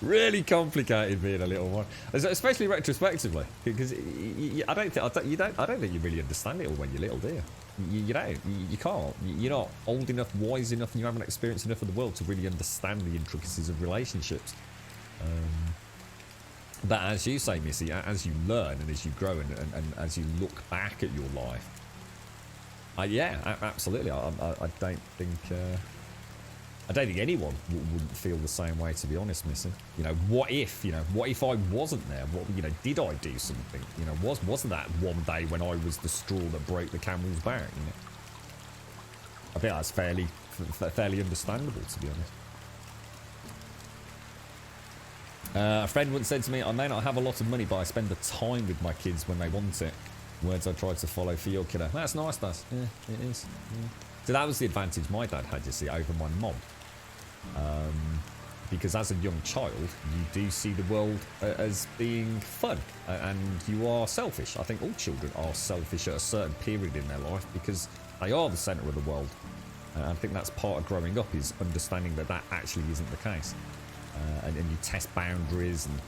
Really complicated being a little one, especially retrospectively, because I don't think you really understand it all when you're little, do you? You don't. You can't. You're not old enough, wise enough, and you haven't experienced enough of the world to really understand the intricacies of relationships. But as you say, Missy, as you learn and as you grow and as you look back at your life, yeah, absolutely. I don't think anyone wouldn't feel the same way, to be honest, Missy. You know, what if I wasn't there? What, you know, did I do something? You know, wasn't that one day when I was the straw that broke the camel's back? You know, I think that's fairly understandable, to be honest. A friend once said to me, I may not have a lot of money, but I spend the time with my kids when they want it. Words I tried to follow for your kiddo. That's nice, that. Yeah, it is. Yeah. So that was the advantage my dad had, you see, over my mom. Because as a young child, you do see the world as being fun, and you are selfish. I think all children are selfish at a certain period in their life because they are the centre of the world. I think that's part of growing up, is understanding that actually isn't the case. And you test boundaries, and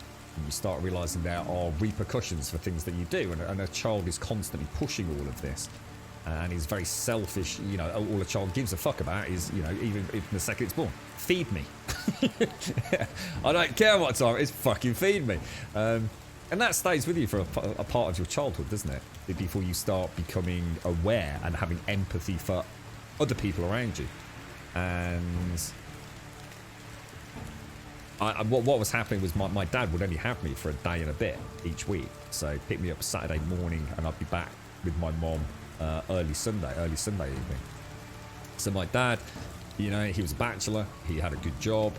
you start realising there are repercussions for things that you do, and a child is constantly pushing all of this, and is very selfish. You know, all a child gives a fuck about is, you know, even if the second it's born, feed me. I don't care what time it is, fucking feed me. And that stays with you for a part of your childhood, doesn't it? Before you start becoming aware and having empathy for other people around you. And what was happening was my dad would only have me for a day and a bit each week. So he'd pick me up Saturday morning and I'd be back with my mom early Sunday evening. So my dad, you know, he was a bachelor, he had a good job,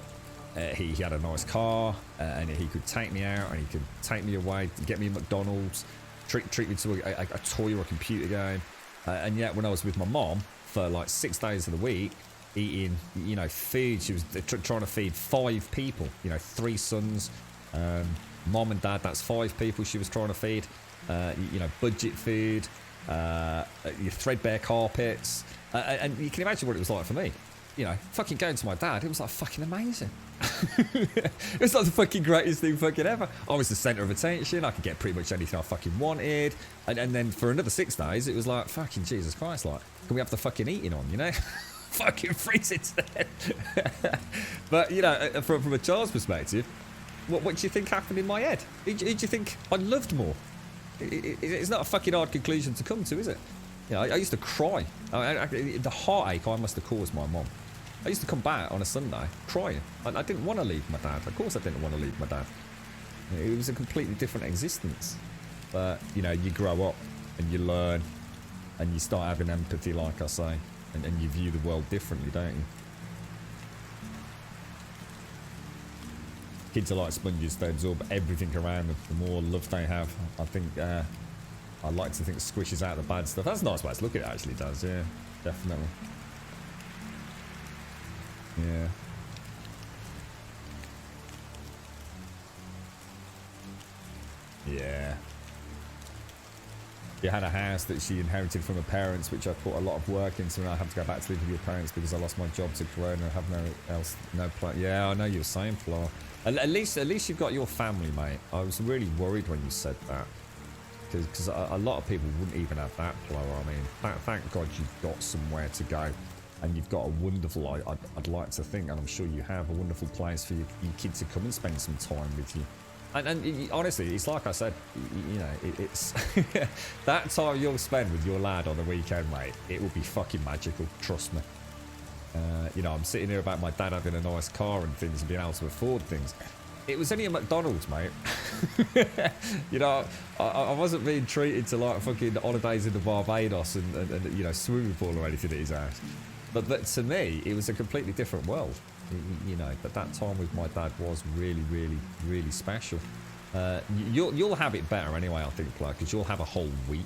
he had a nice car, and he could take me out, and he could take me away, get me a McDonald's, treat me to a toy or a computer game. And yet when I was with my mom for like 6 days of the week, eating, you know, food, she was trying to feed 5 people, you know, 3 sons, mom and dad, that's 5 people she was trying to feed, you know, budget food, your threadbare carpets, and you can imagine what it was like for me. You know, fucking going to my dad, it was like fucking amazing. It was like the fucking greatest thing fucking ever. I was the centre of attention. I could get pretty much anything I fucking wanted. And then for another 6 days, it was like, fucking Jesus Christ, like, can we have the fucking eating on, you know? Fucking freeze it to death. But, you know, from a child's perspective, what do you think happened in my head? Who do you think I loved more? It's not a fucking hard conclusion to come to, is it? You know, I used to cry. The heartache I must have caused my mom. I used to come back on a Sunday crying. I didn't want to leave my dad. Of course I didn't want to leave my dad. It was a completely different existence. But, you know, you grow up and you learn and you start having empathy, like I say, and you view the world differently, don't you? Kids are like sponges. They absorb everything around them. The more love they have, I think, I like to think it squishes out the bad stuff. That's a nice way to look at it, actually, does, yeah. Definitely. Yeah. Yeah. You had a house that she inherited from her parents, which I put a lot of work into, and I have to go back to live with your parents because I lost my job to Corona. I have no plan. Yeah, I know you were saying, Flo. At least you've got your family, mate. I was really worried when you said that, because a lot of people wouldn't even have that, Flo. I mean, thank God you've got somewhere to go. And you've got a wonderful, I'd like to think, and I'm sure you have, a wonderful place for your kids to come and spend some time with you. And honestly, it's like I said, you know, it's that time you'll spend with your lad on the weekend, mate, it will be fucking magical, trust me. You know, I'm sitting here about my dad having a nice car and things and being able to afford things. It was only a McDonald's, mate. You know, I wasn't being treated to like fucking holidays in the Barbados and you know, swimming pool or anything at his house. But to me, it was a completely different world. You know, but that time with my dad was really, really, really special. You'll have it better anyway, I think, Clark, because you'll have a whole week.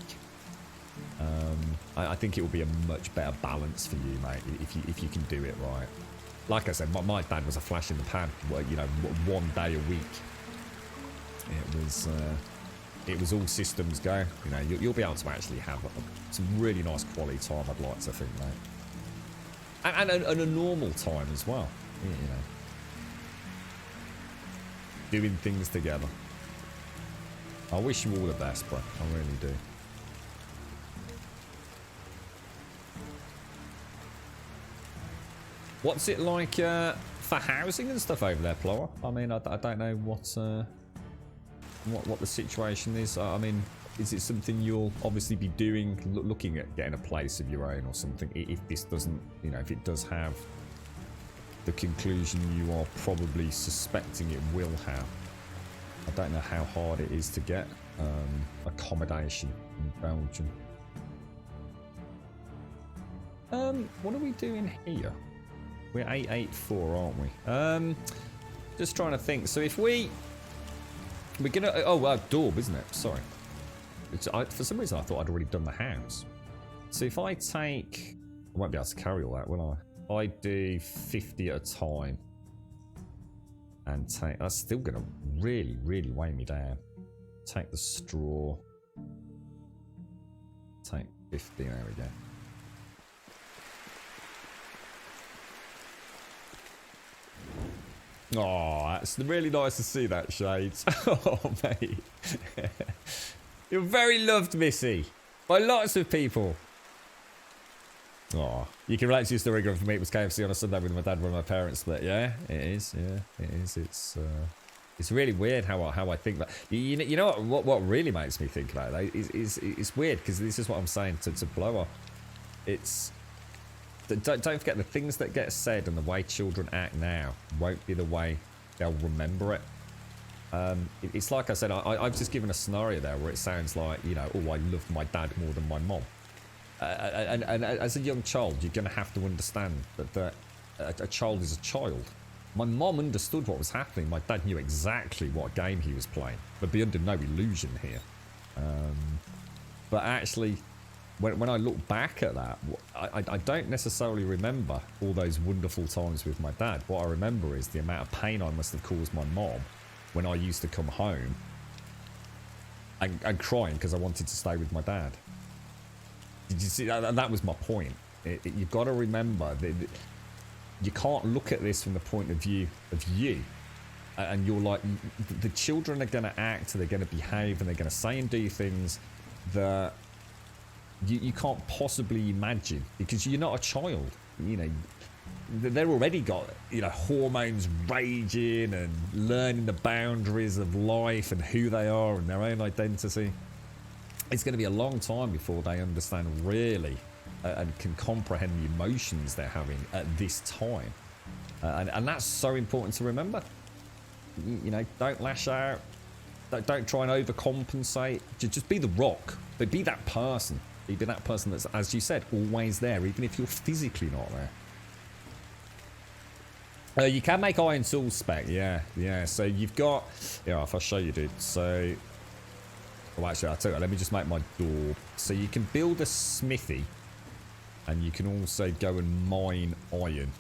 I think it will be a much better balance for you, mate, if you can do it right. Like I said, my dad was a flash in the pan. You know, 1 day a week. It was all systems go. You know, you'll be able to actually have some really nice quality time, I'd like to think, mate. And a normal time as well, you know. Doing things together. I wish you all the best, bro. I really do. What's it like for housing and stuff over there, Plora? I mean, I don't know what the situation is. I mean, is it something you'll obviously be doing, looking at getting a place of your own or something, if this doesn't, you know, if it does have the conclusion you are probably suspecting it will have? I don't know how hard it is to get accommodation in Belgium. What are we doing here? We're 884, aren't we? Just trying to think. So if we're gonna, Daub, isn't it? Sorry. For some reason I thought I'd already done the house. So if I take, I won't be able to carry all that, will I? I do 50 at a time, and take, that's still gonna really, really weigh me down. Take the straw. Take 50, there we go. Oh, that's really nice to see that, Shades. Oh, mate. You're very loved, Missy. By lots of people. Oh, you can relate to your story going for me. It was KFC on a Sunday with my dad when my parents split. Yeah, it is. Yeah, it is. It's really weird how I think that. You know what really makes me think about that is it's weird, because this is what I'm saying to Blower. It's... Don't forget, the things that get said and the way children act now won't be the way they'll remember it. It's like I said, I've just given a scenario there where it sounds like, you know, oh, I loved my dad more than my mom. And as a young child, you're going to have to understand that a child is a child. My mom understood what was happening. My dad knew exactly what game he was playing. But be under no illusion here. But actually, when I look back at that, I don't necessarily remember all those wonderful times with my dad. What I remember is the amount of pain I must have caused my mom when I used to come home and crying because I wanted to stay with my dad. Did you see? That was my point. You've got to remember that you can't look at this from the point of view of you. And you're like, the children are going to act, they're going to behave, and they're going to say and do things that you can't possibly imagine because you're not a child. You know, they're already got, you know, hormones raging and learning the boundaries of life and who they are and their own identity. It's going to be a long time before they understand really and can comprehend the emotions they're having at this time. And that's so important to remember. You know, don't lash out. Don't try and overcompensate. Just be the rock. But be that person. Be that person that's, as you said, always there, even if you're physically not there. You can make iron tools spec, yeah. So you've got, yeah, if I show you, dude. So, well, actually, I'll tell you, let me just make my door. So you can build a smithy, and you can also go and mine iron.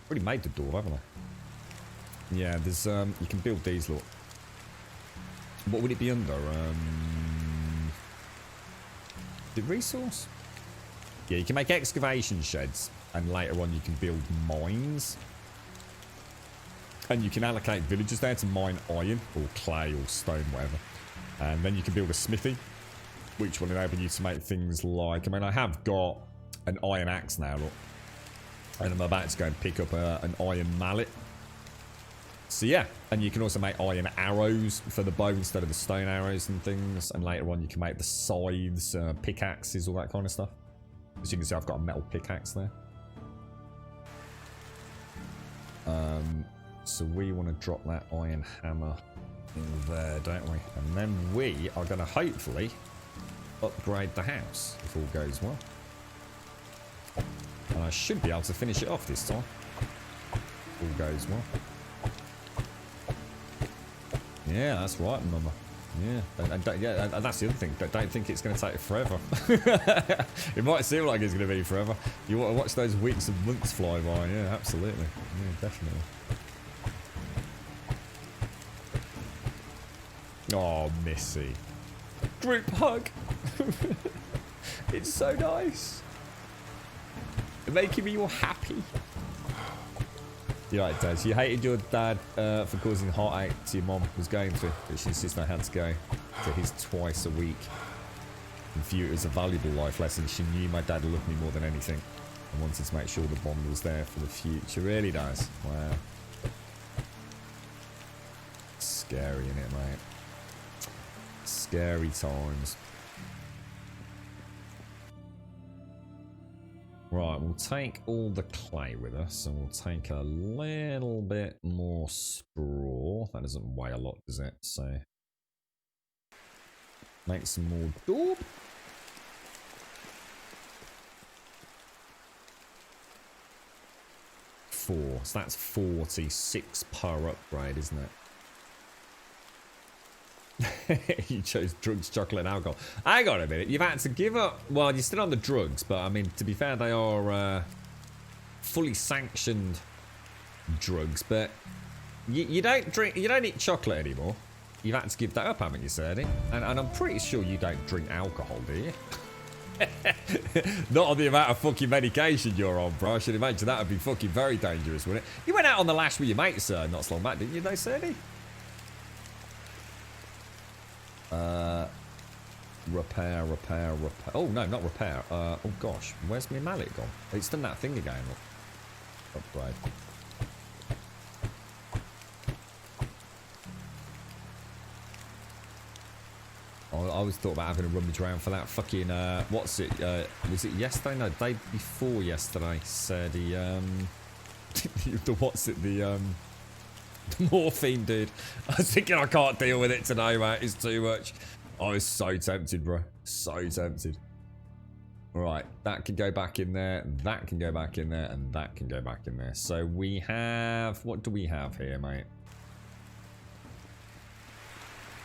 Already made the door, haven't I? Yeah, there's you can build these. Look, what would it be under? The resource? Yeah, you can make excavation sheds, and later on you can build mines. And you can allocate villagers there to mine iron, or clay, or stone, whatever. And then you can build a smithy, which will enable you to make things like... I mean, I have got an iron axe now, look. And I'm about to go and pick up an iron mallet. So yeah, and you can also make iron arrows for the bow instead of the stone arrows and things. And later on you can make the scythes, pickaxes, all that kind of stuff. As you can see, I've got a metal pickaxe there. So we want to drop that iron hammer in there, don't we? And then we are going to hopefully upgrade the house, if all goes well. And I should be able to finish it off this time. All goes well. Yeah, that's right, Mama. Yeah, and that's the other thing. Don't think it's going to take forever. It might seem like it's going to be forever. You want to watch those weeks and months fly by. Yeah, absolutely. Yeah, definitely. Oh, Missy. Group hug. It's so nice. Making me all happy. You're right, Dad. You hated your dad for causing heartache to your mom was going through, but she insists I had to go to his twice a week and view it as a valuable life lesson. She knew my dad loved me more than anything and wanted to make sure the bond was there for the future. Really does. Wow. Scary, innit, mate? Scary times. Right, we'll take all the clay with us, and we'll take a little bit more straw. That doesn't weigh a lot, does it? So, make some more daub. Four. So that's 46 per upgrade, isn't it? You chose drugs, chocolate, and alcohol. Hang on a minute. You've had to give up. Well, you're still on the drugs, but I mean, to be fair, they are fully sanctioned drugs. But you don't drink. You don't eat chocolate anymore. You've had to give that up, haven't you, Serdy? And I'm pretty sure you don't drink alcohol, do you? Not on the amount of fucking medication you're on, bro. I should imagine that would be fucking very dangerous, wouldn't it? You went out on the lash with your mates, not so long back, didn't you, though, Serdy? Repair. Oh, no, not repair. Oh, gosh. Where's my mallet gone? It's done that thing again. Look. Upgrade. I always thought about having a rummage around for that fucking, what's it? Was it yesterday? No, day before yesterday. Said the morphine, dude. I was thinking I can't deal with it today, mate. It's too much. I was so tempted, bro. So tempted. Right, that can go back in there, that can go back in there, and that can go back in there. So we have... What do we have here, mate?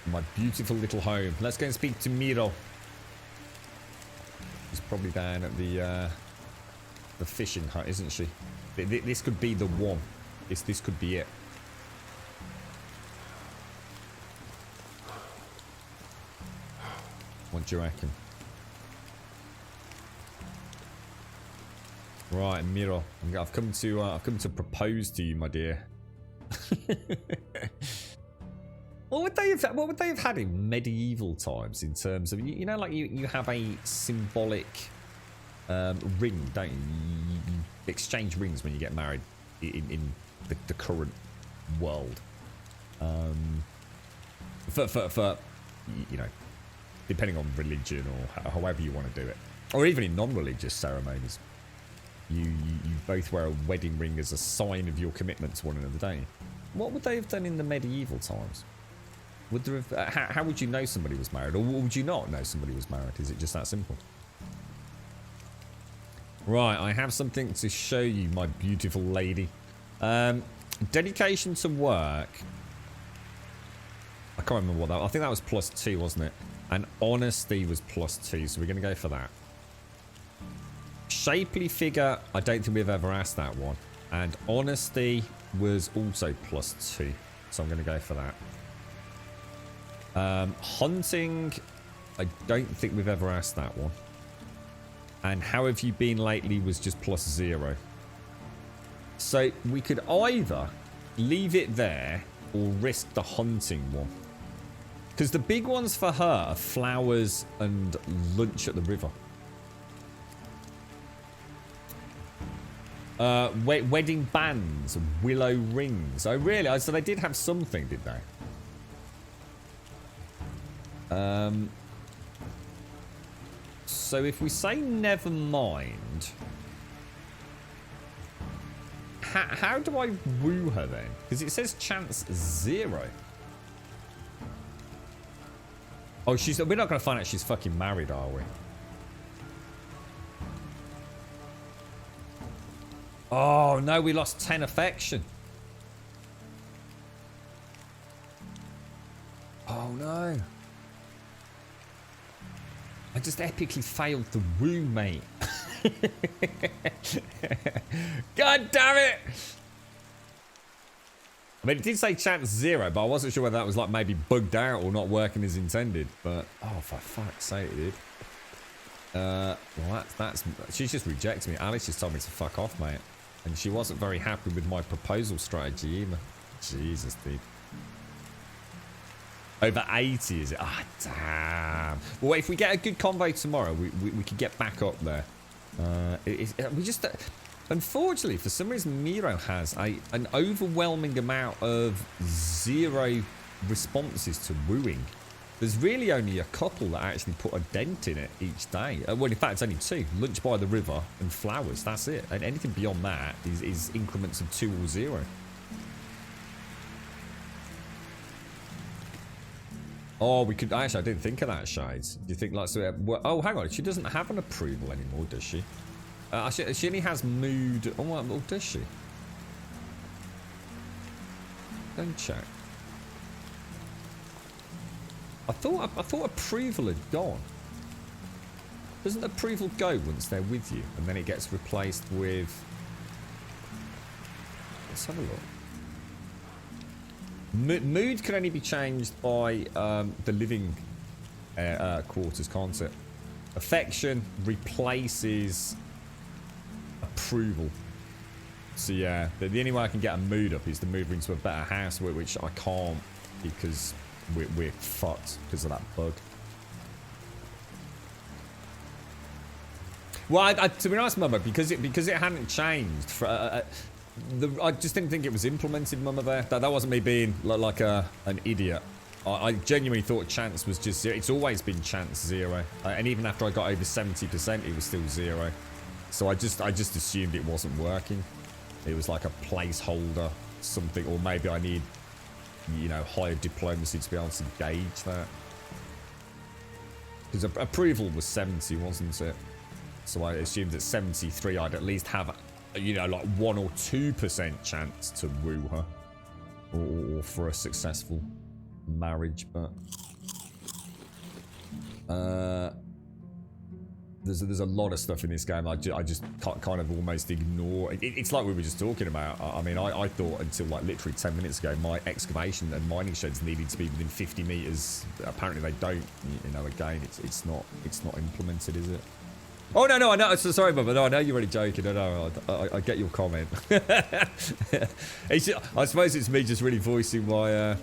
My beautiful little home. Let's go and speak to Miro. She's probably down at the fishing hut, isn't she? This could be the one. This could be it. What do you reckon? Right, Miro. I've come to propose to you, my dear. What would they have had in medieval times in terms of, you know, like you have a symbolic ring, don't you? You exchange rings when you get married in the current world. For you know, depending on religion or however you want to do it, or even in non-religious ceremonies, you both wear a wedding ring as a sign of your commitment to one another, don't you? What would they have done in the medieval times? Would there have, how would you know somebody was married, or would you not know somebody was married? Is it just that simple? Right, I have something to show you, my beautiful lady. Dedication to work. I can't remember what that was. I think that was +2, wasn't it? And honesty was +2, so we're going to go for that. Shapely figure, I don't think we've ever asked that one. And honesty was also +2, so I'm going to go for that. Hunting, I don't think we've ever asked that one. And how have you been lately was just +0. So we could either leave it there or risk the hunting one. Because the big ones for her are flowers and lunch at the river. Wedding bands, willow rings. Oh really? So they did have something, did they? So if we say never mind, how do I woo her then? Because it says chance 0. Oh, we're not going to find out she's fucking married, are we? Oh no, we lost 10 affection. Oh no. I just epically failed to woo, mate. God damn it! I mean, it did say chance 0, but I wasn't sure whether that was like maybe bugged out or not working as intended. But, oh, for fuck's sake, dude. Well, that's... She's just rejected me. Alice just told me to fuck off, mate. And she wasn't very happy with my proposal strategy either. Jesus, dude. Over 80, is it? Ah, damn. Well, if we get a good convo tomorrow, we could get back up there. We just... unfortunately, for some reason, Miro has an overwhelming amount of 0 responses to wooing. There's really only a couple that actually put a dent in it each day. Well, in fact, it's only 2. Lunch by the river and flowers. That's it. And anything beyond that is increments of 2 or 0. Oh, we could... Actually, I didn't think of that, Shades. Do you think, like... So, oh, hang on. She doesn't have an approval anymore, does she? She only has mood... Oh, well, does she? Don't check. I thought approval had gone. Doesn't approval go once they're with you? And then it gets replaced with... Let's have a look. Mood can only be changed by the living quarters, can't it? Affection replaces approval. So yeah, the only way I can get a mood up is to move into a better house, which I can't because we're fucked because of that bug. Well, to be honest, Mama, because it hadn't changed for. I just didn't think it was implemented, Mama. That wasn't me being like an idiot. I genuinely thought chance was just 0. It's always been chance 0, and even after I got over 70%, it was still 0. So I just assumed it wasn't working. It was like a placeholder, something, or maybe I need, you know, higher diplomacy to be able to gauge that. Because approval was 70, wasn't it? So I assumed at 73 I'd at least have, you know, like 1 or 2% chance to woo her. Or for a successful marriage, but... There's a lot of stuff in this game I just can't kind of almost ignore. It's like we were just talking about. I mean, I thought until like literally 10 minutes ago my excavation and mining sheds needed to be within 50 meters. Apparently they don't. You know, again, it's not implemented, is it? Oh no, I know. So sorry, Bubba. No, I know you're really joking. No, I get your comment. I suppose it's me just really voicing my.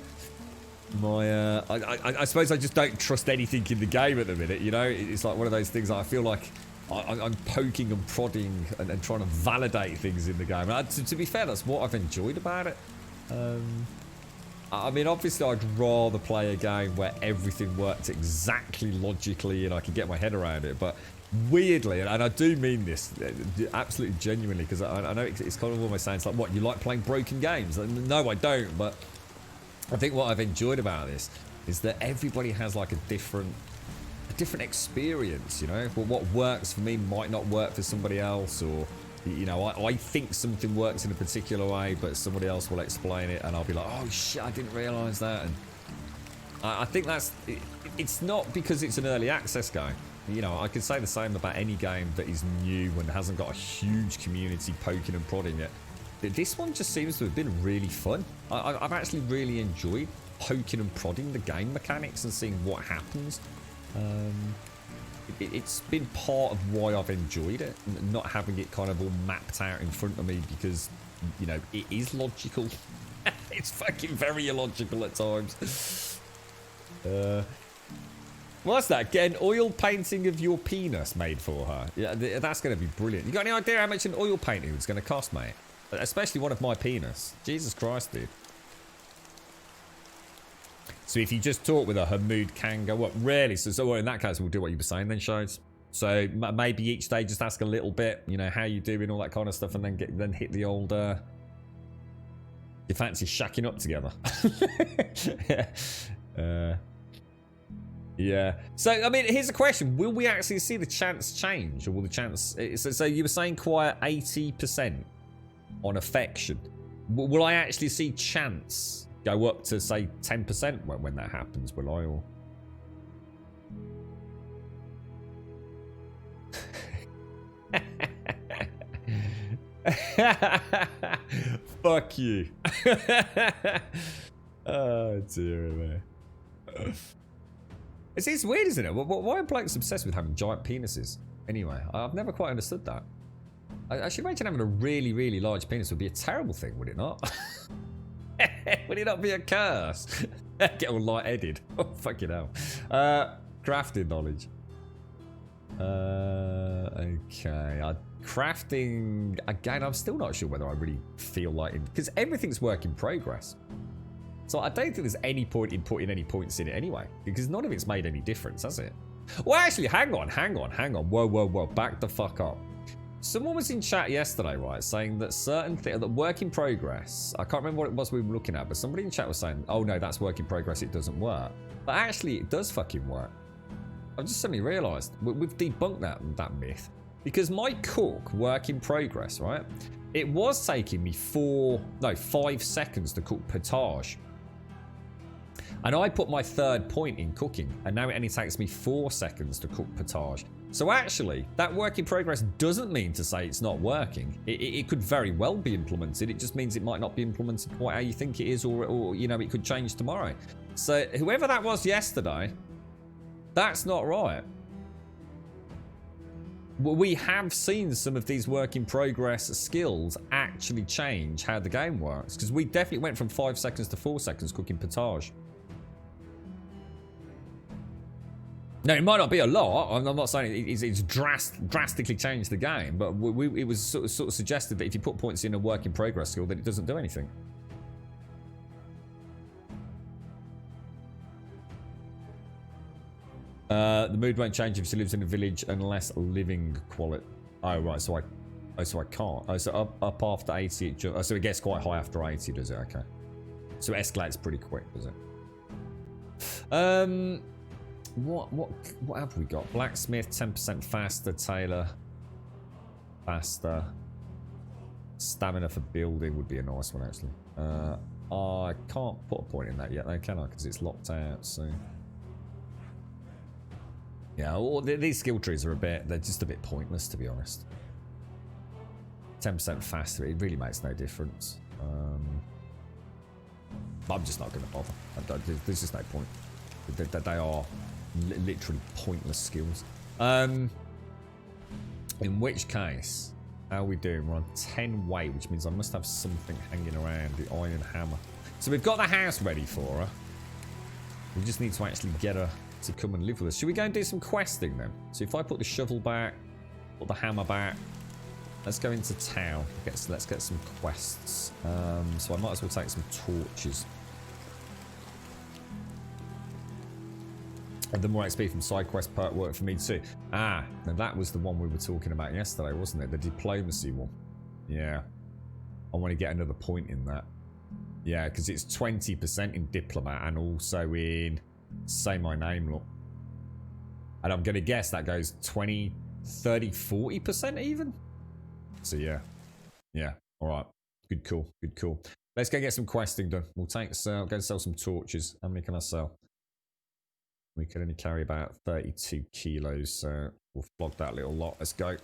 I suppose I just don't trust anything in the game at the minute, you know? It's like one of those things I feel like I'm poking and prodding and trying to validate things in the game. And to be fair, that's what I've enjoyed about it. I mean, obviously I'd rather play a game where everything worked exactly logically and I could get my head around it, but weirdly, and I do mean this absolutely genuinely, because I know it's kind of almost sounds like, what, you like playing broken games? No, I don't, but I think what I've enjoyed about this is that everybody has like a different experience, you know? Well, what works for me might not work for somebody else, or, you know, I think something works in a particular way, but somebody else will explain it, and I'll be like, oh shit, I didn't realise that. And I think it's not because it's an early access game. You know, I could say the same about any game that is new and hasn't got a huge community poking and prodding it. This one just seems to have been really fun. I've actually really enjoyed poking and prodding the game mechanics and seeing what happens. It's been part of why I've enjoyed it, not having it kind of all mapped out in front of me, because, you know, it is logical. It's fucking very illogical at times. What's that? Get an oil painting of your penis made for her. Yeah, that's going to be brilliant. You got any idea how much an oil painting is going to cost, mate? Especially one of my penis. Jesus Christ, dude. So if you just talk with her, her mood can go up. Really? So in that case, we'll do what you were saying then, Shows. So maybe each day just ask a little bit, you know, how you doing, all that kind of stuff, and then hit the old, you fancy shacking up together. Yeah. So, I mean, here's a question. Will we actually see the chance change? Or will the chance... So you were saying quiet 80%. On affection, will I actually see chance go up to say 10% when that happens? Will I? Or fuck you. Oh dear me. It's weird, isn't it? Why are blokes obsessed with having giant penises? Anyway, I've never quite understood that. I should imagine having a really, really large penis would be a terrible thing, would it not? Would it not be a curse? Get all light-headed. Oh, fucking hell. Crafting knowledge. Okay. Crafting... Again, I'm still not sure whether I really feel like it. Because everything's work in progress. So I don't think there's any point in putting any points in it anyway. Because none of it's made any difference, has it? Well, actually, hang on. Whoa. Back the fuck up. Someone was in chat yesterday, right, saying that certain things, that work in progress, I can't remember what it was we were looking at, but somebody in chat was saying, oh no, that's work in progress, it doesn't work. But actually, it does fucking work. I've just suddenly realised, we've debunked that myth. Because my cook, work in progress, right, it was taking me 5 seconds to cook potage. And I put my third point in cooking, and now it only takes me 4 seconds to cook potage. So actually, that work in progress doesn't mean to say it's not working. It could very well be implemented. It just means it might not be implemented quite how you think it is, or you know, it could change tomorrow. So whoever that was yesterday, that's not right. We have seen some of these work in progress skills actually change how the game works, because we definitely went from 5 seconds to 4 seconds cooking potage. No, it might not be a lot. I'm not saying it's drastically changed the game, but it was sort of suggested that if you put points in a work in progress skill, that it doesn't do anything. The mood won't change if she lives in a village unless living quality. Oh right, so I can't. Oh, so up after 80, so it gets quite high after 80, does it? Okay. So it escalates pretty quick, does it? What have we got? Blacksmith, 10% faster, tailor. faster. Stamina for building would be a nice one, actually. I can't put a point in that yet, though, can I? Because it's locked out, so... Yeah, well, these skill trees are they're just a bit pointless, to be honest. 10% faster, it really makes no difference. I'm just not going to bother. There's just no point. They are literally pointless skills. In which case, how are we doing? We're on 10 weight, which means I must have something hanging around, the iron hammer. So we've got the house ready for her. We just need to actually get her to come and live with us. Should we go and do some questing then? So if I put the shovel back, put the hammer back, let's go into town. Let's get some quests. So I might as well take some torches. And the more XP from side quest part worked for me too. Ah, now that was the one we were talking about yesterday, wasn't it? The diplomacy one. Yeah. I want to get another point in that. Yeah, because it's 20% in diplomat and also in say my name, look. And I'm going to guess that goes 20, 30, 40% even. So yeah. Yeah. All right. Good call. Good call. Let's go get some questing done. We'll go and sell some torches. How many can I sell? We can only carry about 32 kilos, so we'll flog that little lot. Let's go.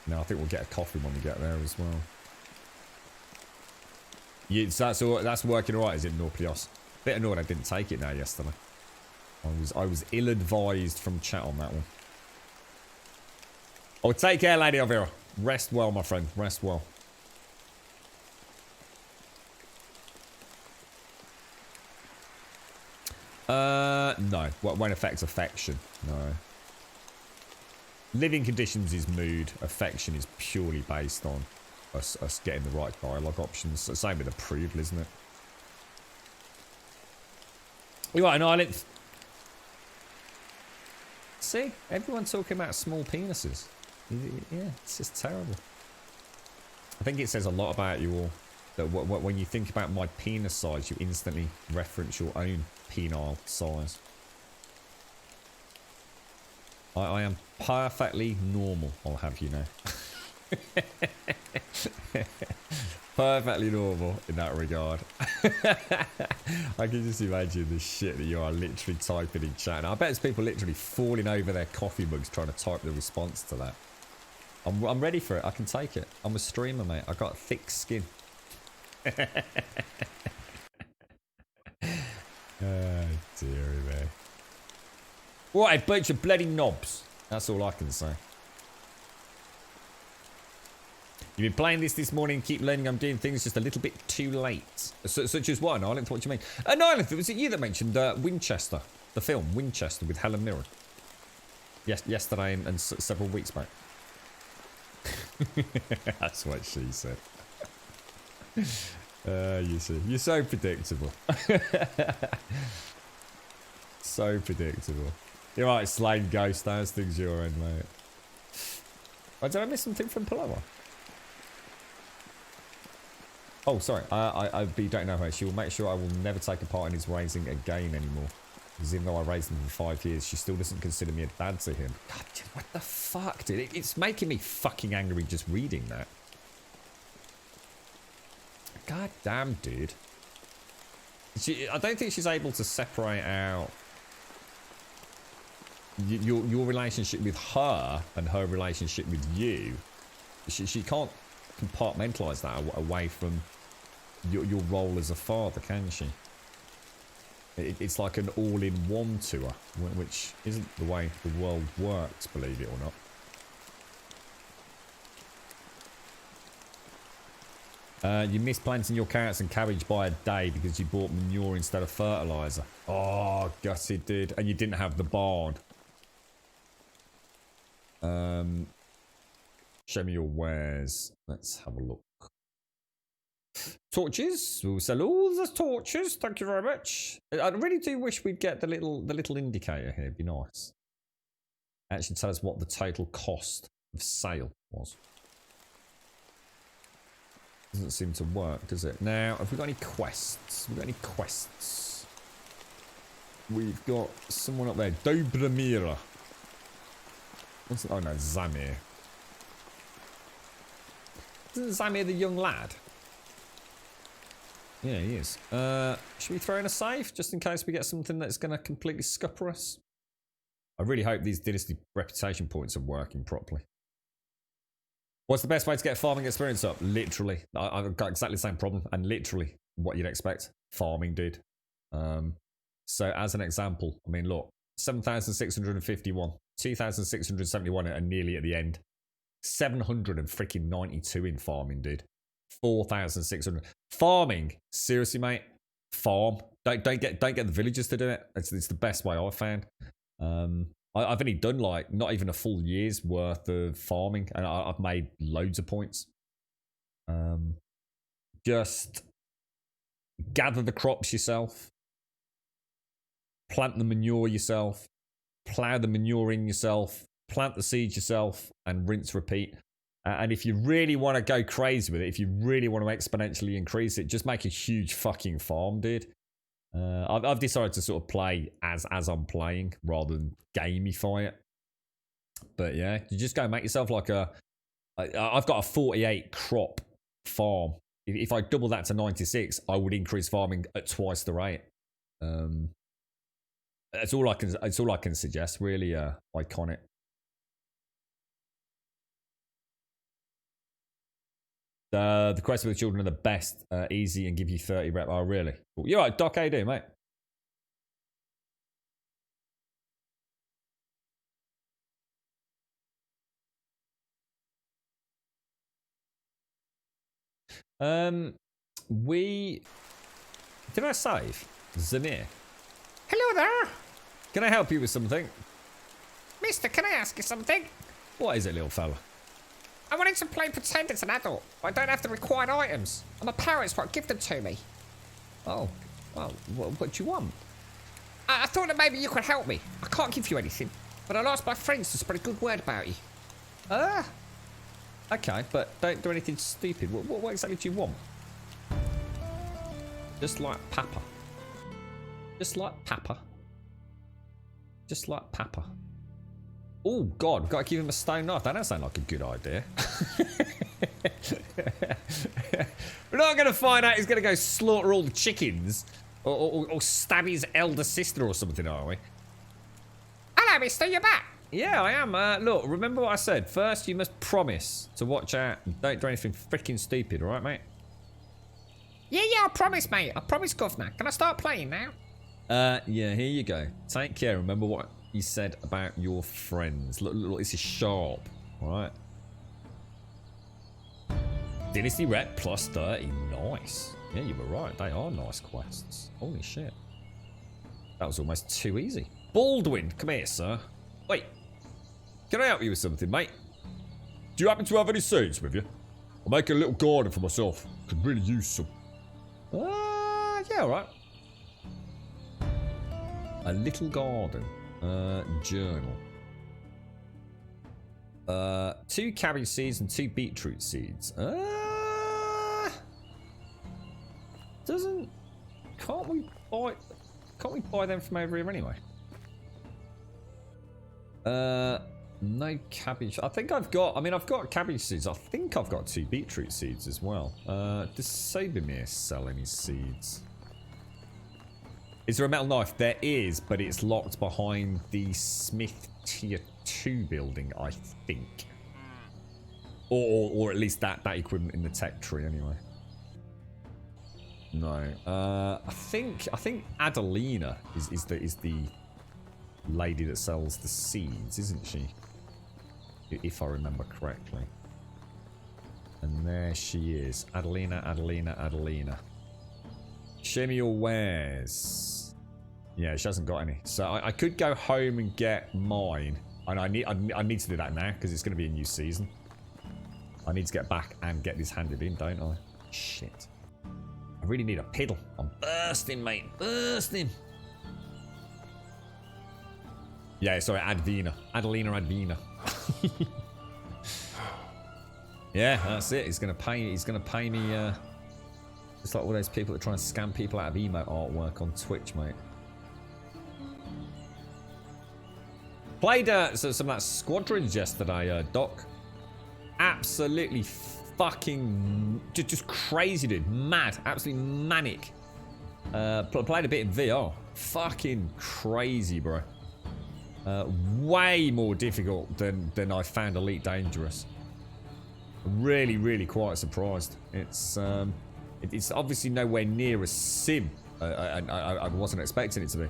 Now I think we'll get a coffee when we get there as well. Yeah, that's working alright, is it, Norplios? Bit annoyed I didn't take it now yesterday. I was ill-advised from chat on that one. Oh, take care, Lady Elvira. Rest well, my friend. Rest well. No. What won't affect affection? No. Living conditions is mood. Affection is purely based on us getting the right dialogue options. Same with approval, isn't it? You're right, an island. See? Everyone's talking about small penises. Yeah, it's just terrible. I think it says a lot about you all. That when you think about my penis size, you instantly reference your own penile size. I am perfectly normal, I'll have you know. Perfectly normal in that regard. I can just imagine the shit that you are literally typing in chat. And I bet there's people literally falling over their coffee mugs trying to type the response to that. I'm ready for it. I can take it. I'm a streamer, mate. I got thick skin. Oh, dearie me. What a bunch of bloody knobs. That's all I can say. You've been playing this morning. Keep learning. I'm doing things just a little bit too late. Such as what, Nyland? What do you mean? Nyland, was it you that mentioned Winchester? The film, Winchester, with Helen Mirren. Yes, yesterday and several weeks back. That's what she said. You see. You're so predictable. So predictable. You're right, Slain Ghost. How's things your end, mate? Oh, did I miss something from Paloma? Oh, sorry. But you don't know her. She will make sure I will never take a part in his raising again anymore. Because even though I raised him for 5 years, she still doesn't consider me a dad to him. God, dude, what the fuck, dude? It's making me fucking angry just reading that. God damn, dude. I don't think she's able to separate out your relationship with her and her relationship with you. She can't compartmentalise that away from your role as a father, can she? It's like an all-in-one to her, which isn't the way the world works, believe it or not. You missed planting your carrots and cabbage by a day because you bought manure instead of fertiliser. Oh, gutted, dude. And you didn't have the barn. Show me your wares. Let's have a look. Torches. We'll sell all the torches. Thank you very much. I really do wish we'd get the little indicator here. It'd be nice. Actually tell us what the total cost of sale was. Doesn't seem to work, does it? Now, have we got any quests? Have we got any quests? We've got someone up there. Dobromira. What's it? Oh no, Zamir. Isn't Zamir the young lad? Yeah, he is. Should we throw in a save just in case we get something that's going to completely scupper us? I really hope these Dynasty reputation points are working properly. What's the best way to get farming experience up? Literally. I've got exactly the same problem, and literally what you'd expect. Farming did. So as an example, I mean, look, 7,651, 2,671 are nearly at the end. 792 in farming did. 4,600. Farming, seriously, mate. Farm. Don't get the villagers to do it. It's the best way I've found. I've only done like not even a full year's worth of farming, and I've made loads of points. Just gather the crops yourself, plant the manure yourself, plow the manure in yourself, plant the seeds yourself, and rinse repeat. And if you really want to go crazy with it, if you really want to exponentially increase it, just make a huge fucking farm, dude. I've decided to sort of play as I'm playing rather than gamify it. But yeah, you just go make yourself like I've got a 48 crop farm. If I double that to 96, I would increase farming at twice the rate. That's all I can suggest. Really iconic. The quests with the children are the best, easy, and give you 30 rep. Oh, really? Cool. You're right, Doc. How you doing, mate? Did I save? Zamir. Hello there. Can I help you with something? Mister, can I ask you something? What is it, little fella? I wanted to play pretend as an adult, but I don't have the required items, and my parents won't give them to me. Oh, well, what do you want? I thought that maybe you could help me. I can't give you anything, but I'll ask my friends to spread a good word about you. Okay, but don't do anything stupid. What exactly do you want? Just like Papa. Just like Papa. Just like Papa. Oh, God, we've got to give him a stone knife. That don't sound like a good idea. We're not going to find out he's going to go slaughter all the chickens or stab his elder sister or something, are we? Hello, mister, you're back. Yeah, I am. Look, remember what I said. First, you must promise to watch out and don't do anything freaking stupid, all right, mate? Yeah, I promise, mate. I promise, governor. Can I start playing now? Yeah, here you go. Take care. Remember what you said about your friends. Look, this is sharp, all right? Dynasty rep plus 30. Nice. Yeah, you were right. They are nice quests. Holy shit. That was almost too easy. Baldwin, come here, sir. Wait. Can I help you with something, mate? Do you happen to have any seeds with you? I'm making a little garden for myself. Could really use some. Yeah, alright. A little garden. Journal. 2 cabbage seeds and 2 beetroot seeds. Can't we buy them from over here anyway? No cabbage. I think I've got cabbage seeds. I think I've got 2 beetroot seeds as well. Does Sabimir sell any seeds? Is there a metal knife? There is, but it's locked behind the Smith Tier 2 building, I think. Or at least that equipment in the tech tree anyway. No. I think Adelina is the lady that sells the seeds, isn't she? If I remember correctly. And there she is. Adelina. Show me your wares. Yeah, she hasn't got any. So I could go home and get mine. And I need to do that now because it's going to be a new season. I need to get back and get this handed in, don't I? Shit. I really need a piddle. I'm bursting, mate. Bursting. Yeah, sorry, Adelina Advina. Yeah, that's it. He's gonna pay me just like all those people that try and scam people out of emote artwork on Twitch, mate. Played some of that Squadrons yesterday, Doc. Absolutely fucking just crazy, dude. Mad, absolutely manic. Played a bit in VR. Fucking crazy, bro. Way more difficult than I found Elite Dangerous. Really, really quite surprised. It's obviously nowhere near a sim. I wasn't expecting it to be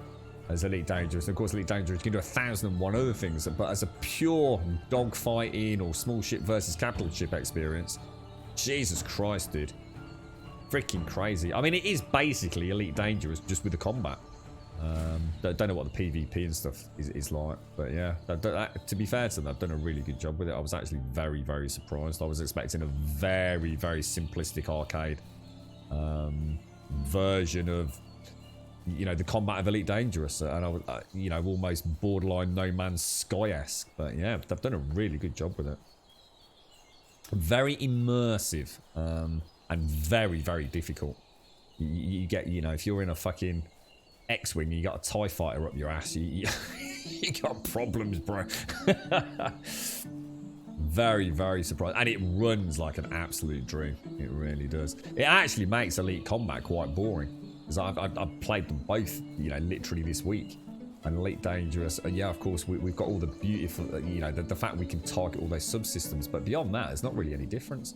as Elite Dangerous. Of course, Elite Dangerous you can do 1,001 other things, but as a pure dogfighting or small ship versus capital ship experience, Jesus Christ, dude, freaking crazy. I mean, it is basically Elite Dangerous just with the combat. Don't know what the PvP and stuff is like, but yeah, to be fair to them, I've done a really good job with it. I was actually very, very surprised. I was expecting a very, very simplistic arcade version of, you know, the combat of Elite Dangerous, and I was, you know, almost borderline No Man's Sky-esque. But yeah, they've done a really good job with it. Very immersive, and very, very difficult. You get, you know, if you're in a fucking X-Wing, you got a TIE fighter up your ass, you got problems, bro. Very, very surprised. And it runs like an absolute dream. It really does. It actually makes Elite Combat quite boring. Because I've played them both, you know, literally this week. And Elite Dangerous, yeah, of course, we've got all the beautiful, you know, the fact we can target all those subsystems. But beyond that, there's not really any difference.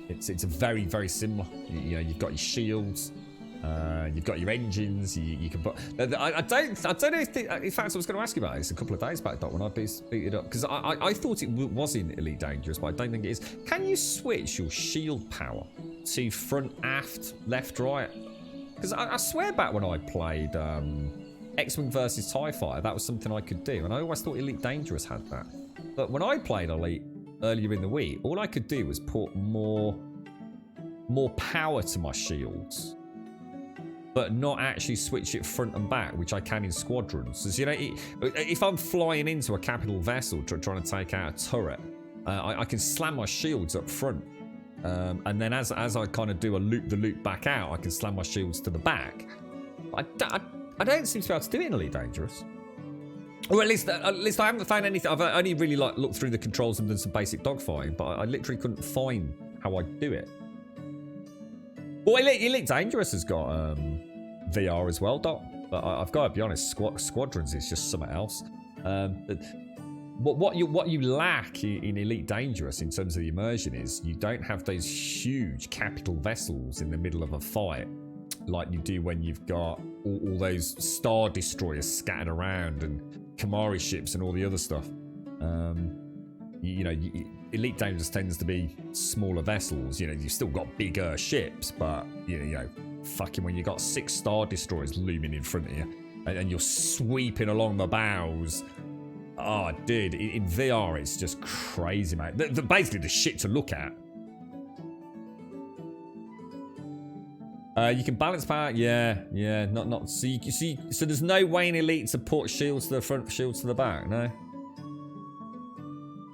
It's very, very similar. You know, you've got your shields. You've got your engines. You can put. I don't know if. In fact, I was going to ask you about this a couple of days back, Doc, when I beat it up, because I thought it was in Elite Dangerous, but I don't think it is. Can you switch your shield power to front, aft, left, right? Because I swear back when I played X-Wing versus TIE Fighter, that was something I could do, and I always thought Elite Dangerous had that. But when I played Elite earlier in the week, all I could do was put more power to my shields, but not actually switch it front and back, which I can in Squadrons. So, you know, if I'm flying into a capital vessel trying to take out a turret, I can slam my shields up front. And then as I kind of do a loop back out, I can slam my shields to the back. I don't seem to be able to do it in Elite Dangerous. Or at least I haven't found anything. I've only really like looked through the controls and done some basic dogfighting, but I literally couldn't find how I do it. Well, Elite Dangerous has got VR as well, Doc. But I've got to be honest, Squadrons is just something else. What you lack in Elite Dangerous in terms of the immersion is you don't have those huge capital vessels in the middle of a fight like you do when you've got all those Star Destroyers scattered around and Kamari ships and all the other stuff. You know, Elite Dangerous tends to be smaller vessels. You know, you've still got bigger ships, but you know, fucking when you got 6 Star Destroyers looming in front of you and you're sweeping along the bows. Oh, dude, in VR it's just crazy, mate. Basically the shit to look at. You can balance power, yeah. Not. So you see. So there's no way in Elite to put shields to the front, shields to the back, no.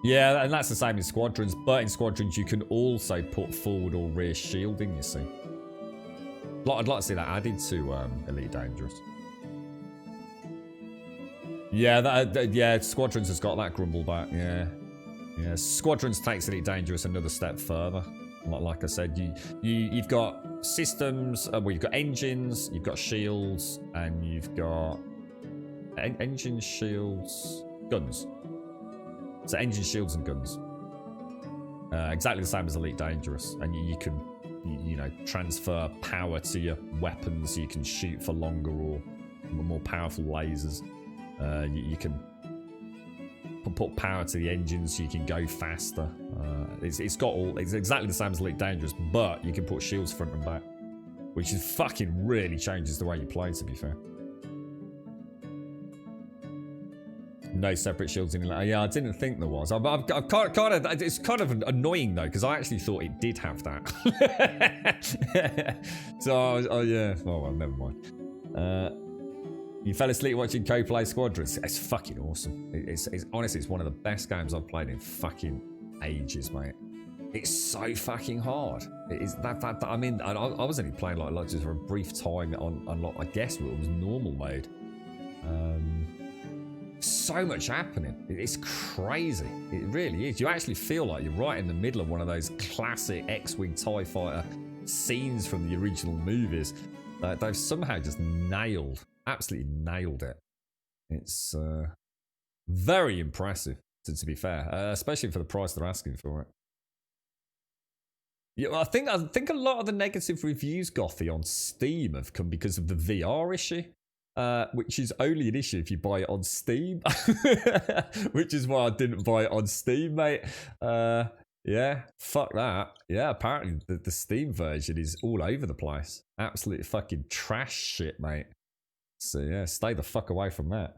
Yeah, and that's the same in Squadrons. But in Squadrons, you can also put forward or rear shielding. You see. I'd like to see that added to Elite Dangerous. Yeah, Squadrons has got that grumble back. Yeah. Squadrons takes Elite Dangerous another step further. Like I said, you've got systems. Well, you've got engines, you've got shields, and you've got engines, shields, guns. So engine, shields, and guns. Exactly the same as Elite Dangerous, and you can, you know, transfer power to your weapons. You can shoot for longer or more powerful lasers. You can put power to the engines so you can go faster. It's exactly the same as Elite Dangerous, but you can put shields front and back, which is fucking really changes the way you play, to be fair. No separate shields in Elite. Yeah, I didn't think there was. I've kind of, it's kind of annoying though, because I actually thought it did have that. So, yeah. Oh well, never mind. You fell asleep watching co-play Squadrons. It's fucking awesome. It's honestly, it's one of the best games I've played in fucking ages, mate. It's so fucking hard. It is that I mean, I was only playing like just for a brief time on I guess it was normal mode. So much happening. It's crazy. It really is. You actually feel like you're right in the middle of one of those classic X-Wing TIE Fighter scenes from the original movies. They've somehow just absolutely nailed it. It's very impressive, to be fair, especially for the price they're asking for it. Yeah, I think a lot of the negative reviews, Gothy, on Steam have come because of the VR issue. Which is only an issue if you buy it on Steam. Which is why I didn't buy it on Steam, mate. Yeah, fuck that. Yeah, apparently the Steam version is all over the place. Absolute fucking trash shit, mate. So yeah, stay the fuck away from that.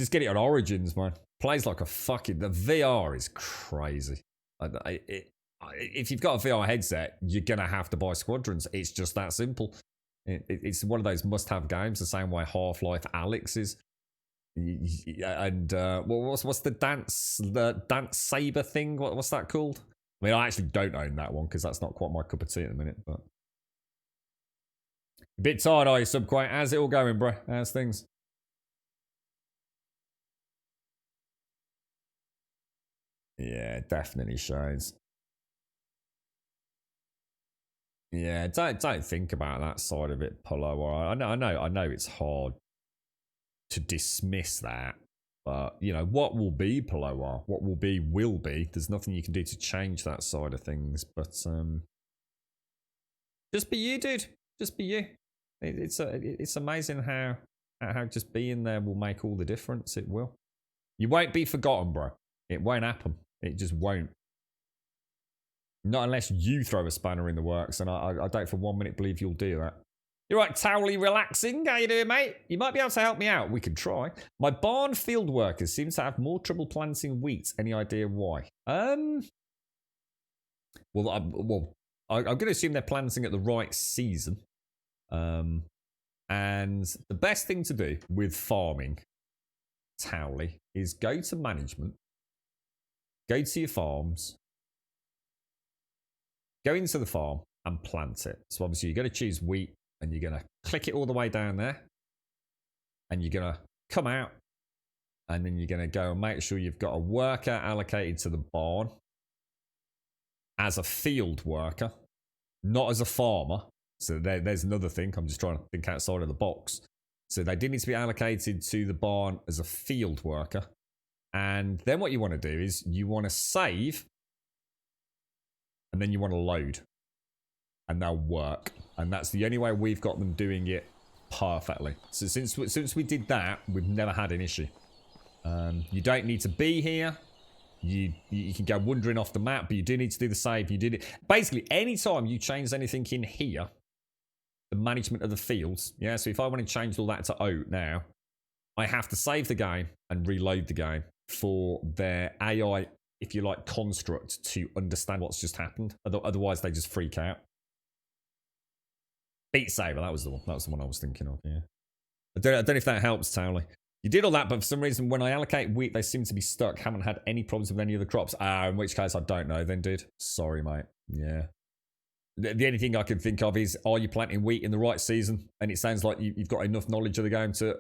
Just get it on Origins, man. Plays like a fucking... The VR is crazy. If you've got a VR headset, you're going to have to buy Squadrons. It's just that simple. It's one of those must-have games, the same way Half-Life Alyx is. And what's the dance saber thing? What's that called? I mean, I actually don't own that one because that's not quite my cup of tea at the minute. But a bit tired, are you, Subquite? How's it all going, bro? How's things? Yeah, it definitely shows. Yeah, don't think about that side of it, Polo. I know it's hard to dismiss that, but you know what will be, Polo. What will be will be. There's nothing you can do to change that side of things. But just be you, dude. Just be you. It's amazing how just being there will make all the difference. It will. You won't be forgotten, bro. It won't happen. It just won't. Not unless you throw a spanner in the works, and I don't for 1 minute believe you'll do that. You're right, Towley relaxing. How you doing, mate? You might be able to help me out. We could try. My barn field workers seem to have more trouble planting wheat. Any idea why? I'm going to assume they're planting at the right season. And the best thing to do with farming, Towley, is go to management, go to your farms, go into the farm and plant it. So obviously you're going to choose wheat and you're going to click it all the way down there. And you're going to come out and then you're going to go and make sure you've got a worker allocated to the barn as a field worker, not as a farmer. So there's another thing. I'm just trying to think outside of the box. So they do need to be allocated to the barn as a field worker. And then what you want to do is you want to save and then you want to load, and they'll work. And that's the only way we've got them doing it perfectly. So since we did that, we've never had an issue. You don't need to be here. You can go wandering off the map, but you do need to do the save. You did it. Basically, anytime you change anything in here, the management of the fields, yeah, so if I want to change all that to oat now, I have to save the game and reload the game for their AI, if you like, construct to understand what's just happened. Otherwise, they just freak out. Beat Saber, that was the one. That was the one I was thinking of, yeah. I don't know if that helps, Towley. You did all that, but for some reason, when I allocate wheat, they seem to be stuck. Haven't had any problems with any of the crops. In which case, I don't know then, dude. Sorry, mate. Yeah. The only thing I can think of is, are you planting wheat in the right season? And it sounds like you've got enough knowledge of the game to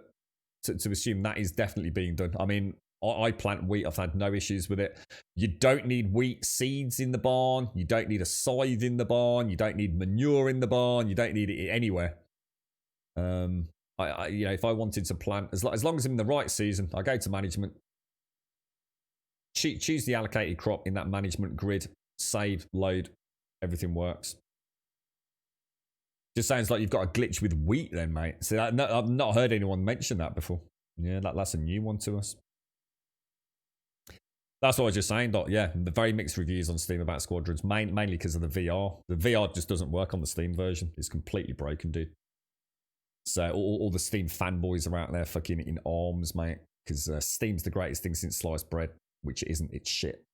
assume that is definitely being done. I mean, I plant wheat. I've had no issues with it. You don't need wheat seeds in the barn. You don't need a scythe in the barn. You don't need manure in the barn. You don't need it anywhere. You know, if I wanted to plant, as long as I'm in the right season, I go to management, choose the allocated crop in that management grid, save, load, everything works. Just sounds like you've got a glitch with wheat then, mate. So I've not heard anyone mention that before. Yeah, that's a new one to us. That's what I was just saying, Doc. Yeah, the very mixed reviews on Steam about Squadrons, mainly because of the VR. The VR just doesn't work on the Steam version. It's completely broken, dude. So all the Steam fanboys are out there fucking in arms, mate. Because Steam's the greatest thing since sliced bread, which it isn't. It's shit.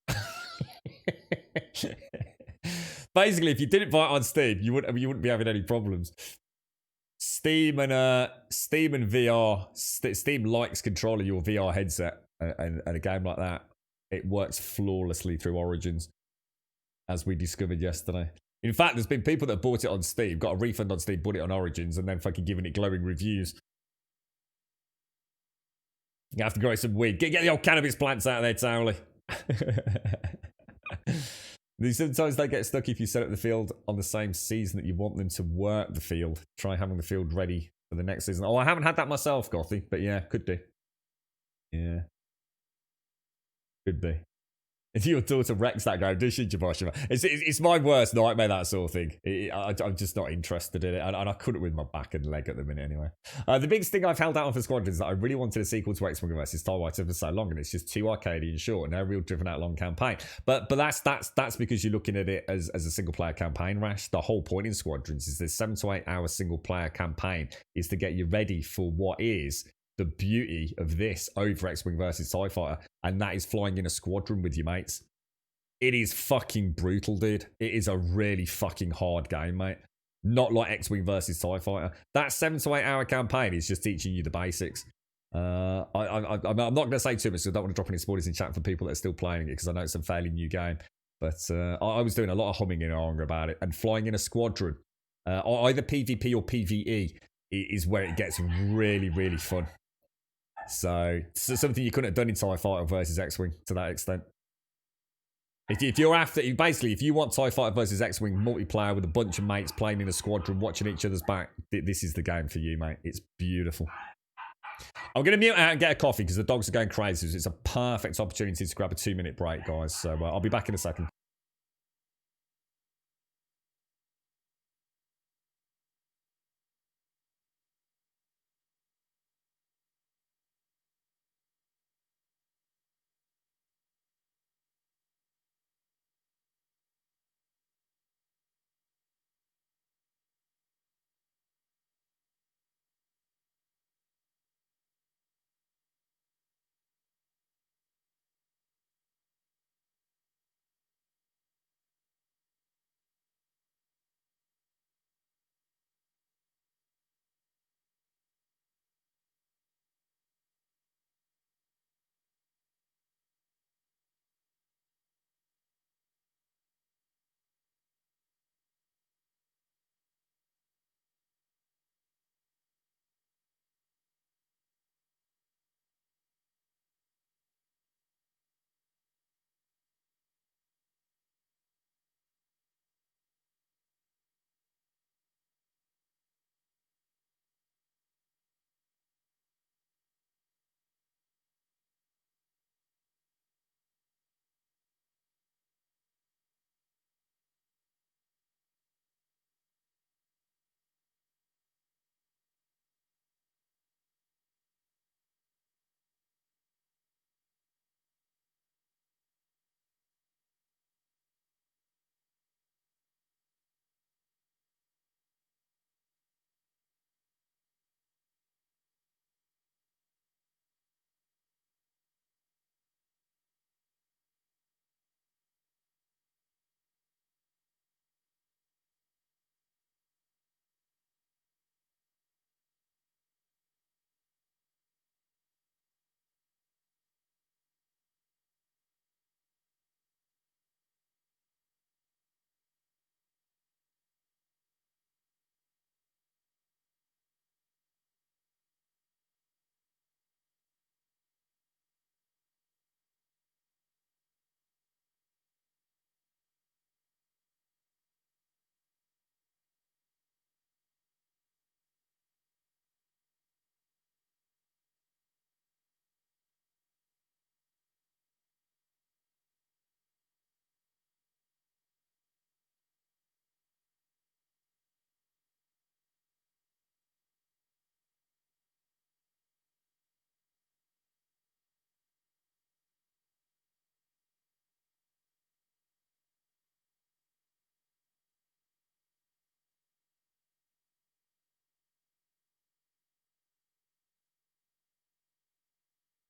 Basically, if you didn't buy it on Steam, you wouldn't be having any problems. Steam and VR. Steam likes controlling your VR headset, and a game like that, it works flawlessly through Origins, as we discovered yesterday. In fact, there's been people that bought it on Steam, got a refund on Steam, bought it on Origins, and then fucking giving it glowing reviews. You have to grow some weed. Get the old cannabis plants out of there, Townley. Sometimes they get stuck if you set up the field on the same season that you want them to work the field. Try having the field ready for the next season. Oh, I haven't had that myself, Gothy, but yeah, could do. Yeah. Could be. If your daughter wrecks that game, does she, Jabashima? It's my worst nightmare, that sort of thing. I'm just not interested in it. And I couldn't with my back and leg at the minute anyway. The biggest thing I've held out on for Squadrons is that I really wanted a sequel to X-Wing vs. TIE Fighter for so long, and it's just too arcadey and short, and no real driven out long campaign. But that's because you're looking at it as a single player campaign, Rash. The whole point in Squadrons is this 7 to 8 hour single player campaign is to get you ready for what is the beauty of this over X-Wing versus TIE Fighter, and that is flying in a squadron with your mates. It is fucking brutal, dude. It is a really fucking hard game, mate. Not like X-Wing versus TIE Fighter. That 7 to 8 hour campaign is just teaching you the basics. I'm not going to say too much, so I don't want to drop any spoilers in chat for people that are still playing it, because I know it's a fairly new game. But I was doing a lot of humming and hawing about it, and flying in a squadron, either PvP or PvE, is where it gets really, really fun. So something you couldn't have done in TIE Fighter versus X-Wing to that extent. If you're after, basically, if you want TIE Fighter versus X-Wing multiplayer with a bunch of mates playing in a squadron, watching each other's back, this is the game for you, mate. It's beautiful. I'm going to mute out and get a coffee because the dogs are going crazy. It's a perfect opportunity to grab a 2-minute break, guys. So I'll be back in a second.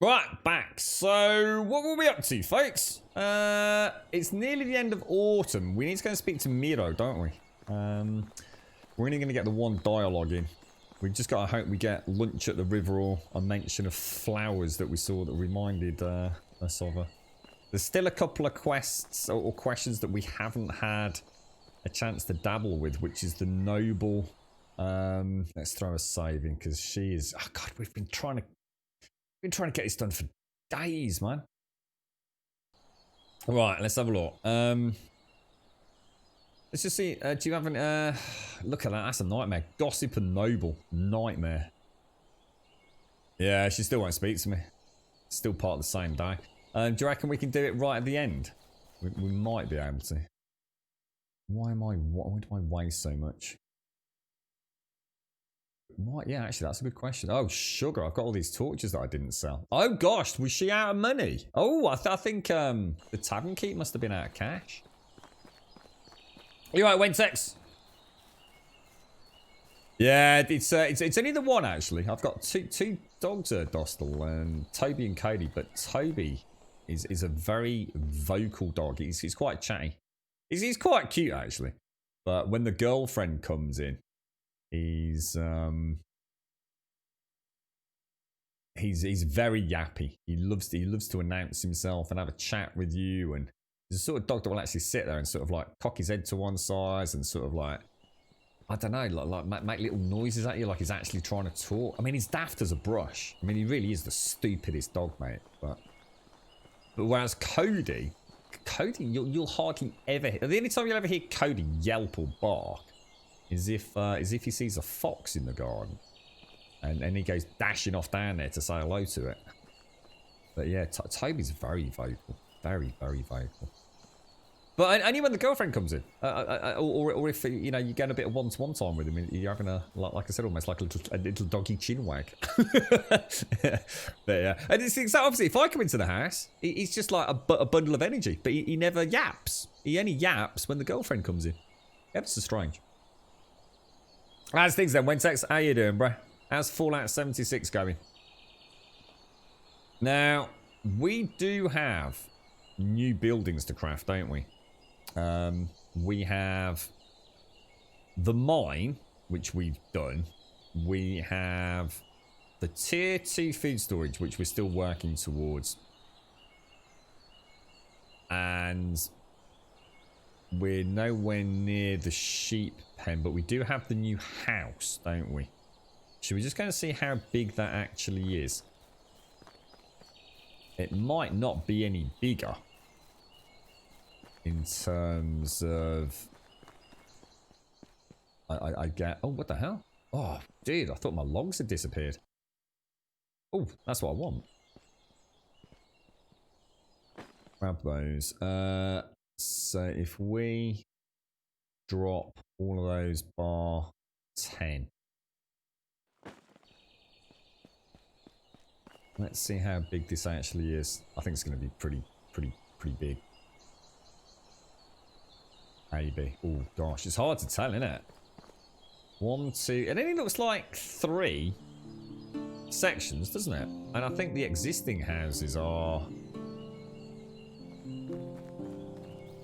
Right, back. So, what were we up to, folks? It's nearly the end of autumn. We need to go and speak to Miro, don't we? We're only going to get the one dialogue in. We just got to hope we get lunch at the river or a mention of flowers that we saw that reminded us of her. There's still a couple of quests or questions that we haven't had a chance to dabble with, which is the noble. Let's throw a save in because she is. Oh God, we've been trying to. Been trying to get this done for days, man. Right, let's have a look. Let's just see. Do you have an... look at that. That's a nightmare. Gossip and Noble. Nightmare. Yeah, she still won't speak to me. Still part of the same day. Do you reckon we can do it right at the end? We might be able to. Why do I weigh so much? What? Yeah, actually, that's a good question. Oh, sugar. I've got all these torches that I didn't sell. Oh, gosh. Was she out of money? Oh, I think the tavern keep must have been out of cash. You right, Wentex? Yeah, it's only the one, actually. I've got two dogs, Dostal, and Toby and Cody. But Toby is a very vocal dog. He's quite chatty. He's quite cute, actually. But when the girlfriend comes in, he's very yappy. He loves to announce himself and have a chat with you, and he's the sort of dog that will actually sit there and sort of like cock his head to one side and sort of like, I don't know, like make little noises at you like he's actually trying to talk. I mean, he's daft as a brush. I mean, he really is the stupidest dog, mate. But whereas Cody, you'll hardly ever hear. The only time you'll ever hear Cody yelp or bark is if he sees a fox in the garden, and he goes dashing off down there to say hello to it. But yeah, Toby's very vocal, very vocal. But only when the girlfriend comes in, or if you know you're getting a bit of one-to-one time with him, you're having like I said, almost like a little doggy chin wag. But yeah, and it's the exact opposite. If I come into the house, he's just like a bundle of energy, but he never yaps. He only yaps when the girlfriend comes in. Ever so strange. How's things then, Wentex? How you doing, bruh? How's Fallout 76 going? Now, we do have new buildings to craft, don't we? We have the mine, which we've done. We have the tier 2 food storage, which we're still working towards. And we're nowhere near the sheep pen, but we do have the new house, don't we? Should we just go and see how big that actually is? It might not be any bigger in terms of... I get... Oh, what the hell? Oh, dude, I thought my logs had disappeared. Oh, that's what I want. Grab those. So if we drop all of those bar 10. Let's see how big this actually is. I think it's going to be pretty big. Maybe. Oh gosh, it's hard to tell, isn't it? 1, 2, it only looks like 3 sections, doesn't it? And I think the existing houses are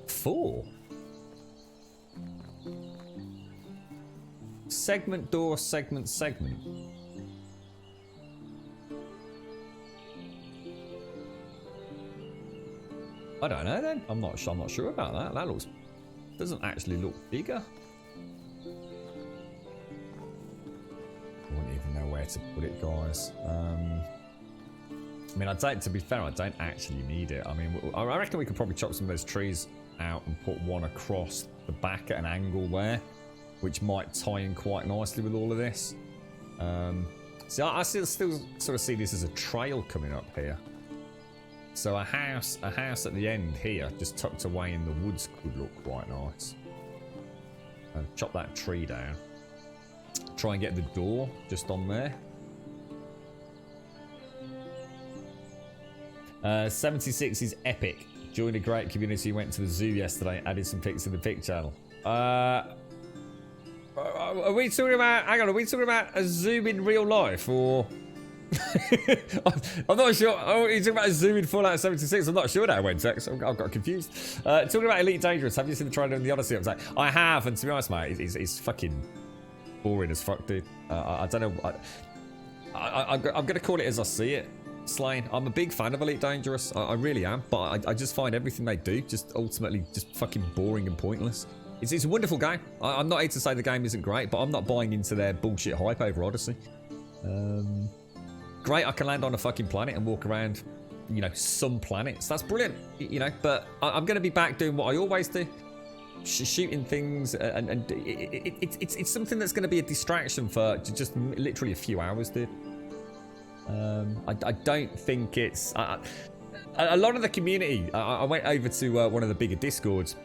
4. Segment, door, segment. I don't know then. I'm not sure about that. That doesn't actually look bigger. I wouldn't even know where to put it, guys. I mean, to be fair, I don't actually need it. I mean, I reckon we could probably chop some of those trees out and put one across the back at an angle there, which might tie in quite nicely with all of this. See, I still sort of see this as a trail coming up here. So a house at the end here, just tucked away in the woods, could look quite nice. Chop that tree down. Try and get the door just on there. 76 is epic. Joined a great community. Went to the zoo yesterday. Added some pics in the pic channel. Are we talking about? Hang on. Are we talking about a zoo in real life or? I'm not sure. Oh, you're talking about a zoo in Fallout 76. I'm not sure now, Wentex. I've got confused. Talking about Elite Dangerous. Have you seen the trailer in the Odyssey update? I have, and to be honest, mate, it's fucking boring as fuck, dude. I don't know. I'm gonna call it as I see it. Slain. I'm a big fan of Elite Dangerous. I really am, but I just find everything they do just ultimately just fucking boring and pointless. It's a wonderful game. I'm not here to say the game isn't great, but I'm not buying into their bullshit hype over Odyssey. great, I can land on a fucking planet and walk around, you know, some planets. That's brilliant, you know, but I'm going to be back doing what I always do. Shooting things, and it's something that's going to be a distraction for just literally a few hours, dude. I don't think it's... a lot of the community, I went over to one of the bigger Discords,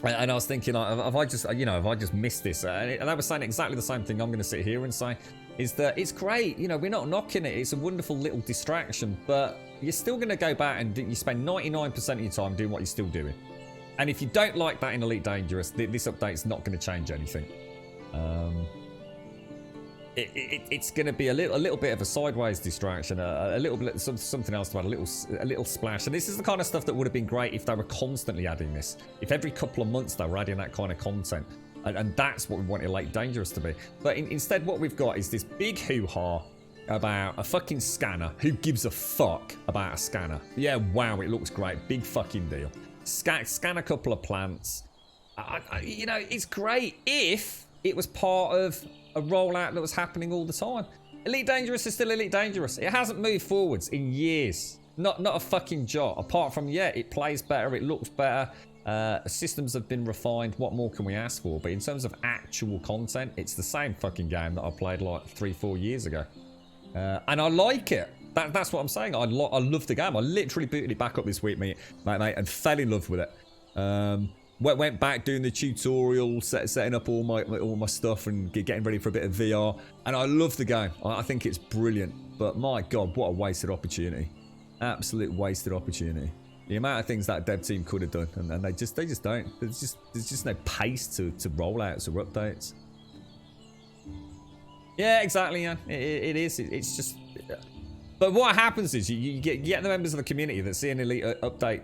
and I was thinking, have I just missed this? And I was saying exactly the same thing I'm going to sit here and say, is that it's great, you know, we're not knocking it, it's a wonderful little distraction, but you're still going to go back and you spend 99% of your time doing what you're still doing. And if you don't like that in Elite Dangerous, this update's not going to change anything. It's going to be a little bit of a sideways distraction, a little bit something else to add, a little splash. And this is the kind of stuff that would have been great if they were constantly adding this. If every couple of months they were adding that kind of content, and that's what we want Elite Dangerous to be. But instead, what we've got is this big hoo-ha about a fucking scanner. Who gives a fuck about a scanner? Yeah, wow, it looks great, big fucking deal. Scan a couple of plants. You know, it's great if it was part of a rollout that was happening all the time. Elite Dangerous is still Elite Dangerous. It hasn't moved forwards in years. Not a fucking jot. Apart from, yeah, it plays better, it looks better. Systems have been refined. What more can we ask for? But in terms of actual content, it's the same fucking game that I played like 3-4 years ago. And I like it. That's what I'm saying. I love the game. I literally booted it back up this week, mate, and fell in love with it. Went back doing the tutorial, setting up all my stuff and getting ready for a bit of VR. And I love the game. I think it's brilliant. But my God, what a wasted opportunity! Absolute wasted opportunity. The amount of things that dev team could have done, and they just don't. There's just no pace to rollouts or updates. Yeah, exactly. Yeah, it is. It's just. But what happens is you get the members of the community that see an Elite update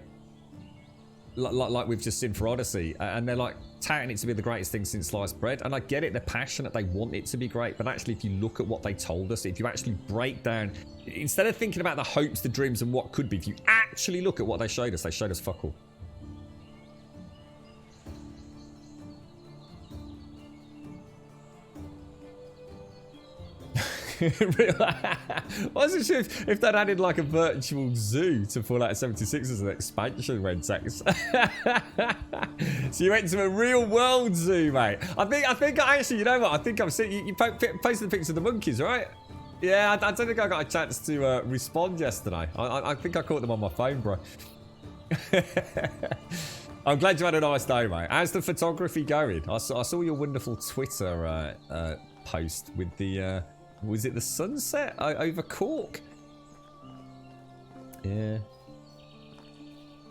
like we've just seen for Odyssey, and they're like touting it to be the greatest thing since sliced bread. And I get it, they're passionate, they want it to be great, but actually if you look at what they told us, if you actually break down, instead of thinking about the hopes, the dreams and what could be, if you actually look at what they showed us fuck all. I wasn't sure if they'd added like a virtual zoo to Fallout 76 as an expansion, Rentex. So you went to a real world zoo, mate. I think actually, you know what? I think I've seen you posted the picture of the monkeys, right? Yeah, I don't think I got a chance to respond yesterday. I think I caught them on my phone, bro. I'm glad you had a nice day, mate. How's the photography going? I saw your wonderful Twitter post with the. Was it the sunset over Cork? Yeah.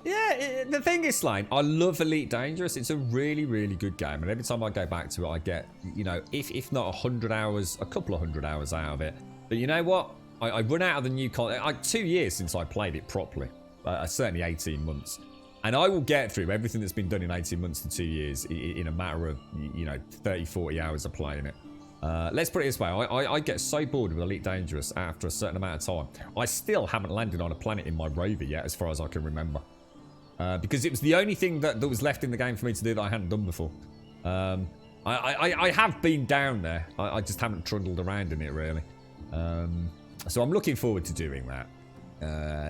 Yeah, the thing is, Slane, I love Elite Dangerous. It's a really, really good game. And every time I go back to it, I get, you know, if not 100 hours, a couple of 100 hours out of it. But you know what? I run out of the new content. 2 years since I played it properly. Certainly 18 months. And I will get through everything that's been done in 18 months to 2 years in a matter of, you know, 30, 40 hours of playing it. Let's put it this way, I get so bored with Elite Dangerous after a certain amount of time. I still haven't landed on a planet in my rover yet, as far as I can remember. Because it was the only thing that was left in the game for me to do that I hadn't done before. I have been down there, I just haven't trundled around in it really. So I'm looking forward to doing that.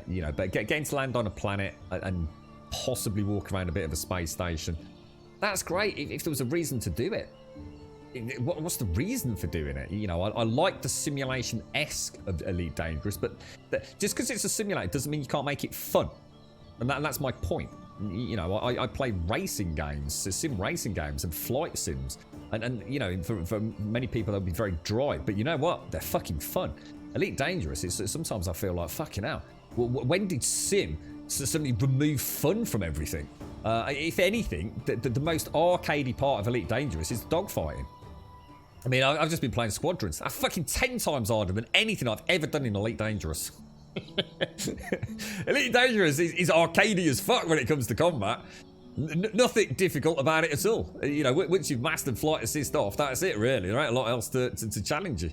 You know, but getting to land on a planet and possibly walk around a bit of a space station, that's great if there was a reason to do it. What's the reason for doing it? You know, I like the simulation-esque of Elite Dangerous, but just because it's a simulator doesn't mean you can't make it fun. And that's my point. You know, I play racing games, sim racing games and flight sims. And you know, for many people, they'll be very dry. But you know what? They're fucking fun. Elite Dangerous, sometimes I feel like, fucking hell. When did sim suddenly remove fun from everything? If anything, the most arcadey part of Elite Dangerous is dogfighting. I mean, I've just been playing Squadrons. That's fucking 10 times harder than anything I've ever done in Elite Dangerous. Elite Dangerous is arcadey as fuck when it comes to combat. Nothing difficult about it at all. You know, once you've mastered flight assist off, that's it really. There ain't a lot else to challenge you.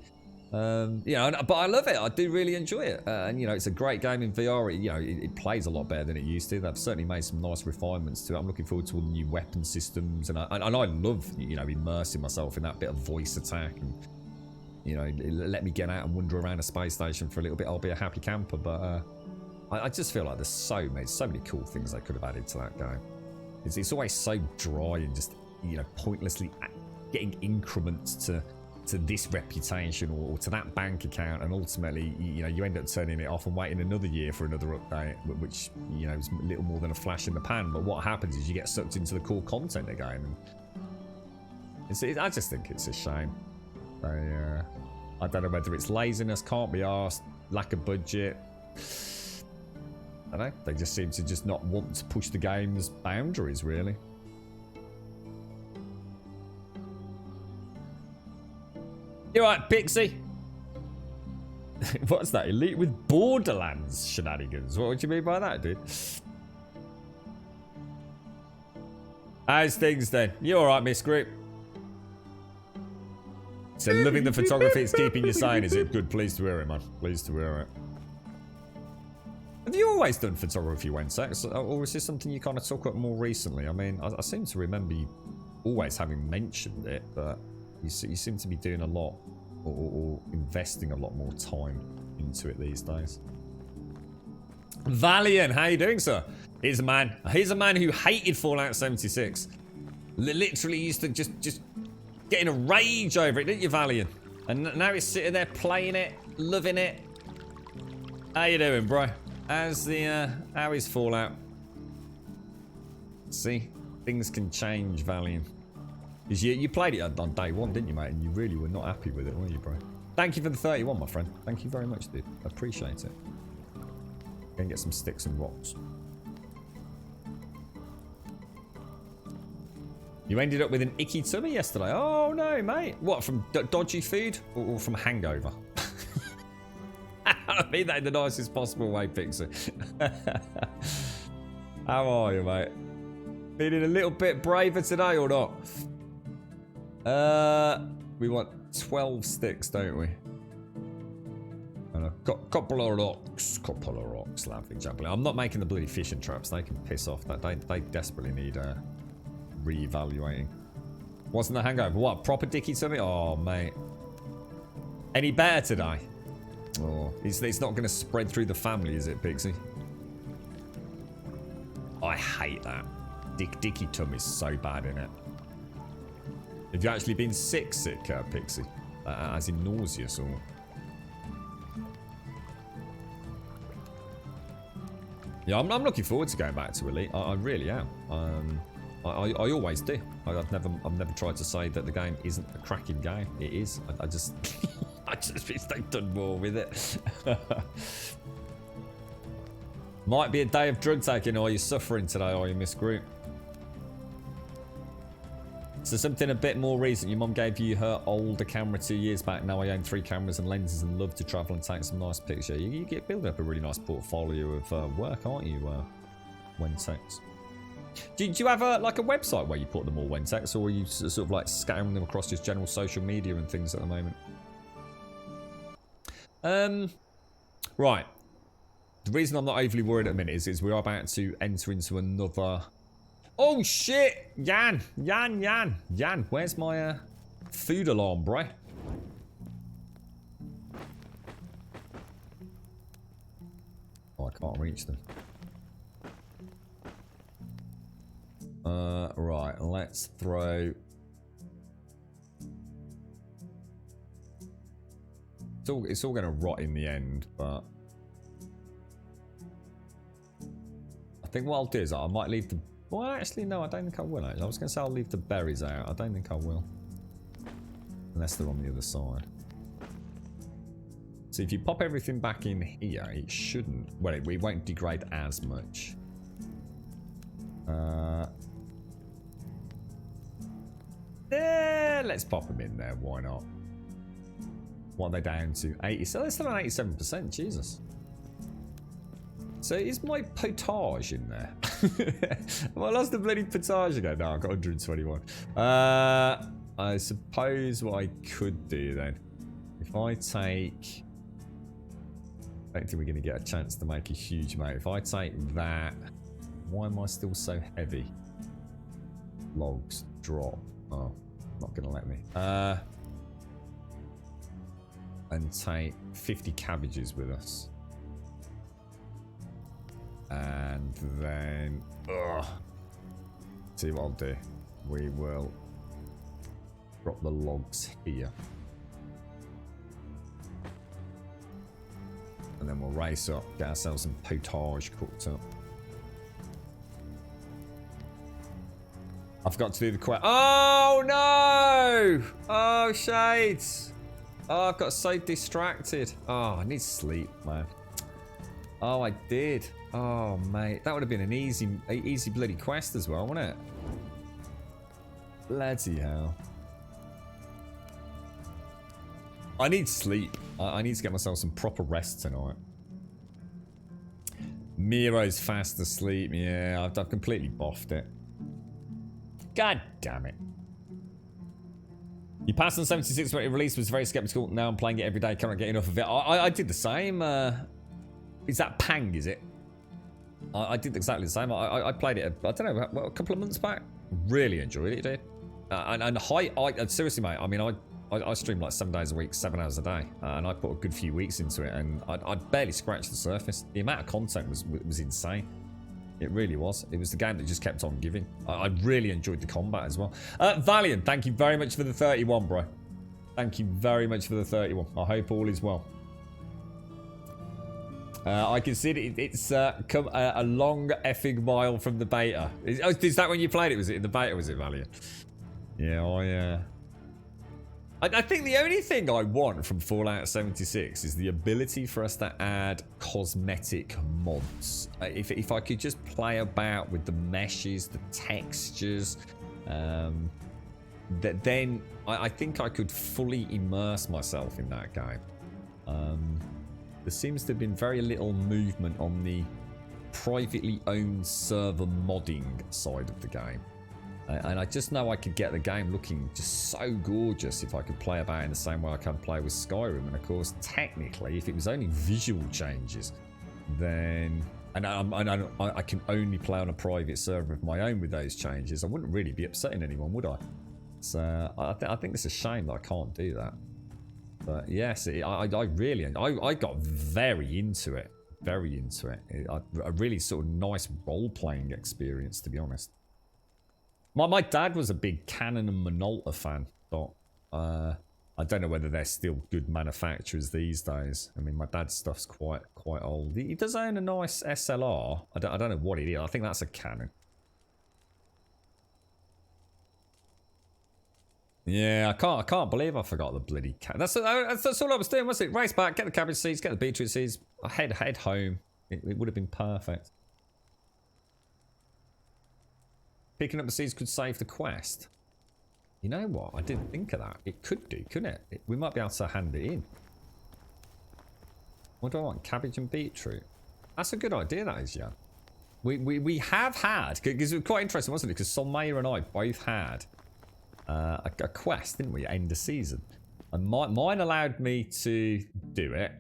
You know, but I love it. I do really enjoy it. And, you know, it's a great game in VR. You know, it plays a lot better than it used to. They've certainly made some nice refinements to it. I'm looking forward to all the new weapon systems. And I love, you know, immersing myself in that bit of voice attack. And you know, let me get out and wander around a space station for a little bit, I'll be a happy camper. But I just feel like there's so many cool things they could have added to that game. It's always so dry and just, you know, pointlessly getting increments to this reputation or to that bank account, and ultimately, you know, you end up turning it off and waiting another year for another update, which, you know, is little more than a flash in the pan. But what happens is you get sucked into the core content again. And I just think it's a shame. I don't know whether it's laziness, can't be asked, lack of budget. I don't know. They just seem to just not want to push the game's boundaries, really. You alright, Pixie? What's that? Elite with Borderlands shenanigans. What do you mean by that, dude? How's things then? You alright, Miss Group? So loving the photography, it's keeping you sane, is it? Good, pleased to hear it, man. Pleased to hear it. Have you always done photography, Wensex? Or is this something you kind of took up more recently? I mean, I seem to remember you always having mentioned it, but you seem to be doing a lot or investing a lot more time into it these days. Valiant, how you doing, sir? Here's a man who hated Fallout 76. Literally used to just get in a rage over it, didn't you, Valiant? And now he's sitting there playing it, loving it. How you doing, bro? How is Fallout? See, things can change, Valiant. Because you played it on day one, didn't you, mate? And you really were not happy with it, were you, bro? Thank you for the 31, my friend. Thank you very much, dude. I appreciate it. Go and get some sticks and rocks. You ended up with an icky tummy yesterday. Oh, no, mate. What, from dodgy food or from hangover? I mean that in the nicest possible way, Pixie. How are you, mate? Feeling a little bit braver today or not? We want 12 sticks, don't we? And a couple of rocks, laughing jumping. I'm not making the bloody fishing traps. They can piss off. They desperately need re-evaluating. Wasn't the hangover? What, proper dicky tummy? Oh, mate. Any better today? Oh, it's not going to spread through the family, is it, Pixie? I hate that. Dicky tummy's so bad, innit? Have you actually been sick, Pixie? As in nauseous or... Yeah, I'm looking forward to going back to Elite. I really am. I always do. I've never tried to say that the game isn't a cracking game. It is. I just I just wish they'd done more with it. Might be a day of drug taking, or you're suffering today, or you Miss Group. So something a bit more recent. Your mum gave you her older camera 2 years back. Now I own 3 cameras and lenses and love to travel and take some nice pictures. You get building up a really nice portfolio of work, aren't you, Wentex? Do you have a website where you put them all, Wentex, or are you sort of like scattering them across just general social media and things at the moment? Right. The reason I'm not overly worried at the minute is we are about to enter into another... Oh shit! Yan, where's my food alarm, bro? Oh, I can't reach them. Right, let's throw... It's all going to rot in the end, but... I think what I'll do is I might leave the... Well, actually, no, I don't think I will, actually. I was going to say I'll leave the berries out. I don't think I will. Unless they're on the other side. So if you pop everything back in here, it shouldn't... Well, it won't degrade as much. Let's pop them in there. Why not? What are they down to? 80. So they're still on 87%. Jesus. So is my potage in there? Have I lost the bloody potage again? No, I've got 121. I suppose what I could do then, if I take... I don't think we're going to get a chance to make a huge amount. If I take that... Why am I still so heavy? Logs drop. Oh, not going to let me. and take 50 cabbages with us. And then, see what I'll do. We will drop the logs here. And then we'll race up, get ourselves some potage cooked up. I forgot to do the quest. Oh no! Oh, shades. Oh, I've got so distracted. Oh, I need sleep, man. Oh, I did. Oh, mate. That would have been an easy bloody quest as well, wouldn't it? Bloody hell. I need sleep. I need to get myself some proper rest tonight. Miro's fast asleep. Yeah, I've completely boffed it. God damn it. You passed on 76 when it released, was very skeptical. Now I'm playing it every day. Cannot get enough of it. I did the same. Is that Pang, is it? I did exactly the same. I played it, I don't know, a couple of months back. Really enjoyed it, dude. And seriously, mate, I mean, I stream like 7 days a week, 7 hours a day. And I put a good few weeks into it, and I barely scratched the surface. The amount of content was insane. It really was. It was the game that just kept on giving. I really enjoyed the combat as well. Valiant, thank you very much for the 31, bro. Thank you very much for the 31. I hope all is well. I can see it's come a long effing while from the beta. Is that when you played it? Was it in the beta? Was it Valiant? Yeah, I think the only thing I want from Fallout 76 is the ability for us to add cosmetic mods. If I could just play about with the meshes, the textures, then I think I could fully immerse myself in that game. There seems to have been very little movement on the privately owned server modding side of the game. And I just know I could get the game looking just so gorgeous if I could play about in the same way I can play with Skyrim. And of course, technically, if it was only visual changes, then... And I can only play on a private server of my own with those changes. I wouldn't really be upsetting anyone, would I? So I think it's a shame that I can't do that. But yes, I got very into it. Very into it. A really sort of nice role-playing experience, to be honest. My dad was a big Canon and Minolta fan, but I don't know whether they're still good manufacturers these days. I mean, my dad's stuff's quite old. He does own a nice SLR. I don't know what it is. I think that's a Canon. Yeah, I can't believe I forgot the bloody cat. That's all I was doing, wasn't it? Race back, get the cabbage seeds, get the beetroot seeds. I head home. It would have been perfect. Picking up the seeds could save the quest. You know what? I didn't think of that. It could do, couldn't it? We might be able to hand it in. What do I want? Cabbage and beetroot. That's a good idea, that is, yeah. We have had, because it was quite interesting, wasn't it? Because Solmaya and I both had a quest, didn't we? End of season. And mine allowed me to do it.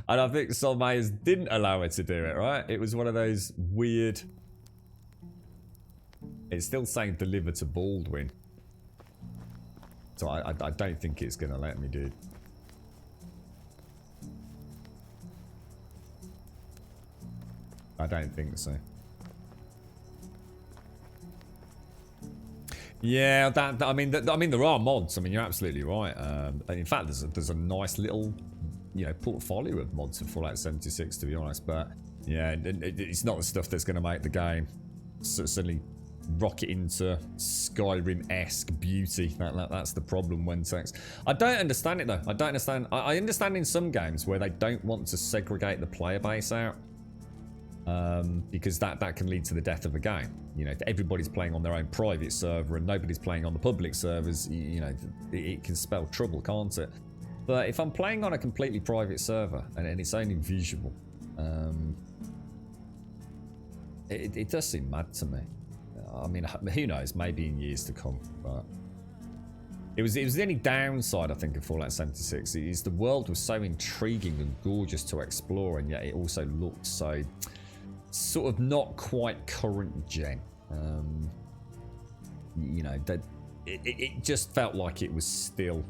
And I think Solmaya's didn't allow her to do it, right? It was one of those weird... It's still saying deliver to Baldwin. So I don't think it's going to let me, dude. I don't think so. Yeah, I mean, there are mods. I mean, you're absolutely right. And in fact, there's a nice little, portfolio of mods for Fallout 76, to be honest. But yeah, it's not the stuff that's going to make the game certainly rocket into Skyrim-esque beauty. That's the problem, Wentex. I don't understand it though. I don't understand. I understand in some games where they don't want to segregate the player base out. Because that can lead to the death of a game. If everybody's playing on their own private server and nobody's playing on the public servers, it can spell trouble, can't it? But if I'm playing on a completely private server and it's only visual, it does seem mad to me. I mean, who knows? Maybe in years to come, but it was the only downside, I think, of Fallout 76. Is the world was so intriguing and gorgeous to explore, and yet it also looked so sort of not quite current gen. That it just felt like it was still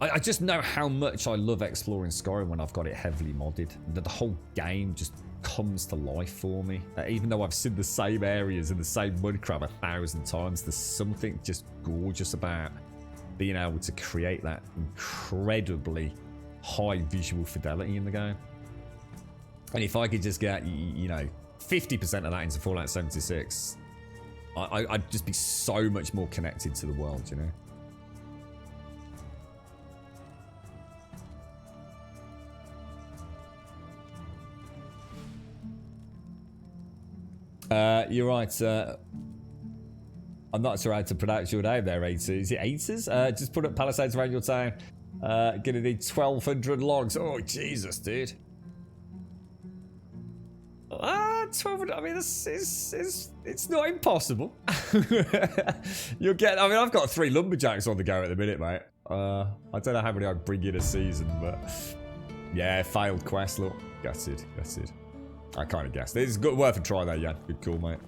I just know how much I love exploring Skyrim when I've got it heavily modded. The whole game just comes to life for me. Even though I've seen the same areas and the same mud crab 1,000 times, there's something just gorgeous about being able to create that incredibly high visual fidelity in the game. And if I could just get, you know, 50% of that into Fallout 76, I'd just be so much more connected to the world, you know? You're right. I'm not sure how to pronounce your name there, Aeters. Is it Aeters? Just put up palisades around your town. Gonna need 1,200 logs. Oh, Jesus, dude. 1,200. I mean, it's not impossible. You'll get. I mean, I've got 3 lumberjacks on the go at the minute, mate. I don't know how many I bring in a season, but yeah, failed quest. Look, gutted. I kind of guessed. It's good, worth a try though, yeah. Good call, mate.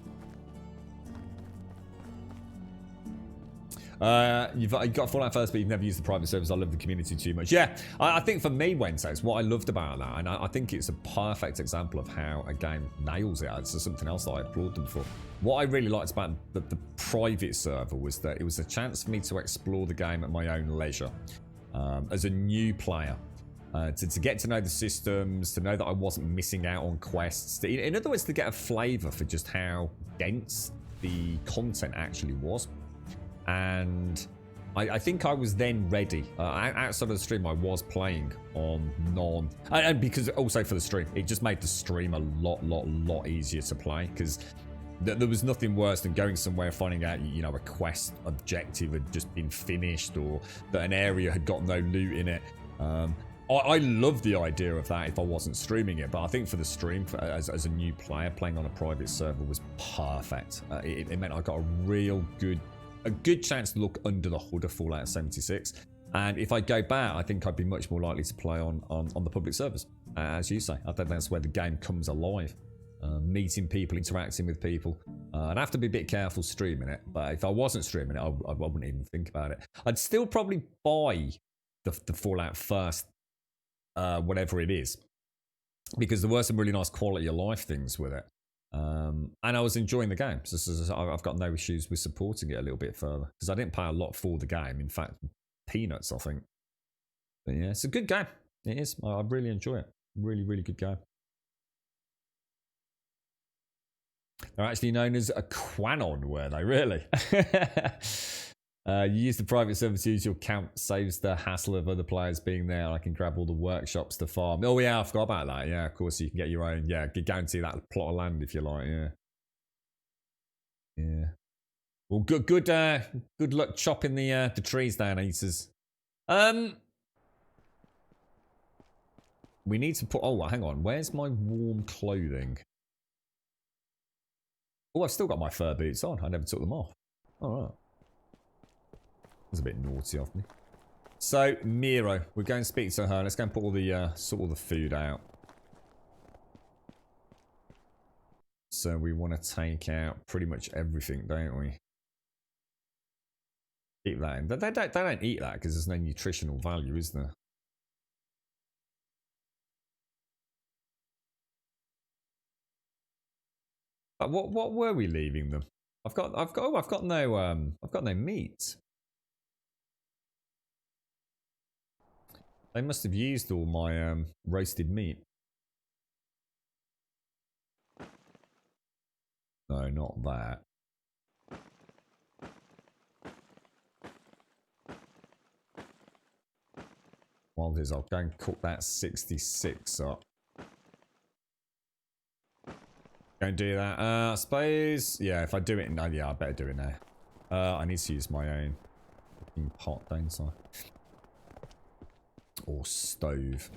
You've got Fallout first, but you've never used the private servers. I love the community too much. Yeah, I think for me, Wednesday, it's what I loved about that, and I think it's a perfect example of how a game nails it. It's something else that I applaud them for. What I really liked about the private server was that it was a chance for me to explore the game at my own leisure as a new player. To get to know the systems, to know that I wasn't missing out on quests. In other words, to get a flavour for just how dense the content actually was. And I think I was then ready. Outside of the stream, I was playing on non... And because also for the stream, it just made the stream a lot easier to play. Because there was nothing worse than going somewhere and finding out, you know, a quest objective had just been finished or that an area had got no loot in it. I love the idea of that if I wasn't streaming it, but I think for the stream, as a new player, playing on a private server was perfect. It meant I got a good chance to look under the hood of Fallout 76. And if I go back, I think I'd be much more likely to play on the public servers, as you say. I think that's where the game comes alive. Meeting people, interacting with people. I'd have to be a bit careful streaming it, but if I wasn't streaming it, I wouldn't even think about it. I'd still probably buy the Fallout first, whatever it is, because there were some really nice quality of life things with it, and I was enjoying the game. So I've got no issues with supporting it a little bit further because I didn't pay a lot for the game. In fact, peanuts, I think. But yeah, it's a good game. It is. I really enjoy it. Really good game. They're actually known as a Quanon, were they? Really? You use the private server to use your camp, saves the hassle of other players being there. I can grab all the workshops to farm. Oh yeah, I forgot about that. Yeah, of course you can get your own. Yeah, guarantee that plot of land if you like. Yeah. Well, good luck chopping the trees down, Eaters. We need to put. Oh, hang on. Where's my warm clothing? Oh, I've still got my fur boots on. I never took them off. All right. That's a bit naughty of me. So, Miro, we're going to speak to her. Let's go and put all the sort all the food out. So we want to take out pretty much everything, don't we? Keep that in. They don't eat that because there's no nutritional value, is there? But what were we leaving them? I've got no meat. They must have used all my roasted meat. No, not that. While this, I'll go and cook that 66 up. Go and do that. I suppose, yeah, if I do it, yeah, I better do it now. I need to use my own pot, don't I? Or stove.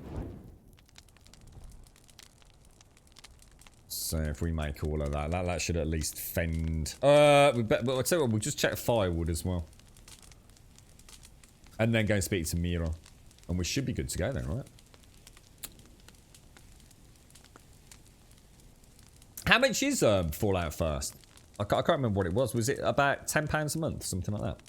So if we make all of that, that should at least fend. But I'll tell you what, we'll just check firewood as well. And then go and speak to Mira. And we should be good to go then, right? How much is Fallout First? I can't remember what it was. Was it about £10 a month? Something like that?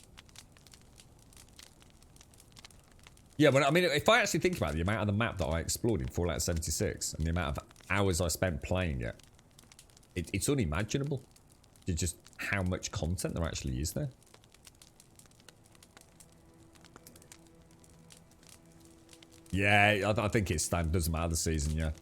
Yeah, but I mean, if I actually think about the amount of the map that I explored in Fallout 76 and the amount of hours I spent playing it, it's unimaginable. Just how much content there actually is there. Yeah, I think it's standard. Doesn't matter the season, yeah.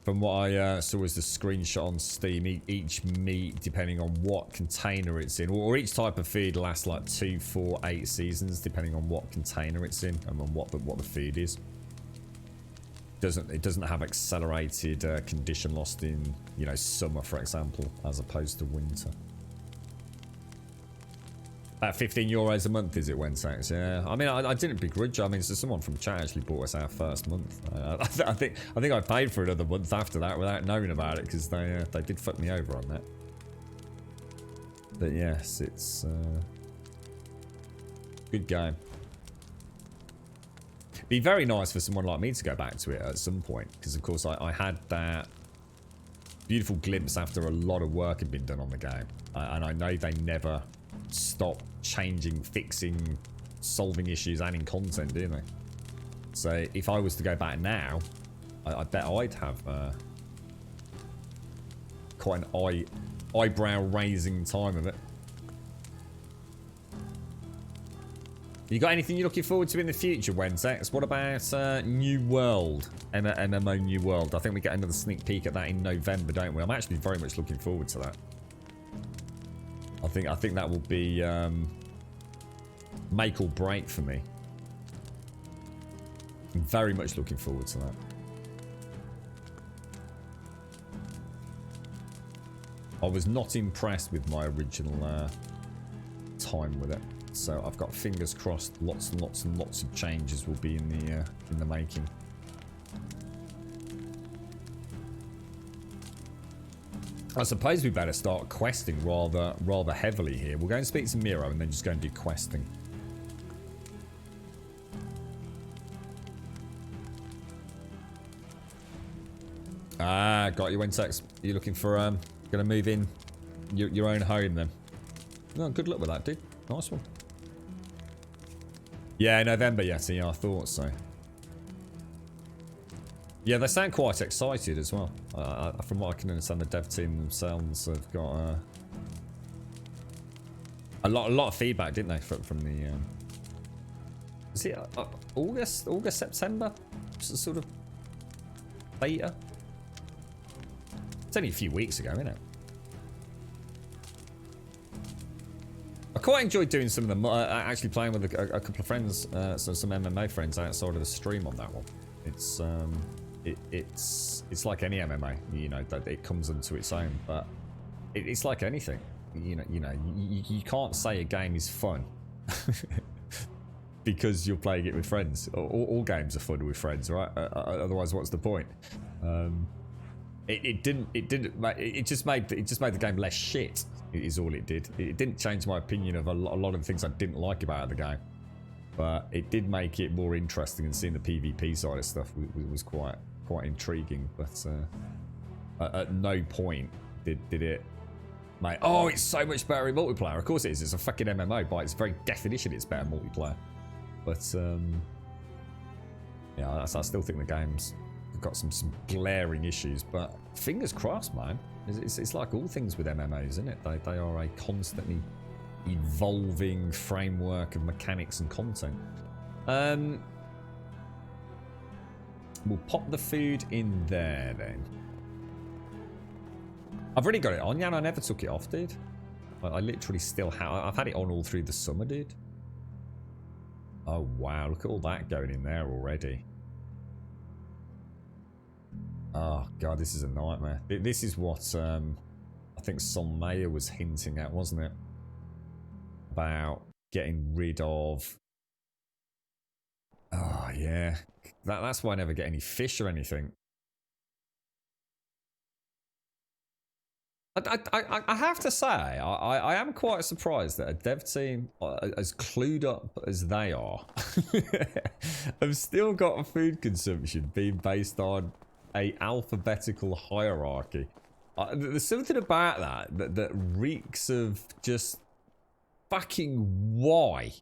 From what I saw as the screenshot on Steam, each meat, depending on what container it's in, or each type of feed lasts like 2, 4, 8 seasons, depending on what container it's in and on what the feed is. It doesn't have accelerated condition lost in, you know, summer, for example, as opposed to winter. About €15 a month is it, Wensax? Yeah. I mean, I didn't begrudge. I mean, so someone from chat actually bought us our first month. I think I paid for another month after that without knowing about it because they did fuck me over on that. But yes, it's good game. Be very nice for someone like me to go back to it at some point because, of course, I had that beautiful glimpse after a lot of work had been done on the game, and I know they never stop changing, fixing, solving issues, adding content, do they? So if I was to go back now, I bet I'd have quite an eyebrow raising time of it. You got anything you're looking forward to in the future, Wensex? What about New World, MMO New World? I think we get another sneak peek at that in November, don't we? I'm actually very much looking forward to that. I think that will be make or break for me. I'm very much looking forward to that. I was not impressed with my original time with it, so I've got fingers crossed. Lots and lots and lots of changes will be in the making. I suppose we better start questing rather heavily here. We'll go and speak to Miro and then just go and do questing. Ah, got you, Wentex. You're looking for gonna move in your own home then. Oh, good luck with that, dude. Nice one. Yeah, November, yes, yeah, I thought so. Yeah, they sound quite excited as well. From what I can understand, the dev team themselves have got a lot of feedback, didn't they, from the? Was it August, September? Sort of beta. It's only a few weeks ago, isn't it? I quite enjoyed doing some of them. Actually playing with a couple of friends, so some MMO friends outside of the stream on that one. It's it's like any MMO, you know, that it comes into its own, but it's like anything, you know, you can't say a game is fun because you're playing it with friends. All games are fun with friends, right? Otherwise, what's the point? It just made the game less shit. Is all it did. It didn't change my opinion of a lot of the things I didn't like about the game, but it did make it more interesting, and seeing the PvP side of stuff was quite intriguing. But at no point did it make, oh, it's so much better in multiplayer. Of course it is. It's a fucking MMO. By its very definition, it's better multiplayer. But yeah, I still think the game's got some glaring issues. But fingers crossed, man. It's like all things with MMOs, isn't it? They are a constantly evolving framework of mechanics and content. We'll pop the food in there then. I've already got it on, yeah, and I never took it off, dude. I literally still have. I've had it on all through the summer, dude. Oh wow, look at all that going in there already. Oh god, this is a nightmare. This is what I think Solmaya was hinting at, wasn't it? About getting rid of. Oh yeah, that's why I never get any fish or anything. I have to say, I am quite surprised that a dev team as clued up as they are have still got a food consumption being based on a alphabetical hierarchy. There's something about that reeks of just fucking why.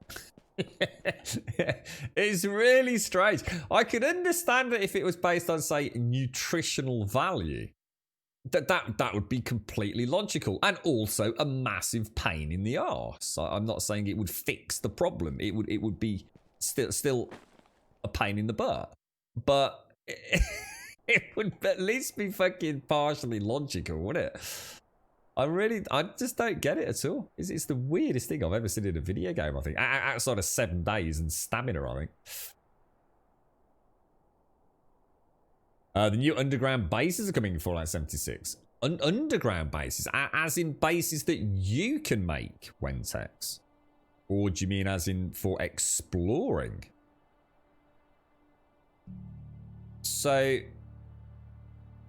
It's really strange. I could understand it if it was based on, say, nutritional value. That would be completely logical, and also a massive pain in the arse. I'm not saying it would fix the problem. It would be still a pain in the butt, but it would at least be fucking partially logical, wouldn't it? I just don't get it at all. It's the weirdest thing I've ever seen in a video game, I think. Outside of 7 days and stamina, I think. The new underground bases are coming in Fallout 76. Underground bases? As in bases that you can make, Wentex? Or do you mean as in for exploring? So...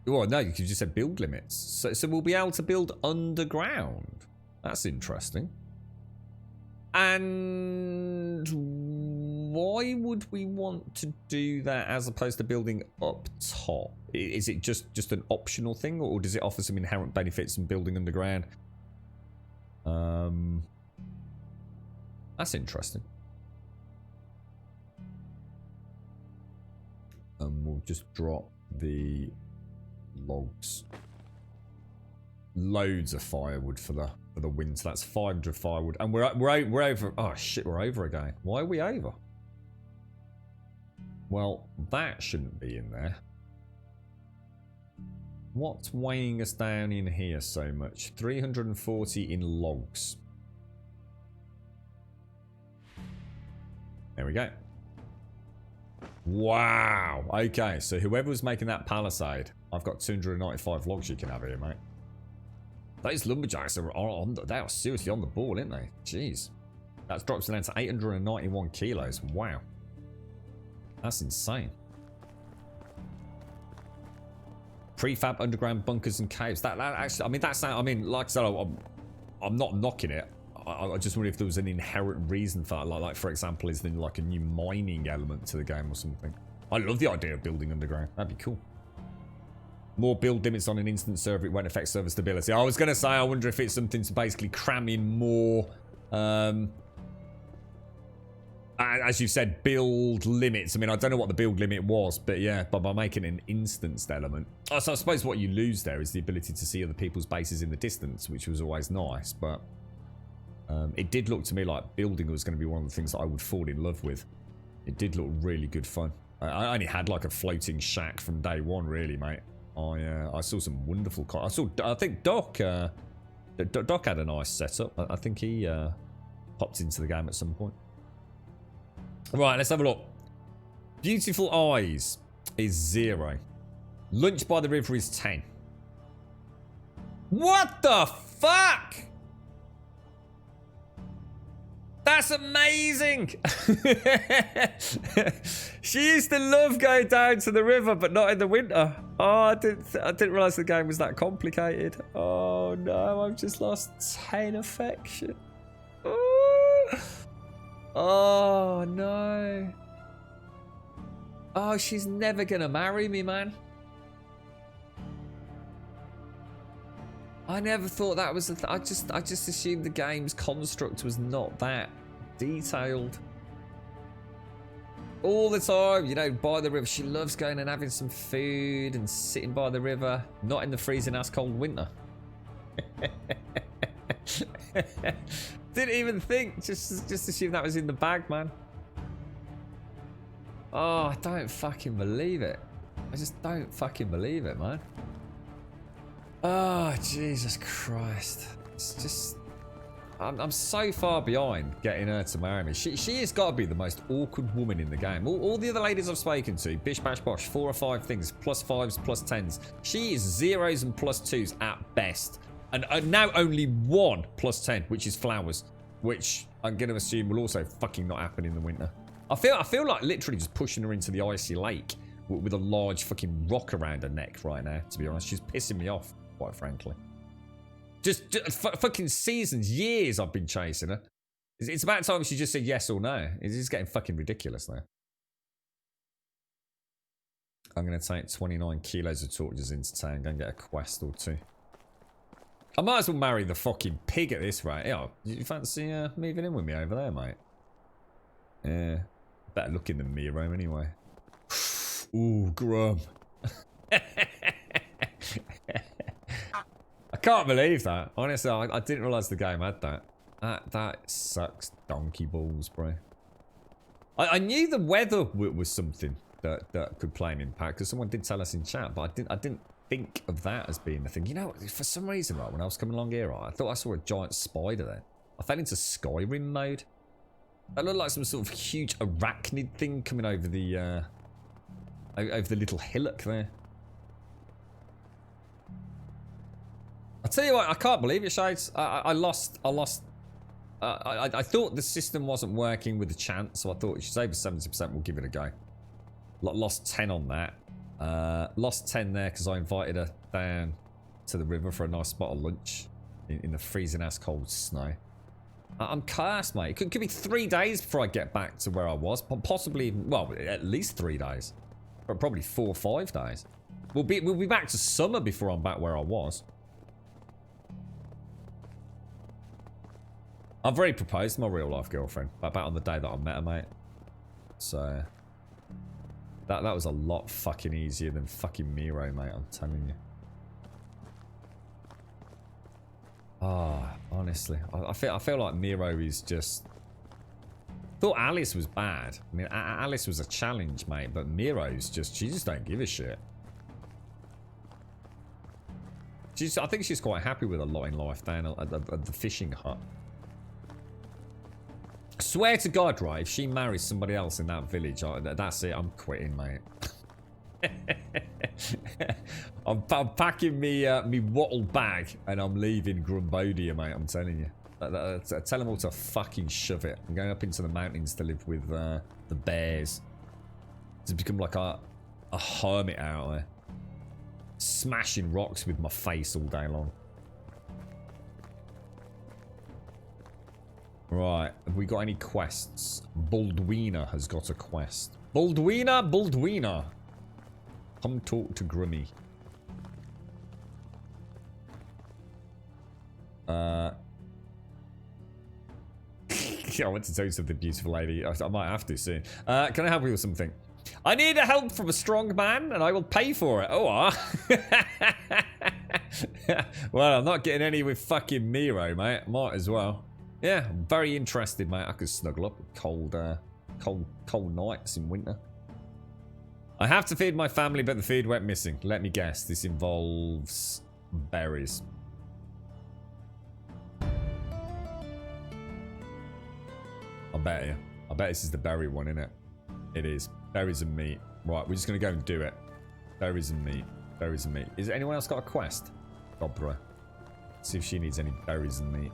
Well, no, you just said build limits. So we'll be able to build underground. That's interesting. And why would we want to do that as opposed to building up top? Is it just an optional thing, or does it offer some inherent benefits from building underground? That's interesting. We'll just drop the logs. Loads of firewood for the winter. That's 500 firewood, and we're over. Oh shit, we're over again. Why are we over? Well, that shouldn't be in there. What's weighing us down in here so much? 340 in logs. There we go. Wow. Okay, so whoever was making that palisade, I've got 295 logs you can have here, mate. Those lumberjacks they are seriously on the ball, aren't they? Jeez. That drops down to 891 kilos. Wow. That's insane. Prefab underground bunkers and caves. That actually, I mean, that's, I mean, like I said, I'm not knocking it. I just wonder if there was an inherent reason for that. Like for example, is there like a new mining element to the game or something? I love the idea of building underground. That'd be cool. More build limits on an instant server. It won't affect server stability. I was going to say, I wonder if it's something to basically cram in more, as you said, build limits. I mean, I don't know what the build limit was, but yeah, but by making an instanced element. Oh, so I suppose what you lose there is the ability to see other people's bases in the distance, which was always nice, but it did look to me like building was going to be one of the things that I would fall in love with. It did look really good fun. I only had like a floating shack from day one, really, mate. I saw some wonderful... I think Doc had a nice setup. I think he popped into the game at some point. Right, let's have a look. Beautiful Eyes is 0. Lunch by the River is 10. What the fuck? That's amazing! She used to love going down to the river, but not in the winter. Oh, I didn't realise the game was that complicated. Oh no, I've just lost 10 affection. Oh no. Oh, she's never gonna marry me, man. I never thought that was a I just assumed the game's construct was not that detailed. All the time, you know, by the river. She loves going and having some food and sitting by the river, not in the freezing ass cold winter. Didn't even think, just assumed that was in the bag, man. Oh, I don't fucking believe it. I just don't fucking believe it, man. Oh, Jesus Christ. It's just... I'm so far behind getting her to marry me. She has got to be the most awkward woman in the game. All the other ladies I've spoken to, bish bash bosh, 4 or 5 things, +5s, +10s. She is 0s and +2s at best. And now only 1 +10, which is flowers. Which I'm going to assume will also fucking not happen in the winter. I feel like literally just pushing her into the icy lake with a large fucking rock around her neck right now, to be honest. She's pissing me off, quite frankly. Just fucking seasons, years I've been chasing her. It's about time she just said yes or no. It's just getting fucking ridiculous now. I'm going to take 29 kilos of torches into town, go and get a quest or 2. I might as well marry the fucking pig at this rate. Yeah, you fancy moving in with me over there, mate? Yeah. Better looking than Miro anyway. Ooh, Grum. I can't believe that. Honestly, I didn't realise the game had that. That sucks donkey balls, bro. I knew the weather was something that could play an impact, because someone did tell us in chat, but I didn't think of that as being the thing. You know, for some reason, right, when I was coming along here, right, I thought I saw a giant spider there. I fell into Skyrim mode. That looked like some sort of huge arachnid thing coming over the little hillock there. I tell you what, I can't believe it, Shades. I lost. I thought the system wasn't working with the chance, so I thought she's over 70%. We'll give it a go. Lost 10 on that. Lost 10 there because I invited her down to the river for a nice spot of lunch in the freezing ass cold snow. I'm cursed, mate. It could be 3 days before I get back to where I was. Possibly, well, at least 3 days. But probably 4 or 5 days. We'll be back to summer before I'm back where I was. I've already proposed to my real life girlfriend about on the day that I met her, mate. So that was a lot fucking easier than fucking Miro, mate. I'm telling you. Ah, oh, honestly, I feel like Miro is just. Thought Alice was bad. I mean, Alice was a challenge, mate, but Miro's just. She just don't give a shit. I think she's quite happy with a lot in life down at the fishing hut. I swear to God, right, if she marries somebody else in that village, that's it, I'm quitting, mate. I'm packing me wattle bag and I'm leaving Grumbodia, mate, I'm telling you. Tell them all to fucking shove it. I'm going up into the mountains to live with the bears. To become like a hermit out there. Smashing rocks with my face all day long. Right, have we got any quests? Baldwina has got a quest. Baldwina! Come talk to Grummy. I want to tell you something, beautiful lady. I might have to soon. Can I help you with something? I need help from a strong man, and I will pay for it. Oh, well, I'm not getting any with fucking Miro, mate. Might as well. Yeah, I'm very interested, mate. I could snuggle up with cold nights in winter. I have to feed my family, but the food went missing. Let me guess. This involves berries. I bet you. I bet this is the berry one, isn't it? It is. Berries and meat. Right, we're just going to go and do it. Berries and meat. Berries and meat. Is anyone else got a quest? Dobro. See if she needs any berries and meat.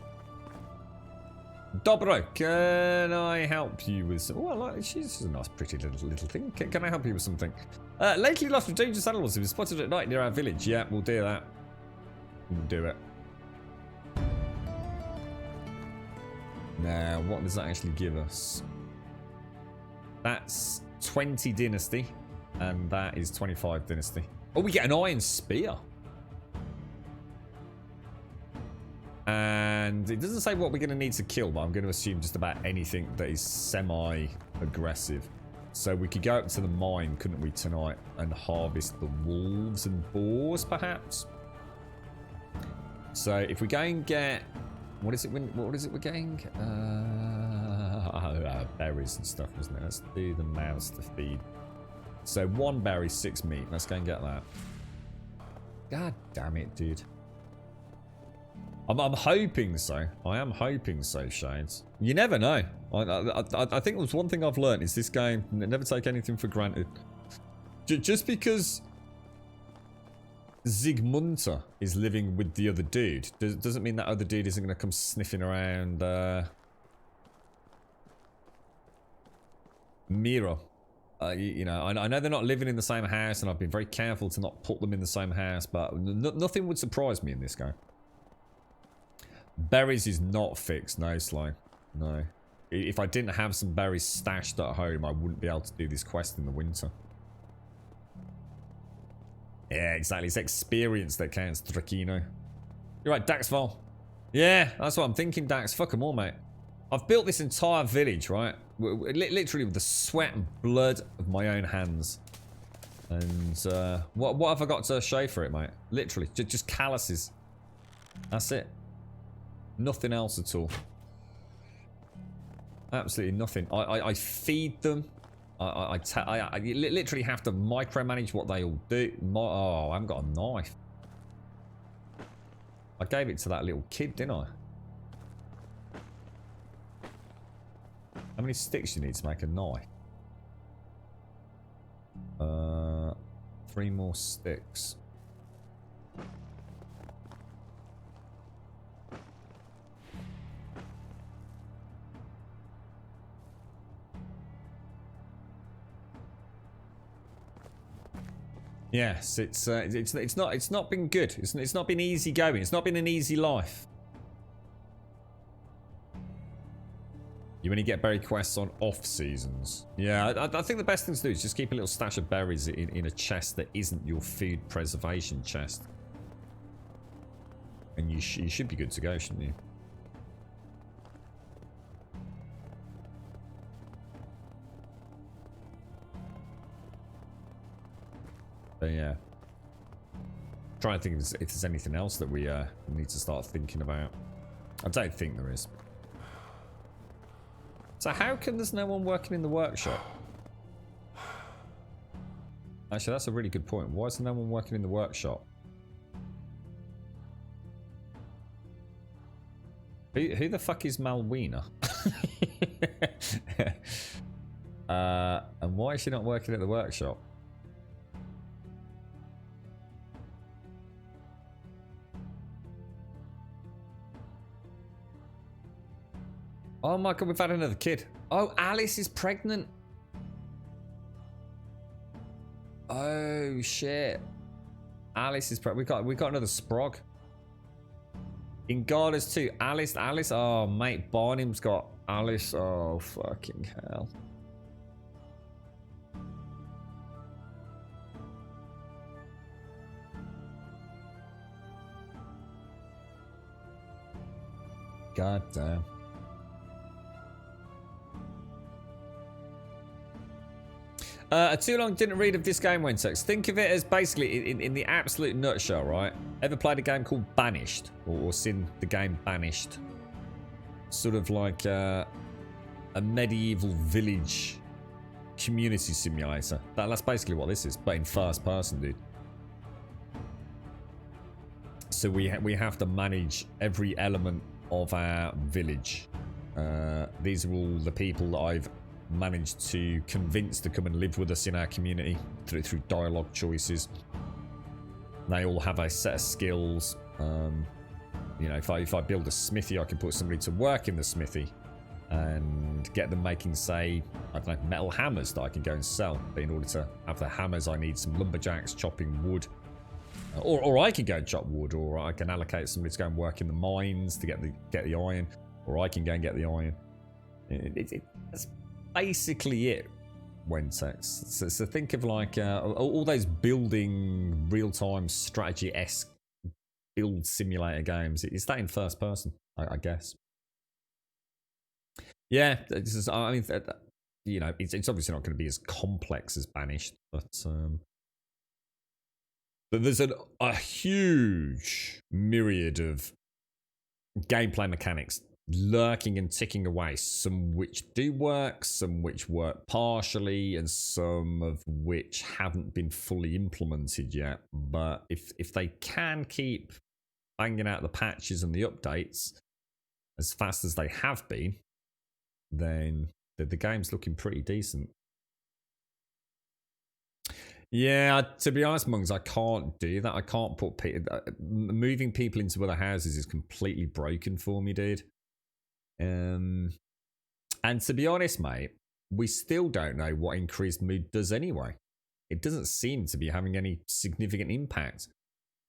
Dobro, can I help you with some... Oh, like, she's a nice, pretty little thing. Can I help you with something? Lately lost with dangerous animals. Have been spotted at night near our village. Yeah, we'll do that. We'll do it. Now, what does that actually give us? That's 20 Dynasty. And that is 25 Dynasty. Oh, we get an iron spear. And it doesn't say what we're going to need to kill, but I'm going to assume just about anything that is semi-aggressive. So we could go up to the mine, couldn't we, tonight, and harvest the wolves and boars, perhaps? So if we go and get... What is it we're getting? Berries and stuff, wasn't it? Let's do the mouse to feed. So 1 berry, 6 meat. Let's go and get that. God damn it, dude. I'm hoping so. I am hoping so, Shades. You never know. I think there's one thing I've learned is this game, never take anything for granted. Just because Zigmunter is living with the other dude, doesn't mean that other dude isn't going to come sniffing around Miro. You know, I know they're not living in the same house, and I've been very careful to not put them in the same house, but nothing would surprise me in this game. Berries is not fixed, no, Sly. No. If I didn't have some berries stashed at home, I wouldn't be able to do this quest in the winter. Yeah, exactly. It's experience that counts, Drakino. You're right, Daxval. Yeah, that's what I'm thinking, Dax. Fuck them all, mate. I've built this entire village, right? Literally with the sweat and blood of my own hands. And what have I got to show for it, mate? Literally, just calluses. That's it. Nothing else at all. Absolutely nothing. I feed them. I literally have to micromanage what they all do. Oh, I haven't got a knife. I gave it to that little kid, didn't I? How many sticks do you need to make a knife? 3 more sticks. Yes, it's not been good. It's not been easy going. It's not been an easy life. You only get berry quests on off seasons. Yeah, I think the best thing to do is just keep a little stash of berries in a chest that isn't your food preservation chest. And you should be good to go, shouldn't you? But yeah. Trying to think if there's anything else that we need to start thinking about. I don't think there is. So how come there's no one working in the workshop? Actually, that's a really good point. Why is there no one working in the workshop? Who the fuck is Malwina? And why is she not working at the workshop? Oh my god, we've had another kid. Oh, Alice is pregnant. Oh shit. Alice is pregnant. We got another sprog. In Gardas too. Alice. Oh mate, Barnum's got Alice. Oh fucking hell. God damn. Too long didn't read of this game, Wentex. Think of it as basically, in the absolute nutshell, right? Ever played a game called Banished? Or seen the game Banished? Sort of like a medieval village community simulator. That's basically what this is, but in first person, dude. So we have to manage every element of our village. These are all the people that I've managed to convince to come and live with us in our community through dialogue choices. They all have a set of skills. You know, if I build a smithy, I can put somebody to work in the smithy and get them making, say, I don't know, metal hammers that I can go and sell. But in order to have the hammers, I need some lumberjacks chopping wood. Or I can go and chop wood, or I can allocate somebody to go and work in the mines to get the iron, or I can go and get the iron. That's basically it, Wentex. So think of like all those building real-time strategy-esque build simulator games. It's that in first person, I guess. Yeah, I mean, you know, it's obviously not going to be as complex as Banished, but there's a huge myriad of gameplay mechanics lurking and ticking away, some which do work, some which work partially, and some of which haven't been fully implemented yet. But if they can keep banging out the patches and the updates as fast as they have been, then the game's looking pretty decent. Yeah, to be honest, Mungs, I can't do that. I can't put moving people into other houses is completely broken for me, dude. And to be honest, mate, we still don't know what increased mood does anyway. It doesn't seem to be having any significant impact.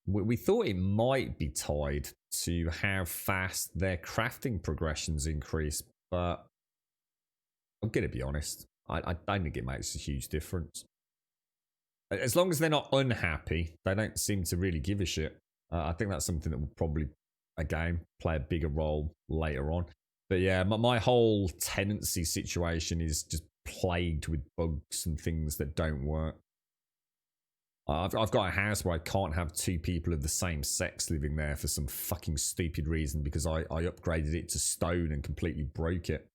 We thought it might be tied to how fast their crafting progressions increase, but I'm going to be honest, I don't think it makes a huge difference. As long as they're not unhappy, they don't seem to really give a shit. I think that's something that will probably, again, play a bigger role later on. But yeah, my whole tenancy situation is just plagued with bugs and things that don't work. I've got a house where I can't have two people of the same sex living there for some fucking stupid reason because I upgraded it to stone and completely broke it.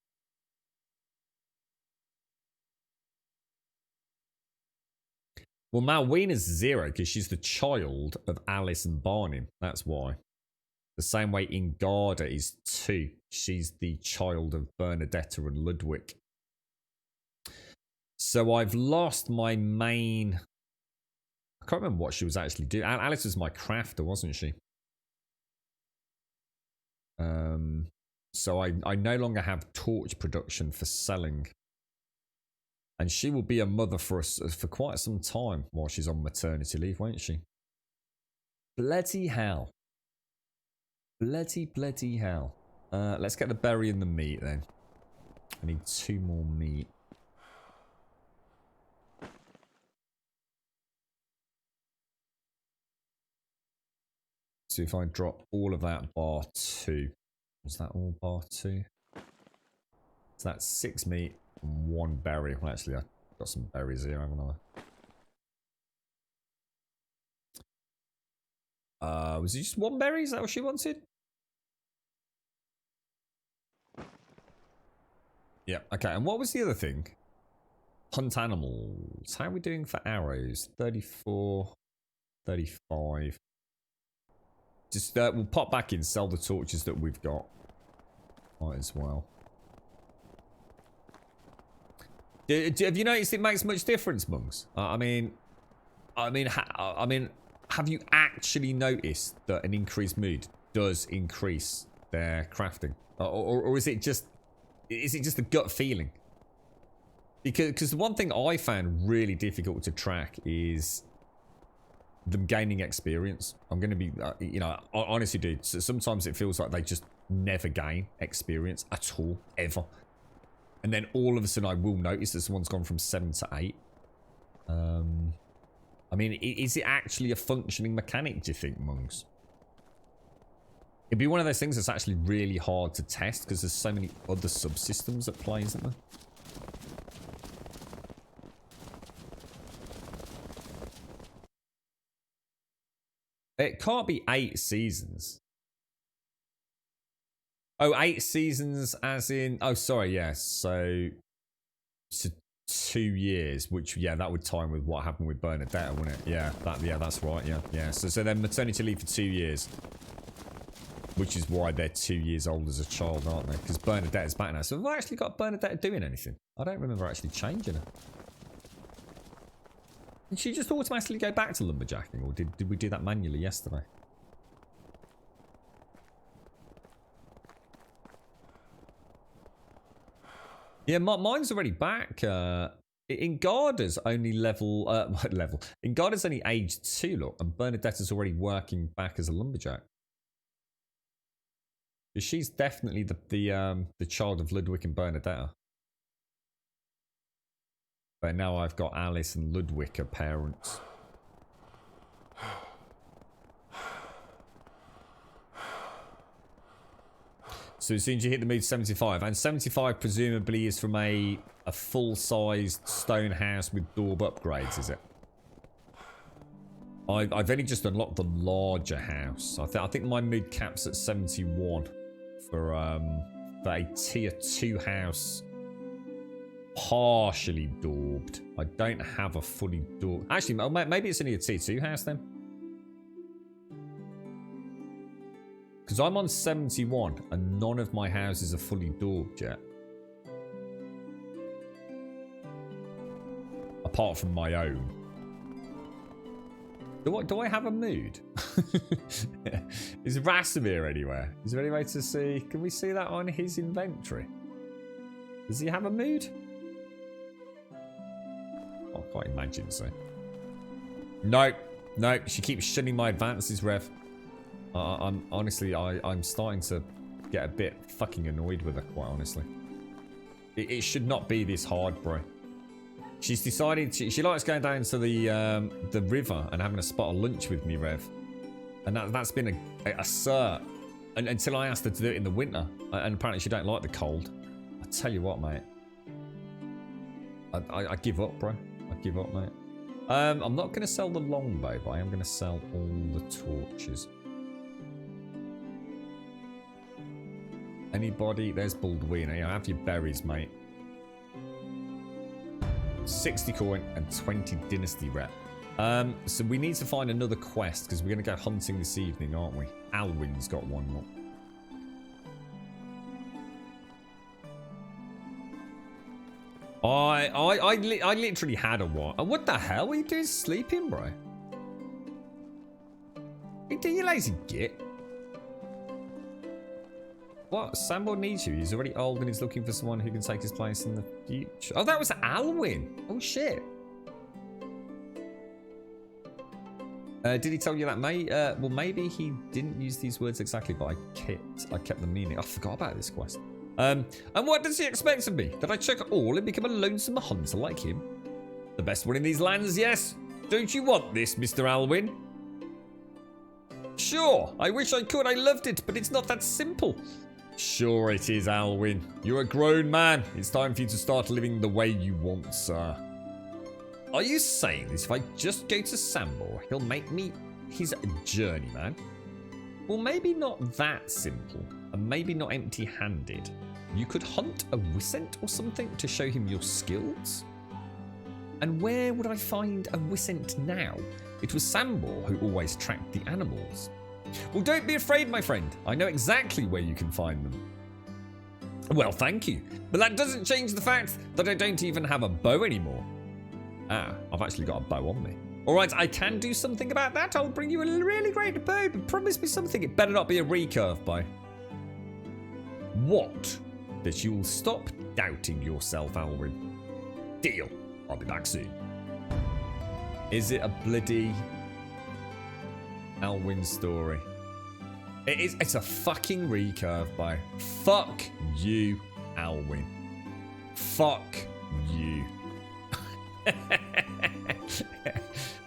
Well, Malwina's 0 because she's the child of Alice and Barney. That's why. The same way Ingarda is 2. She's the child of Bernadetta and Ludwig. So I've lost my main... I can't remember what she was actually doing. Alice was my crafter, wasn't she? So I no longer have torch production for selling. And she will be a mother for us for quite some time while she's on maternity leave, won't she? Bloody hell. Bloody hell. Let's get the berry and the meat then. I need 2 more meat. So if I drop all of that bar 2. Was that all bar 2? So that's 6 meat and 1 berry. Well, actually, I've got some berries here, haven't I? Was it just 1 berry? Is that what she wanted? Yeah, okay. And what was the other thing? Hunt animals. How are we doing for arrows? 34, 35. Just, we'll pop back in, sell the torches that we've got. Might as well. Have you noticed it makes much difference, Monks? I mean, have you actually noticed that an increased mood does increase their crafting, or is it just a gut feeling? Because the one thing I found really difficult to track is them gaining experience. I'm going to be, you know, honestly, dude, sometimes it feels like they just never gain experience at all, ever. And then all of a sudden I will notice that someone's gone from 7 to 8. I mean, is it actually a functioning mechanic, do you think, Monks? It'd be one of those things that's actually really hard to test because there's so many other subsystems at play, isn't there? It can't be 8 seasons. Oh, 8 seasons as in... Oh, sorry, yes. So 2 years, which, yeah, that would time with what happened with Bernadetta, wouldn't it? Yeah, that's right, yeah. So then maternity leave for 2 years. Which is why they're 2 years old as a child, aren't they? Because Bernadetta's back now. So have I actually got Bernadetta doing anything? I don't remember actually changing her. Did she just automatically go back to lumberjacking? Or did we do that manually yesterday? Yeah, mine's already back. Ingarda's only level... what level? Ingarda's only age 2, look. And Bernadetta's already working back as a lumberjack. She's definitely the child of Ludwig and Bernadetta. But now I've got Alice and Ludwig as parents. So as soon as you hit the mood 75, and 75 presumably is from a full-sized stone house with daub upgrades, is it? I've only just unlocked the larger house. I think my mood cap's at 71 for a tier 2 house. Partially daubed. I don't have a fully daubed. Actually, maybe it's only a tier 2 house then. Because I'm on 71 and none of my houses are fully daubed yet. Apart from my own. Do I have a mood? Is Rasimir anywhere? Is there any way to see? Can we see that on his inventory? Does he have a mood? Oh, I can't imagine so. No, she keeps shunning my advances, Rev. I'm honestly, I'm starting to get a bit fucking annoyed with her, quite honestly. It should not be this hard, bro. She's decided she likes going down to the river and having a spot of lunch with me, Rev. And that's been a cert until I asked her to do it in the winter. And apparently she don't like the cold. I tell you what, mate. I give up, bro. I give up, mate. I'm not going to sell the longbow, but I am going to sell all the torches. Anybody? There's Baldwina. Yeah, have your berries, mate. 60 coin and 20 dynasty rep. So we need to find another quest because we're going to go hunting this evening, aren't we? Alwyn's got one more. I literally had a one. What the hell are you doing sleeping, bro? You lazy git. What? Sambo needs you. He's already old and he's looking for someone who can take his place in the future. Oh, that was Alwyn. Oh, shit. Did he tell you that, mate? Well, maybe he didn't use these words exactly, but I kept the meaning. I forgot about this quest. And what does he expect of me? That I check all and become a lonesome hunter like him? The best one in these lands, yes? Don't you want this, Mr. Alwyn? Sure, I wish I could. I loved it, but it's not that simple. Sure it is, Alwyn. You're a grown man. It's time for you to start living the way you want, sir. Are you saying this? If I just go to Sambor, he'll make me his journeyman? Well, maybe not that simple, and maybe not empty-handed. You could hunt a Wisent or something to show him your skills? And where would I find a Wisent now? It was Sambor who always tracked the animals. Well, don't be afraid, my friend. I know exactly where you can find them. Well, thank you. But that doesn't change the fact that I don't even have a bow anymore. Ah, I've actually got a bow on me. All right, I can do something about that. I'll bring you a really great bow, but promise me something. It better not be a recurve bow. What? That you'll stop doubting yourself, Alwyn. Deal. I'll be back soon. Is it a bloody Alwyn story? It is. It's a fucking recurve bow. Fuck you, Alwyn. Fuck you.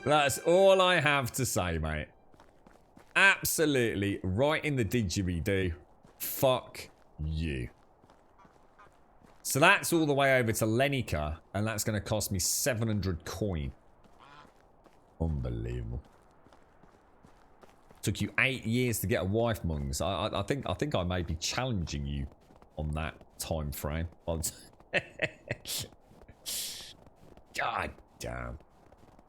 That's all I have to say, mate. Absolutely right in the didgeridoo. Fuck you. So that's all the way over to Lenica, and that's going to cost me 700 coin. Unbelievable. Took you 8 years to get a wife, Mungs. I think I may be challenging you on that time frame. God damn.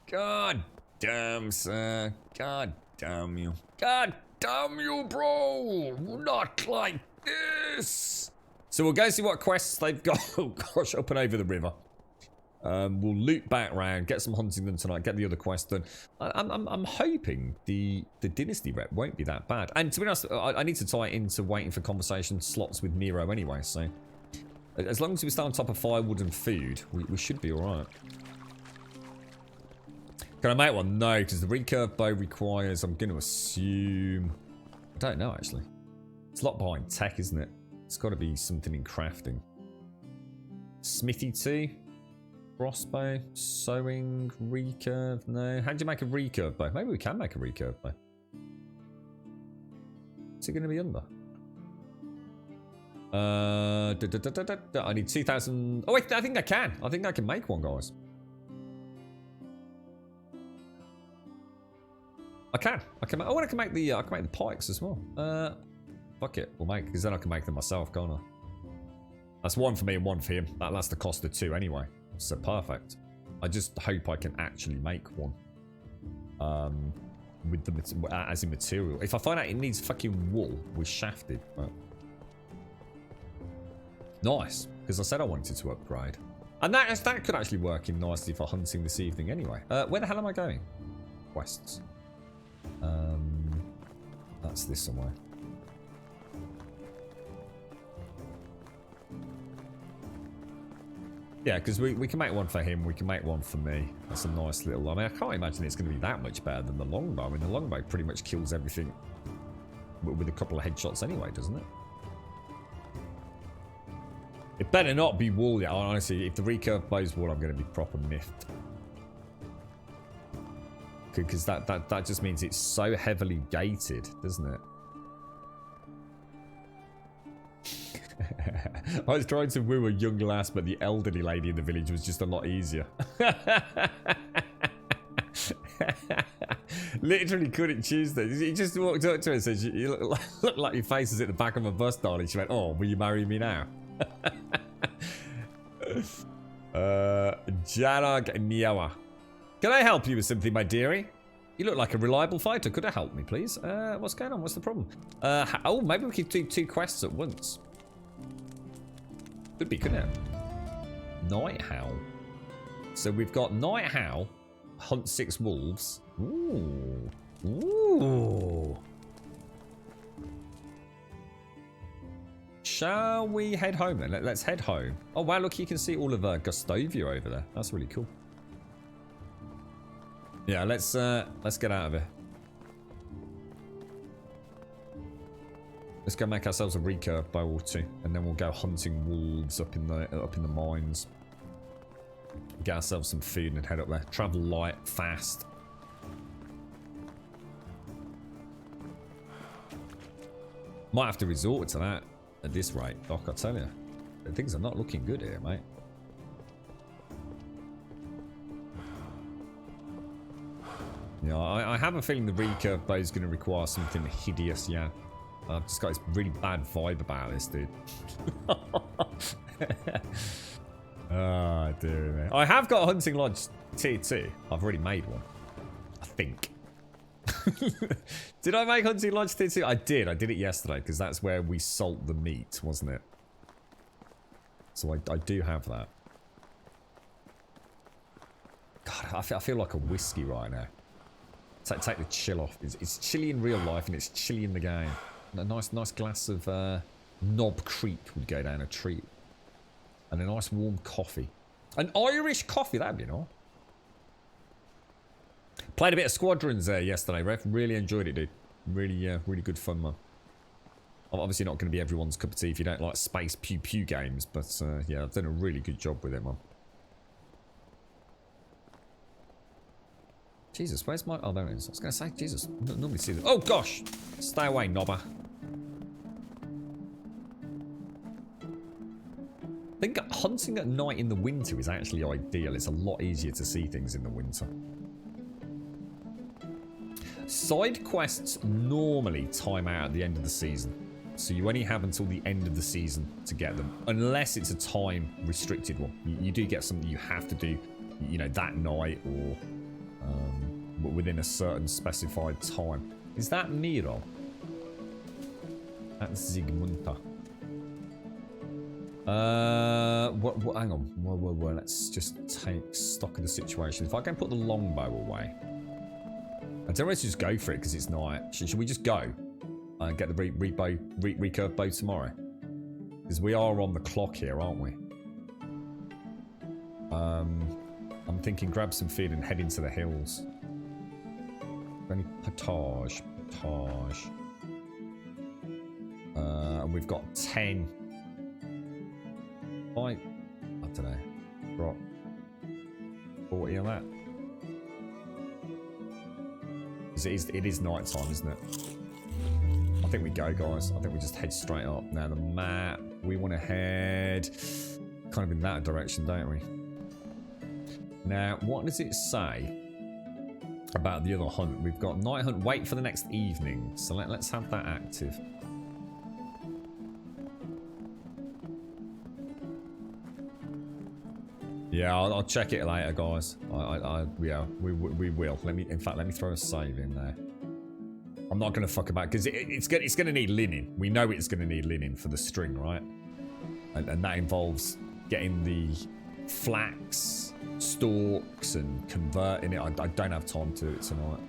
God damn, sir. God damn you. God damn you, bro. Not like this. So we'll go see what quests they've got. Oh gosh, up and over the river. We'll loop back round, get some hunting done tonight, get the other quest done. I'm hoping the Dynasty rep won't be that bad. And to be honest, I need to tie it into waiting for conversation slots with Nero anyway, so as long as we stay on top of firewood and food, we should be alright. Can I make one? No, because the recurve bow requires, I'm going to assume, I don't know actually. It's a lot behind tech, isn't it? It's got to be something in crafting. Smithy 2. Crossbow, sewing, recurve, no. How do you make a recurve bow? Maybe we can make a recurve bow. What's it going to be under? I need 2,000. Oh wait, I think I can. I think I can make one, guys. I can. Oh, and I can make the pikes as well. Fuck it, we'll make, because then I can make them myself, can't I? That's one for me and one for him. That's the cost of two anyway. So perfect. I just hope I can actually make one. With the as in material. If I find out it needs fucking wool, we're shafted. But nice, because I said I wanted to upgrade, and that could actually work in nicely for hunting this evening anyway. Where the hell am I going? Quests. That's this somewhere. Yeah, because we can make one for him, we can make one for me. That's a nice little... I mean, I can't imagine it's going to be that much better than the longbow. I mean, the longbow pretty much kills everything with a couple of headshots anyway, doesn't it? It better not be wool yet. Honestly, if the recurve bow's wool, I'm going to be proper miffed. Because that just means it's so heavily gated, doesn't it? I was trying to woo a young lass, but the elderly lady in the village was just a lot easier. Literally couldn't choose this. He just walked up to her and said, "You look like your face is at the back of a bus, darling." She went, "Oh, will you marry me now?" Jarag Niawa. Can I help you with something, my dearie? You look like a reliable fighter. Could I help me, please? What's going on? What's the problem? Oh, maybe we could do 2 quests at once. Could be, couldn't it? Night Howl. So we've got Night Howl, hunt 6 wolves. Ooh. Ooh. Shall we head home then? Let's head home. Oh wow, look, you can see all of Gustovia over there. That's really cool. Yeah, let's get out of here. Let's go make ourselves a recurve bow or 2, and then we'll go hunting wolves up in the mines. Get ourselves some food and head up there. Travel light, fast. Might have to resort to that at this rate, Doc, I tell you. Things are not looking good here, mate. Yeah, I have a feeling the recurve bow is going to require something hideous, yeah. I've just got this really bad vibe about this, dude. Oh, dear me. I have got a hunting lodge tier 2. I've already made one. I think. Did I make hunting lodge tier 2? I did. I did it yesterday because that's where we salt the meat, wasn't it? So I do have that. God, I feel like a whiskey right now. Take the chill off. It's chilly in real life and it's chilly in the game. A nice glass of Knob Creek would go down a treat. And a nice warm coffee. An Irish coffee, that'd be nice. Played a bit of Squadrons there yesterday, Ref. Really enjoyed it, dude. Really, really good fun, man. I'm obviously not going to be everyone's cup of tea if you don't like space pew pew games, but yeah, I've done a really good job with it, man. Jesus, where's my... Oh, there it is. I was going to say, Jesus, nobody sees it. Oh, gosh! Stay away, knobber. I think hunting at night in the winter is actually ideal. It's a lot easier to see things in the winter. Side quests normally time out at the end of the season. So you only have until the end of the season to get them. Unless it's a time restricted one. You do get something you have to do, you know, that night or within a certain specified time. Is that Miro? That's Zygmunta. Hang on. Whoa. Let's just take stock of the situation. If I can put the longbow away. I don't know if to just go for it because it's night. Should we just go and get the recurve bow tomorrow? Because we are on the clock here, aren't we? I'm thinking grab some food and head into the hills. Any potage. And we've got 10. I don't know. Drop 40 on that. It is night time, isn't it? I think we go, guys. I think we just head straight up. Now the map, we want to head kind of in that direction, don't we? Now, what does it say about the other hunt? We've got night hunt, wait for the next evening. So let's have that active. Yeah, I'll check it later, guys. Yeah, we will. Let me throw a save in there. I'm not gonna fuck about because it's gonna need linen. We know it's gonna need linen for the string, right? And that involves getting the flax stalks and converting it. I don't have time to do it tonight.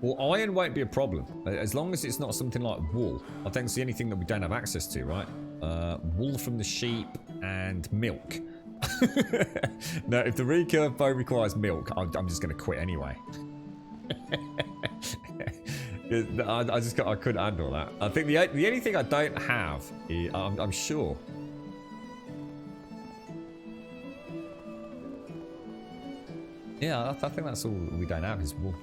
Well, iron won't be a problem as long as it's not something like wool. I think it's the only thing that we don't have access to, right? Wool from the sheep and milk. No, if the recurve bow requires milk, I'm just going to quit anyway. I couldn't handle that. I think the only thing I don't have is, I'm sure. Yeah, I think that's all we don't have is wool.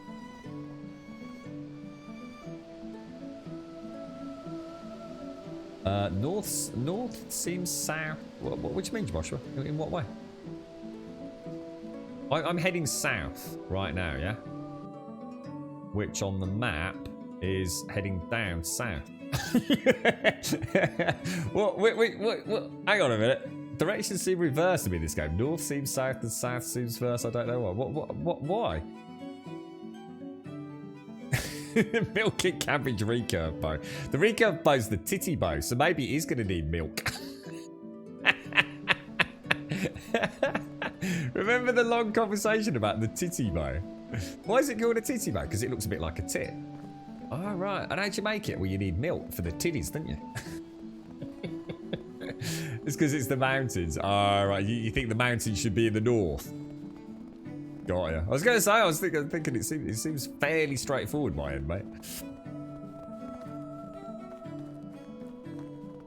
North seems south. Which means, Joshua? In what way? I'm heading south right now, yeah? Which on the map is heading down south. What? Wait. Hang on a minute. Directions seem reversed to me this game. North seems south and south seems verse. I don't know why. Why? Milk and cabbage recurve bow. The recurve bow's the titty bow, so maybe it is going to need milk. Remember the long conversation about the titty bow? Why is it called a titty bow? Because it looks a bit like a tit. Oh, right. And how'd you make it? Well, you need milk for the titties, don't you? It's because it's the mountains. Oh, right. You think the mountains should be in the north? Got ya. I was going to say, I was thinking it seems fairly straightforward, my end, mate.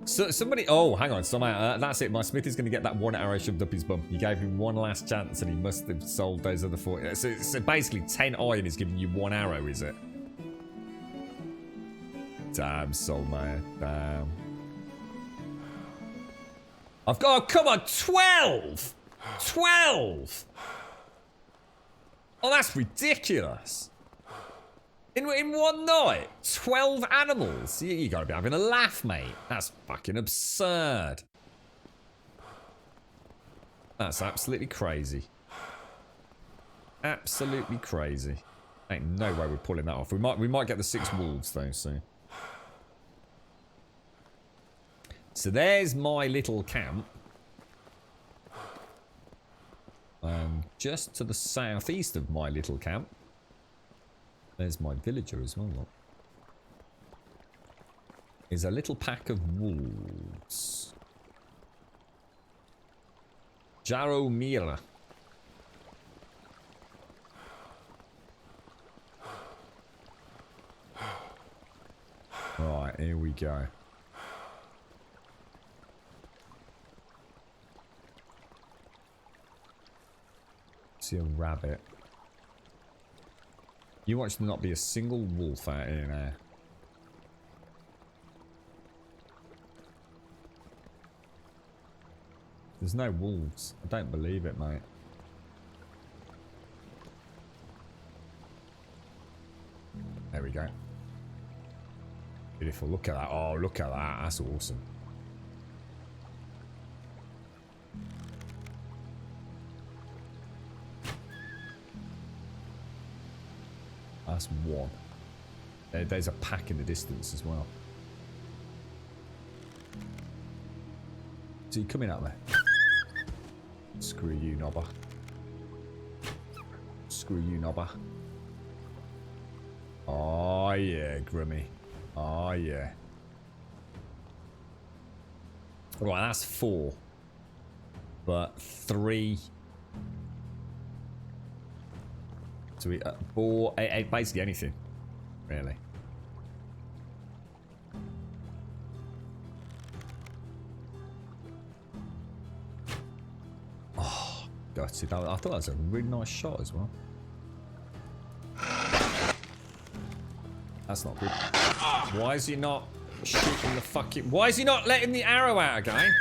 So somebody, oh, hang on, somehow, that's it. My smith is going to get that one arrow shoved up his bum. You gave him one last chance and he must have sold those other 4. So basically 10 iron is giving you 1 arrow, is it? Damn, soul man, damn. I've got, oh, come on, 12! 12! Oh, that's ridiculous. In one night, 12 animals. You gotta be having a laugh, mate. That's fucking absurd. That's absolutely crazy. Absolutely crazy. Ain't no way we're pulling that off. We might get the 6 wolves though soon. So there's my little camp. Just to the southeast of my little camp, there's my villager as well. Look. Is a little pack of wolves. Jaromira. Right, here we go. See a rabbit. You watch there not be a single wolf out here now. There's no wolves. I don't believe it, mate. There we go. Beautiful. Look at that. Oh, look at that. That's awesome. That's one. There's a pack in the distance as well. So you coming out there? Screw you, knobber. Screw you, knobber. Oh yeah, Grimmy. Oh yeah. Right, that's 4. But 3. So we boar, basically anything, really. Oh, gutted. I thought that was a really nice shot as well. That's not good. Why is he not shooting the fucking... Why is he not letting the arrow out again?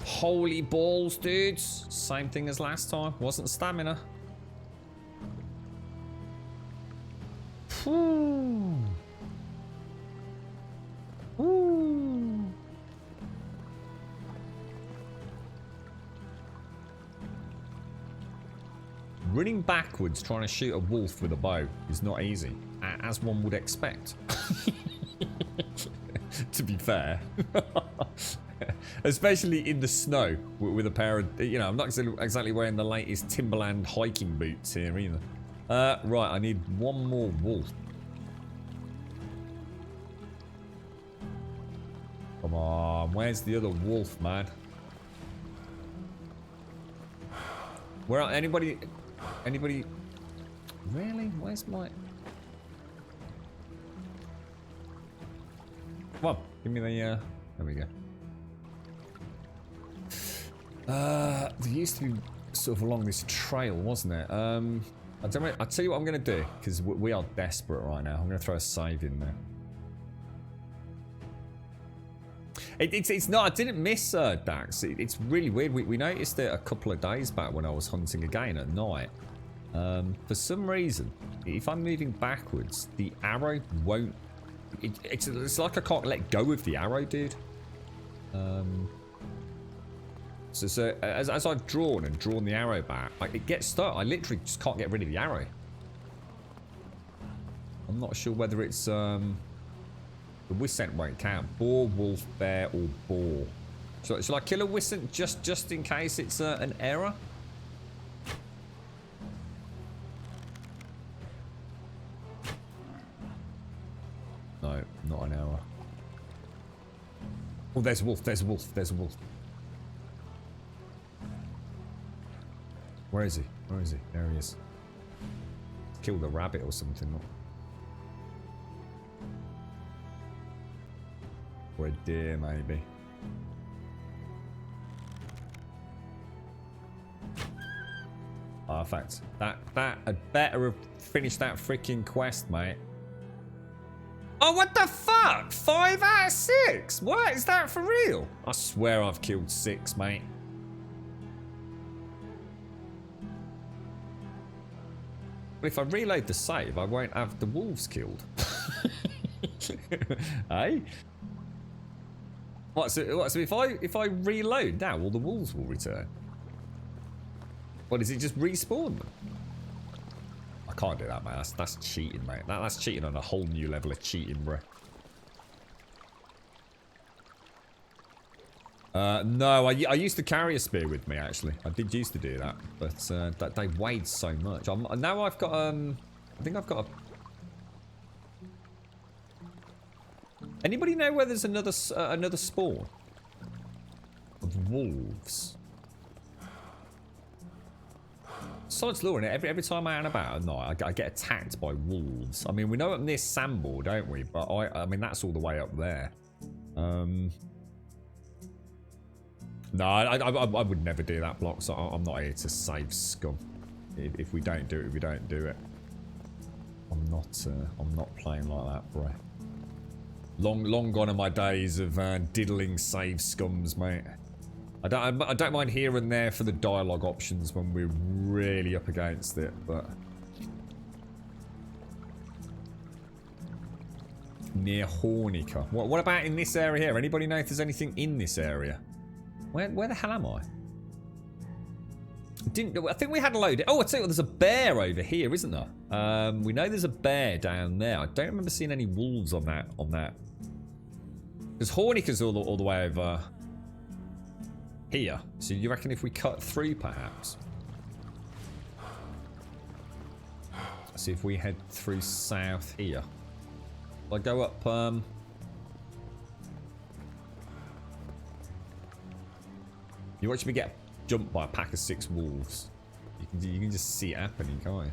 Holy balls, dudes. Same thing as last time. Wasn't stamina. Ooh. Ooh. Running backwards trying to shoot a wolf with a bow is not easy, as one would expect. To be fair. Especially in the snow with a pair of, you know, I'm not exactly wearing the latest Timberland hiking boots here either. Right, I need one more wolf. Come on, where's the other wolf, man? Where are anybody? Really? Where's my... Come on, give me the, there we go. There used to be sort of along this trail, wasn't it? I'll tell you what I'm going to do, because we are desperate right now. I'm going to throw a save in there. It's not. I didn't miss Dax. It's really weird. We noticed it a couple of days back when I was hunting again at night. For some reason, if I'm moving backwards, the arrow won't. It's like I can't let go of the arrow, dude. So as I've drawn the arrow back, it gets stuck. I literally just can't get rid of the arrow. I'm not sure whether it's the Wissent won't count. Boar, wolf, bear, or boar. Shall I kill a Wissent just in case it's an error? No, not an error. Oh, there's a wolf. There's a wolf. There's a wolf. Where is he? Where is he? There he is. Killed a rabbit or something. Or a deer, maybe. Perfect. That had better have finished that freaking quest, mate. Oh, what the fuck? 5 out of 6? What? Is that for real? I swear I've killed 6, mate. But if I reload the save, I won't have the wolves killed. Hey? What, so if I reload now, all the wolves will return? What, does it just respawn them? I can't do that, mate. That's cheating, mate. That's cheating on a whole new level of cheating, bro. No, I used to carry a spear with me, actually. I did used to do that, but they weighed so much. Now I've got, I think I've got a... Anybody know where there's another spawn of wolves? Besides luring it, every time I'm out and about at night, I get attacked by wolves. I mean, we know up near Sandball, don't we? But I mean, that's all the way up there. No, I would never do that, block. So I'm not here to save scum. If we don't do it, we don't do it. I'm not playing like that, bro. Long gone are my days of diddling save scums, mate. I don't mind here and there for the dialogue options when we're really up against it, but near Hornica. What about in this area here? Anybody know if there's anything in this area? Where the hell am I? I think we had a load. Oh, I tell you what, there's a bear over here, isn't there? We know there's a bear down there. I don't remember seeing any wolves on that. Because Hornica's all the way over here. So you reckon if we cut through, perhaps? See if we head through south here. I'll go up. You watch me get jumped by a pack of 6 wolves. You can just see it happening, can't you?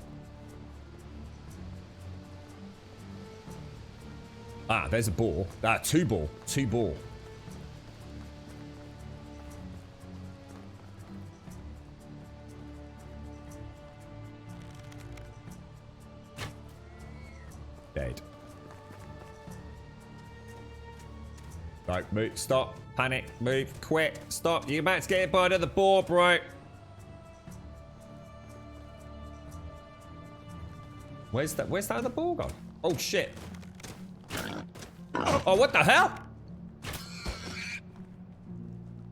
Ah, there's a boar. 2 boar. 2 boar. Dead. Right, move. Stop. Panic. Move. Quick. Stop. You're about to get hit by another boar, bro. Where's that other boar gone? Oh, shit. Oh, what the hell? I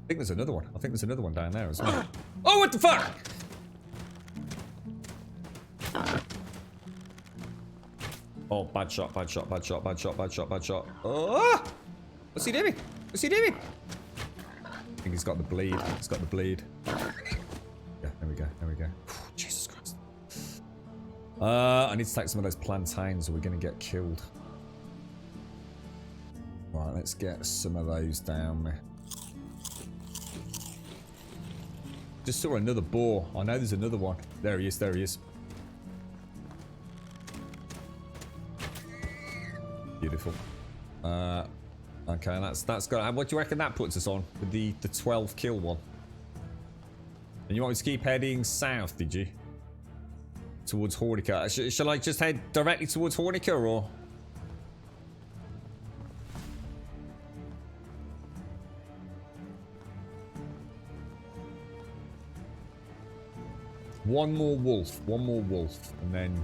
think there's another one. I think there's another one down there as well. Oh, what the fuck? Oh, bad shot, bad shot, bad shot, bad shot, bad shot, bad shot. Oh! What's he doing? What's he doing? I think he's got the bleed. He's got the bleed. Yeah, there we go. There we go. Jesus Christ. I need to take some of those plantains or we're going to get killed. Right, let's get some of those down there. Just saw another boar. I know there's another one. There he is, there he is. Beautiful. Okay, that's good. What do you reckon that puts us on with the 12 kill one? And you want me to keep heading south, did you? Towards Hornica. Shall I just head directly towards Hornica or? One more wolf, and then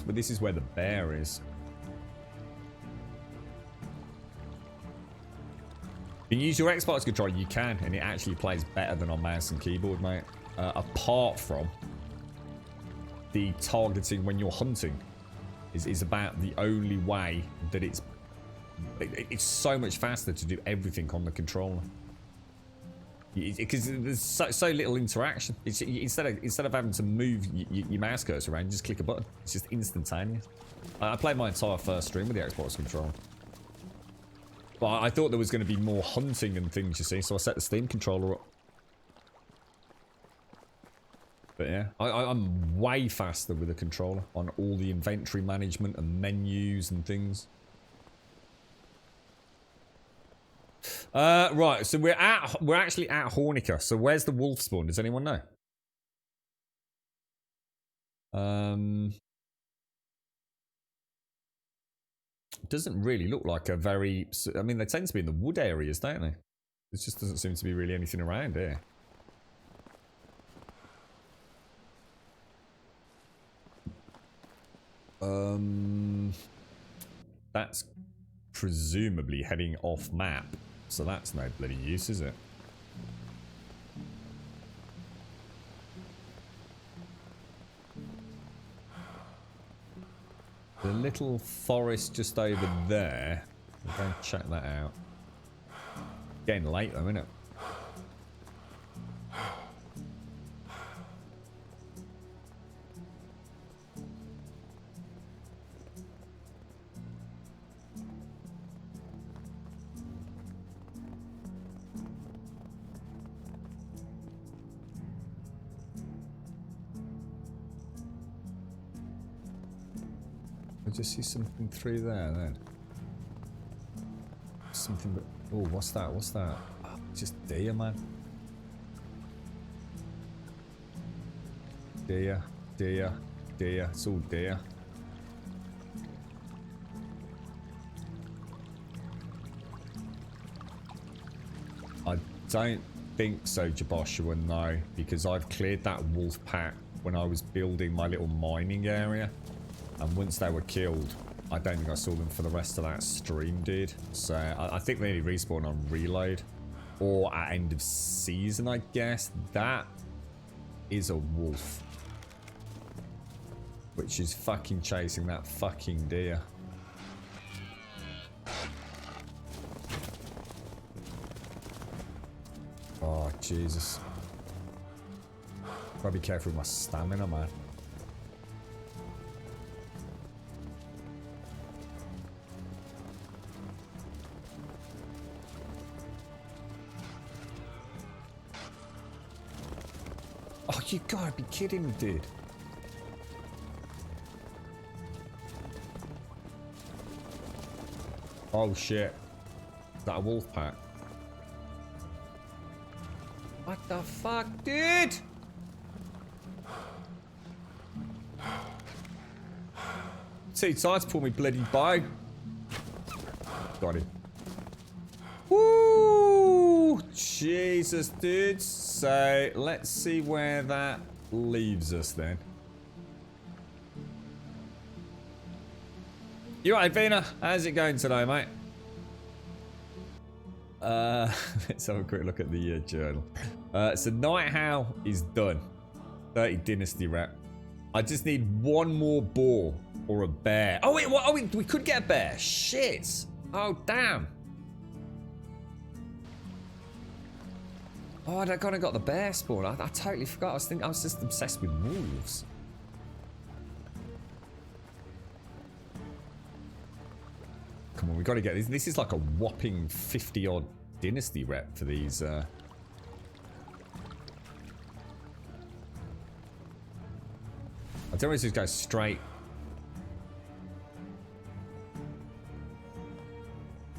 this is where the bear is. You can use your Xbox controller, you can, and it actually plays better than on mouse and keyboard, mate. Apart from the targeting when you're hunting is about the only way that it's so much faster to do everything on the controller. Because there's so little interaction. Instead of having to move your mouse cursor around, you just click a button. It's just instantaneous. I played my entire first stream with the Xbox controller. But I thought there was going to be more hunting and things, you see, so I set the Steam controller up. But yeah, I'm way faster with a controller on all the inventory management and menus and things. Right, so we're actually at Hornica. So where's the wolf spawn? Does anyone know? Doesn't really look like a very... I mean, they tend to be in the wood areas, don't they? There just doesn't seem to be really anything around here. That's presumably heading off map. So that's no bloody use, is it? The little forest just over there. We'll go and check that out. Getting late though, isn't it? I just see something through there then. Something but... Oh, what's that? What's that? Oh, just deer, man. Deer, deer, deer. It's all deer. I don't think so, Jaboshua, no. Because I've cleared that wolf pack when I was building my little mining area. And once they were killed, I don't think I saw them for the rest of that stream, dude. So I think they only respawn on reload. Or at end of season, I guess. That is a wolf. Which is fucking chasing that fucking deer. Oh, Jesus. Gotta be careful with my stamina, man. Oh, you gotta be kidding me, dude. Oh, shit. Is that a wolf pack? What the fuck, dude? Too tired to pull me bloody bow. Got him. Woo! Jesus, dude. So, let's see where that leaves us then. You right, Vina? How's it going today, mate? Let's have a quick look at the journal. So, Night Howl is done. 30 Dynasty rep. I just need one more boar or a bear. Oh, wait, what? Oh, we could get a bear. Shit. Oh, damn. Oh, I kind of got the bear spawn. I totally forgot. I was just obsessed with wolves. Come on, we got to get this. This is like a whopping 50-odd Dynasty rep for these. I don't know if this goes straight.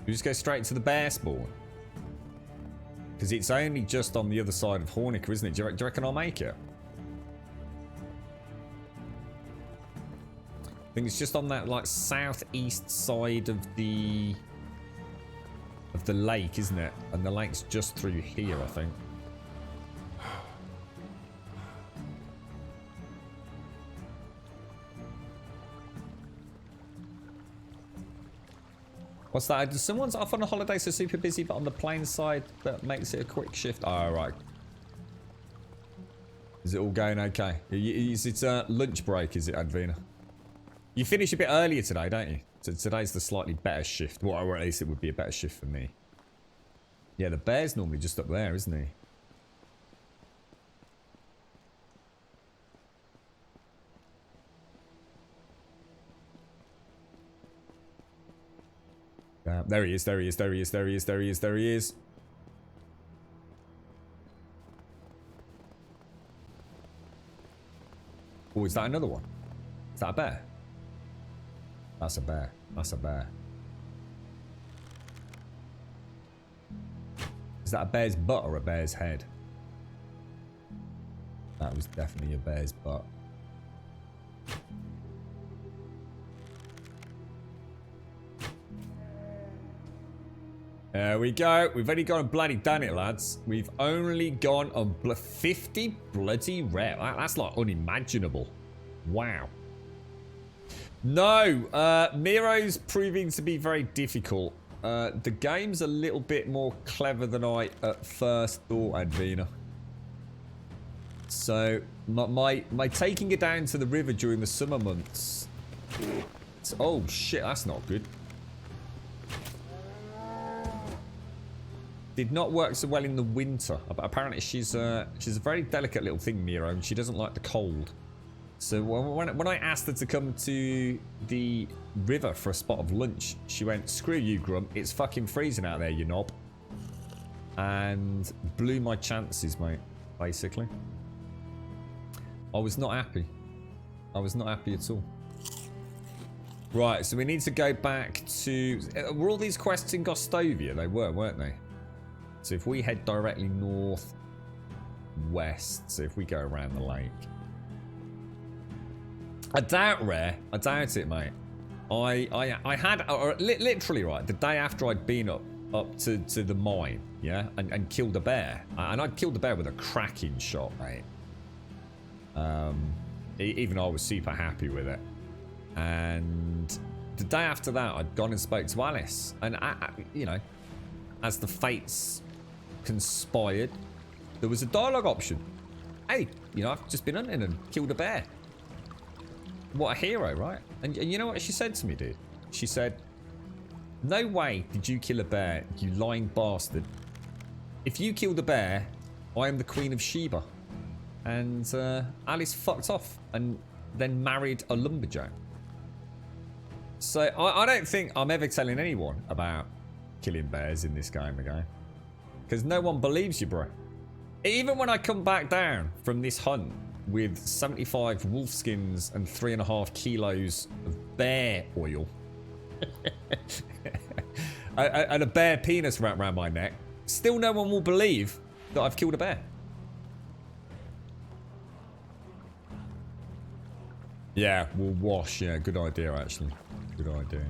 We just go straight to the bear spawn. Because it's only just on the other side of Hornica, isn't it? Do you reckon I'll make it? I think it's just on that like southeast side of the lake, isn't it? And the lake's just through here, I think. What's that? Someone's off on a holiday, so super busy, but on the plane side, that makes it a quick shift. Oh, right. Is it all going okay? Is it lunch break, is it, Advina? You finish a bit earlier today, don't you? So today's the slightly better shift. Well, or at least it would be a better shift for me. Yeah, the bear's normally just up there, isn't he? There he is, there he is, there he is, there he is, there he is, there he is. Oh, is that another one? Is that a bear? That's a bear. That's a bear. Is that a bear's butt or a bear's head? That was definitely a bear's butt. There we go. We've only gone and bloody done it, lads. We've only gone on 50 bloody rare. That's like unimaginable. Wow. No, Miro's proving to be very difficult. The game's a little bit more clever than I at first thought, Advina. So, my taking it down to the river during the summer months... Oh, shit, that's not good. Did not work so well in the winter. But apparently she's a very delicate little thing, Miro, and she doesn't like the cold. So when I asked her to come to the river for a spot of lunch, she went, "Screw you, Grump. It's fucking freezing out there, you knob." And blew my chances, mate, basically. I was not happy. I was not happy at all. Right, so we need to go back to... Were all these quests in Gostovia? They were, weren't they? So if we head directly north west, so if we go around the lake... I doubt, Rare. I doubt it, mate. I had... literally, right, the day after I'd been up to the mine, yeah, and killed a bear. And I'd killed the bear with a cracking shot, mate. Even I was super happy with it. And the day after that, I'd gone and spoke to Alice. And, you know, as the fates conspired, there was a dialogue option. Hey, you know, I've just been hunting and killed a bear. What a hero, right? And you know what she said to me, dude? She said, "No way did you kill a bear, you lying bastard. If you killed a bear, I am the Queen of Sheba." And Alice fucked off and then married a lumberjack. So I don't think I'm ever telling anyone about killing bears in this game again. Because no one believes you, bro. Even when I come back down from this hunt with 75 wolf skins and 3.5 kilos of bear oil and a bear penis wrapped around my neck, still no one will believe that I've killed a bear. Yeah, we'll wash. Yeah, good idea, actually. Good idea.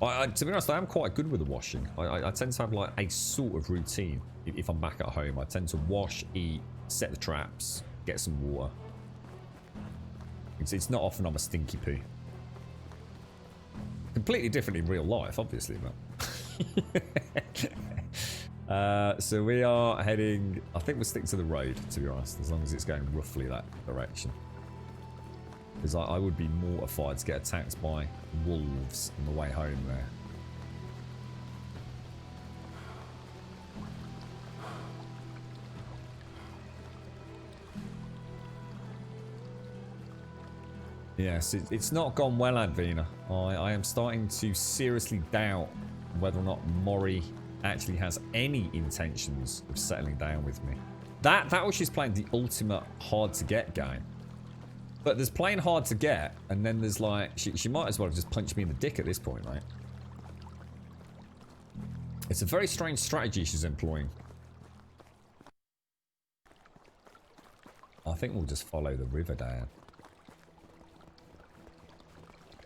To be honest, I am quite good with the washing. I tend to have like a sort of routine. If I'm back at home, I tend to wash, eat, set the traps, get some water. It's not often I'm a stinky poo. Completely different in real life, obviously, but... so we are heading... I think we'll stick to the road, to be honest, as long as it's going roughly that direction. Because I would be mortified to get attacked by wolves on the way home there. Yes, it's not gone well, Advina. I am starting to seriously doubt whether or not Mori actually has any intentions of settling down with me. That or she's playing the ultimate hard-to-get game. But there's playing hard to get, and then there's like... She might as well have just punched me in the dick at this point, right? It's a very strange strategy she's employing. I think we'll just follow the river down.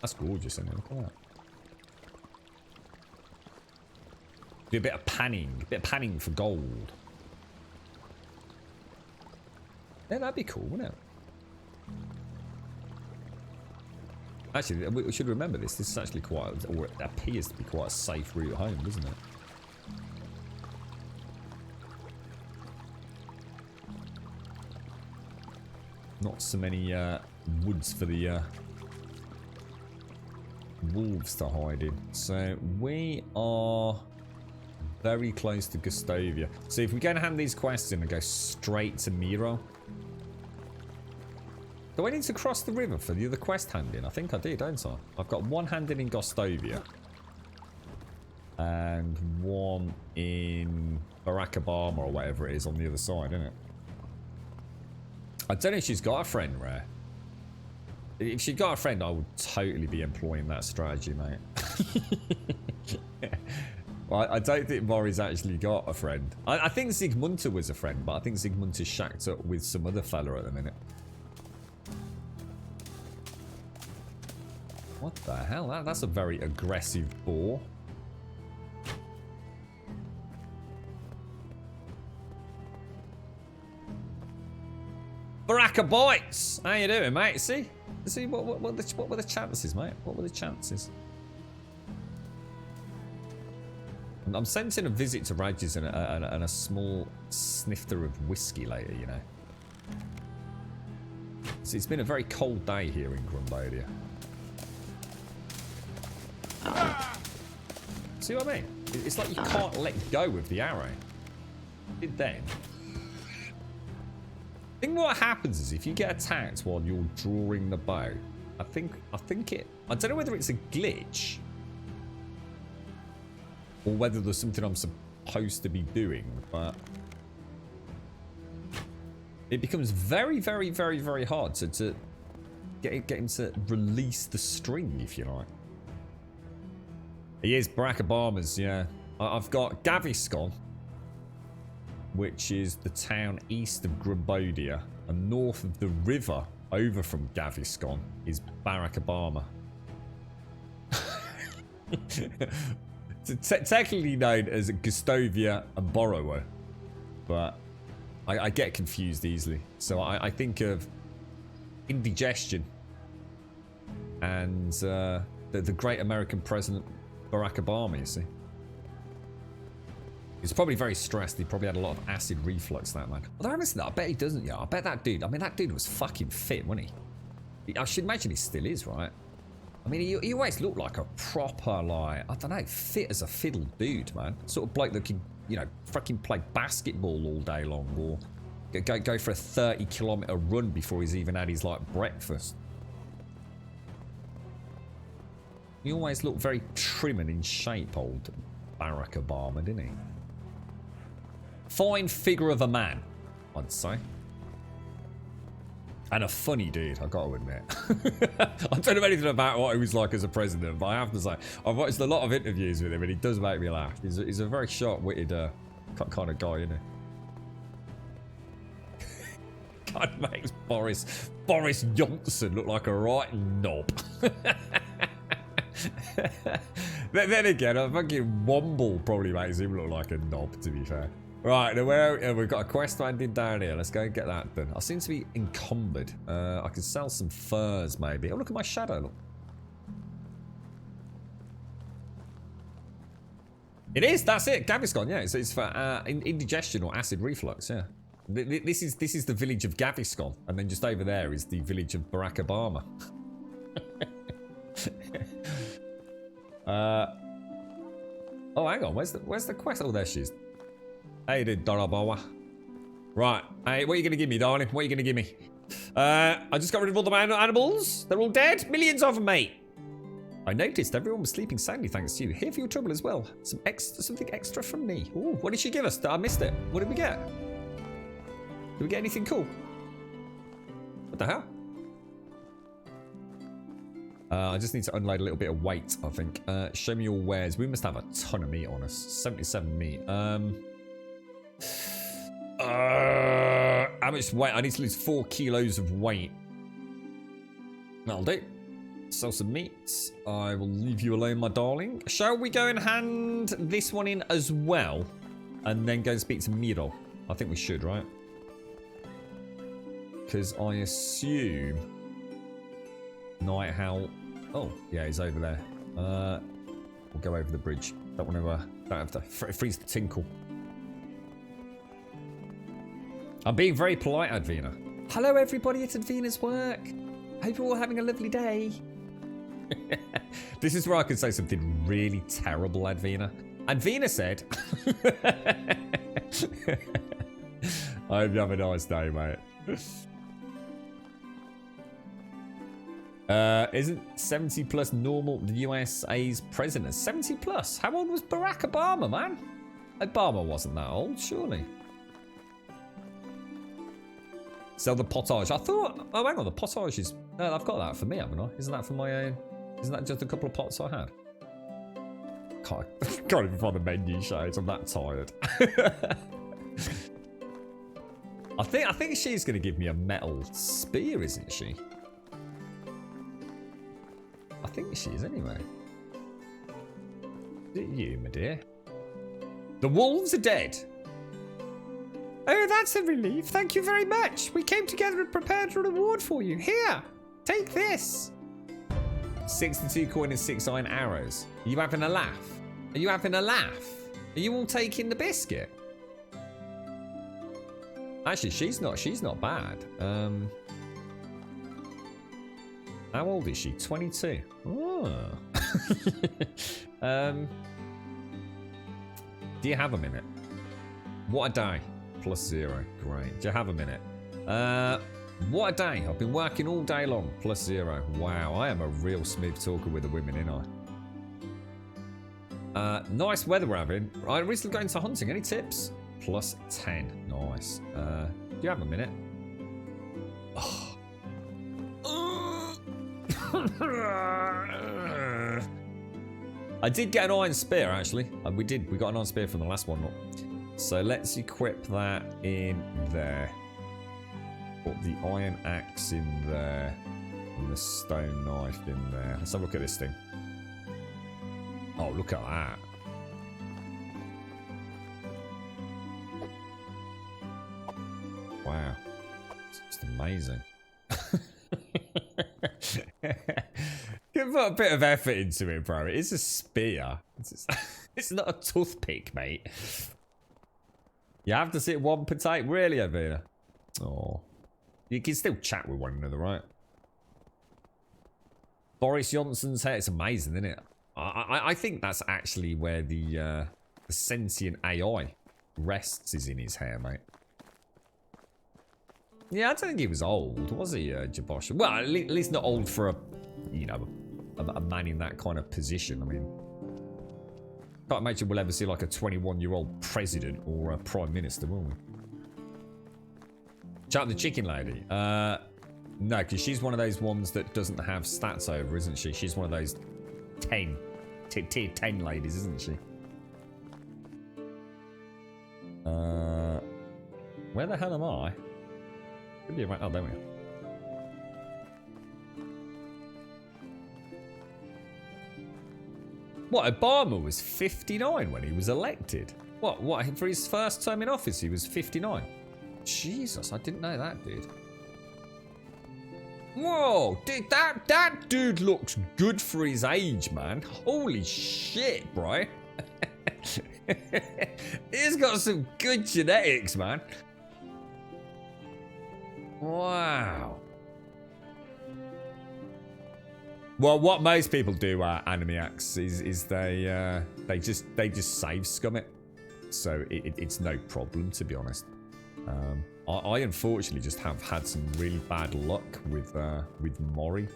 That's gorgeous, isn't it? Look at that. Do a bit of panning. A bit of panning for gold. Yeah, that'd be cool, wouldn't it? Actually, we should remember this. This is actually quite, or it appears to be quite a safe route home, doesn't it? Not so many woods for the wolves to hide in. So we are very close to Gustavia. So if we go and hand these quests in and go straight to Miro. Do I need to cross the river for the other quest handing? I think I do, don't I? I've got one handing in Gustavia. And one in Barack Obama or whatever it is on the other side, isn't it? I don't know if she's got a friend, Rare. If she got a friend, I would totally be employing that strategy, mate. Well, I don't think Mori's actually got a friend. I think Zygmunta was a friend, but I think Zygmunta's shacked up with some other fella at the minute. What the hell? That's a very aggressive boar. Baraka bites! How you doing, mate? See, what were the chances, mate? What were the chances? I'm sensing a visit to Raj's and a small snifter of whiskey later, you know. So it's been a very cold day here in Grumbodia. See what I mean? It's like you can't let go of the arrow. Did then. I think what happens is if you get attacked while you're drawing the bow, I think it. I don't know whether it's a glitch or whether there's something I'm supposed to be doing, but it becomes very, very, very, very hard to get him to release the string, if you like. He is Barack Obama's, yeah. I've got Gaviscon, which is the town east of Grumbodia, and north of the river over from Gaviscon is Barack Obama. Technically known as Gustavia and Borrower, but I get confused easily. So I think of indigestion and the great American president Barack Obama, you see. He's probably very stressed. He probably had a lot of acid reflux, that man. Although I listen, I bet he doesn't, yeah. I bet that dude, that dude was fucking fit, wasn't he? I should imagine he still is, right? I mean, he always looked like a proper, like, I don't know, fit as a fiddle dude, man. Sort of bloke that can, you know, fucking play basketball all day long or go for a 30-kilometer run before he's even had his, like, breakfast. He always looked very trim and in shape, old Barack Obama, didn't he? Fine figure of a man, I'd say. And a funny dude, I've got to admit. I don't know anything about what he was like as a president, but I have to say, I've watched a lot of interviews with him and he does make me laugh. He's a very sharp-witted kind of guy, isn't he? God, makes Boris Johnson look like a right knob. Then again, a fucking Womble probably makes him look like a knob, to be fair. Right, now we've got a quest handed down here. Let's go and get that done. I seem to be encumbered. I can sell some furs, maybe. Oh, look at my shadow, look. It is, that's it. Gaviscon, yeah. It's for indigestion or acid reflux, yeah. This is the village of Gaviscon, and then just over there is the village of Barack Obama. Oh, hang on. Where's the quest? Oh, there she is. Hey, the Darabawa. Right. Hey, what are you going to give me, darling? What are you going to give me? I just got rid of all the animals. They're all dead. Millions of them, mate. I noticed everyone was sleeping soundly thanks to you. Here for your trouble as well. Something extra from me. Ooh, what did she give us? I missed it. What did we get? Did we get anything cool? What the hell? I just need to unload a little bit of weight, I think. Show me your wares. We must have a ton of meat on us. 77 meat. How much weight? I need to lose 4 kilos of weight. That'll do. Sell some meat. I will leave you alone, my darling. Shall we go and hand this one in as well? And then go and speak to Miro? I think we should, right? Because I assume Night Howl Oh, yeah, he's over there. We'll go over the bridge. Don't have to freeze the tinkle. I'm being very polite, Advina. Hello, everybody. It's Advina's work. Hope you're all having a lovely day. This is where I could say something really terrible, Advina. Advina said, I hope you have a nice day, mate. Isn't 70 plus normal the USA's president? 70 plus? How old was Barack Obama, man? Obama wasn't that old, surely. Sell the potage. I thought, oh, hang on, the potage is, no, I've got that for me, haven't I? Isn't that for my own? Isn't that just a couple of pots I had? Can't even find the menu shows. I'm that tired. I think she's going to give me a metal spear, isn't she? I think she is anyway. Is it you, my dear? The wolves are dead. Oh, that's a relief. Thank you very much. We came together and prepared a reward for you. Here, take this. 62 coin and 6 iron arrows. Are you having a laugh? Are you having a laugh? Are you all taking the biscuit? Actually, she's not bad. How old is she? 22. Oh. Do you have a minute? What a day. +0. Great. Do you have a minute? What a day. I've been working all day long. +0. Wow, I am a real smooth talker with the women, ain't I? Nice weather we're having. I recently got into hunting. Any tips? +10. Nice. Do you have a minute? Oh. I did get an iron spear, actually. We got an iron spear from the last one. So let's equip that in there. Put the iron axe in there. And the stone knife in there. Let's have a look at this thing. Oh, look at that. Wow. It's just amazing. You put a bit of effort into it, bro. It is a spear. It's not a toothpick, mate. You have to sit one potato. Really, Avina? Oh. You can still chat with one another, right? Boris Johnson's hair. It's amazing, isn't it? I think that's actually where the sentient AI rests, is in his hair, mate. Yeah, I don't think he was old, was he, Jabosh? Well, at least not old for a man in that kind of position. I mean, can't imagine we'll ever see like a 21-year-old president or a prime minister, will we? Chat with the chicken lady. No, because she's one of those ones that doesn't have stats over, isn't she? She's one of those tier 10 ladies, isn't she? Where the hell am I? Could be around. Oh, there we go. What, Obama was 59 when he was elected? What, for his first term in office he was 59? Jesus, I didn't know that, dude. Whoa, dude, that dude looks good for his age, man. Holy shit, bro. He's got some good genetics, man. Wow. Well, what most people do, Animaniacs, is they just save scum it, so it's no problem, to be honest. I unfortunately just have had some really bad luck with Maury.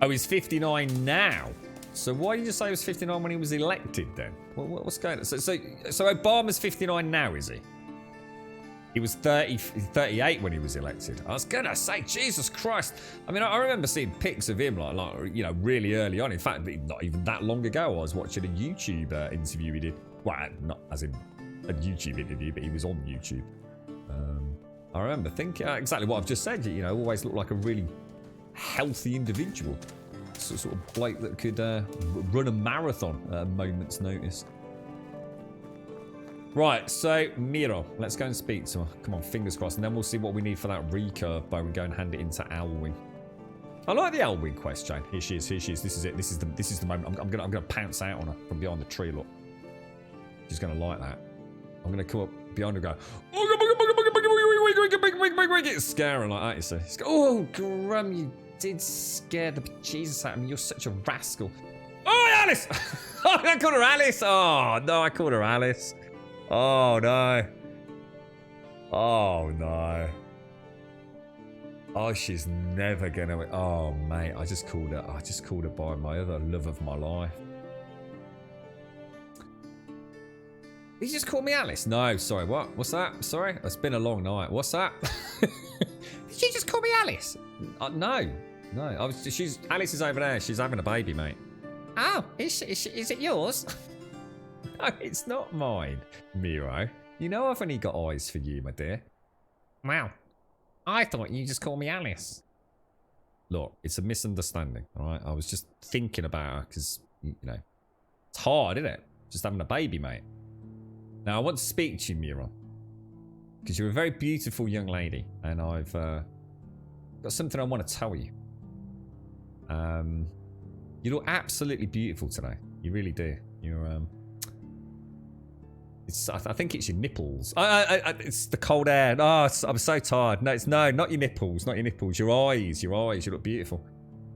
Oh, he's 59 now. So why did you say he was 59 when he was elected then? What's going on? So Obama's 59 now, is he? He was 38 when he was elected. I was gonna say, Jesus Christ. I mean, I remember seeing pics of him like really early on. In fact, not even that long ago, I was watching a YouTube interview he did. Well, not as in a YouTube interview, but he was on YouTube. I remember thinking exactly what I've just said. You know, always looked like a really healthy individual. Sort of bloke that could run a marathon at a moment's notice. Right, so Miro, let's go and speak to her. Come on, fingers crossed, and then we'll see what we need for that recurve by we go and hand it into Alwyn. I like the Elwyn quest, Jane. Here she is. Here she is. This is it. This is the moment. I'm gonna pounce out on her from behind the tree. Look, she's gonna like that. I'm gonna come up behind her and go. Scare her like that. You see? Oh, Grum, you did scare the Jesus out of me. You're such a rascal. Oh, Alice! Oh, I called her Alice. Oh no, I called her Alice. Oh no. Oh no. Oh, she's never gonna. Oh mate, I just called her by my other love of my life. Did you just call me Alice? No, sorry. What? What's that? Sorry, it's been a long night. What's that? Did you just call me Alice? No. Alice is over there. She's having a baby, mate. Oh, is it yours? No, it's not mine, Miro. You know I've only got eyes for you, my dear. Wow. I thought you just called me Alice. Look, it's a misunderstanding, all right? I was just thinking about her because, you know, it's hard, isn't it? Just having a baby, mate. Now, I want to speak to you, Miro, because you're a very beautiful young lady, and I've got something I want to tell you. You look absolutely beautiful today. You really do. You're, I think it's your nipples. It's the cold air. Oh, I'm so tired. No, not your nipples. Not your nipples. Your eyes. Your eyes. You look beautiful.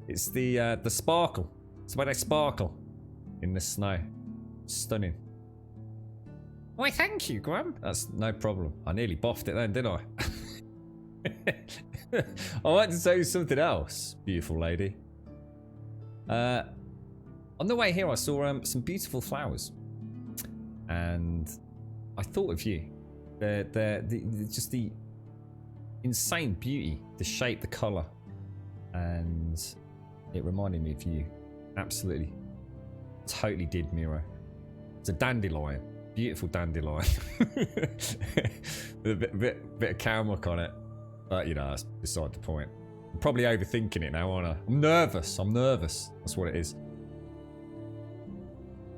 It's the sparkle. It's the way they sparkle in the snow. Stunning. Why, thank you, Grum. That's no problem. I nearly boffed it then, didn't I? I want to tell you something else, beautiful lady. On the way here, I saw some beautiful flowers. And I thought of you. They're just the insane beauty, the shape, the colour. And it reminded me of you. Absolutely. Totally did, Miro. It's a dandelion. Beautiful dandelion. With a bit of camel on it. But, you know, that's beside the point. I'm probably overthinking it now, aren't I? I'm nervous. That's what it is.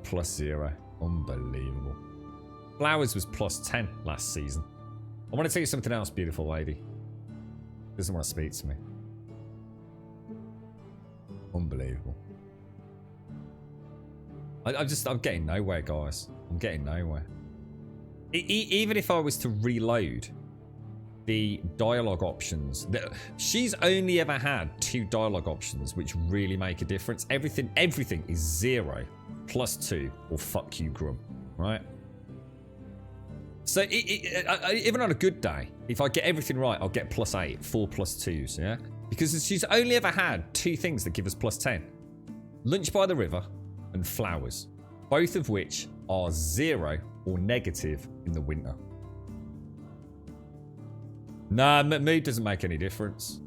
+0. Unbelievable. Flowers was +10 last season. I want to tell you something else, beautiful lady. Doesn't want to speak to me. Unbelievable. I'm getting nowhere, guys. I'm getting nowhere. Even if I was to reload the dialogue options, she's only ever had 2 dialogue options which really make a difference. Everything is 0, +2, or fuck you, Grum, right? So even on a good day, if I get everything right, I'll get +8, 4 +2s, yeah? Because she's only ever had 2 things that give us +10. Lunch by the river and flowers, both of which are 0 or negative in the winter. Nah, mood doesn't make any difference.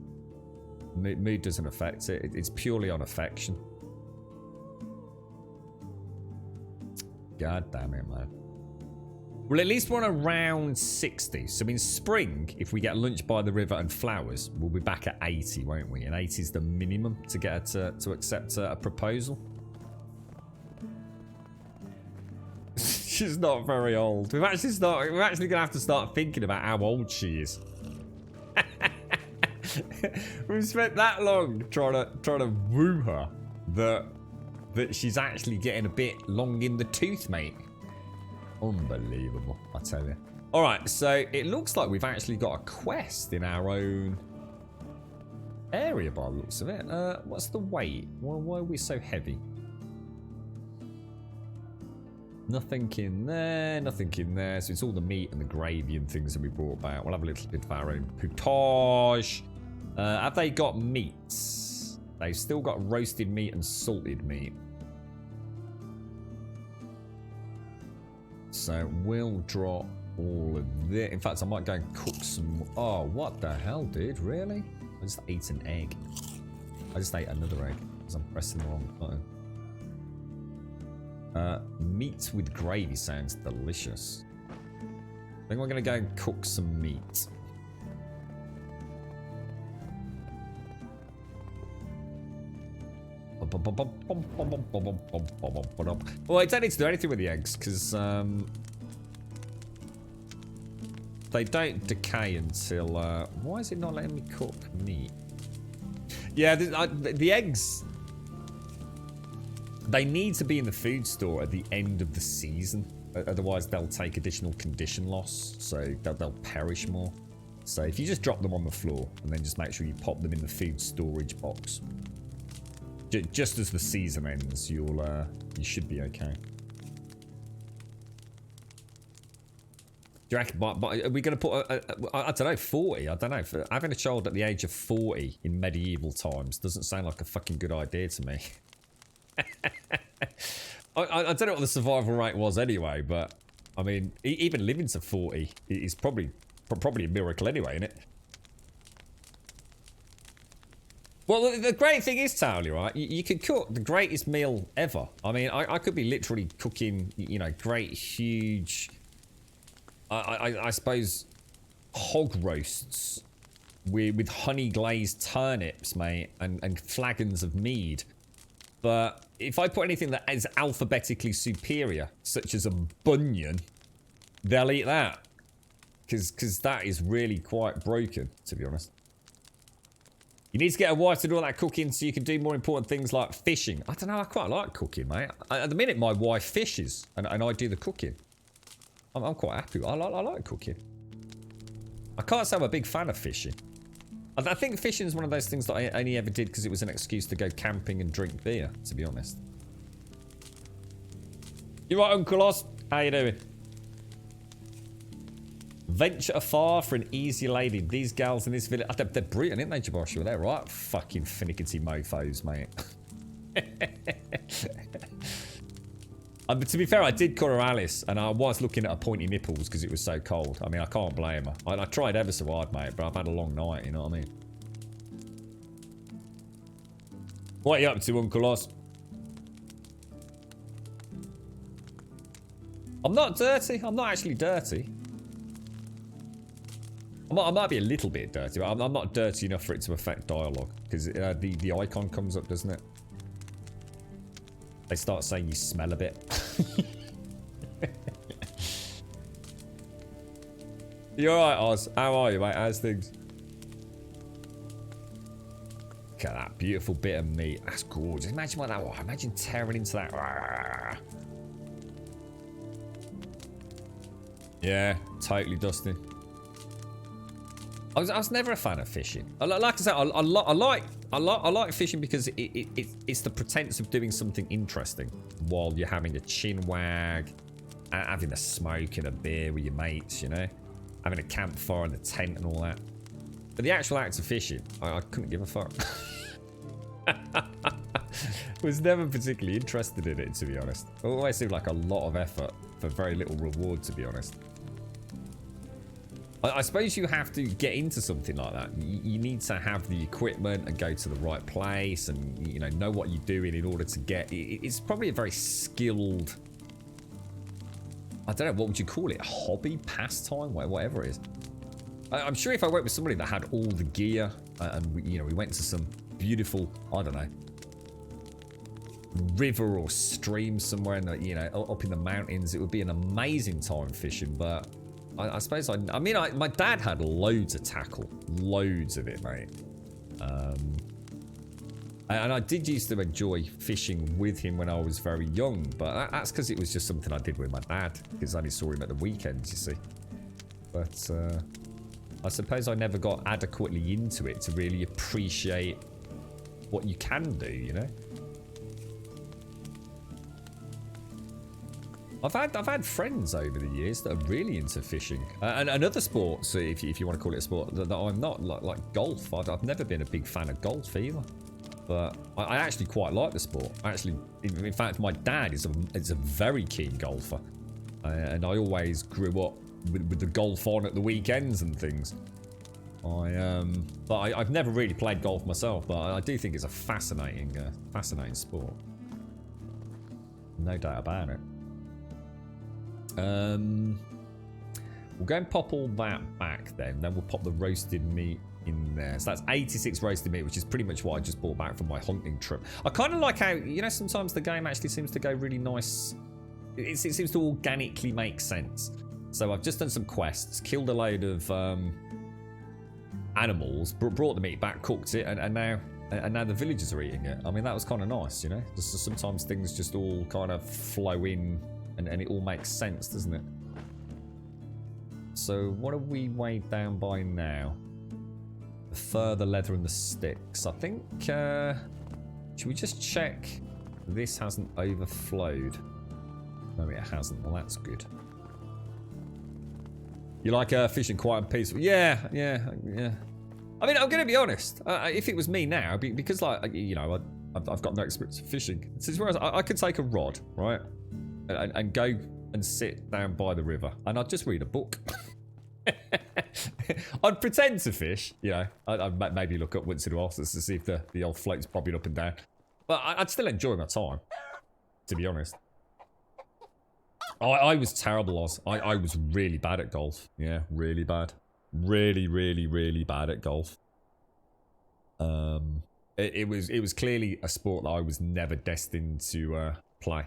Mood doesn't affect it. It's purely on affection. God damn it, man. Well, at least we're on around 60. So in spring, if we get lunch by the river and flowers, we'll be back at 80, won't we? And 80 is the minimum to get her to accept a proposal. She's not very old. We're actually going to have to start thinking about how old she is. We've spent that long trying to woo her that she's actually getting a bit long in the tooth, mate. Unbelievable, I tell you. All right, so it looks like we've actually got a quest in our own area by the looks of it. What's the weight? Why are we so heavy? Nothing in there, nothing in there. So it's all the meat and the gravy and things that we brought back. We'll have a little bit of our own potage. Have they got meats? They've still got roasted meat and salted meat. So we'll drop all of this. In fact, I might go and cook some. Oh, what the hell, dude? Really? I just ate an egg. I just ate another egg because I'm pressing the wrong button. Meat with gravy sounds delicious. I think we're going to go and cook some meat. Well, I don't need to do anything with the eggs because they don't decay until. Why is it not letting me cook meat? Yeah, the eggs, they need to be in the food store at the end of the season. Otherwise, they'll take additional condition loss, so they'll perish more. So if you just drop them on the floor and then just make sure you pop them in the food storage box, just as the season ends, you should be okay. Do you reckon, but are we going to put, I don't know, 40? I don't know. Having a child at the age of 40 in medieval times doesn't sound like a fucking good idea to me. I don't know what the survival rate was anyway, but, I mean, even living to 40 is probably a miracle anyway, isn't it? Well, the great thing is, Towley, right? You could cook the greatest meal ever. I mean, I could be literally cooking, you know, great, huge... I suppose hog roasts with honey glazed turnips, mate, and flagons of mead. But if I put anything that is alphabetically superior, such as a bunion, they'll eat that. Because that is really quite broken, to be honest. You need to get a wife to do all that cooking so you can do more important things like fishing. I don't know, I quite like cooking, mate. At the minute, my wife fishes, and I do the cooking. I'm quite happy. I like cooking. I can't say I'm a big fan of fishing. I think fishing is one of those things that I only ever did because it was an excuse to go camping and drink beer, to be honest. You right, Uncle Oz? How you doing? Venture afar for an easy lady. These gals in this village, they're brilliant, aren't they, Joshua? They're right fucking finicky mofos, mate. But to be fair, I did call her Alice, and I was looking at her pointy nipples because it was so cold. I mean, I can't blame her. I tried ever so hard, mate, but I've had a long night, you know what I mean? What are you up to, Uncle Oz? I'm not dirty. I'm not actually dirty. I might be a little bit dirty, but I'm not dirty enough for it to affect dialogue. Because the icon comes up, doesn't it? They start saying you smell a bit. You alright, Oz? How are you, mate? How's things? Look at that beautiful bit of meat. That's gorgeous. Imagine what that was. Imagine tearing into that. Yeah, totally, Dustin. I was never a fan of fishing. Like I said, I like fishing because it's the pretense of doing something interesting while you're having a chin wag, having a smoke and a beer with your mates, you know, having a campfire and a tent and all that. But the actual act of fishing, I couldn't give a fuck. Was never particularly interested in it, to be honest. It always seemed like a lot of effort for very little reward, to be honest. I suppose you have to get into something like that. You need to have the equipment and go to the right place and, you know what you're doing in order to get... It's probably a very skilled... I don't know, what would you call it? Hobby? Pastime? Whatever it is. I'm sure if I went with somebody that had all the gear and, we went to some beautiful, I don't know, river or stream somewhere, up in the mountains, it would be an amazing time fishing, but... I suppose my dad had loads of tackle. Loads of it, mate. And I did used to enjoy fishing with him when I was very young, but that's because it was just something I did with my dad, because I only saw him at the weekends, you see. But I suppose I never got adequately into it to really appreciate what you can do, you know? I've had friends over the years that are really into fishing and other sports, if you want to call it a sport, that I'm not, like golf. I've never been a big fan of golf either, but I actually quite like the sport. In fact, my dad is a very keen golfer, and I always grew up with the golf on at the weekends and things. But I've never really played golf myself, but I do think it's a fascinating sport. No doubt about it. We'll go and pop all that back then we'll pop the roasted meat in there. So that's 86 roasted meat, which is pretty much what I just brought back from my hunting trip. I kind of like how, sometimes the game actually seems to go really nice. It seems to organically make sense. So I've just done some quests, killed a load of animals, brought the meat back, cooked it, and now And now the villagers are eating it. I mean, that was kind of nice, you know? Just sometimes things just all kind of flow in and it all makes sense, doesn't it? So what are we weighed down by now? The fur, the leather, and the sticks. I think, should we just check this hasn't overflowed? No, it hasn't. Well, that's good. You like fishing quiet and peaceful? Yeah. I mean, I'm going to be honest. If it was me now, because, like, you know, I've got no experience of fishing. Whereas I could take a rod, right, and go and sit down by the river, and I'd just read a book. I'd pretend to fish, you know. I'd maybe look up once in a while to see if the old float's bobbing up and down. But I'd still enjoy my time, to be honest. I was terrible, Oz. I was really bad at golf. Yeah, really bad. Really bad at golf. It was clearly a sport that I was never destined to play.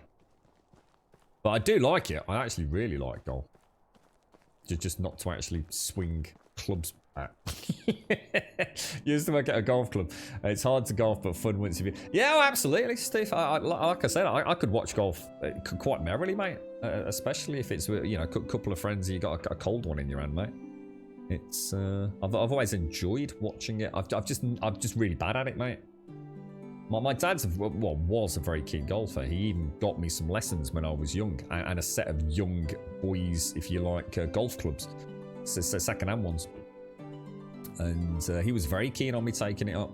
But I do like it. I actually really like golf. Just not to actually swing clubs at. You used to work at a golf club. It's hard to golf, but fun once you've been... Yeah, oh, absolutely, Steve. Like I said, I could watch golf quite merrily, mate. Especially if it's, you know, a couple of friends and you got a cold one in your hand, mate. It's I've always enjoyed watching it. I'm just really bad at it, mate. My dad's was a very keen golfer. He even got me some lessons when I was young, and a set of young boys, if you like, golf clubs, so second-hand ones. And he was very keen on me taking it up,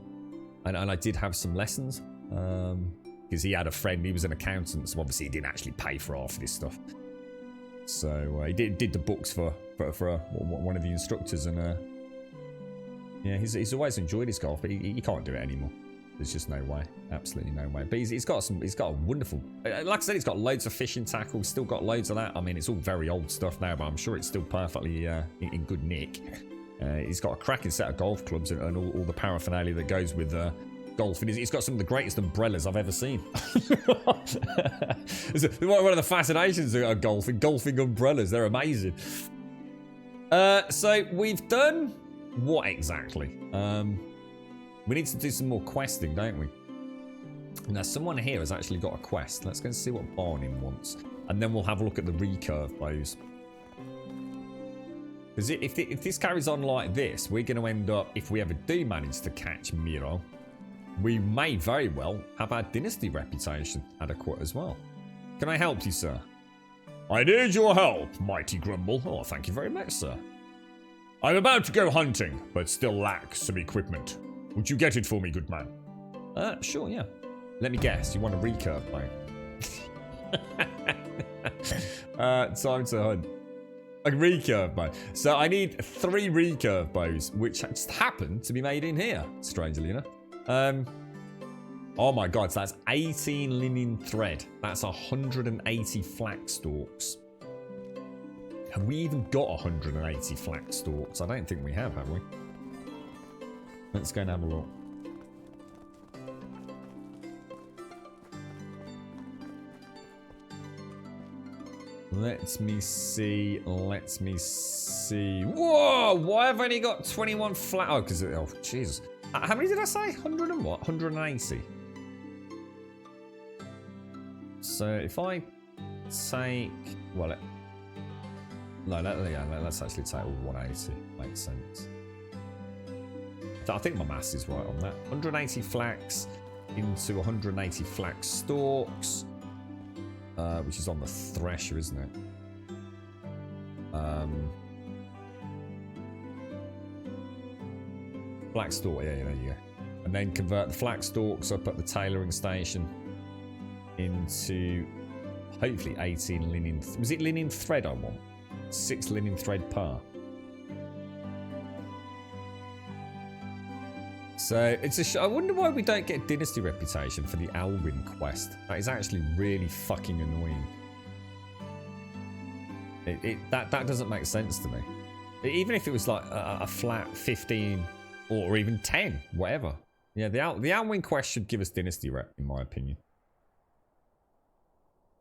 and I did have some lessons because he had a friend. He was an accountant, so obviously he didn't actually pay for half of this stuff. So he did the books for one of the instructors, and yeah, he's always enjoyed his golf, but he can't do it anymore. There's just no way, absolutely no way. But he's got a wonderful, like I said, he's got loads of fishing tackle. Still got loads of that. I mean, it's all very old stuff now, but I'm sure it's still perfectly in good nick. He's got a cracking set of golf clubs and all the paraphernalia that goes with golf. And he's got some of the greatest umbrellas I've ever seen. One of the fascinations of golfing umbrellas. They're amazing. So we've done what exactly? We need to do some more questing, don't we? Now, someone here has actually got a quest. Let's go and see what Barney wants. And then we'll have a look at the recurve bows. Because if this carries on like this, we're going to end up, if we ever do manage to catch Miro, we may very well have our Dynasty reputation adequate as well. Can I help you, sir? I need your help, mighty Grumble. Oh, thank you very much, sir. I'm about to go hunting, but still lack some equipment. Would you get it for me, good man? Sure, yeah. Let me guess, you want a recurve bow? Time to hunt. A recurve bow. So I need 3 recurve bows, which just happen to be made in here, strangely enough. Oh my god, so that's 18 linen thread. That's 180 flax stalks. Have we even got 180 flax stalks? I don't think we have we? Let's go and have a look. Let me see. Whoa! Why have I only got 21 flat? Oh, because oh, Jesus. How many did I say? 100 and what? 180. So if I take, well, let's actually take all 180. Makes sense. I think my maths is right on that. 180 flax into 180 flax stalks, which is on the thresher, isn't it? Flax stalk, yeah, there you go. And then convert the flax stalks up at the tailoring station into hopefully 18 linen. Was it linen thread I want? 6 linen thread per. So it's I wonder why we don't get Dynasty reputation for the Alwyn quest. That is actually really fucking annoying. That doesn't make sense to me. Even if it was like a flat 15 or even 10, whatever. Yeah, the Alwyn quest should give us Dynasty rep, in my opinion.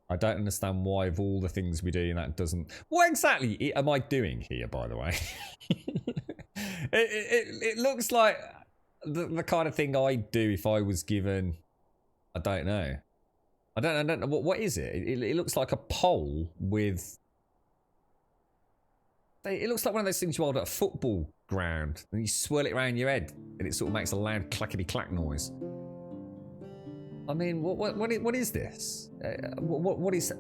I don't understand why of all the things we do that doesn't... What exactly am I doing here, by the way? It looks like the kind of thing I'd do if I was given. I don't know. I don't know. What is it? It looks like a pole with. It looks like one of those things you hold at a football ground and you swirl it around your head and it sort of makes a loud clackety clack noise. I mean, what is this? What is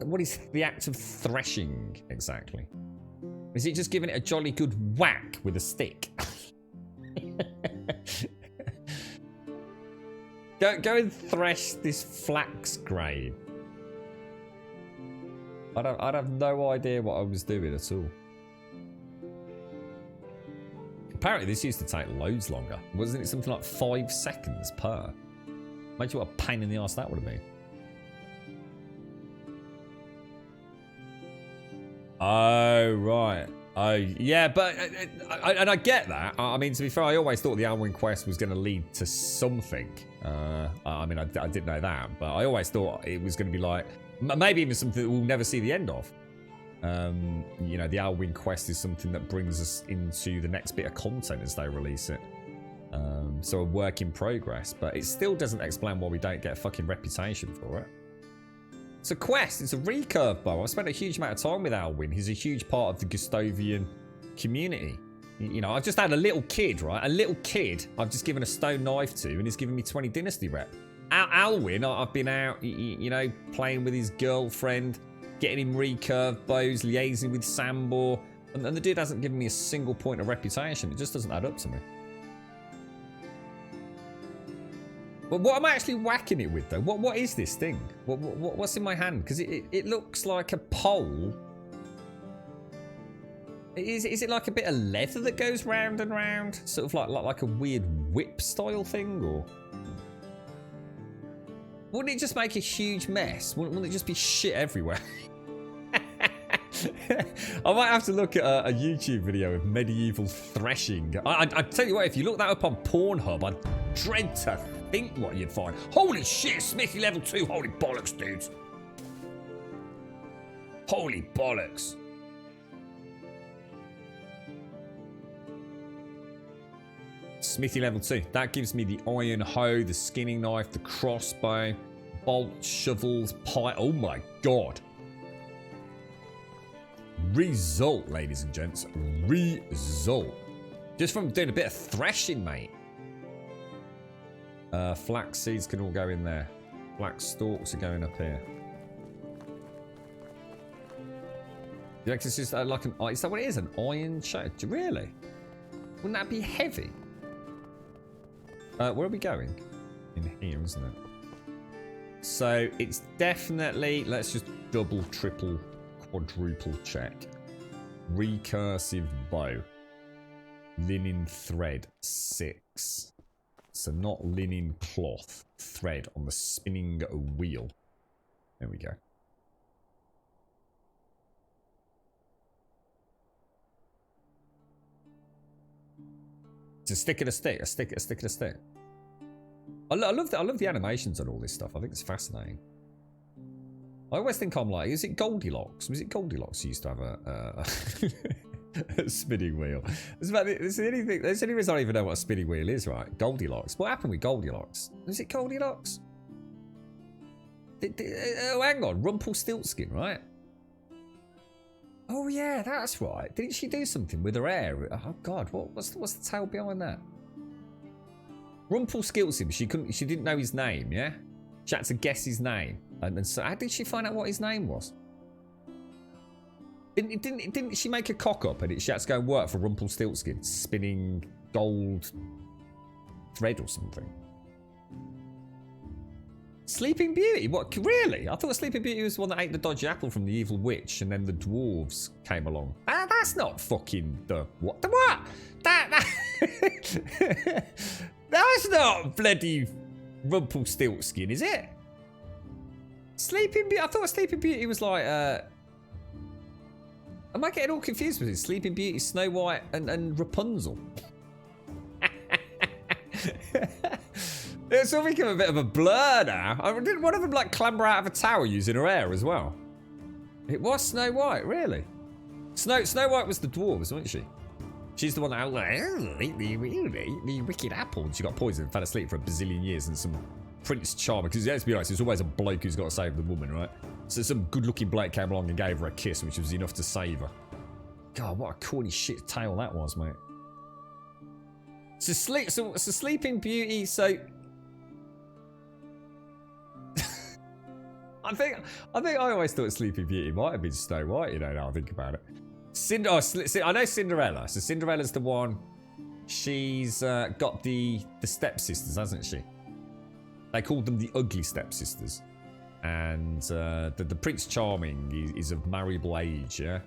the act of threshing exactly? Is it just giving it a jolly good whack with a stick? Go and thresh this flax grain. I'd have no idea what I was doing at all. Apparently this used to take loads longer. Wasn't it something like 5 seconds per? Imagine what a pain in the arse that would have been. Oh, right. Oh, yeah, but and I get that. I mean, to be fair, I always thought the Alwyn quest was going to lead to something. I mean, I didn't know that, but I always thought it was going to be like, maybe even something that we'll never see the end of. You know, the Alwyn quest is something that brings us into the next bit of content as they release it. So a work in progress, but it still doesn't explain why we don't get a fucking reputation for it. It's a quest, it's a recurve bow. I've spent a huge amount of time with Alwyn. He's a huge part of the Gustavian community. You know, I've just had a little kid, right? A little kid I've just given a stone knife to, and he's given me 20 Dynasty rep. Alwyn, I've been out, you know, playing with his girlfriend, getting him recurve bows, liaising with Sambor, and the dude hasn't given me a single point of reputation. It just doesn't add up to me. But what am I actually whacking it with, though? What is this thing? What's in my hand? Because it looks like a pole. Is it like a bit of leather that goes round and round? Sort of like a weird whip style thing, or? Wouldn't it just make a huge mess? Wouldn't it just be shit everywhere? I might have to look at a YouTube video of medieval threshing. I tell you what, if you look that up on Pornhub, I dread to think what you'd find. Holy shit, Smithy level 2. Holy bollocks, dudes. Holy bollocks. Smithy level 2. That gives me the iron hoe, the skinning knife, the crossbow, bolts, shovels, pie. Oh my god. Result, ladies and gents. Result. Just from doing a bit of threshing, mate. Flax seeds can all go in there. Flax stalks are going up here. You reckon it's just like an... Is that what it is? An iron chain? Really? Wouldn't that be heavy? Where are we going? In here, isn't it? So it's definitely... Let's just double, triple, quadruple check. Recursive bow. Linen thread 6. So not linen cloth. Thread on the spinning wheel. There we go. It's a stick and a stick. A stick and a stick. I love the animations on all this stuff. I think it's fascinating. I always think I'm like, is it Goldilocks? Was it Goldilocks who used to have a spinning wheel? There's the only reason I don't even know what a spinning wheel is, right? Goldilocks. What happened with Goldilocks? Was it Goldilocks? Oh, hang on. Rumpelstiltskin, right? Oh, yeah, that's right. Didn't she do something with her hair? Oh, God. What's the tale behind that? Rumpelstiltskin. She didn't know his name, yeah? She had to guess his name. And so how did she find out what his name was? Didn't she make a cock up and she had to go and work for Rumpelstiltskin, spinning gold thread or something? Sleeping Beauty? What? Really? I thought Sleeping Beauty was the one that ate the dodgy apple from the evil witch, and then the dwarves came along. That's not fucking the what? The what? That's not bloody Rumpelstiltskin, is it? Sleeping Beauty. I thought Sleeping Beauty was like. Am I getting all confused with it? Sleeping Beauty, Snow White, and Rapunzel. It's all become a bit of a blur now. Didn't one of them like clamber out of a tower using her hair as well? It was Snow White, really? Snow White was the dwarves, wasn't she? She's the one that like, oh, eat the wicked apple. And she got poisoned and fell asleep for a bazillion years. And some Prince Charming, because let's be honest, it's always a bloke who's got to save the woman, right? So some good-looking bloke came along and gave her a kiss, which was enough to save her. God, what a corny shit tale that was, mate. So Sleeping Beauty, so I think I always thought Sleeping Beauty might have been Snow White, you know, now I think about it. I know Cinderella. So Cinderella's the one. She's got the stepsisters, hasn't she? They called them the ugly stepsisters. And the Prince Charming is of marriable age, yeah?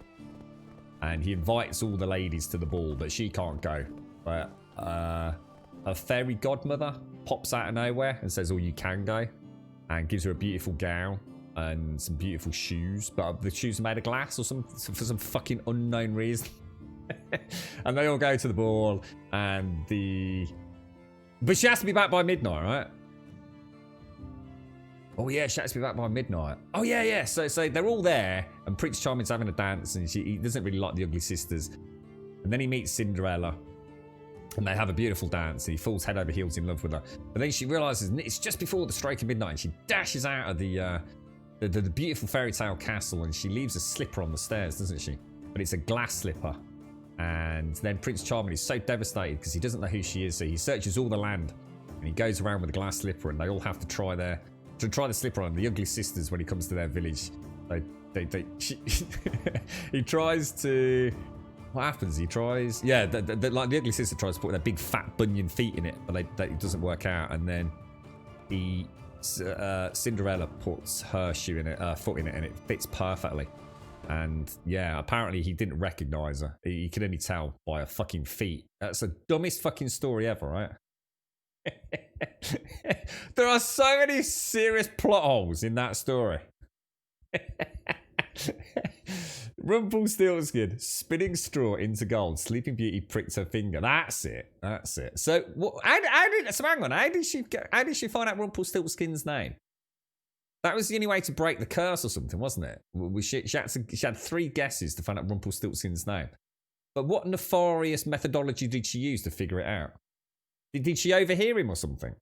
And he invites all the ladies to the ball, but she can't go. But a fairy godmother pops out of nowhere and says, oh, you can go. And gives her a beautiful gown and some beautiful shoes. But the shoes are made of glass or for some fucking unknown reason. And they all go to the ball. And But she has to be back by midnight, right? Oh yeah, she has to be back by midnight. Oh yeah. So they're all there, and Prince Charming's having a dance, and he doesn't really like the ugly sisters. And then he meets Cinderella, and they have a beautiful dance, and he falls head over heels in love with her. But then she realizes it's just before the strike of midnight, and she dashes out of the beautiful fairy tale castle, and she leaves a slipper on the stairs, doesn't she? But it's a glass slipper. And then Prince Charming is so devastated because he doesn't know who she is, so he searches all the land, and he goes around with a glass slipper, and they all have to try the slipper on. The ugly sisters, when he comes to their village, he tries to. What happens? He tries. Yeah, like the ugly sister tries to put their big fat bunion feet in it, but it doesn't work out. And then Cinderella puts her foot in it, and it fits perfectly. And yeah, apparently he didn't recognize her. He could only tell by her fucking feet. That's the dumbest fucking story ever, right? There are so many serious plot holes in that story. Rumpelstiltskin, spinning straw into gold. Sleeping Beauty pricks her finger. That's it. So, hang on. How did she find out Rumpelstiltskin's name? That was the only way to break the curse or something, wasn't it? She had 3 guesses to find out Rumpelstiltskin's name. But what nefarious methodology did she use to figure it out? Did she overhear him or something?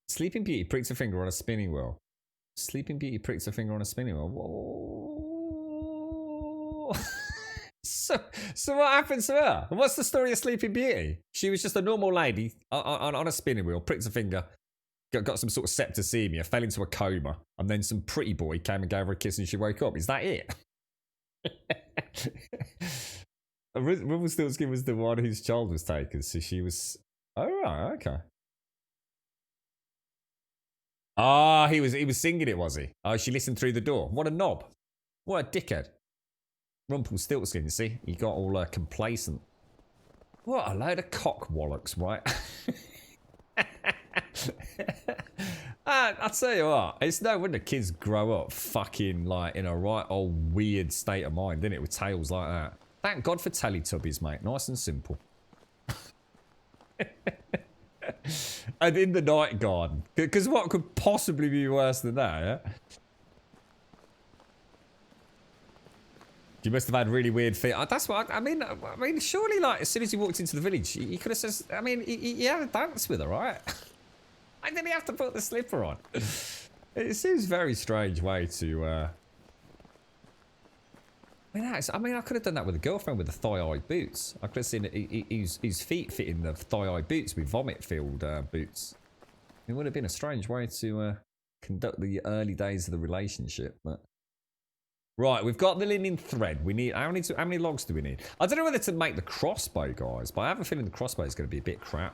Sleeping Beauty pricks her finger on a spinning wheel. Sleeping Beauty pricks her finger on a spinning wheel. Whoa. So what happens to her? What's the story of Sleeping Beauty? She was just a normal lady on a spinning wheel, pricked her finger, got some sort of septicemia, fell into a coma, and then some pretty boy came and gave her a kiss and she woke up. Is that it? Rumpelstiltskin was the one whose child was taken, so she was. Oh right, okay. Ah, he was singing it, was he? Oh, she listened through the door. What a knob! What a dickhead! Rumpelstiltskin, you see, he got all complacent. What a load of cockwallocks, right? I'll tell you what, it's no wonder kids grow up fucking like in a right old weird state of mind, isn't it, with tales like that. Thank God for Teletubbies, mate. Nice and simple. And in the night garden. Because what could possibly be worse than that, yeah? You must have had really weird feet. That's what I mean, surely, like, as soon as he walked into the village, he could have said, I mean, he had a dance with her, right? Why did he have to put the slipper on? It seems a very strange way to, I could have done that with a girlfriend with the thigh-high boots. I could have seen his feet fit in the thigh-high boots with vomit-filled boots. It would have been a strange way to conduct the early days of the relationship, but... Right, we've got the linen thread. We need how many logs do we need? I don't know whether to make the crossbow, guys, but I have a feeling the crossbow is going to be a bit crap.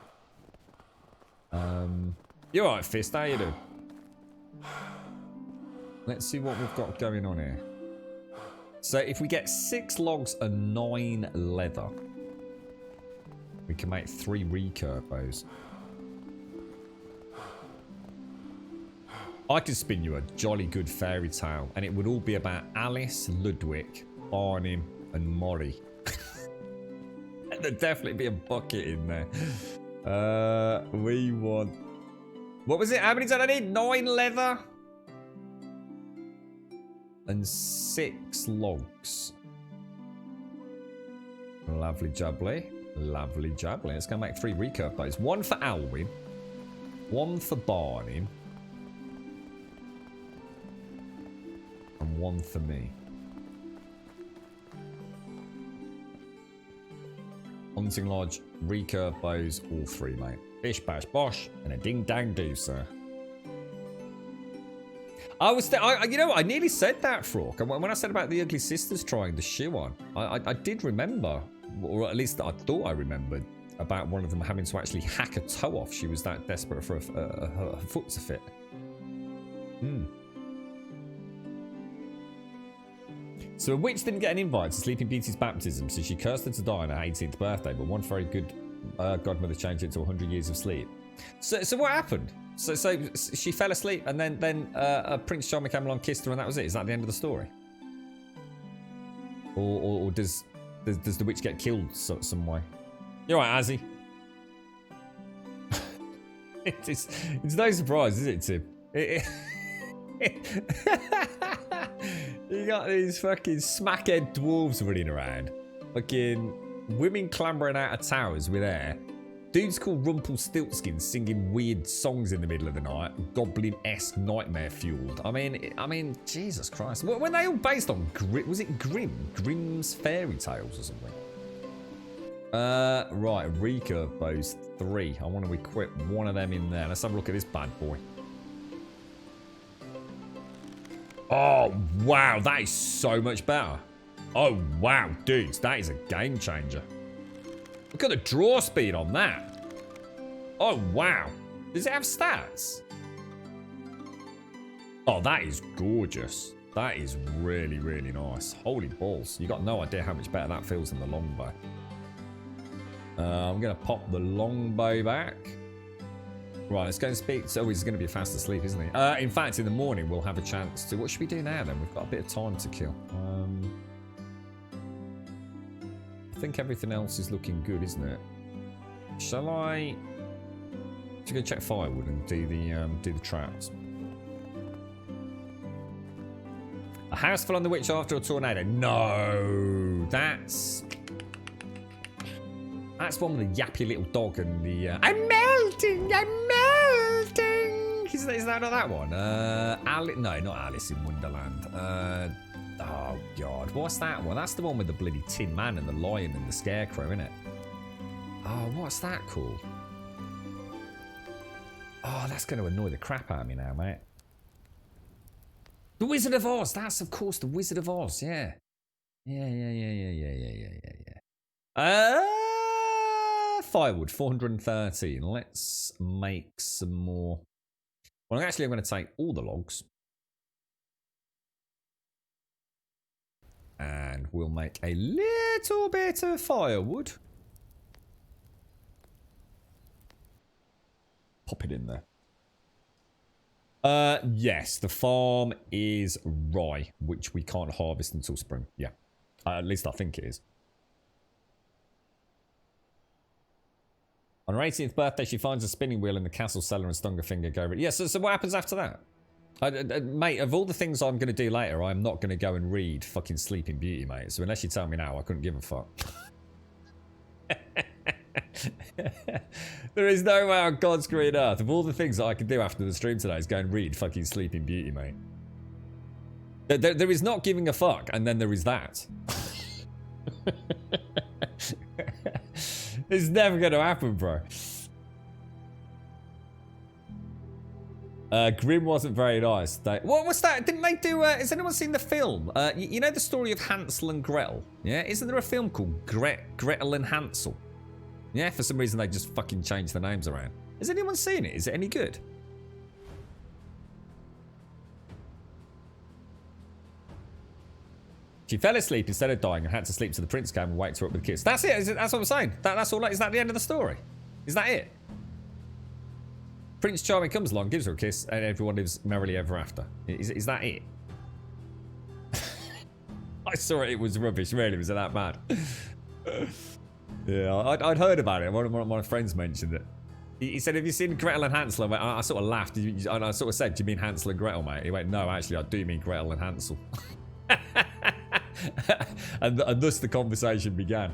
You're right, Fist. How you doing? Let's see what we've got going on here. So if we get 6 logs and 9 leather, we can make 3 recurve bows. I could spin you a jolly good fairy tale, and it would all be about Alice, Ludwig, Arnim, and Mori. There'd definitely be a bucket in there. We want... What was it? How many did I need? 9 leather? and 6 logs. Lovely jubbly. Lovely jubbly. Let's go make 3 recurve bows. 1 for Alwyn. 1 for Barney. And 1 for me. Hunting Lodge, recurve bows, all 3, mate. Bish bash bosh, and a ding dang do, sir. You know, I nearly said that, Frog. And when I said about the Ugly Sisters trying the shoe on, I did remember, or at least I thought I remembered, about one of them having to actually hack a toe off. She was that desperate for her foot to fit. So a witch didn't get an invite to Sleeping Beauty's baptism, so she cursed her to die on her 18th birthday, but one very good godmother changed it to 100 years of sleep. So what happened? So she fell asleep, and then Prince Charming came along, kissed her, and that was it. Is that the end of the story? Or does the witch get killed some way? You're right, Azzy. it's no surprise, is it, Tim? You got these fucking smackhead dwarves running around. Fucking women clambering out of towers with air. Dudes called Rumpelstiltskin singing weird songs in the middle of the night. Goblin-esque nightmare fueled. I mean, Jesus Christ. Were they all based on was it Grimm's fairy tales or something? Right, recurve bows 3. I want to equip one of them in there. Let's have a look at this bad boy. Oh, wow, that is so much better. Oh, wow, dudes, that is a game changer. Look at the draw speed on that. Oh, wow. Does it have stats? Oh, that is gorgeous. That is really, really nice. Holy balls. You got no idea how much better that feels than the longbow. I'm going to pop the longbow back. Right, let's go and speak. So he's going to be fast asleep, isn't he? In fact, in the morning, we'll have a chance to... What should we do now, then? We've got a bit of time to kill. I think everything else is looking good, isn't it? Shall I... Should go check firewood and do the traps. A house fell on the witch after a tornado. No, that's one with the yappy little dog and the. I'm melting. Is that not that one? No, not Alice in Wonderland. Oh God, what's that one? That's the one with the bloody Tin Man and the lion and the scarecrow, isn't it? Oh, what's that called? Oh, that's going to annoy the crap out of me now, mate. The Wizard of Oz. That's, of course, the Wizard of Oz. Yeah. Yeah. Firewood, 413. Let's make some more. Well, actually, I'm going to take all the logs. And we'll make a little bit of firewood. Pop it in there. Yes, the farm is rye, which we can't harvest until spring. Yeah, at least I think it is. On her 18th birthday, she finds a spinning wheel in the castle cellar and Stungerfinger go. Yeah, so what happens after that? Mate, of all the things I'm going to do later, I'm not going to go and read fucking Sleeping Beauty, mate. So unless you tell me now, I couldn't give a fuck. There is no way on God's green earth. Of all the things that I can do after the stream today is go and read fucking Sleeping Beauty, mate. There is not giving a fuck, and then there is that. It's never going to happen, bro. Grimm wasn't very nice. What was that? Didn't they do... has anyone seen the film? You know the story of Hansel and Gretel? Yeah? Isn't there a film called Gretel and Hansel? Yeah, for some reason they just fucking changed the names around. Has anyone seen it? Is it any good? She fell asleep instead of dying and had to sleep till the prince came and waked her up with a kiss. That's it. That's what I'm saying. That's all. Is that the end of the story? Is that it? Prince Charming comes along, gives her a kiss, and everyone lives merrily ever after. Is that it? I saw it. It was rubbish. Really, was it that bad? Yeah, I'd heard about it. One of my friends mentioned it. He said, have you seen Gretel and Hansel? I sort of laughed. And I sort of said, do you mean Hansel and Gretel, mate? He went, no, actually, I do mean Gretel and Hansel. and thus the conversation began.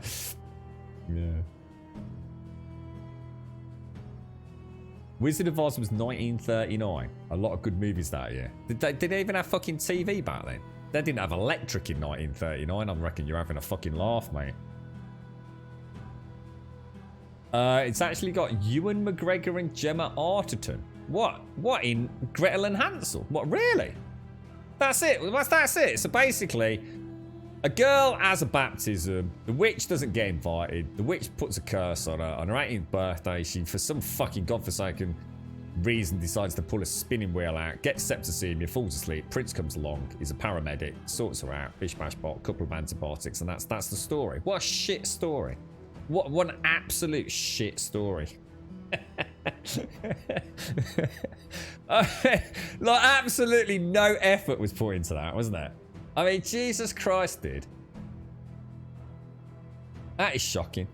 Yeah. Wizard of Oz was 1939. A lot of good movies that year. Did they even have fucking TV back then? They didn't have electric in 1939. I reckon you're having a fucking laugh, mate. It's actually got Ewan McGregor and Gemma Arterton. What? What in Gretel and Hansel? What, really? That's it. That's it. So basically, a girl has a baptism. The witch doesn't get invited. The witch puts a curse on her. On her 18th birthday, she, for some fucking godforsaken reason, decides to pull a spinning wheel out, gets septicemia, falls asleep. Prince comes along, is a paramedic, sorts her out, bish bash bot, couple of antibiotics, and that's the story. What a shit story. What an absolute shit story. Like, absolutely no effort was put into that, wasn't there? I mean, Jesus Christ, dude. That is shocking.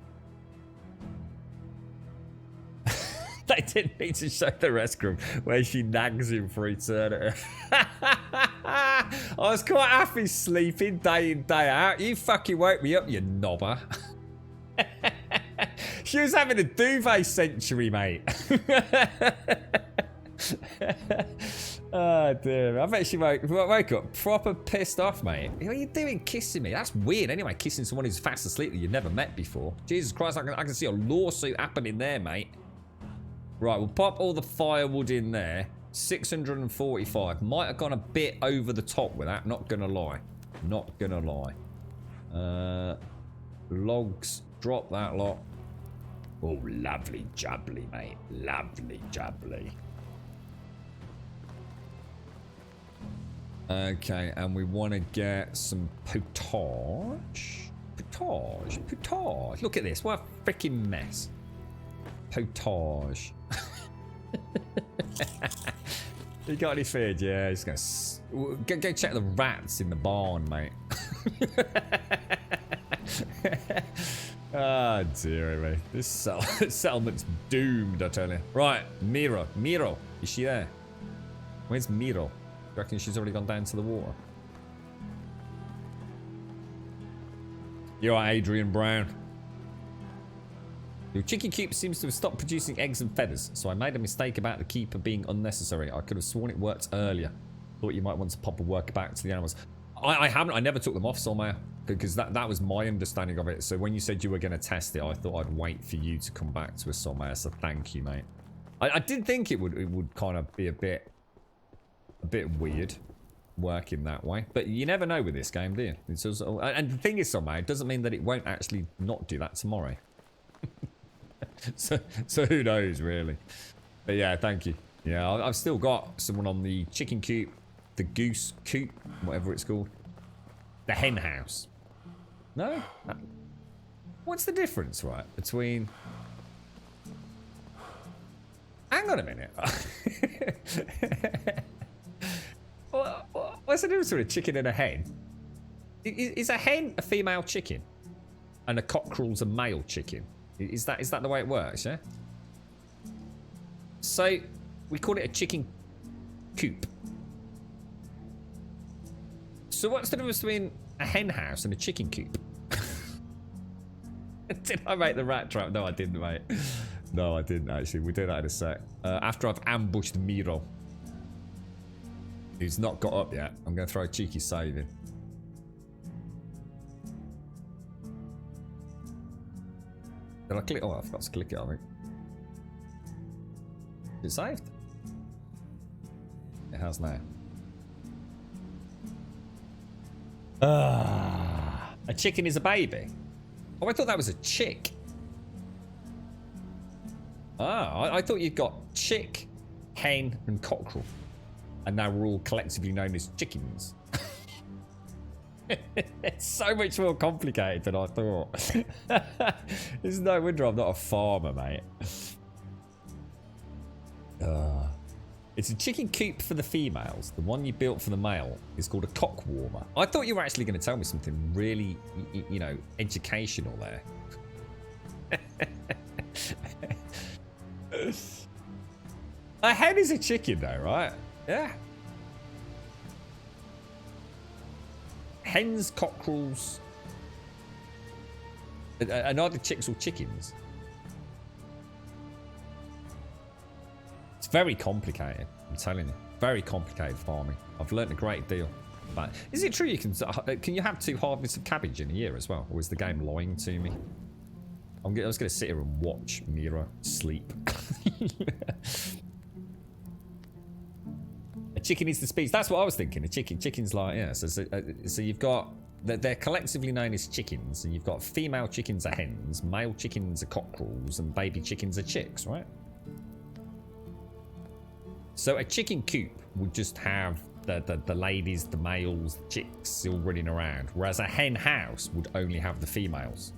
They didn't need to show the restroom where she nags him for eternity. I was quite happy sleeping day in, day out. You fucking woke me up, you knobber. She was having a duvet century, mate. Oh, dear. I bet she woke up proper pissed off, mate. What are you doing kissing me? That's weird anyway, kissing someone who's fast asleep that you've never met before. Jesus Christ, I can see a lawsuit happening there, mate. Right, we'll pop all the firewood in there. 645. Might have gone a bit over the top with that, not gonna lie. Not gonna lie. Logs, drop that lot. Oh, lovely jubbly, mate. Lovely jubbly. Okay, and we want to get some potage. Potage. Look at this. What a freaking mess. Potage. You got any food? Yeah, he's gonna go check the rats in the barn, mate. Ah, oh, dear me. This settlement's doomed, I tell you. Right, Miro, is she there? Where's Miro? You reckon she's already gone down to the water? You're right, Adrian Brown. Your chicken coop seems to have stopped producing eggs and feathers, so I made a mistake about the keeper being unnecessary. I could have sworn it worked earlier. Thought you might want to pop a worker back to the animals. I haven't. I never took them off, Solmaya, because that was my understanding of it. So when you said you were going to test it, I thought I'd wait for you to come back to us, Solmaya. So thank you, mate. I did think it would kind of be a bit weird working that way, but you never know with this game, do you? It's also, and the thing is, Solmaya, it doesn't mean that it won't actually not do that tomorrow. so who knows, really? But yeah, thank you. Yeah, I've still got someone on the chicken coop, the goose coop, whatever it's called. The hen house. No? What's the difference, right, between... Hang on a minute. What's the difference between a chicken and a hen? Is a hen a female chicken? And a cockerel's a male chicken? Is that the way it works, yeah? So, we call it a chicken coop. So what's the difference between a hen house and a chicken coop? Did I make the rat trap? No, I didn't, mate. No, I didn't, actually. We'll do that in a sec. After I've ambushed Miro, who's not got up yet, I'm going to throw a cheeky save in. Did I click? Oh, I forgot to click it, I think. Is it saved? It has now. A chicken is a baby? Oh, I thought that was a chick. I thought you'd got chick, hen, and cockerel. And now we're all collectively known as chickens. It's so much more complicated than I thought. It's no wonder I'm not a farmer, mate. It's a chicken coop for the females. The one you built for the male is called a cock warmer. I thought you were actually going to tell me something really, you know, educational there. A hen is a chicken though, right? Yeah. Hens, cockerels. Are neither chicks or chickens? It's very complicated, I'm telling you. Very complicated farming. I've learnt a great deal. But is it true you can you have 2 harvests of cabbage in a year as well? Or is the game lying to me? I was going to sit here and watch Mira sleep. A chicken is the species. That's what I was thinking. A chicken's like, yeah. So you've got, they're collectively known as chickens, and you've got female chickens are hens, male chickens are cockerels, and baby chickens are chicks, right? So a chicken coop would just have the ladies, the males, the chicks all running around, whereas a hen house would only have the females.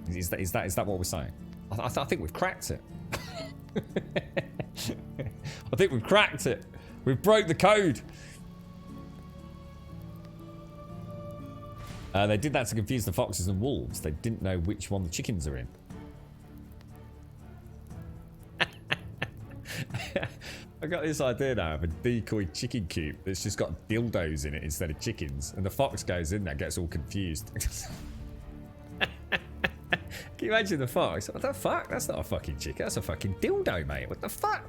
Is that what we're saying? I think we've cracked it. I think we've cracked it. We've broke the code. They did that to confuse the foxes and wolves. They didn't know which one the chickens are in. I got this idea now of a decoy chicken coop that's just got dildos in it instead of chickens. And the fox goes in there, gets all confused. Can you imagine the fox? What the fuck? That's not a fucking chicken. That's a fucking dildo, mate. What the fuck?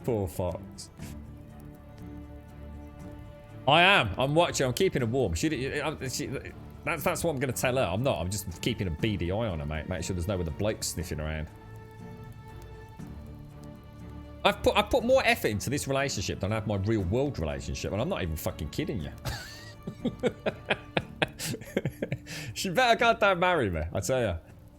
Poor fox. I am. I'm watching. I'm keeping her warm. That's what I'm going to tell her. I'm not. I'm just keeping a beady eye on her, mate. Make sure there's no other blokes sniffing around. I've put more effort into this relationship than I have my real world relationship, and I'm not even fucking kidding you. She better goddamn marry me, I tell you.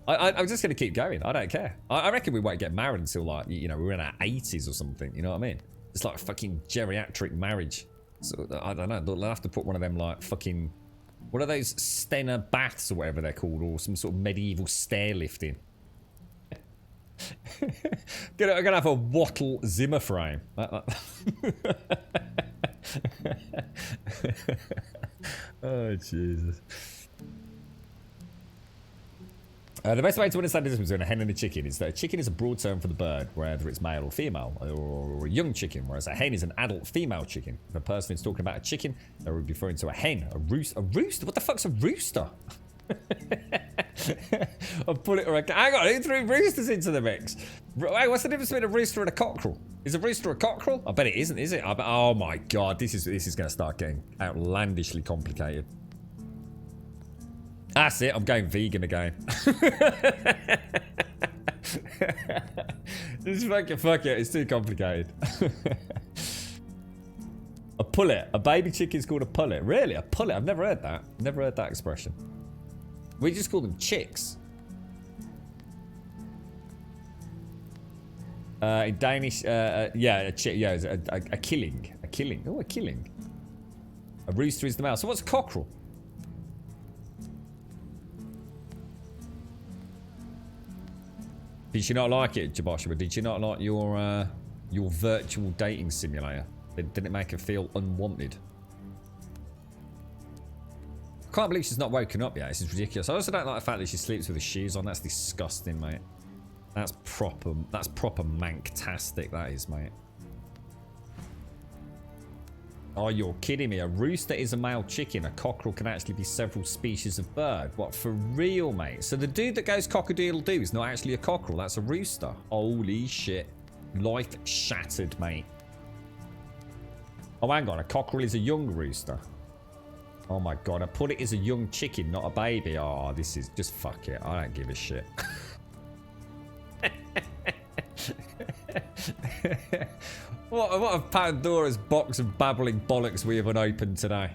I'm just going to keep going. I don't care. I reckon we won't get married until, like, you know, we're in our 80s or something. You know what I mean? It's like a fucking geriatric marriage. So, I don't know. They'll have to put one of them, like, fucking... What are those Stenner baths or whatever they're called? Or some sort of medieval stair lifting. I'm going to have a wattle Zimmer frame. Oh, Jesus. The best way to understand the difference between a hen and a chicken is that a chicken is a broad term for the bird, whether it's male or female, or a young chicken, whereas a hen is an adult female chicken. If a person is talking about a chicken, they would be referring to a hen, a rooster. A rooster? What the fuck's a rooster? I'll pull it around. Hang on, who threw roosters into the mix? Hey, what's the difference between a rooster and a cockerel? Is a rooster a cockerel? I bet it isn't, is it? Oh my god, this is going to start getting outlandishly complicated. That's it, I'm going vegan again. Just fuck it, it's too complicated. A pullet. A baby chicken's called a pullet. Really? A pullet? I've never heard that. Never heard that expression. We just call them chicks. In Danish, yeah, a chick, yeah, a killing. A killing. Oh, a killing. A rooster is the male. So what's a cockerel? Did you not like it, Jabashima? Did you not like your virtual dating simulator? Didn't it make her feel unwanted? I can't believe she's not woken up yet. This is ridiculous. I also don't like the fact that she sleeps with her shoes on. That's disgusting, mate. That's proper mank-tastic, that is, mate. Oh, you're kidding me. A rooster is a male chicken. A cockerel can actually be several species of bird. What, for real, mate? So the dude that goes cock-a-doodle-doo is not actually a cockerel. That's a rooster. Holy shit. Life shattered, mate. Oh, hang on. A cockerel is a young rooster. Oh, my God. A pullet is a young chicken, not a baby. Oh, this is... Just fuck it. I don't give a shit. What a Pandora's box of babbling bollocks we have unopened today.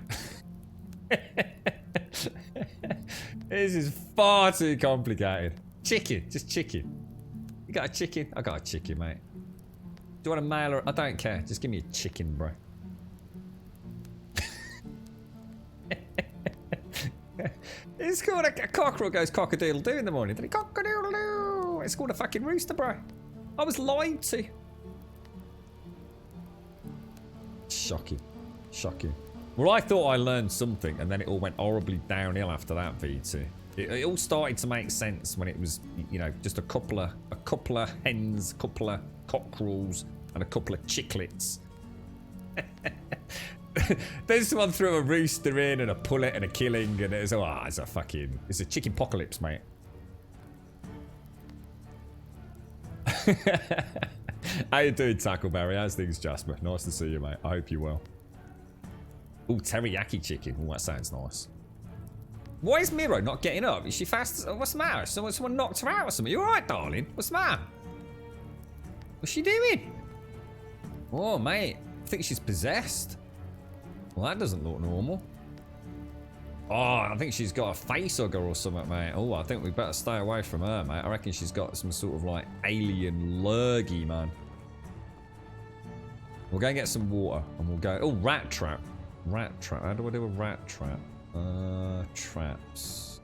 This is far too complicated. Chicken, just chicken. You got a chicken? I got a chicken, mate. Do you want a male or... I don't care. Just give me a chicken, bro. It's called a cockerel goes cock-a-doodle-doo in the morning. Then cock-a-doodle-doo. It's called a fucking rooster, bro. I was lied to. Shocking. Shocking. Well, I thought I learned something, and then it all went horribly downhill after that, V2. It all started to make sense when it was, you know, just a couple of hens, a couple of cockerels, and a couple of chicklets. Then someone threw a rooster in and a pullet and a killing, and it's a chicken apocalypse, mate. How you doing, Tackleberry? How's things, Jasper? Nice to see you, mate. I hope you're well. Ooh, teriyaki chicken. Ooh, that sounds nice. Why is Miro not getting up? Is she fast? What's the matter? Someone knocked her out or something. You alright, darling? What's the matter? What's she doing? Oh, mate. I think she's possessed. Well, that doesn't look normal. Oh, I think she's got a face hugger or something, mate. Oh, I think we better stay away from her, mate. I reckon she's got some sort of, like, alien lurgy, man. We'll go and get some water, and we'll go... Oh, rat trap. Rat trap. How do I do a rat trap? Traps.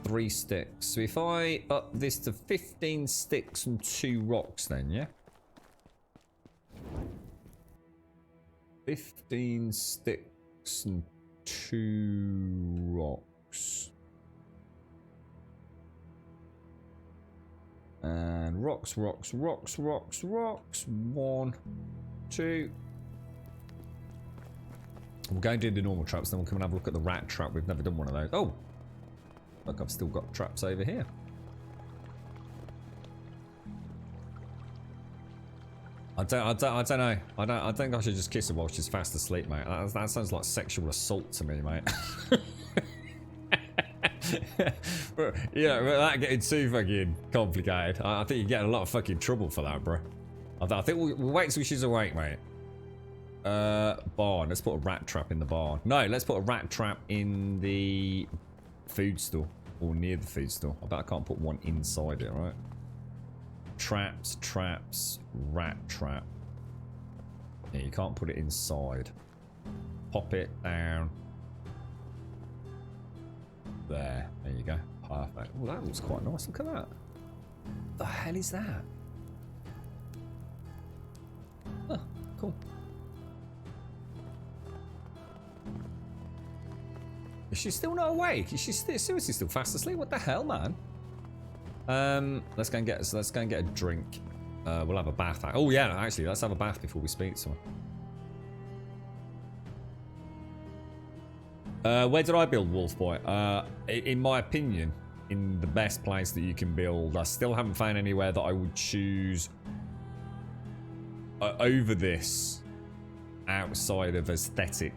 3 sticks. So if I up this to 15 sticks and 2 rocks, then, yeah? 15 sticks and 2 rocks. And rocks. 1, 2. We'll go and do the normal traps, then we'll come and have a look at the rat trap. We've never done one of those. Oh! Look, I've still got traps over here. I don't know. I think I should just kiss her while she's fast asleep, mate. That sounds like sexual assault to me, mate. Yeah, without getting too fucking complicated. I think you get a lot of fucking trouble for that, bro. I think we'll wait till she's awake, mate. Barn. Let's put a rat trap in the barn. No, let's put a rat trap in the food store. Or near the food store. I bet I can't put one inside it, right? Traps, rat trap. Yeah, you can't put it inside. Pop it down. There you go. Perfect. Oh, that looks quite nice. Look at that. The hell is that? Oh, cool. Is she still not awake? Is she seriously still fast asleep? What the hell, man? Let's go and get a drink. We'll have a bath. Oh yeah, actually, let's have a bath before we speak to her. Where did I build Wolf Boy? In my opinion, in the best place that you can build. I still haven't found anywhere that I would choose over this outside of aesthetic.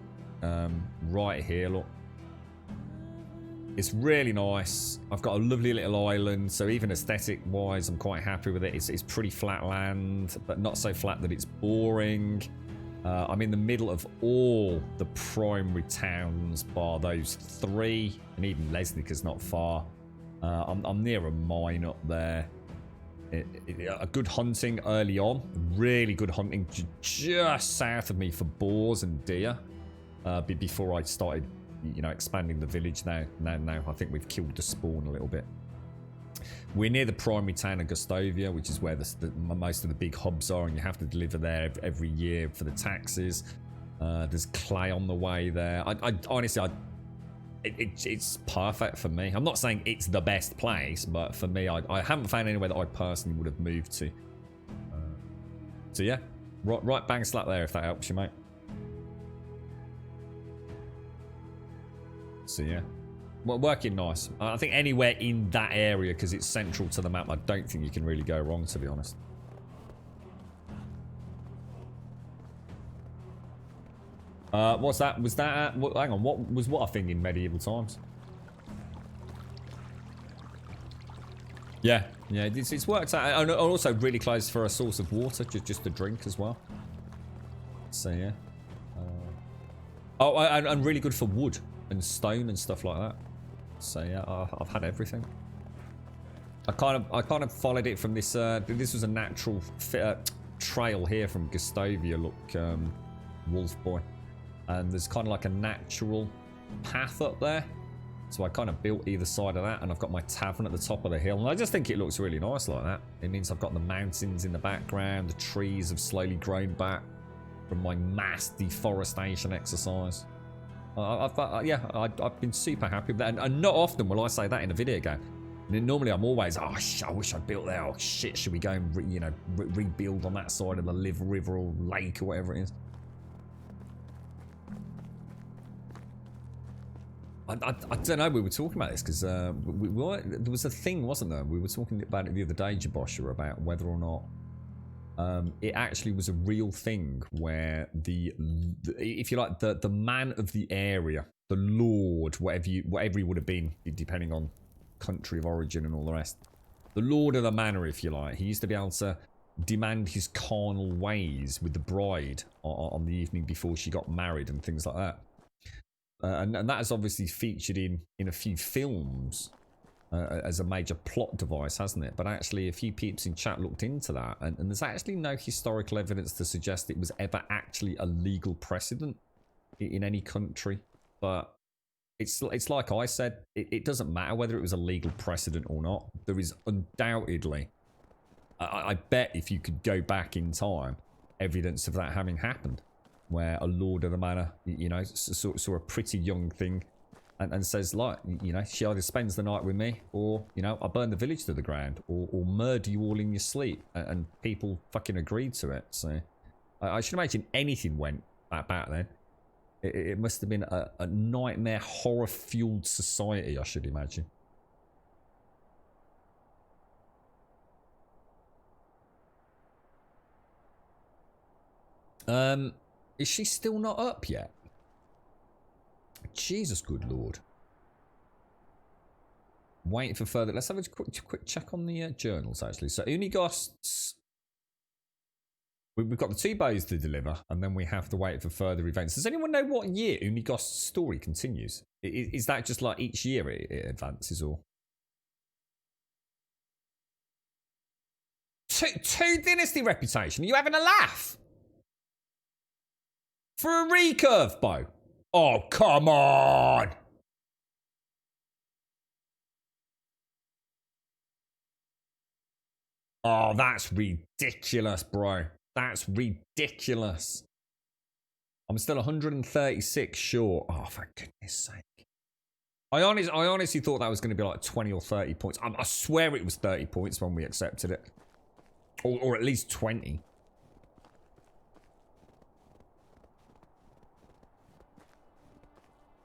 Right here, look. It's really nice. I've got a lovely little island, so even aesthetic-wise, I'm quite happy with it. It's pretty flat land, but not so flat that it's boring. I'm in the middle of all the primary towns, bar those 3, and even Lesnica's not far. I'm near a mine up there. A good hunting early on. Really good hunting just south of me for boars and deer. Before I started, you know, expanding the village. Now I think we've killed the spawn a little bit. We're near the primary town of Gustovia, which is where most of the big hubs are, and you have to deliver there every year for the taxes. There's clay on the way there. I honestly, it's perfect for me. I'm not saying it's the best place, but for me, I haven't found anywhere that I personally would have moved to. So yeah, right bang slap there if that helps you, mate. So yeah, well, working nice. I think anywhere in that area, because it's central to the map, I don't think you can really go wrong, to be honest. What's that? Was that? Hang on, what was what a thing in medieval times? Yeah, it's worked out, and also really close for a source of water, just to drink as well. So yeah. Oh, and really good for wood and stone and stuff like that. So yeah, I've had everything. I kind of followed it from this. This was a natural trail here from Gustovia. Look, Wolf Boy, and there's kind of like a natural path up there. So I kind of built either side of that, and I've got my tavern at the top of the hill. And I just think it looks really nice like that. It means I've got the mountains in the background. The trees have slowly grown back from my mass deforestation exercise. I've been super happy with that. And not often will I say that in a video game. And then normally I'm always, oh, I wish I'd built there. Oh, shit, should we go and, rebuild on that side of the river or lake or whatever it is? I don't know, we were talking about this because there was a thing, wasn't there? We were talking about it the other day, Jabosha, about whether or not it actually was a real thing where if you like, the man of the area, the lord, whatever he would have been, depending on country of origin and all the rest, the lord of the manor, if you like, he used to be able to demand his carnal ways with the bride on the evening before she got married and things like that. And that is obviously featured in a few films as a major plot device, hasn't it? But actually, a few peeps in chat looked into that, and there's actually no historical evidence to suggest it was ever actually a legal precedent in any country. But it's like I said, it doesn't matter whether it was a legal precedent or not. There is undoubtedly, I bet if you could go back in time, evidence of that having happened. Where a lord of the manor, saw a pretty young thing and says, like, she either spends the night with me or, I burn the village to the ground or murder you all in your sleep. And people fucking agreed to it. So I should imagine anything went back then. It must have been a nightmare, horror-fueled society, I should imagine. Is she still not up yet? Jesus, good lord. Waiting for further. Let's have a quick check on the journals, actually. So, Unigost's. We've got the 2 bows to deliver, and then we have to wait for further events. Does anyone know what year Unigost's story continues? Is that just like each year it advances, or? Two Dynasty reputation? Are you having a laugh? For a recurve bow? Oh, come on! Oh, that's ridiculous, bro. That's ridiculous. I'm still 136 short. Oh, for goodness sake. I honestly thought that was going to be like 20 or 30 points. I swear it was 30 points when we accepted it. Or at least 20.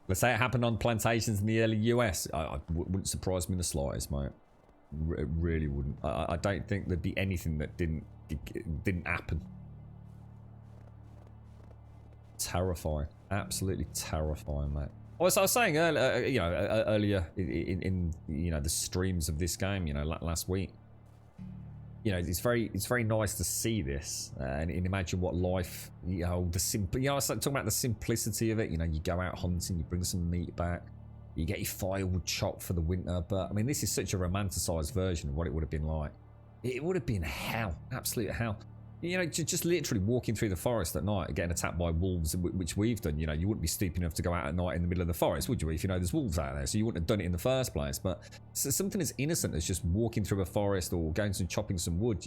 Let's say it happened on plantations in the early US. I wouldn't surprise me in the slightest, mate. It really wouldn't. I don't think there'd be anything that didn't happen. Terrifying. Absolutely terrifying, mate. I was saying earlier, earlier in the streams of this game, last week. It's very nice to see this and imagine what life, I was talking about the simplicity of it. You go out hunting, you bring some meat back, you get your firewood chopped for the winter. But I mean, this is such a romanticized version of what it would have been like. It would have been hell, absolute hell. Just literally walking through the forest at night, getting attacked by wolves, which we've done. You wouldn't be stupid enough to go out at night in the middle of the forest, would you? If there's wolves out there, so you wouldn't have done it in the first place. But something as innocent as just walking through a forest or going and chopping some wood,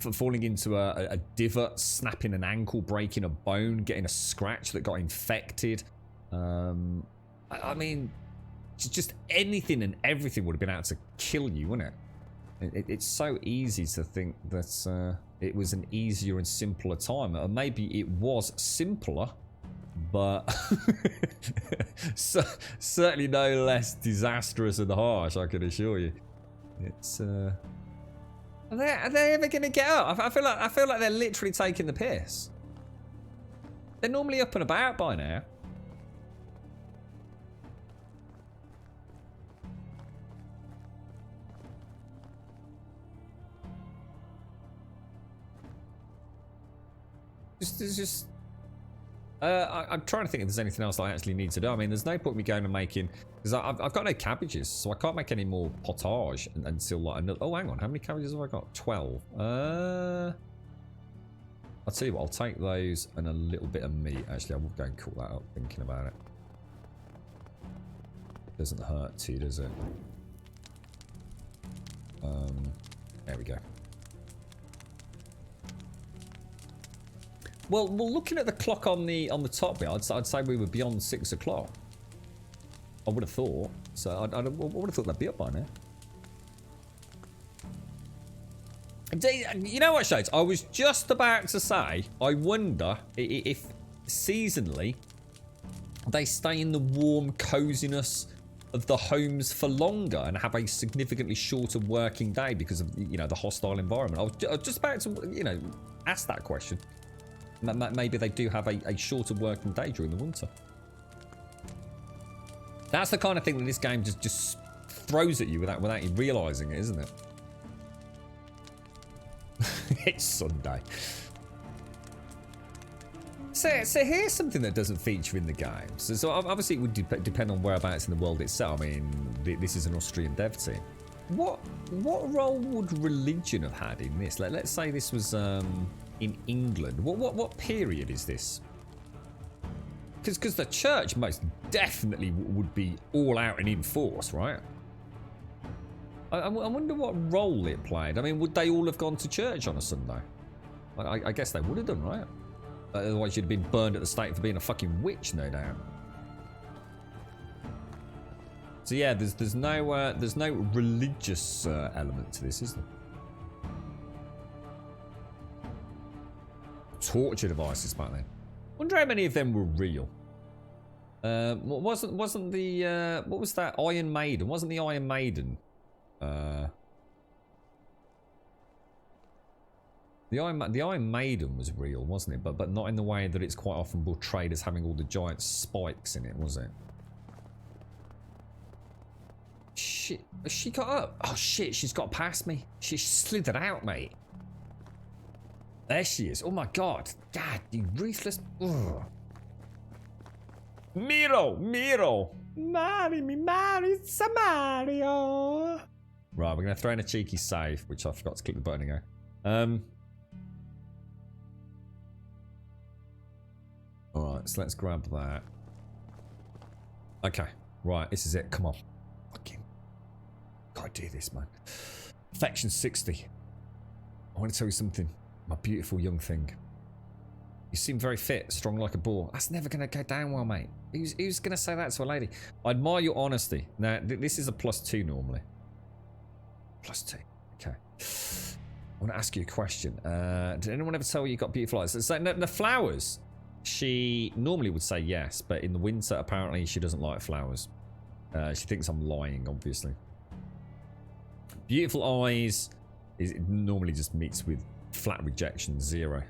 falling into a divot, snapping an ankle, breaking a bone, getting a scratch that got infected. I mean, just anything and everything would have been out to kill you, wouldn't it? It's so easy to think that it was an easier and simpler time. Maybe it was simpler, but certainly no less disastrous and harsh, I can assure you. It's Are they ever going to get up? I feel like they're literally taking the piss. They're normally up and about by now. I'm trying to think if there's anything else I actually need to do. I mean, there's no point me going and making, because I've got no cabbages, so I can't make any more potage until like another. Oh, hang on, how many cabbages have I got? 12. I'll tell you what, I'll take those and a little bit of meat. Actually, I will go and cook that up. Thinking about it, doesn't hurt too, does it? There we go. Well, looking at the clock on the top here, I'd say we were beyond 6 o'clock. I would have thought. So I would have thought they'd be up by now. You know what, Shades? I was just about to say, I wonder if seasonally they stay in the warm coziness of the homes for longer and have a significantly shorter working day because of, you know, the hostile environment. I was just about to, you know, ask that question. Maybe they do have a shorter working day during the winter. That's the kind of thing that this game just throws at you without you realising it, isn't it? It's Sunday. So here's something that doesn't feature in the game. So obviously it would depend on whereabouts in the world itself. I mean, this is an Austrian dev team. What role would religion have had in this? Let's say this was in England. What period is this? Because the church most definitely would be all out and in force, right? I wonder what role it played. I mean, would they all have gone to church on a Sunday? I guess they would have done, right? Otherwise, you'd have been burned at the stake for being a fucking witch, no doubt. So yeah, there's no religious element to this, is there? Torture devices back then. Wonder how many of them were real. Wasn't the what was that Iron Maiden? Wasn't the Iron Maiden? The Iron Maiden was real, wasn't it? But not in the way that it's quite often portrayed as having all the giant spikes in it, was it? Shit, has she got up? Oh shit, she's got past me. She slithered out, mate. There she is. Oh my god. God, you ruthless. Ugh. Miro. Marry me, it's a Mario. Right, we're going to throw in a cheeky save, which I forgot to click the button again. Alright, so let's grab that. Okay, right, this is it. Come on. Fucking gotta do this, man. Affection 60. I want to tell you something. My beautiful young thing. You seem very fit, strong like a bull. That's never going to go down well, mate. Who's going to say that to a lady? I admire your honesty. Now, this is a +2 normally. +2. Okay. I want to ask you a question. Did anyone ever tell you got beautiful eyes? So, the flowers, she normally would say yes, but in the winter, apparently, she doesn't like flowers. She thinks I'm lying, obviously. Beautiful eyes it normally just meets with flat rejection, 0.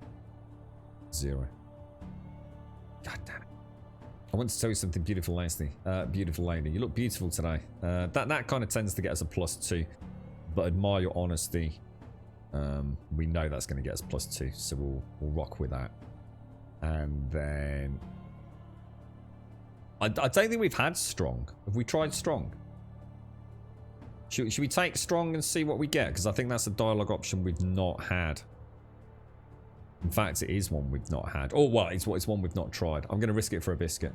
0. God damn it. I want to tell you something, beautiful lady. Beautiful lady. You look beautiful today. That kind of tends to get us a +2. But admire your honesty. We know that's going to get us +2, so we'll rock with that. And then I don't think we've had strong. Have we tried strong? Should we take strong and see what we get? Because I think that's a dialogue option we've not had. In fact, it is one we've not had. Oh, well, it's one we've not tried. I'm going to risk it for a biscuit.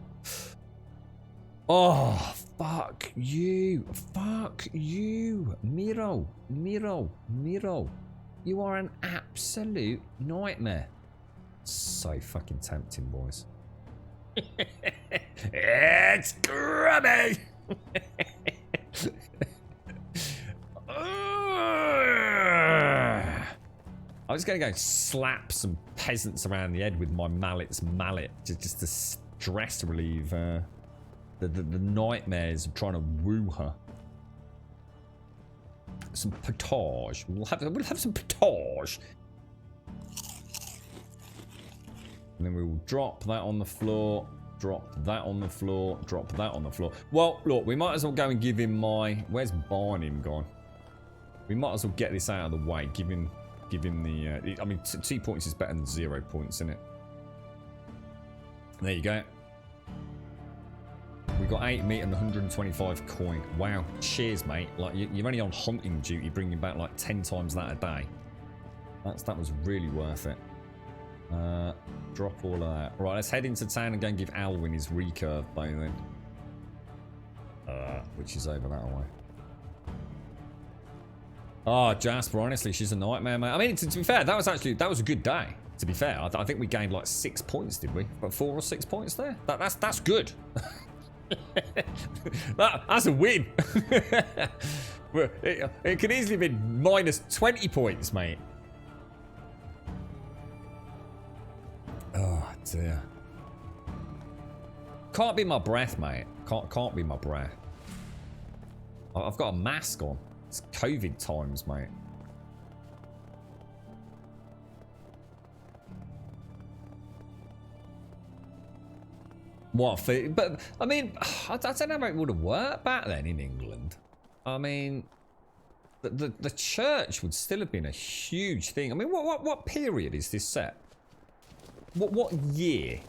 Oh, fuck you. Fuck you. Miro. You are an absolute nightmare. So fucking tempting, boys. It's grubby. I'm just going to go slap some peasants around the head with my mallet just to stress relieve the nightmares of trying to woo her. Some potage. We'll have some potage. And then we will drop that on the floor. Drop that on the floor. Drop that on the floor. Well, look, we might as well go and give him my... Where's Barnum gone? We might as well get this out of the way. Give him the... I mean, 2 points is better than 0 points, isn't it? There you go. We got 8 meat and 125 coin. Wow. Cheers, mate. Like, you're only on hunting duty, bringing back like 10 times that a day. That was really worth it. Drop all of that. Right, let's head into town and go and give Alwyn his recurve bow then. Which is over that way. Oh, Jasper, honestly, she's a nightmare, mate. I mean, to be fair, that was a good day. to be fair. I think we gained like 6 points, did we? But 4 or 6 points there? That's good. That's a win. It could easily have been minus 20 points, mate. Oh, dear. Can't be my breath, mate. Can't be my breath. I've got a mask on. It's COVID times, mate. What? But, I mean, I don't know how it would have worked back then in England. I mean, the church would still have been a huge thing. I mean, what period is this set? What year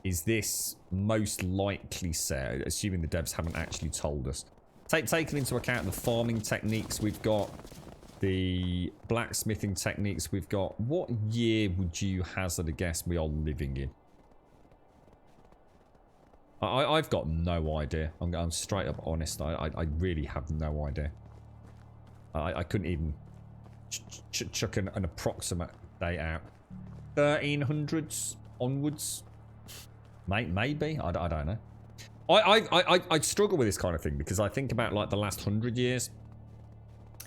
is this most likely set, assuming the devs haven't actually told us? Taking into account the farming techniques we've got, the blacksmithing techniques we've got, what year would you hazard a guess we are living in? I've got no idea. I'm straight up honest. I really have no idea. I couldn't even chuck an approximate date out. 1300s onwards? Maybe? I don't know. I struggle with this kind of thing because I think about like the last 100 years.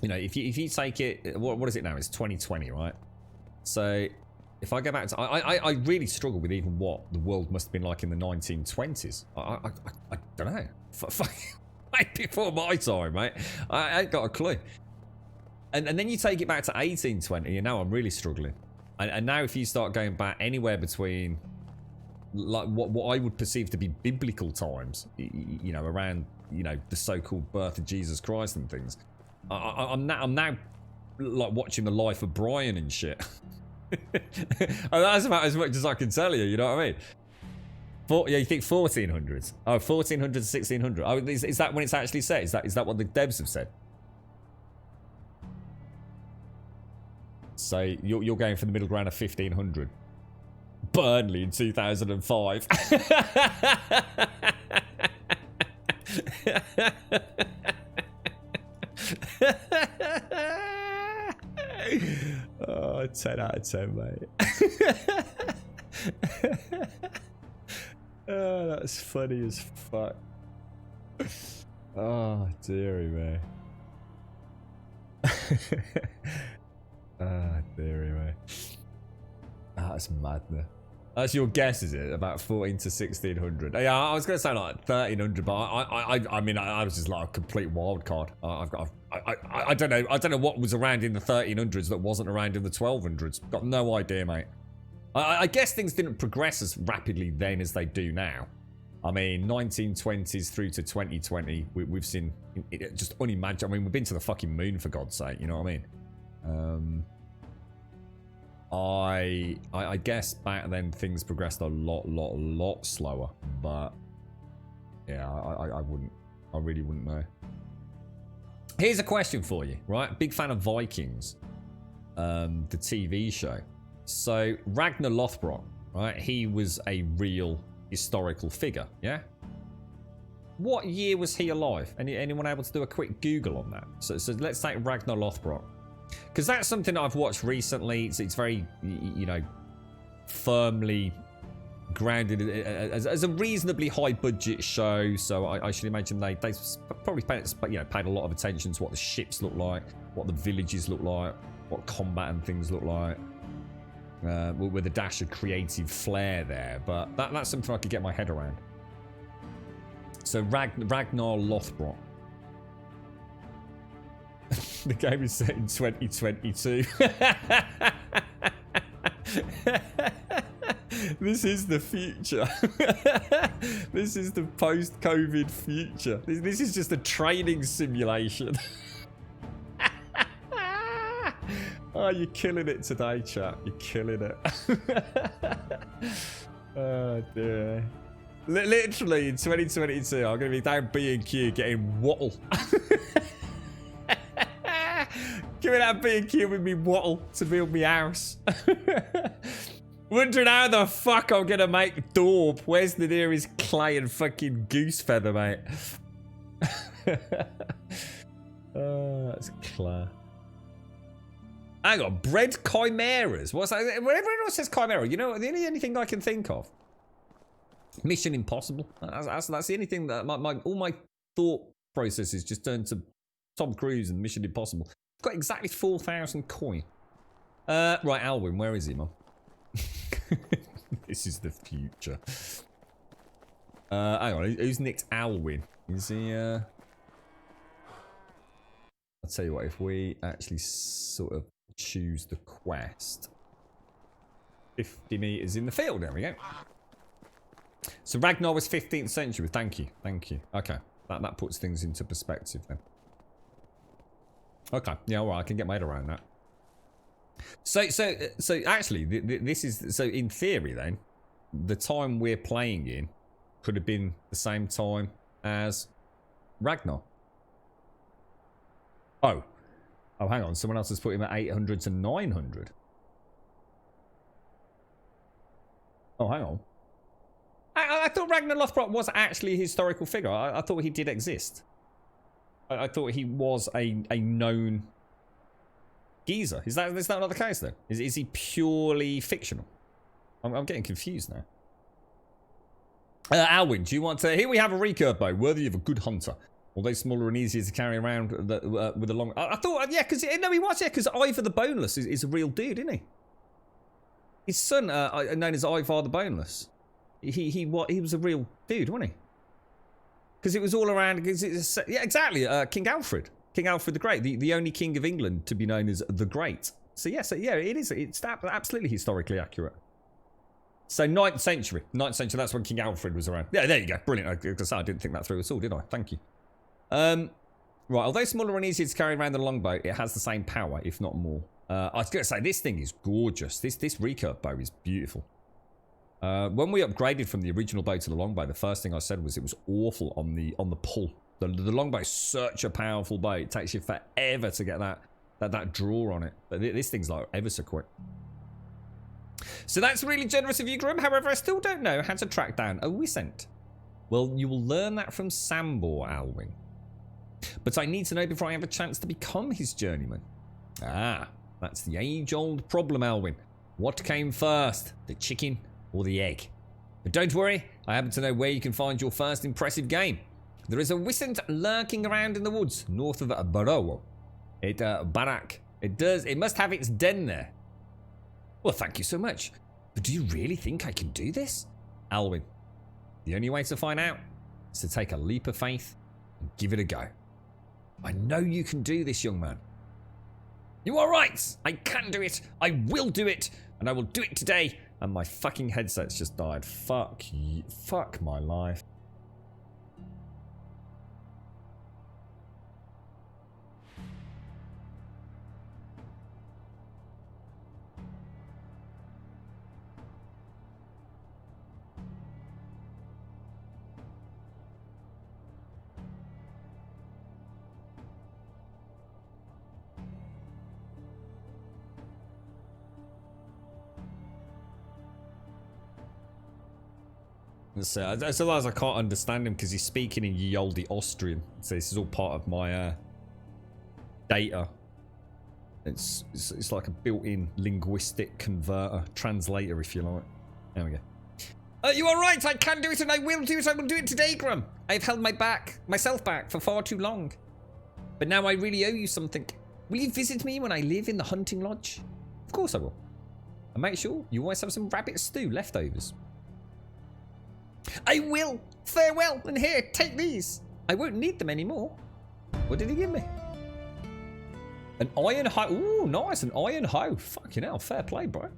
You know, if you take it, what is it now? It's 2020, right? So if I go back to, I really struggle with even what the world must have been like in the 1920s. I don't know. Before my time, mate. I ain't got a clue. And then you take it back to 1820, and now I'm really struggling. And now if you start going back anywhere between like what I would perceive to be biblical times, you know, around, you know, the so-called birth of Jesus Christ and things, I'm now like watching the life of Brian and shit. And that's about as much as I can tell you, you know what I mean? Yeah, you think 1400s? Oh, 1400 to 1600. Oh, is that when it's actually set? Is that what the devs have said? So you're going for the middle ground of 1500. Burnley in 2005. Oh, 10 out of 10, mate. Oh, that's funny as fuck. Oh, dearie me. Ah, dearie me. That's madness. That's your guess, is it? About 14 to 1600. Yeah, I was going to say like 1300, but I mean, I was just like a complete wild card. I don't know. I don't know what was around in the 1300s that wasn't around in the 1200s. Got no idea, mate. I guess things didn't progress as rapidly then as they do now. I mean, 1920s through to 2020, we've seen just unimaginable. I mean, we've been to the fucking moon, for God's sake. You know what I mean? I guess back then things progressed a lot slower, but yeah, I really wouldn't know. Here's a question for you, right? Big fan of Vikings, the TV show. So Ragnar Lothbrok, right? He was a real historical figure, yeah? What year was he alive? Anyone able to do a quick Google on that? So let's take Ragnar Lothbrok. Because that's something I've watched recently. It's very, you know, firmly grounded as a reasonably high budget show. So I should imagine they probably paid a lot of attention to what the ships look like, what the villages look like, what combat and things look like. With a dash of creative flair there. But that's something I could get my head around. So Ragnar Lothbrok. The game is set in 2022. This is the future. This is the post-COVID future. This is just a training simulation. Oh, you're killing it today, chat. You're killing it. Oh, dear. Literally, in 2022, I'm going to be down B&Q getting wattle. Give me that B&Q with me wattle to build me house. Wondering how the fuck I'm going to make daub. Where's the nearest clay and fucking goose feather, mate? Oh, that's class. Hang on, bred chimeras. What's that? Whenever anyone says chimera, you know, the only thing I can think of. Mission Impossible. That's the only thing that all my thought processes just turned to Tom Cruise and Mission Impossible. I've got exactly 4,000 coin. Right, Alwyn, where is he, Mum? This is the future. Hang on, who's nicked Alwyn? Is he, I'll tell you what, if we actually sort of choose the quest. 50 meters in the field, there we go. So Ragnar was 15th century, thank you. Okay, that puts things into perspective then. Okay, yeah, all right, I can get my head around that. So actually, this is, so in theory then, the time we're playing in could have been the same time as Ragnar. Oh, hang on, someone else has put him at 800 to 900. Oh, hang on. I thought Ragnar Lothbrok was actually a historical figure. I thought he did exist. I thought he was a known geezer. Is that not the case, though? Is he purely fictional? I'm getting confused now. Alwyn, do you want to... Here we have a recurve bow, worthy of a good hunter. Although smaller and easier to carry around with a long... I thought, yeah, because... No, he was, yeah, because Ivar the Boneless is a real dude, isn't he? His son, known as Ivar the Boneless. He was a real dude, wasn't he? Because it was all around... yeah, exactly. King Alfred. King Alfred the Great. The only king of England to be known as the Great. So, yeah, it is. It's absolutely historically accurate. So, 9th century. 9th century, that's when King Alfred was around. Yeah, there you go. Brilliant. I didn't think that through at all, did I? Thank you. Right, although smaller and easier to carry around than a longbow, it has the same power, if not more. I was going to say, this thing is gorgeous. This recurve bow is beautiful. When we upgraded from the original bow to the longbow, the first thing I said was it was awful on the pull. The longbow is such a powerful bow. It takes you forever to get that draw on it. But this thing's like ever so quick. So that's really generous of you, Grim. However, I still don't know how to track down a Wisent. Well, you will learn that from Sambor, Alwyn. But I need to know before I have a chance to become his journeyman. Ah, that's the age-old problem, Alwyn. What came first, the chicken or the egg? But don't worry, I happen to know where you can find your first impressive game. There is a Wisent lurking around in the woods north of Barowo. Barak. It must have its den there. Well, thank you so much. But do you really think I can do this? Alwyn, the only way to find out is to take a leap of faith and give it a go. I know you can do this, young man. You are right. I can do it. I will do it. And I will do it today. And my fucking headset's just died. Fuck my life. So as long as I can't understand him because he's speaking in ye olde Austrian. So this is all part of my data. It's like a built-in linguistic converter, translator, if you like. There we go. You are right. I can do it, and I will do it. I will do it today, Grum. I've held myself back for far too long. But now I really owe you something. Will you visit me when I live in the hunting lodge? Of course I will. And make sure you always have some rabbit stew leftovers. I will. Farewell. And here, take these. I won't need them anymore. What did he give me? An iron hoe. Ooh, nice. An iron hoe. Fucking hell. Fair play, bro.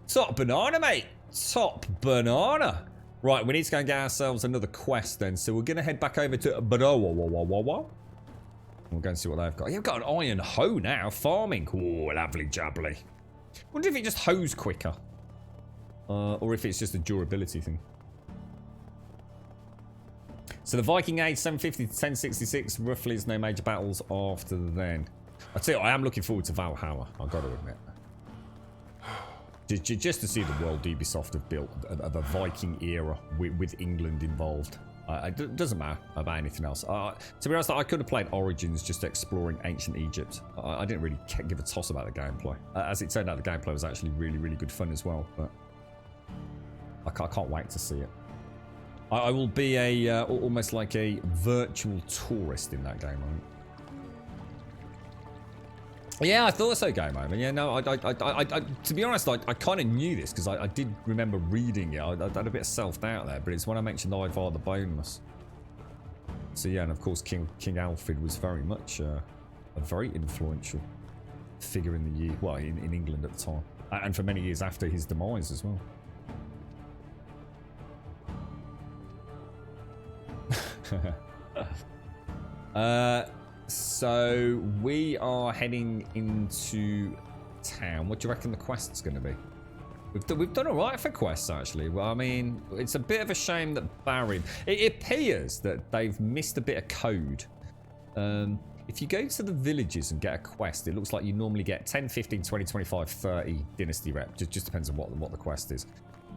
Top banana, mate. Top banana. Right, we need to go and get ourselves another quest then. So we're going to head back over to Barowo. We'll go and see what they've got. You've got an iron hoe now. Farming. Ooh, lovely jubbly. Wonder if it just hoes quicker. Or if it's just a durability thing. So the Viking Age, 750 to 1066, roughly is no major battles after then. I tell you, I am looking forward to Valhalla, I've got to admit. Just to see the world Ubisoft have built of a Viking era with England involved. It doesn't matter about anything else. To be honest, I could have played Origins just exploring ancient Egypt. I didn't really give a toss about the gameplay. As it turned out, the gameplay was actually really, really good fun as well. But I can't wait to see it. I will be a almost like a virtual tourist in that game, I think. Yeah, I thought so, Game Over. Yeah, no, to be honest, I kind of knew this because I did remember reading it. I had a bit of self-doubt there, but it's when I mentioned Ivar the Boneless. So yeah, and of course King Alfred was very much a very influential figure in in England at the time, and for many years after his demise as well. So we are heading into town. What do you reckon the quest's going to be? We've done all right for quests, actually. Well, I mean, it's a bit of a shame that Barry... It appears that they've missed a bit of code. If you go to the villages and get a quest, it looks like you normally get 10, 15, 20, 25, 30 Dynasty rep. Just depends on what the quest is.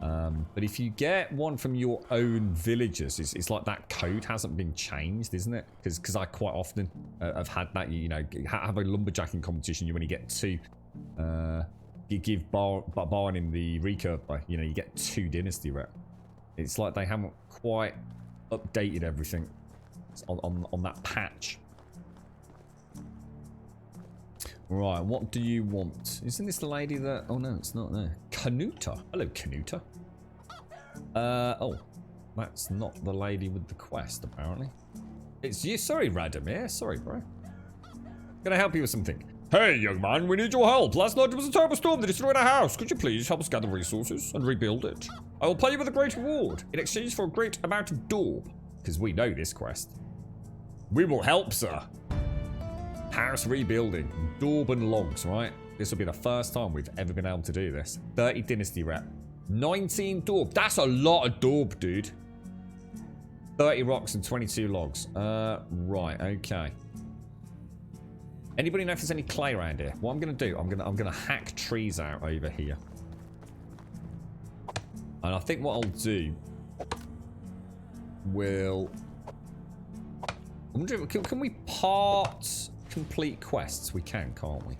But if you get one from your own villagers, it's like that code hasn't been changed, isn't it? Because I quite often have had that, you know, have a lumberjacking competition. You only get 2. You give Barn in the recurve by, you know, you get 2 Dynasty rep. It's like they haven't quite updated everything on that patch. Right, what do you want? Isn't this the lady that... Oh, no, it's not there. Canuta. Hello, Canuta. Oh, that's not the lady with the quest, apparently. It's you. Sorry, Radomir. Sorry, bro. Can I help you with something? Hey, young man, we need your help. Last night there was a terrible storm that destroyed our house. Could you please help us gather resources and rebuild it? I will pay you with a great reward in exchange for a great amount of daub. Because we know this quest. We will help, sir. House rebuilding, daub and logs, right? This will be the first time we've ever been able to do this. 30 Dynasty rep. 19 daub. That's a lot of daub, dude. 30 rocks and 22 logs. Right, okay. Anybody know if there's any clay around here? What I'm gonna do, I'm gonna hack trees out over here. And I think what I'll do will... I'm wondering, can we part complete quests? We can, can't we?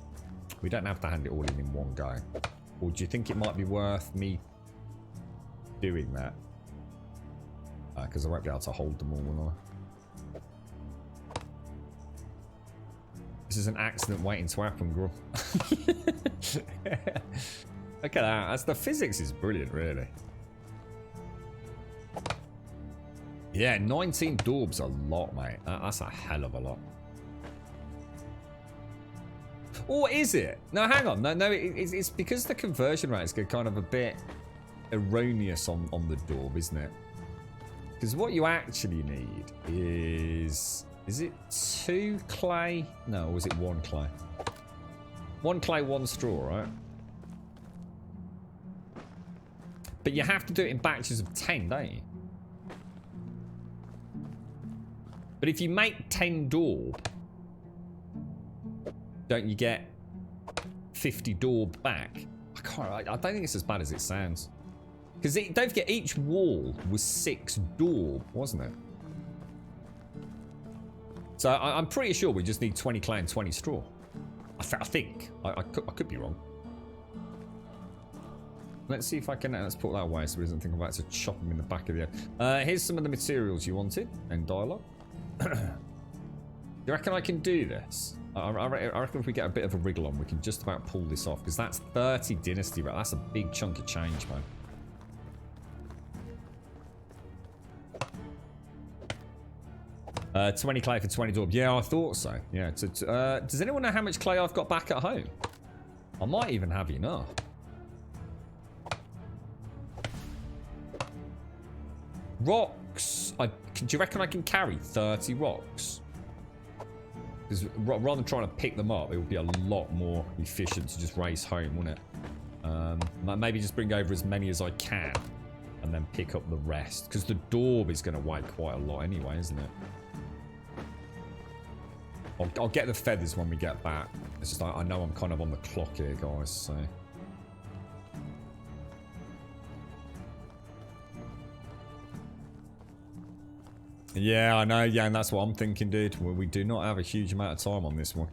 We don't have to hand it all in one go. Or do you think it might be worth me doing that? Because I won't be able to hold them all, will I? This is an accident waiting to happen, Grub. Look at that. The physics is brilliant, really. Yeah, 19 daub's a lot, mate. That's a hell of a lot. Or is it? No, hang on. No, it's because the conversion rate is kind of a bit erroneous on the daub, isn't it? Because what you actually need is... Is it 2 clay? No, or was it 1 clay? 1 clay, 1 straw, right? But you have to do it in batches of 10, don't you? But if you make 10 daub, don't you get 50 daub back? I don't think it's as bad as it sounds. Because don't forget, each wall was 6 daub, wasn't it? So I'm pretty sure we just need 20 clay and 20 straw. I think. I could be wrong. Let's see if I can... Let's put that away so he doesn't think I'm about to chop him in the back of the head. Here's some of the materials you wanted in dialogue. You reckon I can do this? I reckon if we get a bit of a wriggle on, we can just about pull this off. Because that's 30 Dynasty, but that's a big chunk of change, man. 20 clay for 20 daub. Yeah, I thought so. Yeah. Does anyone know how much clay I've got back at home? I might even have enough. Rocks. Do you reckon I can carry 30 rocks? Because rather than trying to pick them up, it would be a lot more efficient to just race home, wouldn't it? Maybe just bring over as many as I can and then pick up the rest. Because the daub is going to weigh quite a lot anyway, isn't it? I'll get the feathers when we get back. It's just I know I'm kind of on the clock here, guys, so... Yeah, I know. Yeah, and that's what I'm thinking, dude. We do not have a huge amount of time on this one.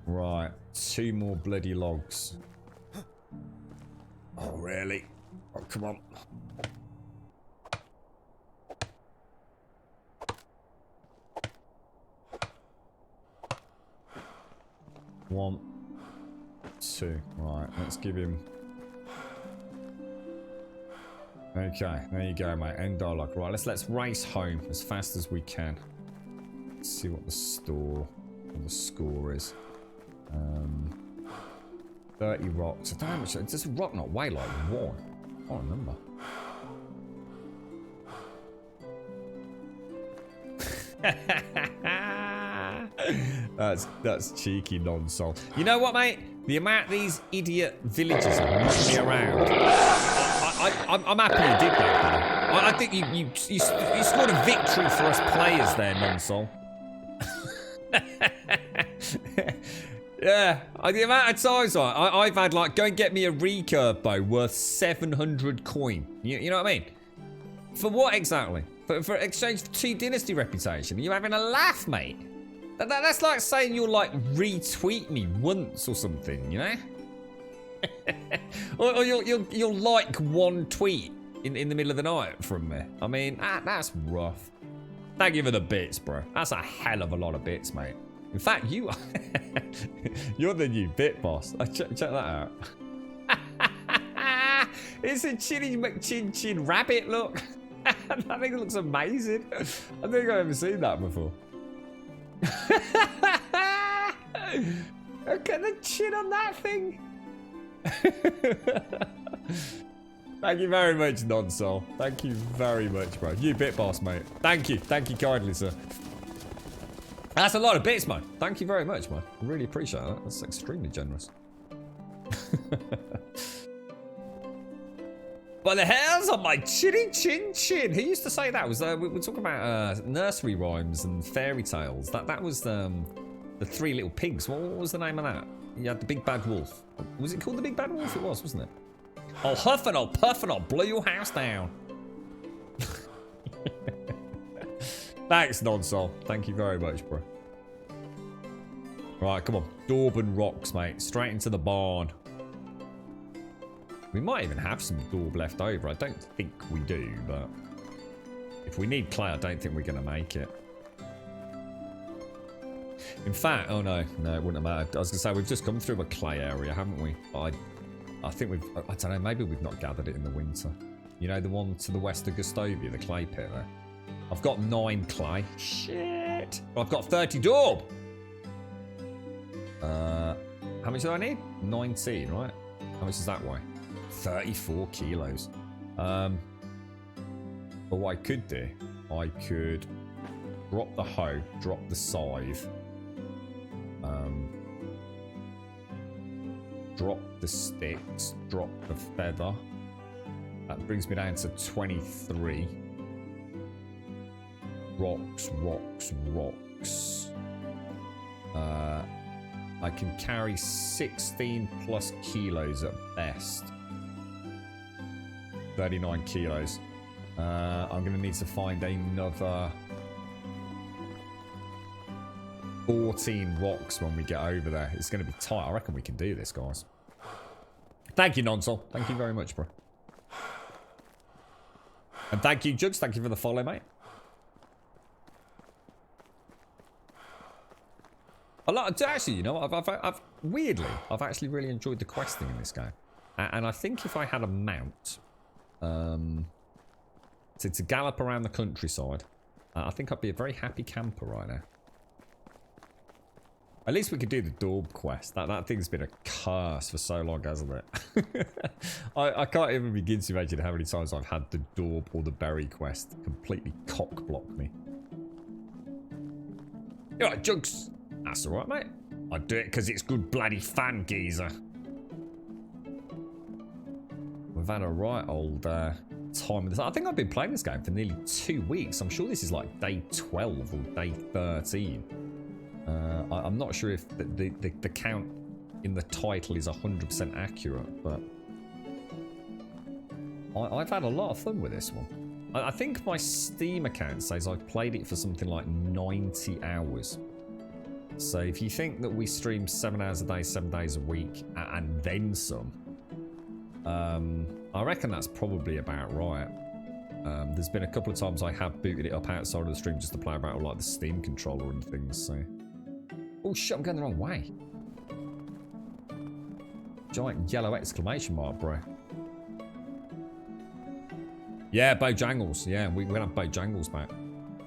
Right. 2 more bloody logs. Oh, really? Oh, come on. One, 2. Right, let's give him... Okay, there you go, mate. End dialogue. Right, let's race home as fast as we can. Let's see what the score is. 30 rocks. I don't know how much. Does a rock not weigh like 1? I can't remember. That's cheeky non-soul. You know what, mate? The amount these idiot villagers are moving me around. I'm happy you did that, though. I think you scored a victory for us players there, non-soul. Yeah, the amount of times I've had, like, go and get me a recurve bow worth 700 coin. You know what I mean? For what exactly? For exchange for 2 dynasty reputation? Are you having a laugh, mate? That's like saying you'll, like, retweet me once or something, you know? or you'll like 1 tweet in the middle of the night from me. I mean, that's rough. Thank you for the bits, bro. That's a hell of a lot of bits, mate. In fact, you're the new bit boss. Check that out. It's a Chinny McChin rabbit, look. That thing looks amazing. I don't think I've ever seen that before. Look at the chin on that thing. Thank you very much, non-soul. Thank you very much, bro. You bit boss, mate. Thank you kindly, sir. That's a lot of bits, man. Thank you very much, man. I really appreciate that. That's extremely generous. But the hairs on my chinny chin. Who used to say that? We were talking about nursery rhymes and fairy tales. That was the 3 little pigs. What was the name of that? You had the big bad wolf. Was it called the big bad wolf? It was, wasn't it? I'll huff and I'll puff and I'll blow your house down. Thanks, non-soul. Thank you very much, bro. Right, come on. Dorban rocks, mate. Straight into the barn. We might even have some daub left over. I don't think we do, but if we need clay, I don't think we're going to make it. In fact, oh no, it wouldn't have mattered. I was going to say, we've just come through a clay area, haven't we? I think I don't know, maybe we've not gathered it in the winter. You know, the one to the west of Gustovia, the clay pit there. I've got 9 clay. Shit. I've got 30 daub. How much do I need? 19, right? How much does that weigh? 34 kilos. But what I could do, I could drop the hoe, drop the scythe, drop the sticks, drop the feather. That brings me down to 23. Rocks. I can carry 16 plus kilos at best. 39 kilos. I'm going to need to find another 14 rocks when we get over there. It's going to be tight. I reckon we can do this, guys. Thank you, Nonsol. Thank you very much, bro. And thank you, Jugs. Thank you for the follow, mate. Actually, you know, I've weirdly, I've actually really enjoyed the questing in this game. And I think if I had a mount to gallop around the countryside, I think I'd be a very happy camper right now. At least we could do the daub quest. That thing's been a curse for so long, hasn't it? I can't even begin to imagine how many times I've had the daub or the berry quest completely cock-block me. You're right, Jugs. That's alright, mate. I'd do it because it's good bloody fun, geezer. We've had a right old time with this. I think I've been playing this game for nearly 2 weeks. I'm sure this is like day 12 or day 13. I'm not sure if the count in the title is 100% accurate, but I've had a lot of fun with this one. I think my Steam account says I've played it for something like 90 hours. So if you think that we stream 7 hours a day, 7 days a week, and then some, I reckon that's probably about right. There's been a couple of times I have booted it up outside of the stream just to play about with like the Steam controller and things, so... Oh shit, I'm going the wrong way. Giant yellow exclamation mark, bro. Yeah, Bojangles. Yeah, we're gonna have Bojangles back.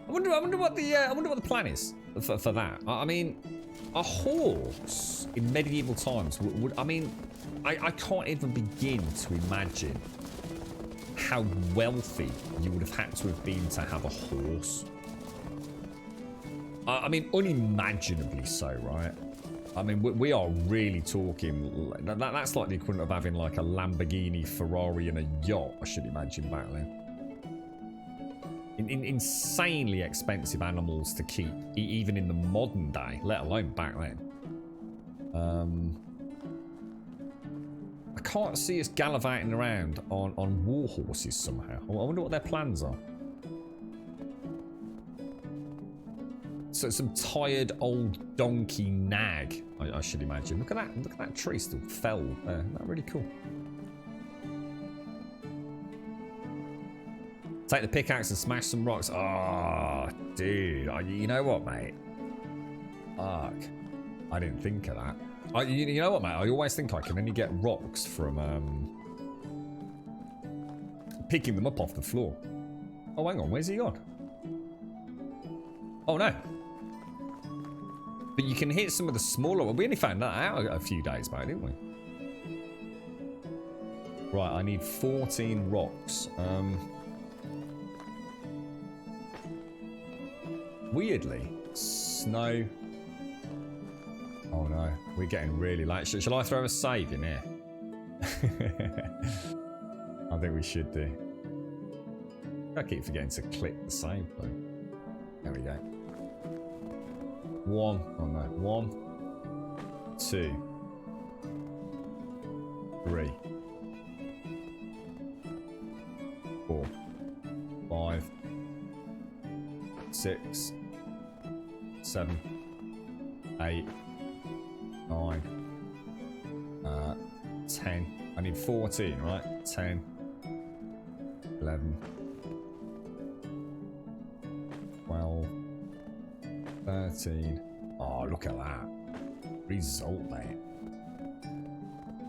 I wonder what the plan is for that. I mean, a horse in medieval times would I mean, I can't even begin to imagine how wealthy you would have had to have been to have a horse. I mean, unimaginably so, right? I mean, we are really talking... That's like the equivalent of having like a Lamborghini, Ferrari and a yacht, I should imagine, back then. Insanely expensive animals to keep, even in the modern day, let alone back then. I can't see us gallivanting around on war horses somehow. I wonder what their plans are. So some tired old donkey nag, I should imagine. Look at that tree still felled there. Isn't that really cool? Take the pickaxe and smash some rocks. Oh, dude. You know what, mate? Fuck. I didn't think of that. You know what, mate? I always think I can only get rocks from picking them up off the floor. Oh, hang on. Where's he gone? Oh, no. But you can hit some of the smaller ones. We only found that out a few days back, didn't we? Right, I need 14 rocks. Weirdly, snow. Oh no, we're getting really late. Shall I throw a save in here? I think we should do. I keep forgetting to click the save button. There we go. 1, oh no, 1, 2, 3, 4, 5, 6, 7, 8, 9, 10. I need 14, right? 10, 11, 12, 13. Oh, look at that. Result, mate.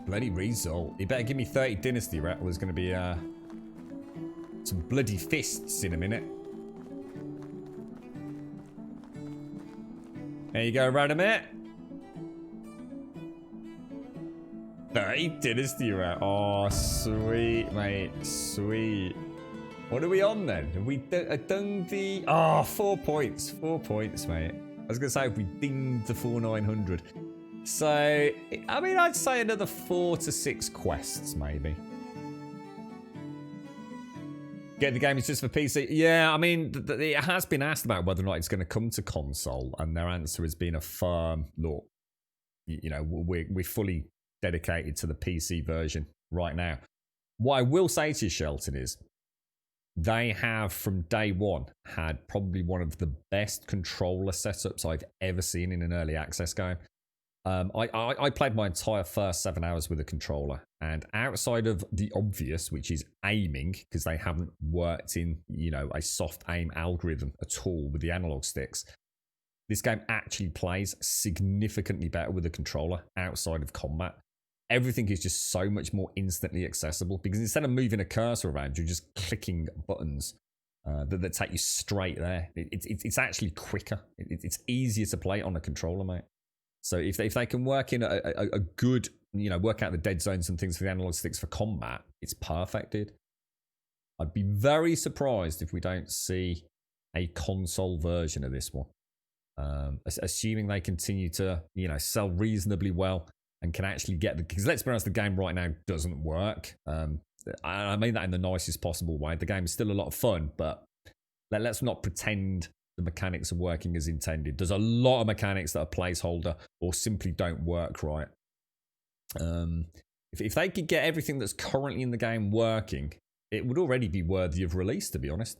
Bloody result. You better give me 30 Dynasty, right? There's going to be some bloody fists in a minute. There you go, Radamir. 30 Dynasty, right? Oh, sweet, mate. Sweet. What are we on then? Have we done the... Oh, 4 points. 4 points, mate. I was going to say if we dinged the 4900. So, I mean, I'd say another 4 to 6 quests, maybe. Get the game is just for PC. Yeah, I mean, it has been asked about whether or not it's going to come to console, and their answer has been a firm, look, you know, we're fully dedicated to the PC version right now. What I will say to you, Shelton, is they have, from day one, had probably one of the best controller setups I've ever seen in an early access game. I played my entire first 7 hours with a controller, and outside of the obvious, which is aiming, because they haven't worked in, you know, a soft aim algorithm at all with the analog sticks, this game actually plays significantly better with a controller outside of combat. Everything is just so much more instantly accessible, because instead of moving a cursor around, you're just clicking buttons that take you straight there. It's actually quicker. It's easier to play on a controller, mate. So if they can work in a good, you know, work out the dead zones and things for the analog sticks for combat, it's perfect, dude. I'd be very surprised if we don't see a console version of this one. Assuming they continue to, you know, sell reasonably well and can actually get the... Because let's be honest, the game right now doesn't work. I mean that in the nicest possible way. The game is still a lot of fun, but let's not pretend the mechanics are working as intended. There's a lot of mechanics that are placeholder or simply don't work right. If they could get everything that's currently in the game working, it would already be worthy of release, to be honest.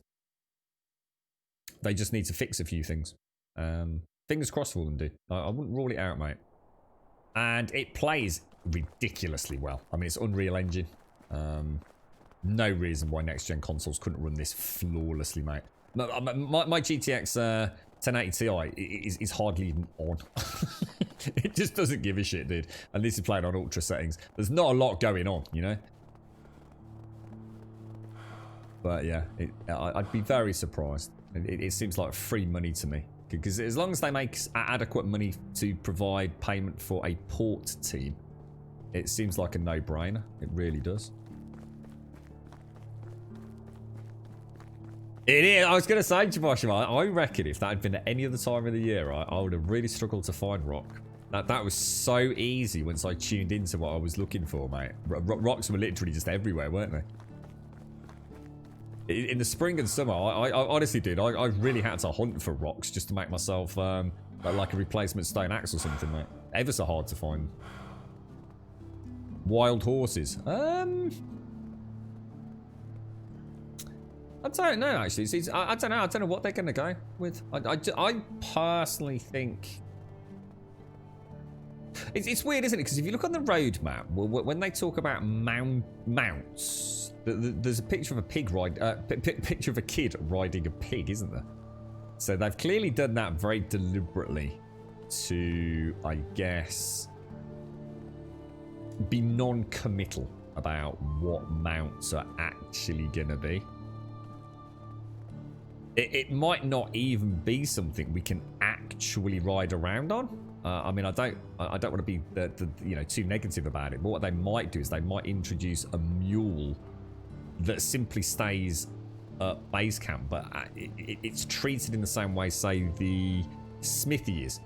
They just need to fix a few things. Fingers crossed for them, dude. I wouldn't rule it out, mate. And it plays ridiculously well. I mean, it's Unreal Engine. No reason why next-gen consoles couldn't run this flawlessly, mate. My GTX 1080 Ti is hardly even on. It just doesn't give a shit, dude. And this is playing on ultra settings. There's not a lot going on, you know? But yeah, I'd be very surprised. It seems like free money to me. Because as long as they make adequate money to provide payment for a port team, it seems like a no-brainer. It really does. It is. I was going to say, Jabashima, I reckon if that had been at any other time of the year, I would have really struggled to find rock. That was so easy once I tuned into what I was looking for, mate. Rocks were literally just everywhere, weren't they? In the spring and summer, I honestly did. I really had to hunt for rocks just to make myself like a replacement stone axe or something, mate. Ever so hard to find. Wild horses. I don't know, actually. I don't know. I don't know what they're going to go with. I personally think... It's weird, isn't it? Because if you look on the roadmap, when they talk about mounts, there's a picture of a pig picture of a kid riding a pig, isn't there? So they've clearly done that very deliberately to, I guess, be non-committal about what mounts are actually going to be. It might not even be something we can actually ride around on. I mean, I don't want to be too negative about it. But what they might do is they might introduce a mule that simply stays at base camp, but it's treated in the same way, say, the smithy is.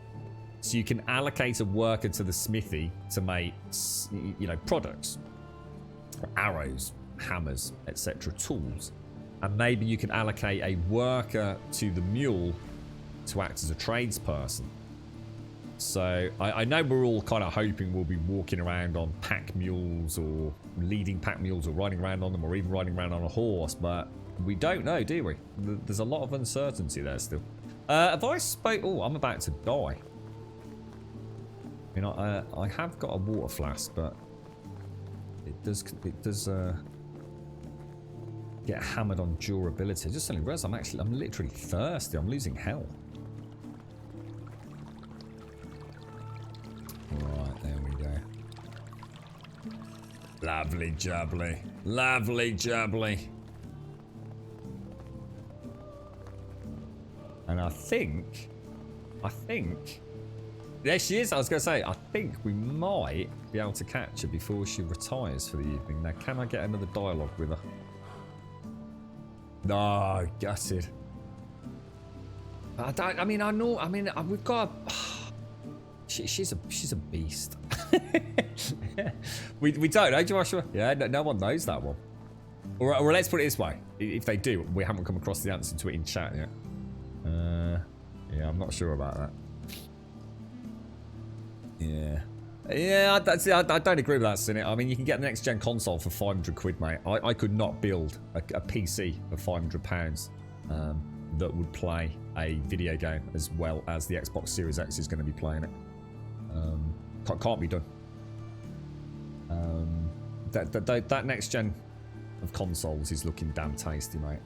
So you can allocate a worker to the smithy to make, products, arrows, hammers, etc., tools. And maybe you can allocate a worker to the mule to act as a tradesperson. So I know we're all kind of hoping we'll be walking around on pack mules or leading pack mules or riding around on them or even riding around on a horse, but we don't know, do we? There's a lot of uncertainty there still. Have I spoke... Oh, I'm about to die. I have got a water flask, but it does get hammered on durability. I just suddenly realised I'm literally thirsty. I'm losing hell. Right, there we go. Lovely jubbly. Lovely jubbly. And I think... There she is. I was going to say, I think we might be able to catch her before she retires for the evening. Now, can I get another dialogue with her? No, gutted. We've got... She's a beast. we don't know, Joshua. Yeah, no one knows that one. Or let's put it this way. If they do, we haven't come across the answer to it in chat yet. Yeah, I'm not sure about that. Yeah, I don't agree with that, Cynic. I mean, you can get the next gen console for 500 quid, mate. I could not build a PC for £500 that would play a video game as well as the Xbox Series X is going to be playing it. Can't be done. That next gen of consoles is looking damn tasty, mate.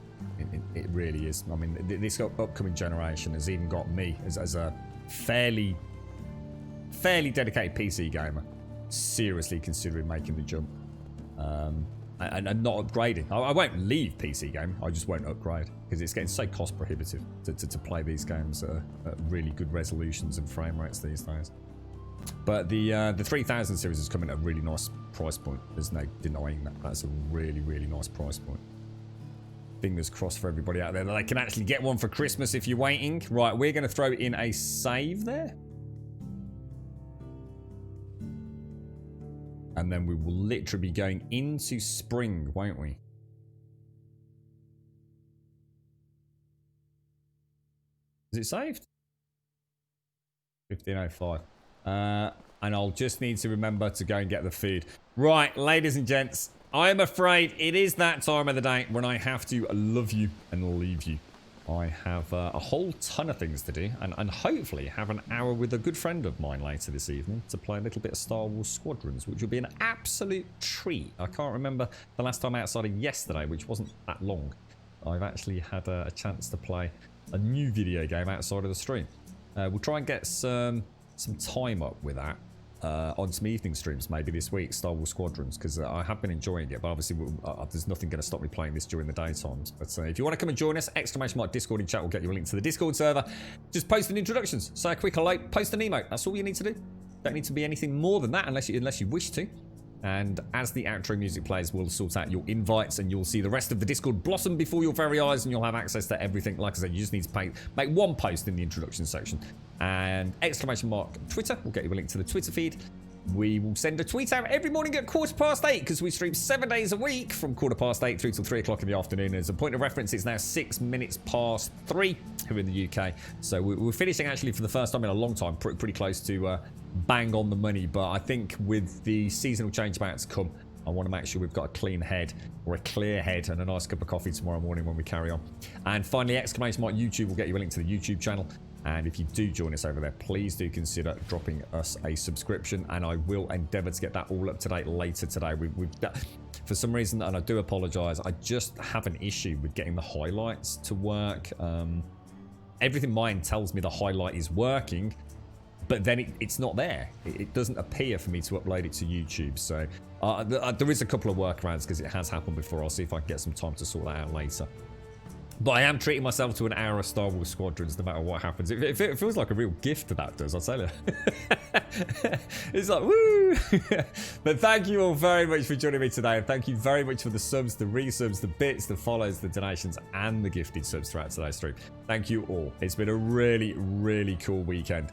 It really is. I mean, this upcoming generation has even got me as a fairly dedicated PC gamer seriously considering making the jump and not upgrading. I won't leave PC game. I just won't upgrade because it's getting so cost prohibitive to play these games at really good resolutions and frame rates these days. But the 3000 series is coming at a really nice price point. There's no denying that. That's a really, really nice price point. Fingers crossed for everybody out there that they can actually get one for Christmas if you're waiting. Right, we're going to throw in a save there. And then we will literally be going into spring, won't we? Is it saved? 1505. and I'll just need to remember to go and get the food. Right, ladies and gents, I am afraid it is that time of the day when I have to love you and leave you. I have a whole ton of things to do, and hopefully have an hour with a good friend of mine later this evening to play a little bit of Star Wars Squadrons, which will be an absolute treat. I can't remember the last time outside of yesterday, which wasn't that long. I've actually had a chance to play a new video game outside of the stream. We'll try and get some time up with that on some evening streams maybe this week, Star Wars Squadrons, because I have been enjoying it, but obviously there's nothing going to stop me playing this during the daytimes. But if you want to come and join us, !Discord in chat will get you a link to the Discord server. Just post in introductions, say a quick hello, post an emote. That's all you need to do. Don't need to be anything more than that unless you wish to. And as the outro music plays, we'll sort out your invites and you'll see the rest of the Discord blossom before your very eyes, and you'll have access to everything. Like I said, you just need to make one post in the introduction section. And !Twitter will get you a link to the Twitter feed. We will send a tweet out every morning at 8:15 because we stream 7 days a week from 8:15 through till 3 o'clock in the afternoon. As a point of reference, it's now 6 minutes past 3 here in the UK. So we're finishing actually for the first time in a long time, pretty close to bang on the money. But I think with the seasonal change about to come, I want to make sure we've got a clean head or a clear head and a nice cup of coffee tomorrow morning when we carry on. And finally, !YouTube will get you a link to the YouTube channel. And if you do join us over there, please do consider dropping us a subscription, and I will endeavour to get that all up to date later today. For some reason, and I do apologise, I just have an issue with getting the highlights to work. Everything mine tells me the highlight is working, but then it's not there. It doesn't appear for me to upload it to YouTube. So there is a couple of workarounds because it has happened before. I'll see if I can get some time to sort that out later. But I am treating myself to an hour of Star Wars Squadrons no matter what happens. It feels like a real gift that does, I'll tell you. It's like, woo! But thank you all very much for joining me today. And thank you very much for the subs, the resubs, the bits, the follows, the donations, and the gifted subs throughout today's stream. Thank you all. It's been a really, really cool weekend.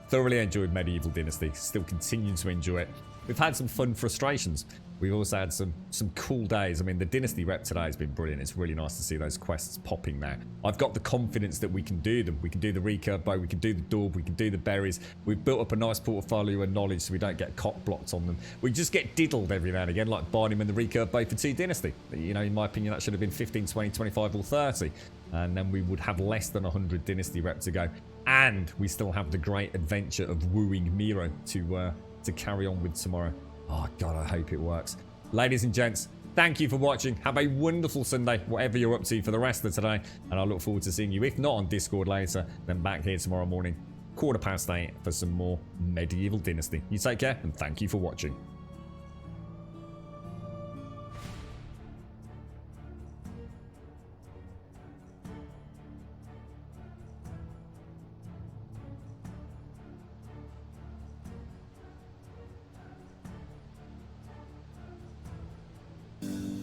Thoroughly enjoyed Medieval Dynasty. Still continue to enjoy it. We've had some fun frustrations. We've also had some cool days. I mean, the Dynasty rep today has been brilliant. It's really nice to see those quests popping now. I've got the confidence that we can do them. We can do the recurve bow, we can do the daub, we can do the berries. We've built up a nice portfolio of knowledge so we don't get cock blocked on them. We just get diddled every now and again, like Barnum and the recurve bow for 2 Dynasty. You know, in my opinion, that should have been 15, 20, 25 or 30. And then we would have less than 100 Dynasty rep to go. And we still have the great adventure of wooing Miro to carry on with tomorrow. Oh, God, I hope it works. Ladies and gents, thank you for watching. Have a wonderful Sunday, whatever you're up to for the rest of today. And I look forward to seeing you, if not on Discord later, then back here tomorrow morning, 8:15 for some more Medieval Dynasty. You take care, and thank you for watching.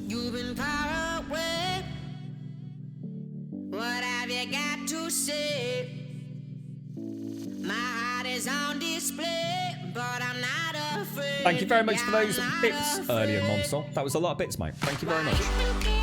You've been far away. What have you got to say? My heart is on display, but I'm not afraid. Thank you very much for those Yeah, I'm bits not earlier, afraid. Monsol. That was a lot of bits, mate. Thank you very much. Why you